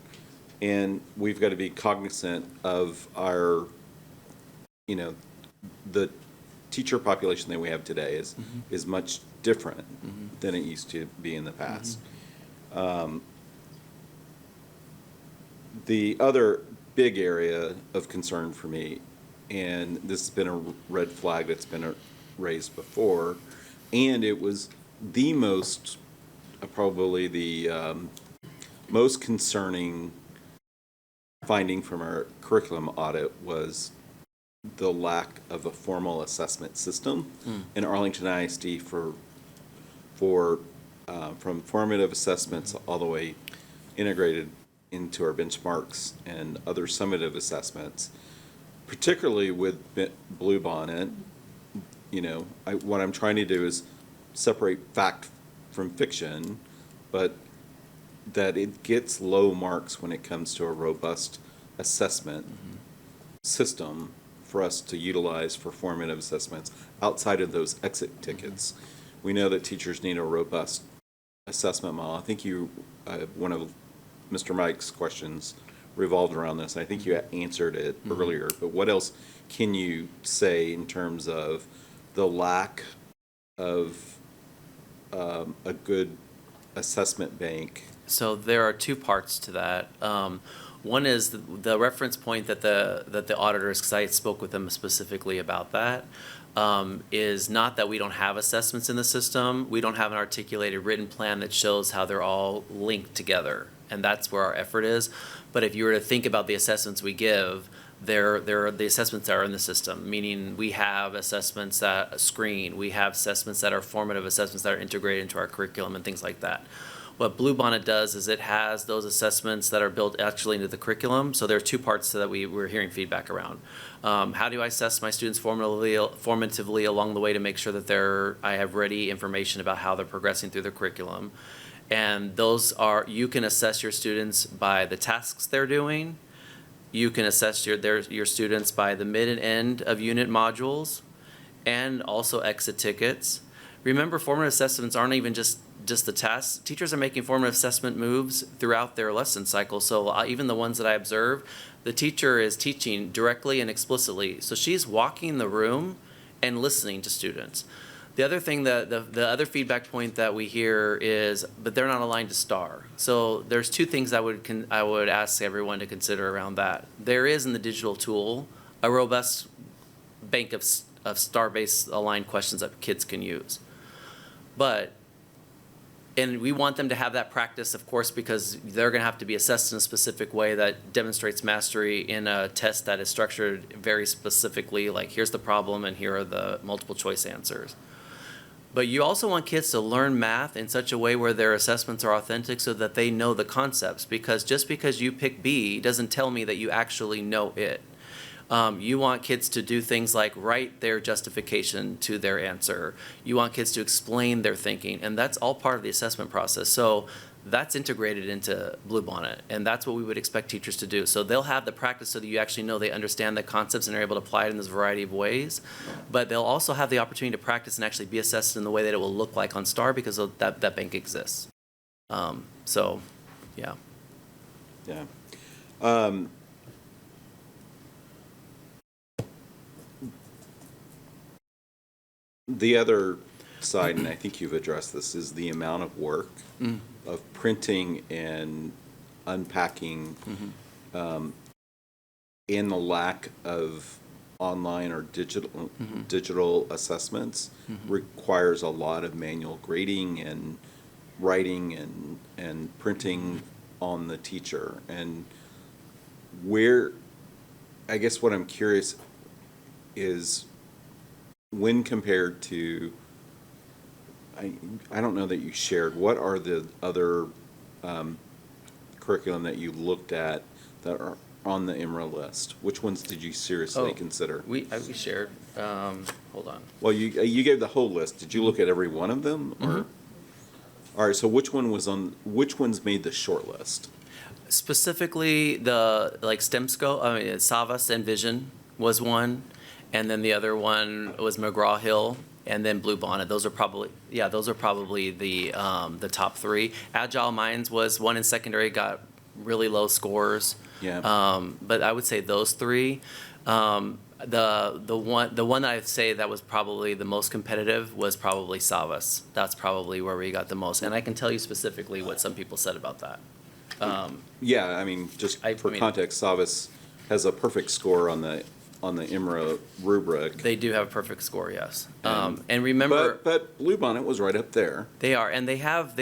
And we've got to be cognizant of our, the teacher population that we have today is much different than it used to be in the past. The other big area of concern for me, and this has been a red flag that's been raised before, and it was the most, probably the most concerning finding from our curriculum audit was the lack of a formal assessment system in Arlington ISD from formative assessments all the way integrated into our benchmarks and other summative assessments, particularly with Bluebonnet. What I'm trying to do is separate fact from fiction, but that it gets low marks when it comes to a robust assessment system for us to utilize for formative assessments outside of those exit tickets. We know that teachers need a robust assessment model. I think one of Mr. Mike's questions revolved around this. I think you answered it earlier, but what else can you say in terms of the lack of a good assessment bank? So there are two parts to that. One is the reference point that the auditors, because I spoke with them specifically about that, is not that we don't have assessments in the system. We don't have an articulated written plan that shows how they're all linked together, and that's where our effort is. But if you were to think about the assessments we give, they're the assessments that are in the system, meaning we have assessments that screen, we have assessments that are formative assessments that are integrated into our curriculum and things like that. What Bluebonnet does is it has those assessments that are built actually into the curriculum. So there are two parts to that we're hearing feedback around. How do I assess my students formatively along the way to make sure that I have ready information about how they're progressing through the curriculum? And those are, you can assess your students by the tasks they're doing. You can assess your students by the mid and end of unit modules and also exit tickets. Remember, formative assessments aren't even just the tasks. Teachers are making formative assessment moves throughout their lesson cycle. So even the ones that I observe, the teacher is teaching directly and explicitly. So she's walking the room and listening to students. The other thing, the other feedback point that we hear is, but they're not aligned to STAR. So there's two things I would ask everyone to consider around that. There is in the digital tool a robust bank of STAR-based aligned questions that kids can use. And we want them to have that practice, of course, because they're going to have to be assessed in a specific way that demonstrates mastery in a test that is structured very specifically, like here's the problem and here are the multiple choice answers. But you also want kids to learn math in such a way where their assessments are authentic so that they know the concepts, because just because you pick B doesn't tell me that you actually know it. You want kids to do things like write their justification to their answer. You want kids to explain their thinking, and that's all part of the assessment process. So that's integrated into Bluebonnet, and that's what we would expect teachers to do. So they'll have the practice so that you actually know they understand the concepts and are able to apply it in this variety of ways. But they'll also have the opportunity to practice and actually be assessed in the way that it will look like on STAR because that bank exists. So, yeah. Yeah. The other side, and I think you've addressed this, is the amount of work of printing and unpacking, and the lack of online or digital assessments requires a lot of manual grading and writing and printing on the teacher. And where, I guess what I'm curious is, when compared to, I don't know that you shared, what are the other curriculum that you looked at that are on the IMRA list? Which ones did you seriously consider? We shared, hold on. Well, you gave the whole list. Did you look at every one of them, or? All right, so which ones made the short list? Specifically, the STEM scope, Srvs and Vision was one, and then the other one was McGraw-Hill, and then Bluebonnet. Those are probably the top three. Agile Minds was one in secondary, got really low scores. Yeah. But I would say those three. The one I'd say that was probably the most competitive was probably Srvs. That's probably where we got the most, and I can tell you specifically what some people said about that. Yeah, I mean, for context, Srvs has a perfect score on the IMRA rubric. They do have a perfect score, yes. And remember, but Bluebonnet was right up there. They are, and they have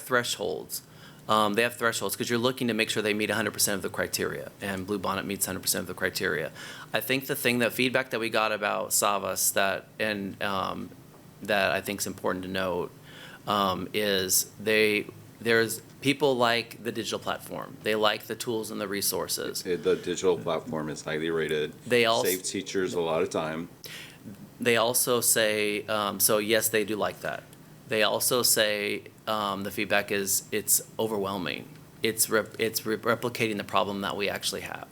thresholds. They have thresholds because you're looking to make sure they meet 100% of the criteria, and Bluebonnet meets 100% of the criteria. I think the feedback that we got about Srvs that I think is important to note is there's people like the digital platform. They like the tools and the resources. The digital platform is highly rated. Saves teachers a lot of time. They also say, so yes, they do like that. They also say the feedback is it's overwhelming. It's replicating the problem that we actually have.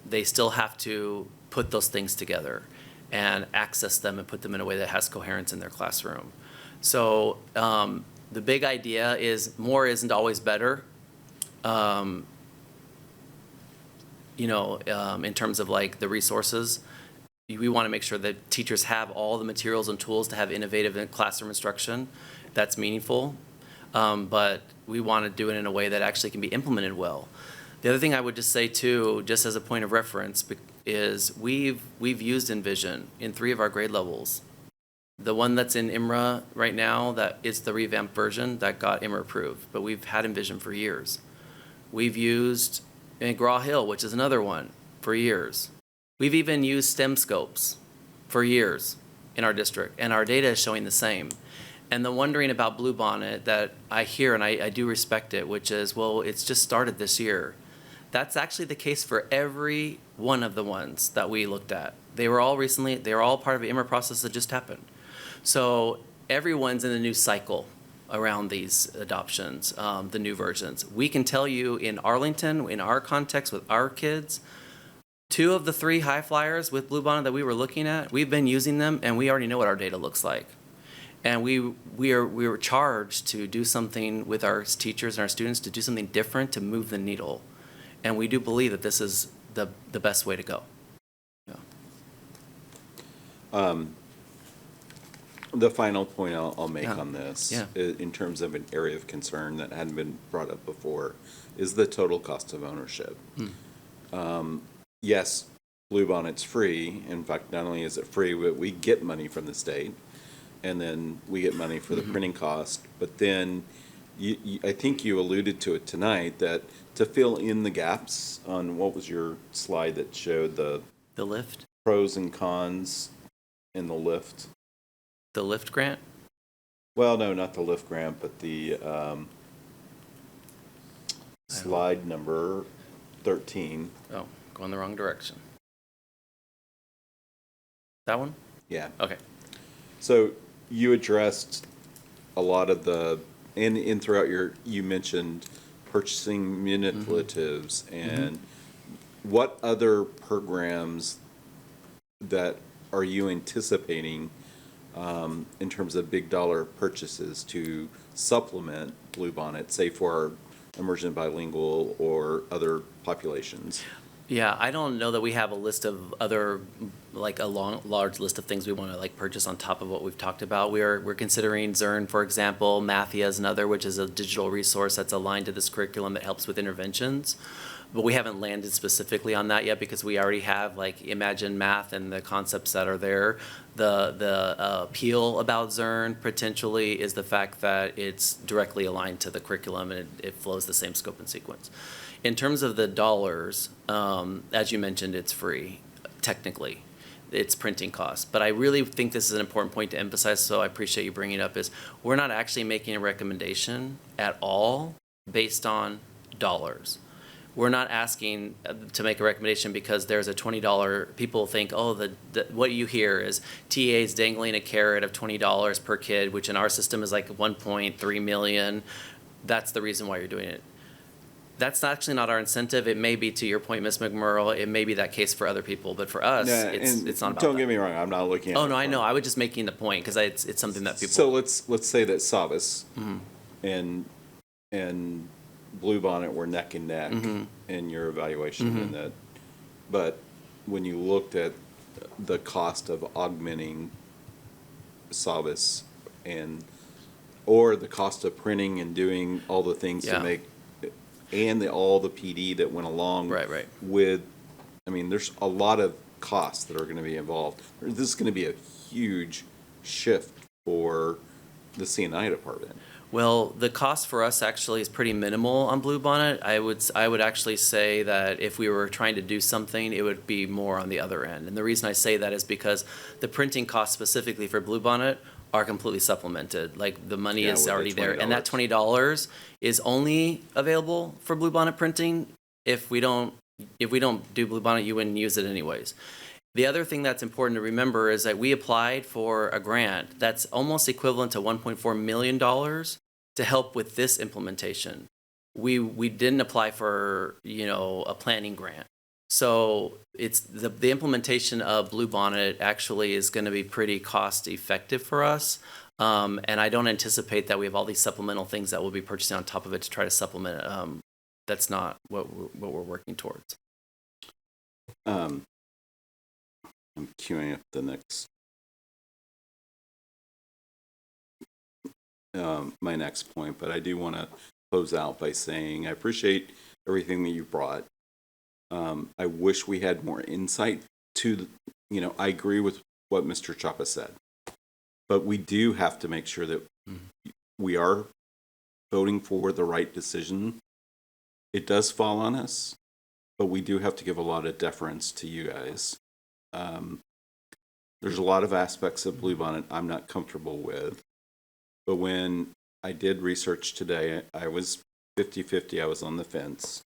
They still have to put those things together and access them and put them in a way that has coherence in their classroom. So the big idea is more isn't always better. In terms of like the resources. We want to make sure that teachers have all the materials and tools to have innovative classroom instruction that's meaningful, but we want to do it in a way that actually can be implemented well. The other thing I would just say too, just as a point of reference, is we've used Envision in 3 of our grade levels. The one that's in IMRA right now, that is the revamped version that got IMRA approved, but we've had Envision for years. We've used McGraw-Hill, which is another one, for years. We've even used STEM scopes for years in our district, and our data is showing the same. And the wondering about Bluebonnet that I hear, and I do respect it, which is, well, it's just started this year. That's actually the case for every one of the ones that we looked at. They were all part of the IMRA process that just happened. So everyone's in a new cycle around these adoptions, the new versions. We can tell you in Arlington, in our context with our kids, 2 of the 3 high flyers with Bluebonnet that we were looking at, we've been using them, and we already know what our data looks like. And we were charged to do something with our teachers and our students, to do something different to move the needle. And we do believe that this is the best way to go. Yeah. The final point I'll make on this, in terms of an area of concern that hadn't been brought up before, is the total cost of ownership. Yes, Bluebonnet's free. In fact, not only is it free, but we get money from the state, and then we get money for the printing cost. But then I think you alluded to it tonight, that to fill in the gaps on, what was your slide that showed the lift? Pros and cons in the lift. The lift grant? Well, no, not the lift grant, but the slide number 13. Oh, going the wrong direction. That one? Yeah. Okay. So you addressed a lot of the, and throughout you mentioned purchasing manipulatives, and what other programs that are you anticipating in terms of big dollar purchases to supplement Bluebonnet, say for our immersion bilingual or other populations? Yeah, I don't know that we have a list of other, like a large list of things we want to like purchase on top of what we've talked about. We're considering Zern, for example, Mathia is another, which is a digital resource that's aligned to this curriculum that helps with interventions. But we haven't landed specifically on that yet because we already have like Imagine Math and the concepts that are there. The appeal about Zern potentially is the fact that it's directly aligned to the curriculum and it flows the same scope and sequence. In terms of the dollars, as you mentioned, it's free, technically. It's printing costs. But I really think this is an important point to emphasize, so I appreciate you bringing it up, is we're not actually making a recommendation at all based on dollars. We're not asking to make a recommendation because there's a $20, people think, oh, what you hear is TA's dangling a carrot of $20 per kid, which in our system is like 1.3 million. That's the reason why you're doing it. That's actually not our incentive. It may be, to your point, Ms. McMurrow, it may be that case for other people, but for us, it's not about Don't that. get me wrong, I'm not looking at Oh, it no, I from- know. I was just making the point because it's something that people. So let's say that Srvs and Bluebonnet were neck and neck in your evaluation in that. But when you looked at the cost of augmenting Srvs or the cost of printing and doing all the things to make, and all the PD that went along with, I mean, there's a lot of costs that are going to be involved. This is going to be a huge shift for the C&I department. Well, the cost for us actually is pretty minimal on Bluebonnet. I would actually say that if we were trying to do something, it would be more on the other end. And the reason I say that is because the printing costs specifically for Bluebonnet are completely supplemented. Like the money is already there. And that $20 is only available for Bluebonnet printing. If we don't do Bluebonnet, you wouldn't use it anyways. The other thing that's important to remember is that we applied for a grant that's almost equivalent to $1.4 million to help with this implementation. We didn't apply for, a planning grant. So it's the implementation of Bluebonnet actually is going to be pretty cost effective for us. And I don't anticipate that we have all these supplemental things that we'll be purchasing on top of it to try to supplement it. That's not what we're working towards. I'm queuing up the next, my next point, but I do want to close out by saying I appreciate everything that you brought. I wish we had more insight to, I agree with what Mr. Chapa said, but we do have to make sure that we are voting for the right decision. It does fall on us, but we do have to give a lot of deference to you guys. There's a lot of aspects of Bluebonnet I'm not comfortable with, but when I did research today, I was 50-50, I was on the fence.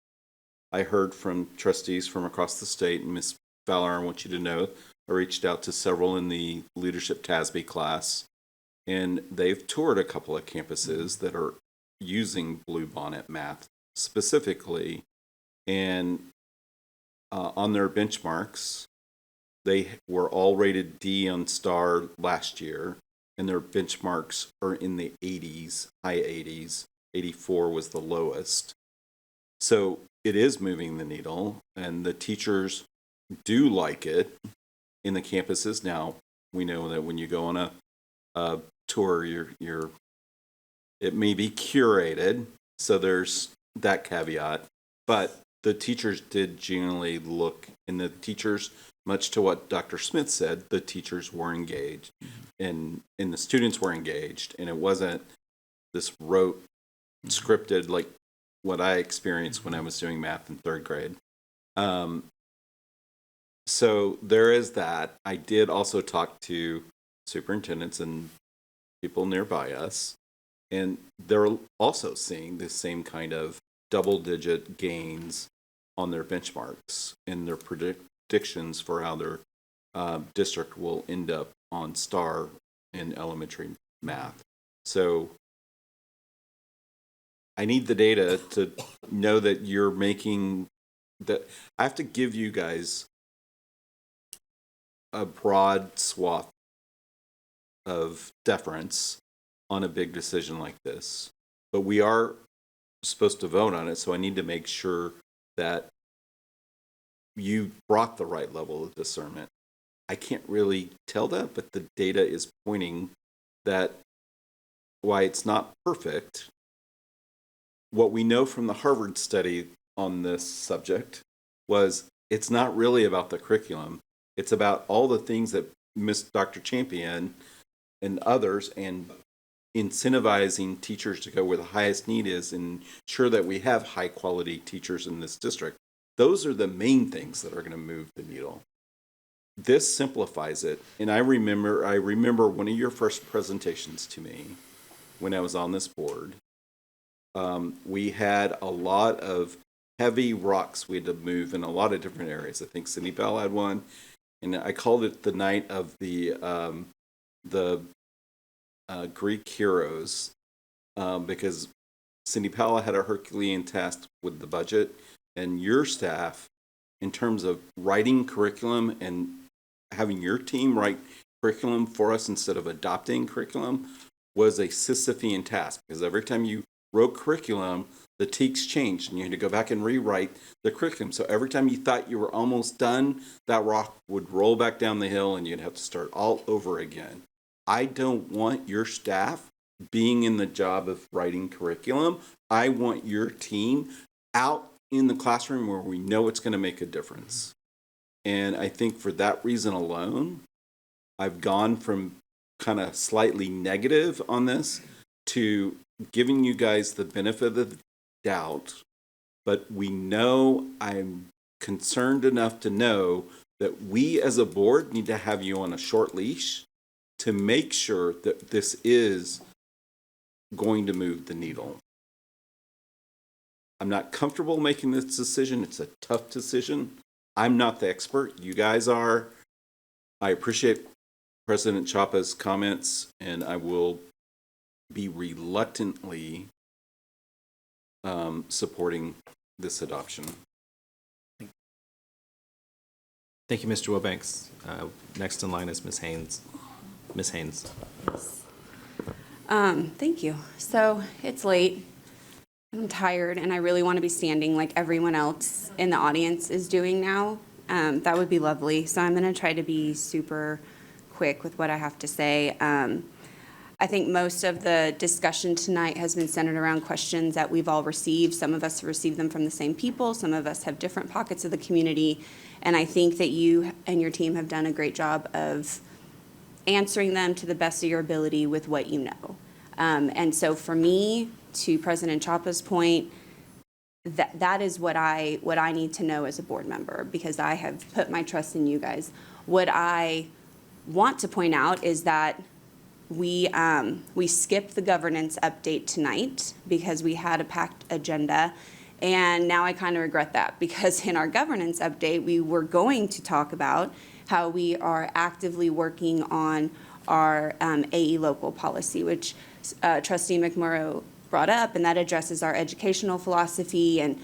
I heard from trustees from across the state, and Ms. Fowler, I want you to know, I reached out to several in the Leadership TASB class, and they've toured a couple of campuses that are using Bluebonnet math specifically, and on their benchmarks, they were all rated D on STAR last year, and their benchmarks are in the 80s, high 80s. 84 was the lowest. So it is moving the needle, and the teachers do like it in the campuses. Now, we know that when you go on a tour, it may be curated, so there's that caveat. But the teachers did genuinely look, and the teachers, much to what Dr. Smith said, the teachers were engaged, and the students were engaged, and it wasn't this rote, scripted like what I experienced when I was doing math in third grade. So there is that. I did also talk to superintendents and people nearby us, and they're also seeing the same kind of double-digit gains on their benchmarks and their predictions for how their district will end up on STAR in elementary math. So I need the data to know that you're making that. I have to give you guys a broad swath of deference on a big decision like this, but we are supposed to vote on it, so I need to make sure that you brought the right level of discernment. I can't really tell that, but the data is pointing that while it's not perfect, what we know from the Harvard study on this subject was it's not really about the curriculum. It's about all the things that Dr. Champion and others, and incentivizing teachers to go where the highest need is and ensure that we have high quality teachers in this district. Those are the main things that are going to move the needle. This simplifies it. And I remember one of your first presentations to me when I was on this board. We had a lot of heavy rocks we had to move in a lot of different areas. I think Cindy Bell had one, and I called it the night of the Greek heroes, because Cindy Powell had a Herculean task with the budget, and your staff, in terms of writing curriculum and having your team write curriculum for us instead of adopting curriculum, was a Sisyphean task, because every time you wrote curriculum, the teaks changed and you had to go back and rewrite the curriculum. So every time you thought you were almost done, that rock would roll back down the hill and you'd have to start all over again. I don't want your staff being in the job of writing curriculum. I want your team out in the classroom where we know it's going to make a difference. And I think for that reason alone, I've gone from kind of slightly negative on this to giving you guys the benefit of the doubt. But we know, I'm concerned enough to know that we as a board need to have you on a short leash to make sure that this is going to move the needle. I'm not comfortable making this decision. It's a tough decision. I'm not the expert. You guys are. I appreciate President Chapa's comments, and I will be reluctantly supporting this adoption. Thank you, Mr. Wilbanks. Next in line is Ms. Haynes. Ms. Haynes. Thank you. So it's late. I'm tired, and I really want to be standing like everyone else in the audience is doing now. That would be lovely. So I'm going to try to be super quick with what I have to say. I think most of the discussion tonight has been centered around questions that we've all received. Some of us have received them from the same people. Some of us have different pockets of the community. And I think that you and your team have done a great job of answering them to the best of your ability with what you know. And so for me, to President Chapa's point, that is what I need to know as a board member, because I have put my trust in you guys. What I want to point out is that we skipped the governance update tonight because we had a packed agenda, and now I kind of regret that, because in our governance update we were going to talk about how we are actively working on our AE local policy, which Trustee McMurrow brought up, and that addresses our educational philosophy. And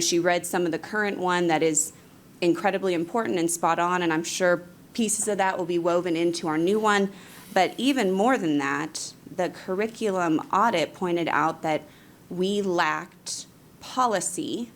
she read some of the current one that is incredibly important and spot on, and I'm sure pieces of that will be woven into our new one. But even more than that, the curriculum audit pointed out that we lacked policy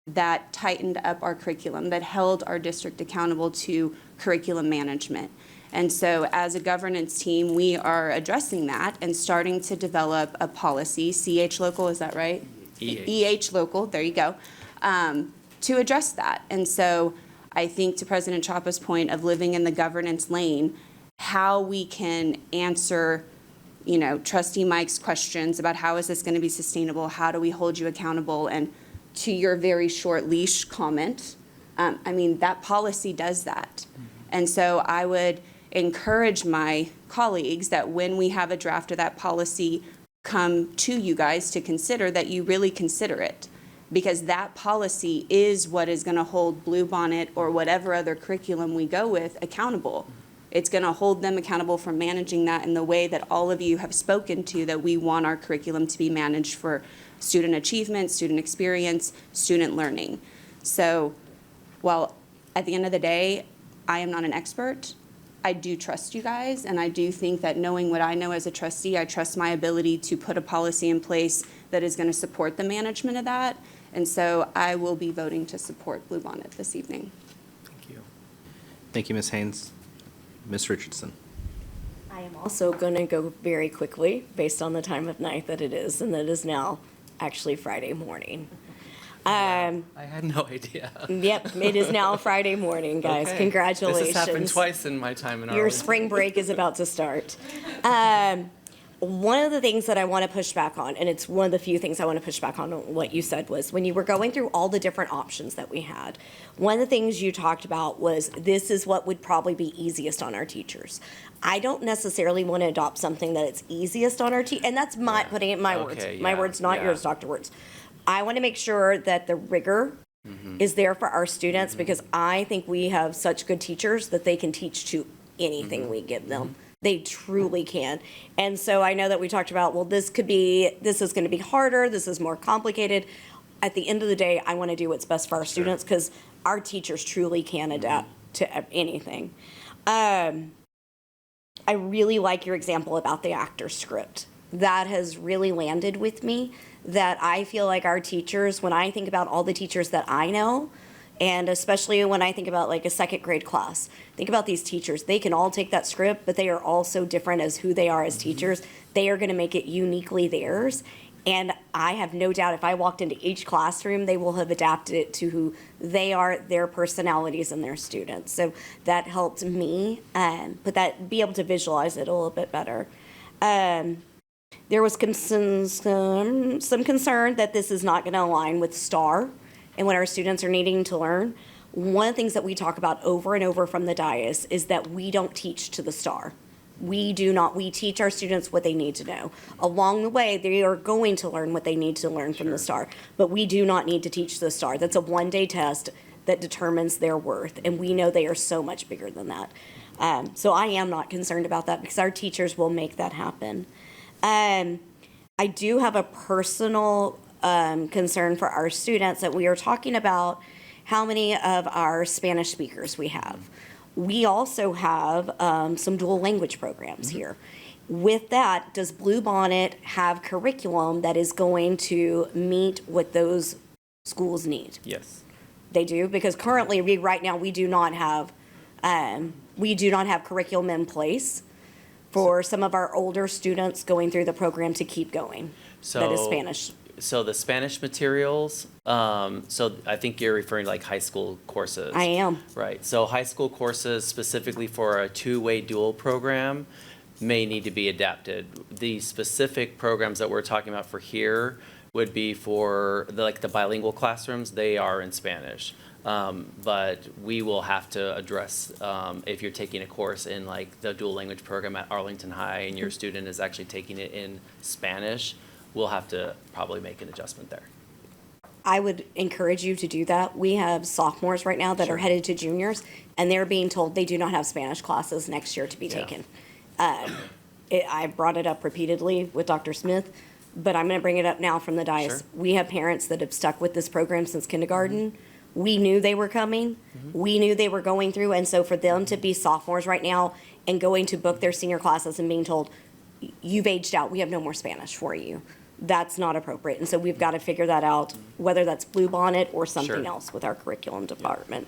that tightened up our curriculum, that held our district accountable to curriculum management. And so as a governance team, we are addressing that and starting to develop a policy, CH local, is that right? EH local, there you go, to address that. And so I think, to President Chapa's point of living in the governance lane, how we can answer, Trustee Mike's questions about how is this going to be sustainable, how do we hold you accountable, and to your very short leash comment, that policy does that. And so I would encourage my colleagues that when we have a draft of that policy come to you guys to consider, that you really consider it, because that policy is what is going to hold Bluebonnet or whatever other curriculum we go with accountable. It's going to hold them accountable for managing that in the way that all of you have spoken to, that we want our curriculum to be managed for student achievement, student experience, student learning. So while at the end of the day, I am not an expert, I do trust you guys, and I do think that knowing what I know as a trustee, I trust my ability to put a policy in place that is going to support the management of that And so I will be voting to support Bluebonnet this evening. Thank you, Ms. Haynes. Ms. Richardson. I am also going to go very quickly based on the time of night that it is, and that is now actually Friday morning. I had no idea. Yep, it is now Friday morning, guys. Okay. Congratulations. This has happened twice in my time in Your Arlington. spring break is about to start. One of the things that I want to push back on, and it's one of the few things I want to push back on what you said, was when you were going through all the different options that we had, one of the things you talked about was this is what would probably be easiest on our teachers. I don't necessarily want to adopt something that it's easiest on our teachers, and that's my putting it in my words. My words, not yours, Dr. Words. I want to make sure that the rigor is there for our students because I think we have such good teachers that they can teach to anything we give them. They truly can. And so I know that we talked about, well, this is going to be harder, this is more complicated. At the end of the day, I want to do what's best for our students because our teachers truly can adapt to anything. I really like your example about the actor script. That has really landed with me, that I feel like our teachers, when I think about all the teachers that I know, and especially when I think about like a second grade class, think about these teachers. They can all take that script, but they are all so different as who they are as teachers. They are going to make it uniquely theirs. And I have no doubt if I walked into each classroom, they will have adapted it to who they are, their personalities, and their students. So that helped me be able to visualize it a little bit better. There was some concern that this is not going to align with STAR and what our students are needing to learn. One of the things that we talk about over and over from the dais is that we don't teach to the STAR. We teach our students what they need to know. Along the way, they are going to learn what they need to learn from the STAR, but we do not need to teach the STAR. That's a one-day test that determines their worth, and we know they are so much bigger than that. So I am not concerned about that because our teachers will make that happen. I do have a personal concern for our students that we are talking about how many of our Spanish speakers we have. We also have some dual language programs here. With that, does Bluebonnet have curriculum that is going to meet what those schools need? Yes. They do, because currently right now we do not have curriculum in place for some of our older students going through the program to keep going. That is Spanish. So the Spanish materials, so I think you're referring to like high school courses. I am. Right. So high school courses specifically for a two-way dual program may need to be adapted. The specific programs that we're talking about for here would be for the bilingual classrooms. They are in Spanish. But we will have to address if you're taking a course in like the dual language program at Arlington High and your student is actually taking it in Spanish, we'll have to probably make an adjustment there. I would encourage you to do that. We have sophomores right now that are headed to juniors, and they're being told they do not have Spanish classes next year to be taken. I brought it up repeatedly with Dr. Smith, but I'm going to bring it up now from the dais. Sure. We have parents that have stuck with this program since kindergarten. We knew they were coming. We knew they were going through, and so for them to be sophomores right now and going to book their senior classes and being told, you've aged out, we have no more Spanish for you. That's not appropriate. And so we've got to figure that out, whether that's Bluebonnet or something else with our curriculum department.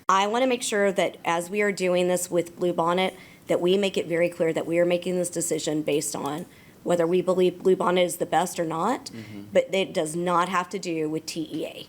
I want to make sure that as we are doing this with Bluebonnet, that we make it very clear that we are making this decision based on whether we believe Bluebonnet is the best or not, but it does not have to do with TEA.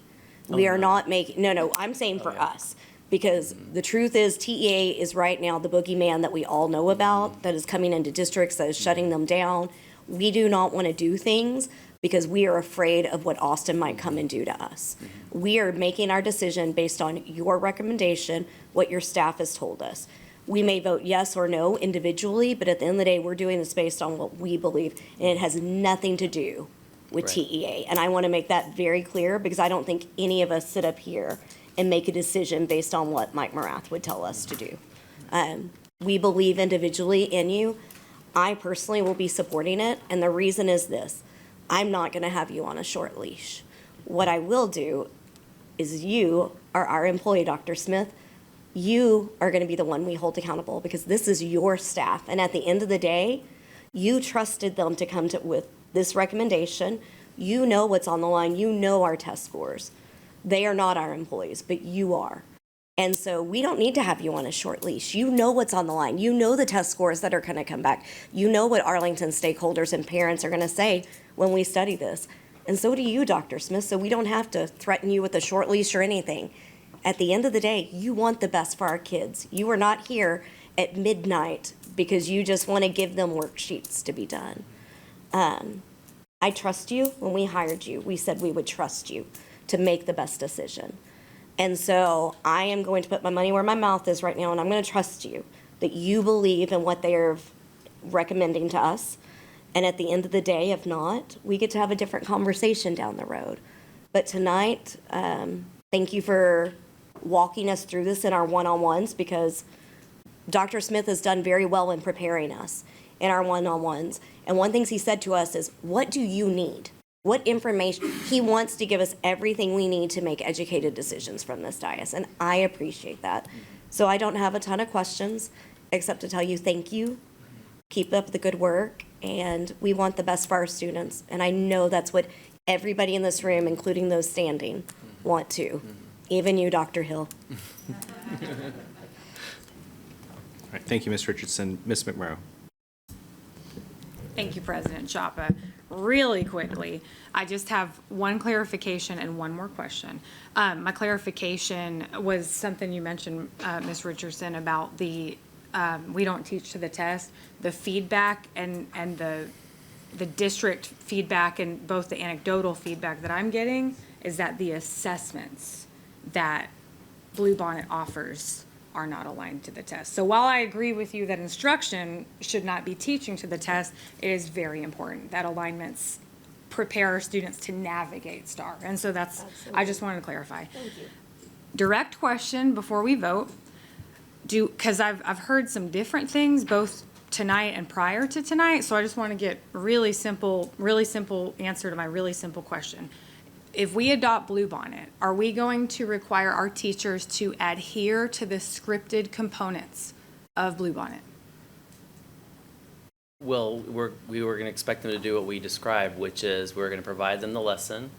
We are not making, I'm saying for us. Because the truth is TEA is right now the boogeyman that we all know about that is coming into districts, that is shutting them down. We do not want to do things because we are afraid of what Austin might come and do to us. We are making our decision based on your recommendation, what your staff has told us. We may vote yes or no individually, but at the end of the day, we're doing this based on what we believe, and it has nothing to do with TEA. And I want to make that very clear because I don't think any of us sit up here and make a decision based on what Mike Morath would tell us to do. We believe individually in you. I personally will be supporting it, and the reason is this. I'm not going to have you on a short leash. What I will do is you are our employee, Dr. Smith. You are going to be the one we hold accountable because this is your staff, and at the end of the day, you trusted them to come with this recommendation. You know what's on the line. You know our test scores. They are not our employees, but you are. And so we don't need to have you on a short leash. You know what's on the line. You know the test scores that are going to come back. You know what Arlington stakeholders and parents are going to say when we study this. And so do you, Dr. Smith, so we don't have to threaten you with a short leash or anything. At the end of the day, you want the best for our kids. You are not here at midnight because you just want to give them worksheets to be done. I trust you. When we hired you, we said we would trust you to make the best decision. And so I am going to put my money where my mouth is right now, and I'm going to trust you that you believe in what they're recommending to us. And at the end of the day, if not, we get to have a different conversation down the road. But tonight, thank you for walking us through this in our one-on-ones, because Dr. Smith has done very well in preparing us in our one-on-ones. And one thing he said to us is, what do you need? What information? He wants to give us everything we need to make educated decisions from this dais, and I appreciate that. So I don't have a ton of questions, except to tell you thank you. Keep up the good work, and we want the best for our students. And I know that's what everybody in this room, including those standing, want to. Even you, Dr. Hill. All right, thank you, Ms. Richardson. Ms. McMurrow. Thank you, President Chapa. Really quickly, I just have one clarification and one more question. My clarification was something you mentioned, Ms. Richardson, about the we don't teach to the test, the feedback and the district feedback, and both the anecdotal feedback that I'm getting is that the assessments that Bluebonnet offers are not aligned to the test. So while I agree with you that instruction should not be teaching to the test, it is very important that alignments prepare our students to navigate STAR. And so that's, I just wanted to clarify. Thank you. Direct question before we vote. Because I've heard some different things both tonight and prior to tonight, so I just want to get really simple answer to my really simple question. If we adopt Bluebonnet, are we going to require our teachers to adhere to the scripted components of Bluebonnet? Well, we were going to expect them to do what we described, which is we're going to provide them the lesson,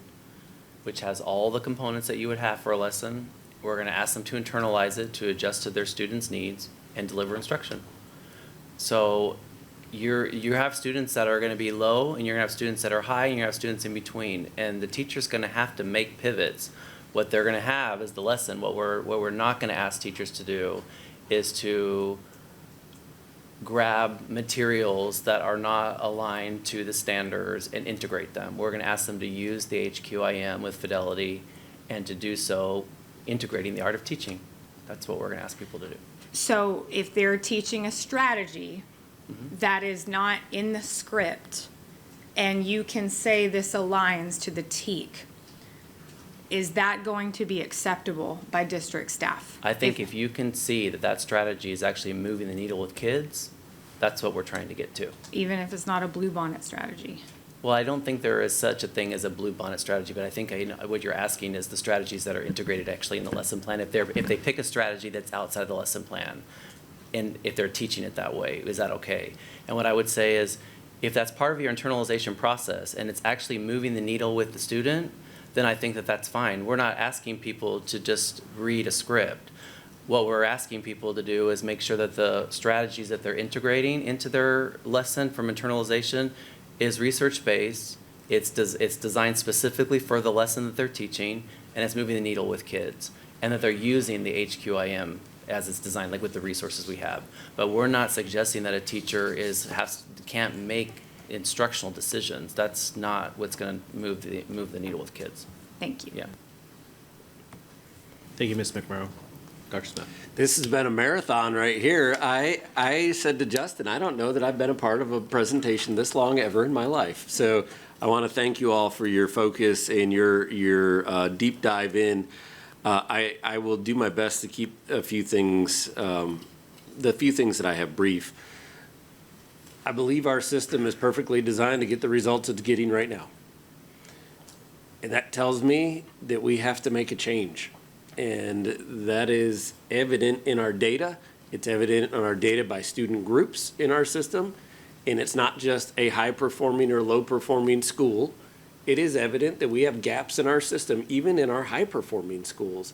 which has all the components that you would have for a lesson. We're going to ask them to internalize it, to adjust to their students' needs, and deliver instruction. So you have students that are going to be low, and you're going to have students that are high, and you have students in between. And the teacher's going to have to make pivots. What they're going to have is the lesson. What we're not going to ask teachers to do is to grab materials that are not aligned to the standards and integrate them. We're going to ask them to use the HQIM with fidelity, and to do so integrating the art of teaching. That's what we're going to ask people to do. So if they're teaching a strategy that is not in the script, and you can say this aligns to the TEAC, is that going to be acceptable by district staff? I think if you can see that that strategy is actually moving the needle with kids, that's what we're trying to get to. Even if it's not a Bluebonnet strategy? Well, I don't think there is such a thing as a Bluebonnet strategy, but I think what you're asking is the strategies that are integrated actually in the lesson plan. If they pick a strategy that's outside the lesson plan, and if they're teaching it that way, is that okay? And what I would say is, if that's part of your internalization process and it's actually moving the needle with the student, then I think that that's fine. We're not asking people to just read a script. What we're asking people to do is make sure that the strategies that they're integrating into their lesson from internalization is research-based, it's designed specifically for the lesson that they're teaching, and it's moving the needle with kids, and that they're using the HQIM as it's designed, like with the resources we have. But we're not suggesting that a teacher can't make instructional decisions. That's not what's going to move the needle with kids. Thank you. Yeah. Thank you, Ms. McMurrow. Dr. Smith. This has been a marathon right here. I said to Justin, I don't know that I've been a part of a presentation this long ever in my life. So I want to thank you all for your focus and your deep dive in. I will do my best to keep a few things, the few things that I have brief. I believe our system is perfectly designed to get the results it's getting right now. And that tells me that we have to make a change. And that is evident in our data. It's evident in our data by student groups in our system. And it's not just a high-performing or low-performing school. it is evident that we have gaps in our system, even in our high-performing schools.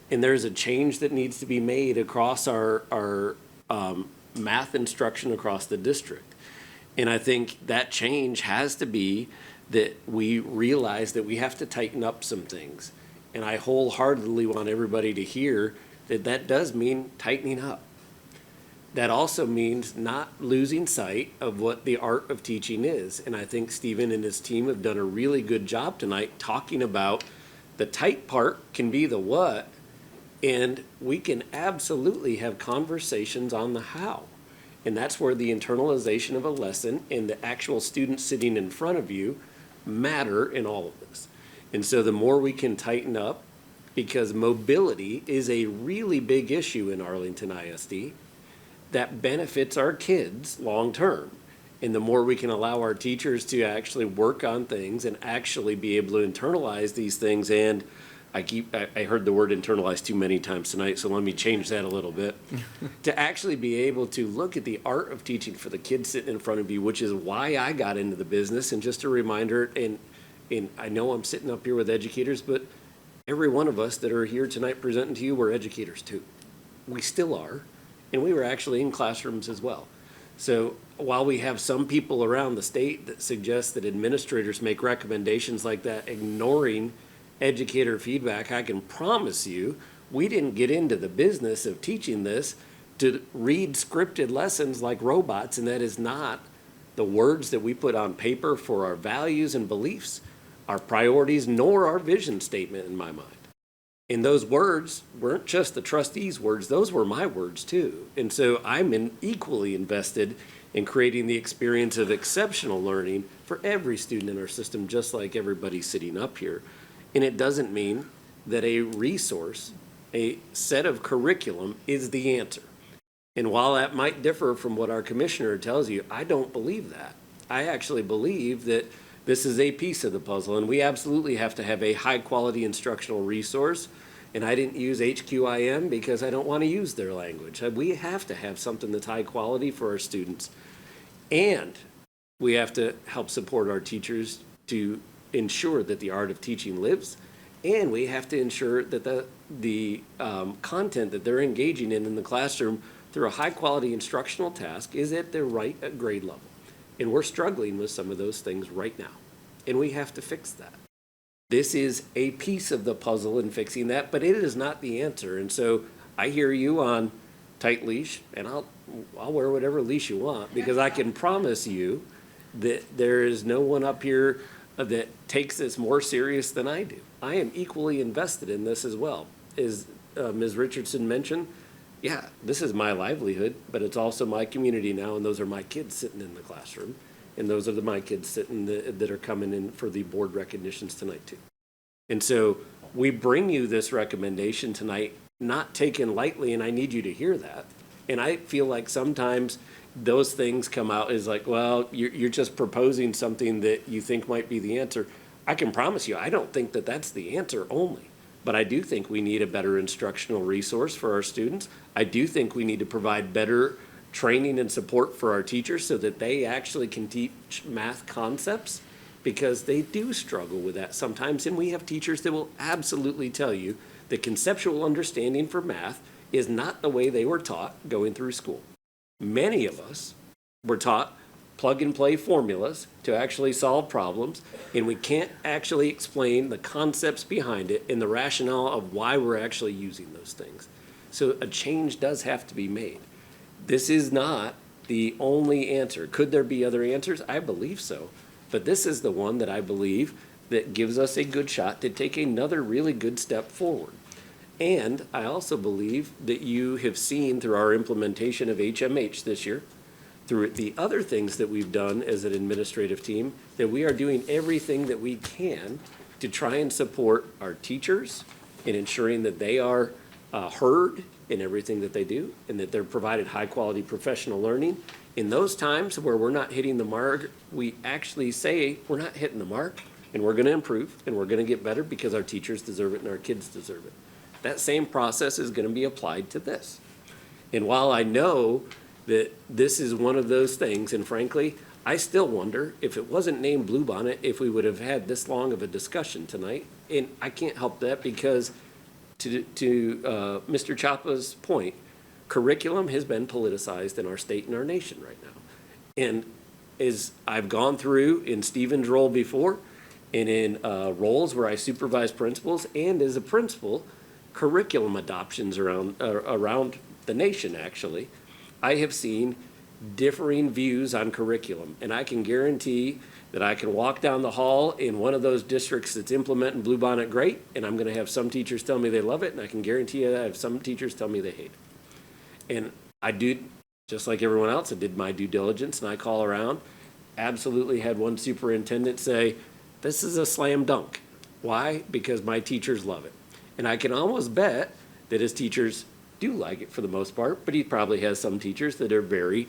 And there's a change that needs to be made across our math instruction across the district. And I think that change has to be that we realize that we have to tighten up some things. And I wholeheartedly want everybody to hear that that does mean tightening up. That also means not losing sight of what the art of teaching is. And I think Stephen and his team have done a really good job tonight talking about the tight part can be the what, and we can absolutely have conversations on the how. And that's where the internalization of a lesson and the actual student sitting in front of you matter in all of this. And so the more we can tighten up, because mobility is a really big issue in Arlington ISD that benefits our kids long term. And the more we can allow our teachers to actually work on things and actually be able to internalize these things, and I heard the word internalize too many times tonight, so let me change that a little bit. To actually be able to look at the art of teaching for the kids sitting in front of you, which is why I got into the business. And just a reminder, and I know I'm sitting up here with educators, but every one of us that are here tonight presenting to you, we're educators too. We still are, and we were actually in classrooms as well. So while we have some people around the state that suggest that administrators make recommendations like that, ignoring educator feedback, I can promise you, we didn't get into the business of teaching this to read scripted lessons like robots, and that is not the words that we put on paper for our values and beliefs, our priorities, nor our vision statement in my mind. And those words weren't just the trustees' words, those were my words too. And so I'm equally invested in creating the experience of exceptional learning for every student in our system, just like everybody sitting up here. And it doesn't mean that a resource, a set of curriculum is the answer. And while that might differ from what our commissioner tells you, I don't believe that. I actually believe that this is a piece of the puzzle, and we absolutely have to have a high-quality instructional resource. And I didn't use HQIM because I don't want to use their language. We have to have something that's high quality for our students. And we have to help support our teachers to ensure that the art of teaching lives, and we have to ensure that the content that they're engaging in the classroom through a high-quality instructional task is at the right grade level. And we're struggling with some of those things right now, and we have to fix that. This is a piece of the puzzle in fixing that, but it is not the answer. And so I hear you on tight leash, and I'll wear whatever leash you want, because I can promise you that there is no one up here that takes this more serious than I do. I am equally invested in this as well. As Ms. Richardson mentioned, yeah, this is my livelihood, but it's also my community now, and those are my kids sitting in the classroom, and those are my kids sitting that are coming in for the board recognitions tonight too. And so we bring you this recommendation tonight, not taken lightly, and I need you to hear that. And I feel like sometimes those things come out as like, well, you're just proposing something that you think might be the answer. I can promise you, I don't think that that's the answer only, but I do think we need a better instructional resource for our students. I do think we need to provide better training and support for our teachers so that they actually can teach math concepts, because they do struggle with that sometimes. And we have teachers that will absolutely tell you that conceptual understanding for math is not the way they were taught going through school. Many of us were taught plug-and-play formulas to actually solve problems, and we can't actually explain the concepts behind it and the rationale of why we're actually using those things. So a change does have to be made. This is not the only answer. Could there be other answers? I believe so. But this is the one that I believe that gives us a good shot to take another really good step forward. And I also believe that you have seen through our implementation of HMH this year, through the other things that we've done as an administrative team, that we are doing everything that we can to try and support our teachers in ensuring that they are heard in everything that they do, and that they're provided high-quality professional learning. In those times where we're not hitting the mark, we actually say we're not hitting the mark, and we're going to improve, and we're going to get better because our teachers deserve it and our kids deserve it. That same process is going to be applied to this. And while I know that this is one of those things, and frankly, I still wonder if it wasn't named Bluebonnet, if we would have had this long of a discussion tonight. And I can't help that because to Mr. Chapa's point, curriculum has been politicized in our state and our nation right now. And as I've gone through in Stephen's role before, and in roles where I supervise principals, and as a principal, curriculum adoptions around the nation, actually, I have seen differing views on curriculum. And I can guarantee that I can walk down the hall in one of those districts that's implementing Bluebonnet great, and I'm going to have some teachers tell me they love it, and I can guarantee you that I have some teachers tell me they hate it. And I do, just like everyone else, I did my due diligence, and I call around. Absolutely had one superintendent say, this is a slam dunk. Why? Because my teachers love it. And I can almost bet that his teachers do like it for the most part, but he probably has some teachers that are very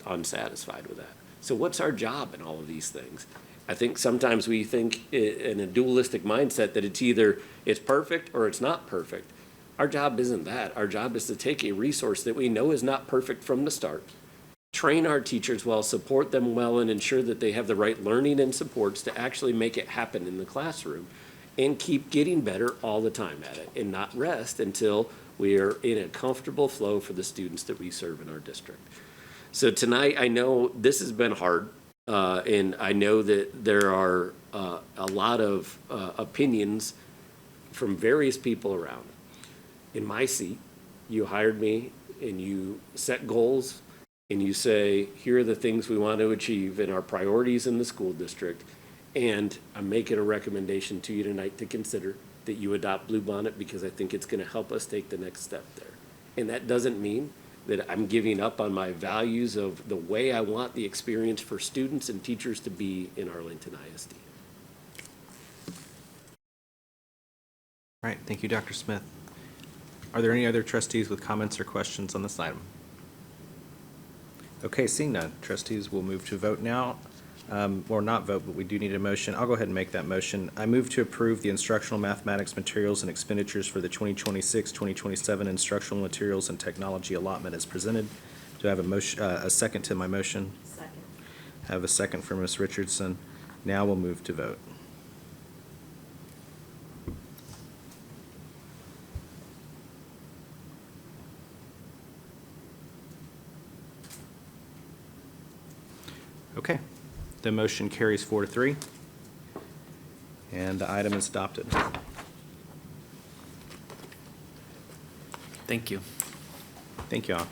unsatisfied with that. So what's our job in all of these things? I think sometimes we think in a dualistic mindset that it's perfect or it's not perfect. Our job isn't that. Our job is to take a resource that we know is not perfect from the start, train our teachers well, support them well, and ensure that they have the right learning and supports to actually make it happen in the classroom, and keep getting better all the time at it, and not rest until we are in a comfortable flow for the students that we serve in our district. So tonight, I know this has been hard, and I know that there are a lot of opinions from various people around. In my seat, you hired me and you set goals and you say, here are the things we want to achieve and our priorities in the school district. And I'm making a recommendation to you tonight to consider that you adopt Bluebonnet because I think it's going to help us take the next step there. And that doesn't mean that I'm giving up on my values of the way I want the experience for students and teachers to be in Arlington ISD. All right, thank you, Dr. Smith. Are there any other trustees with comments or questions on this item? Okay, seeing none, trustees will move to vote now. Or not vote, but we do need a motion. I'll go ahead and make that motion. I move to approve the instructional mathematics materials and expenditures for the 2026-2027 instructional materials and technology allotment as presented. Do I have a motion, a second to my motion? Second. I have a second from Ms. Richardson. Now we'll move to vote. Okay. The motion carries 4-3, and the item is adopted. Thank you. Thank you all.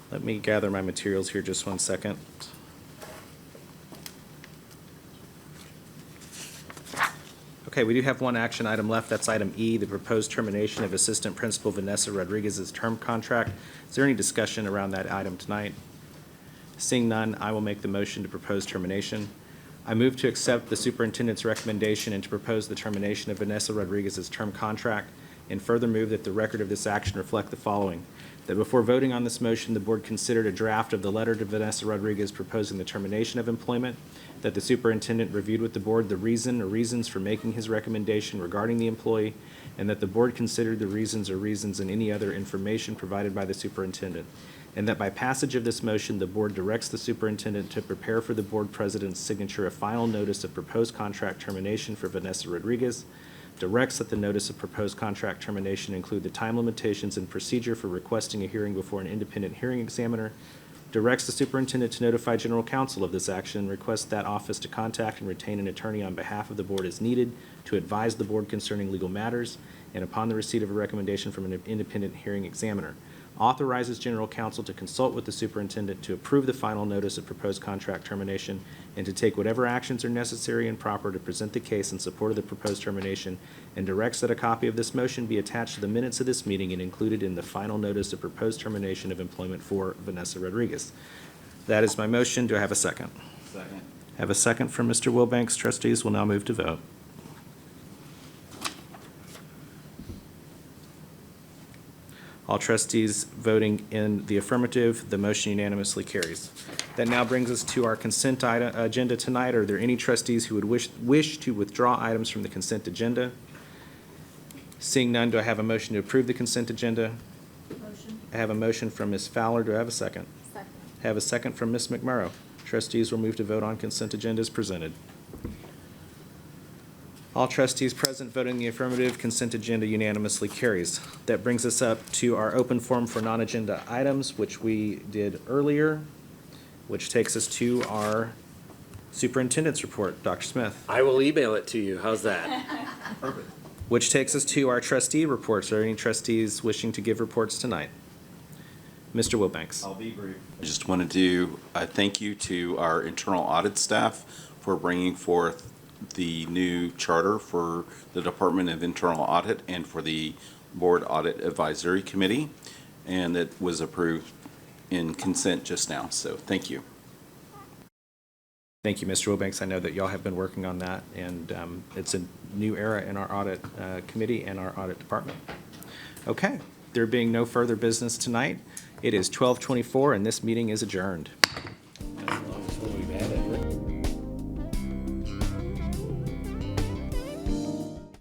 Let me gather my materials here just 1 second. Okay, we do have one action item left. That's item E, the proposed termination of Assistant Principal Vanessa Rodriguez's term contract. Is there any discussion around that item tonight? Seeing none, I will make the motion to propose termination. I move to accept the superintendent's recommendation and to propose the termination of Vanessa Rodriguez's term contract, and further move that the record of this action reflect the following: that before voting on this motion, the board considered a draft of the letter to Vanessa Rodriguez proposing the termination of employment, that the superintendent reviewed with the board the reason or reasons for making his recommendation regarding the employee, and that the board considered the reasons or reasons in any other information provided by the superintendent, and that by passage of this motion, the board directs the superintendent to prepare for the board president's signature a final notice of proposed contract termination for Vanessa Rodriguez, directs that the notice of proposed contract termination include the time limitations and procedure for requesting a hearing before an independent hearing examiner, directs the superintendent to notify general counsel of this action, and requests that office to contact and retain an attorney on behalf of the board as needed to advise the board concerning legal matters, and upon the receipt of a recommendation from an independent hearing examiner, authorizes general counsel to consult with the superintendent to approve the final notice of proposed contract termination and to take whatever actions are necessary and proper to present the case in support of the proposed termination, and directs that a copy of this motion be attached to the minutes of this meeting and included in the final notice of proposed termination of employment for Vanessa Rodriguez. That is my motion. Do I have a second? Second. I have a second from Mr. Wilbanks. Trustees will now move to vote. All trustees voting in the affirmative, the motion unanimously carries. That now brings us to our consent agenda tonight. Are there any trustees who would wish to withdraw items from the consent agenda? Seeing none, do I have a motion to approve the consent agenda? Motion. I have a motion from Ms. Fowler. Do I have a second? Second. I have a second from Ms. McMurrow. Trustees will move to vote on consent agenda as presented. All trustees present voting in the affirmative, consent agenda unanimously carries. That brings us up to our open forum for non-agenda items, which we did earlier, which takes us to our superintendent's report. Dr. Smith. I will email it to you. How's that? Which takes us to our trustee reports. Are there any trustees wishing to give reports tonight? Mr. Wilbanks. I'll be brief. I just wanted to thank you to our internal audit staff for bringing forth the new charter for the Department of Internal Audit and for the Board Audit Advisory Committee, and that was approved in consent just now. So thank you. Thank you, Mr. Wilbanks. I know that y'all have been working on that, and it's a new era in our audit committee and our audit department. Okay, there being no further business tonight, it is 12:24 and this meeting is adjourned.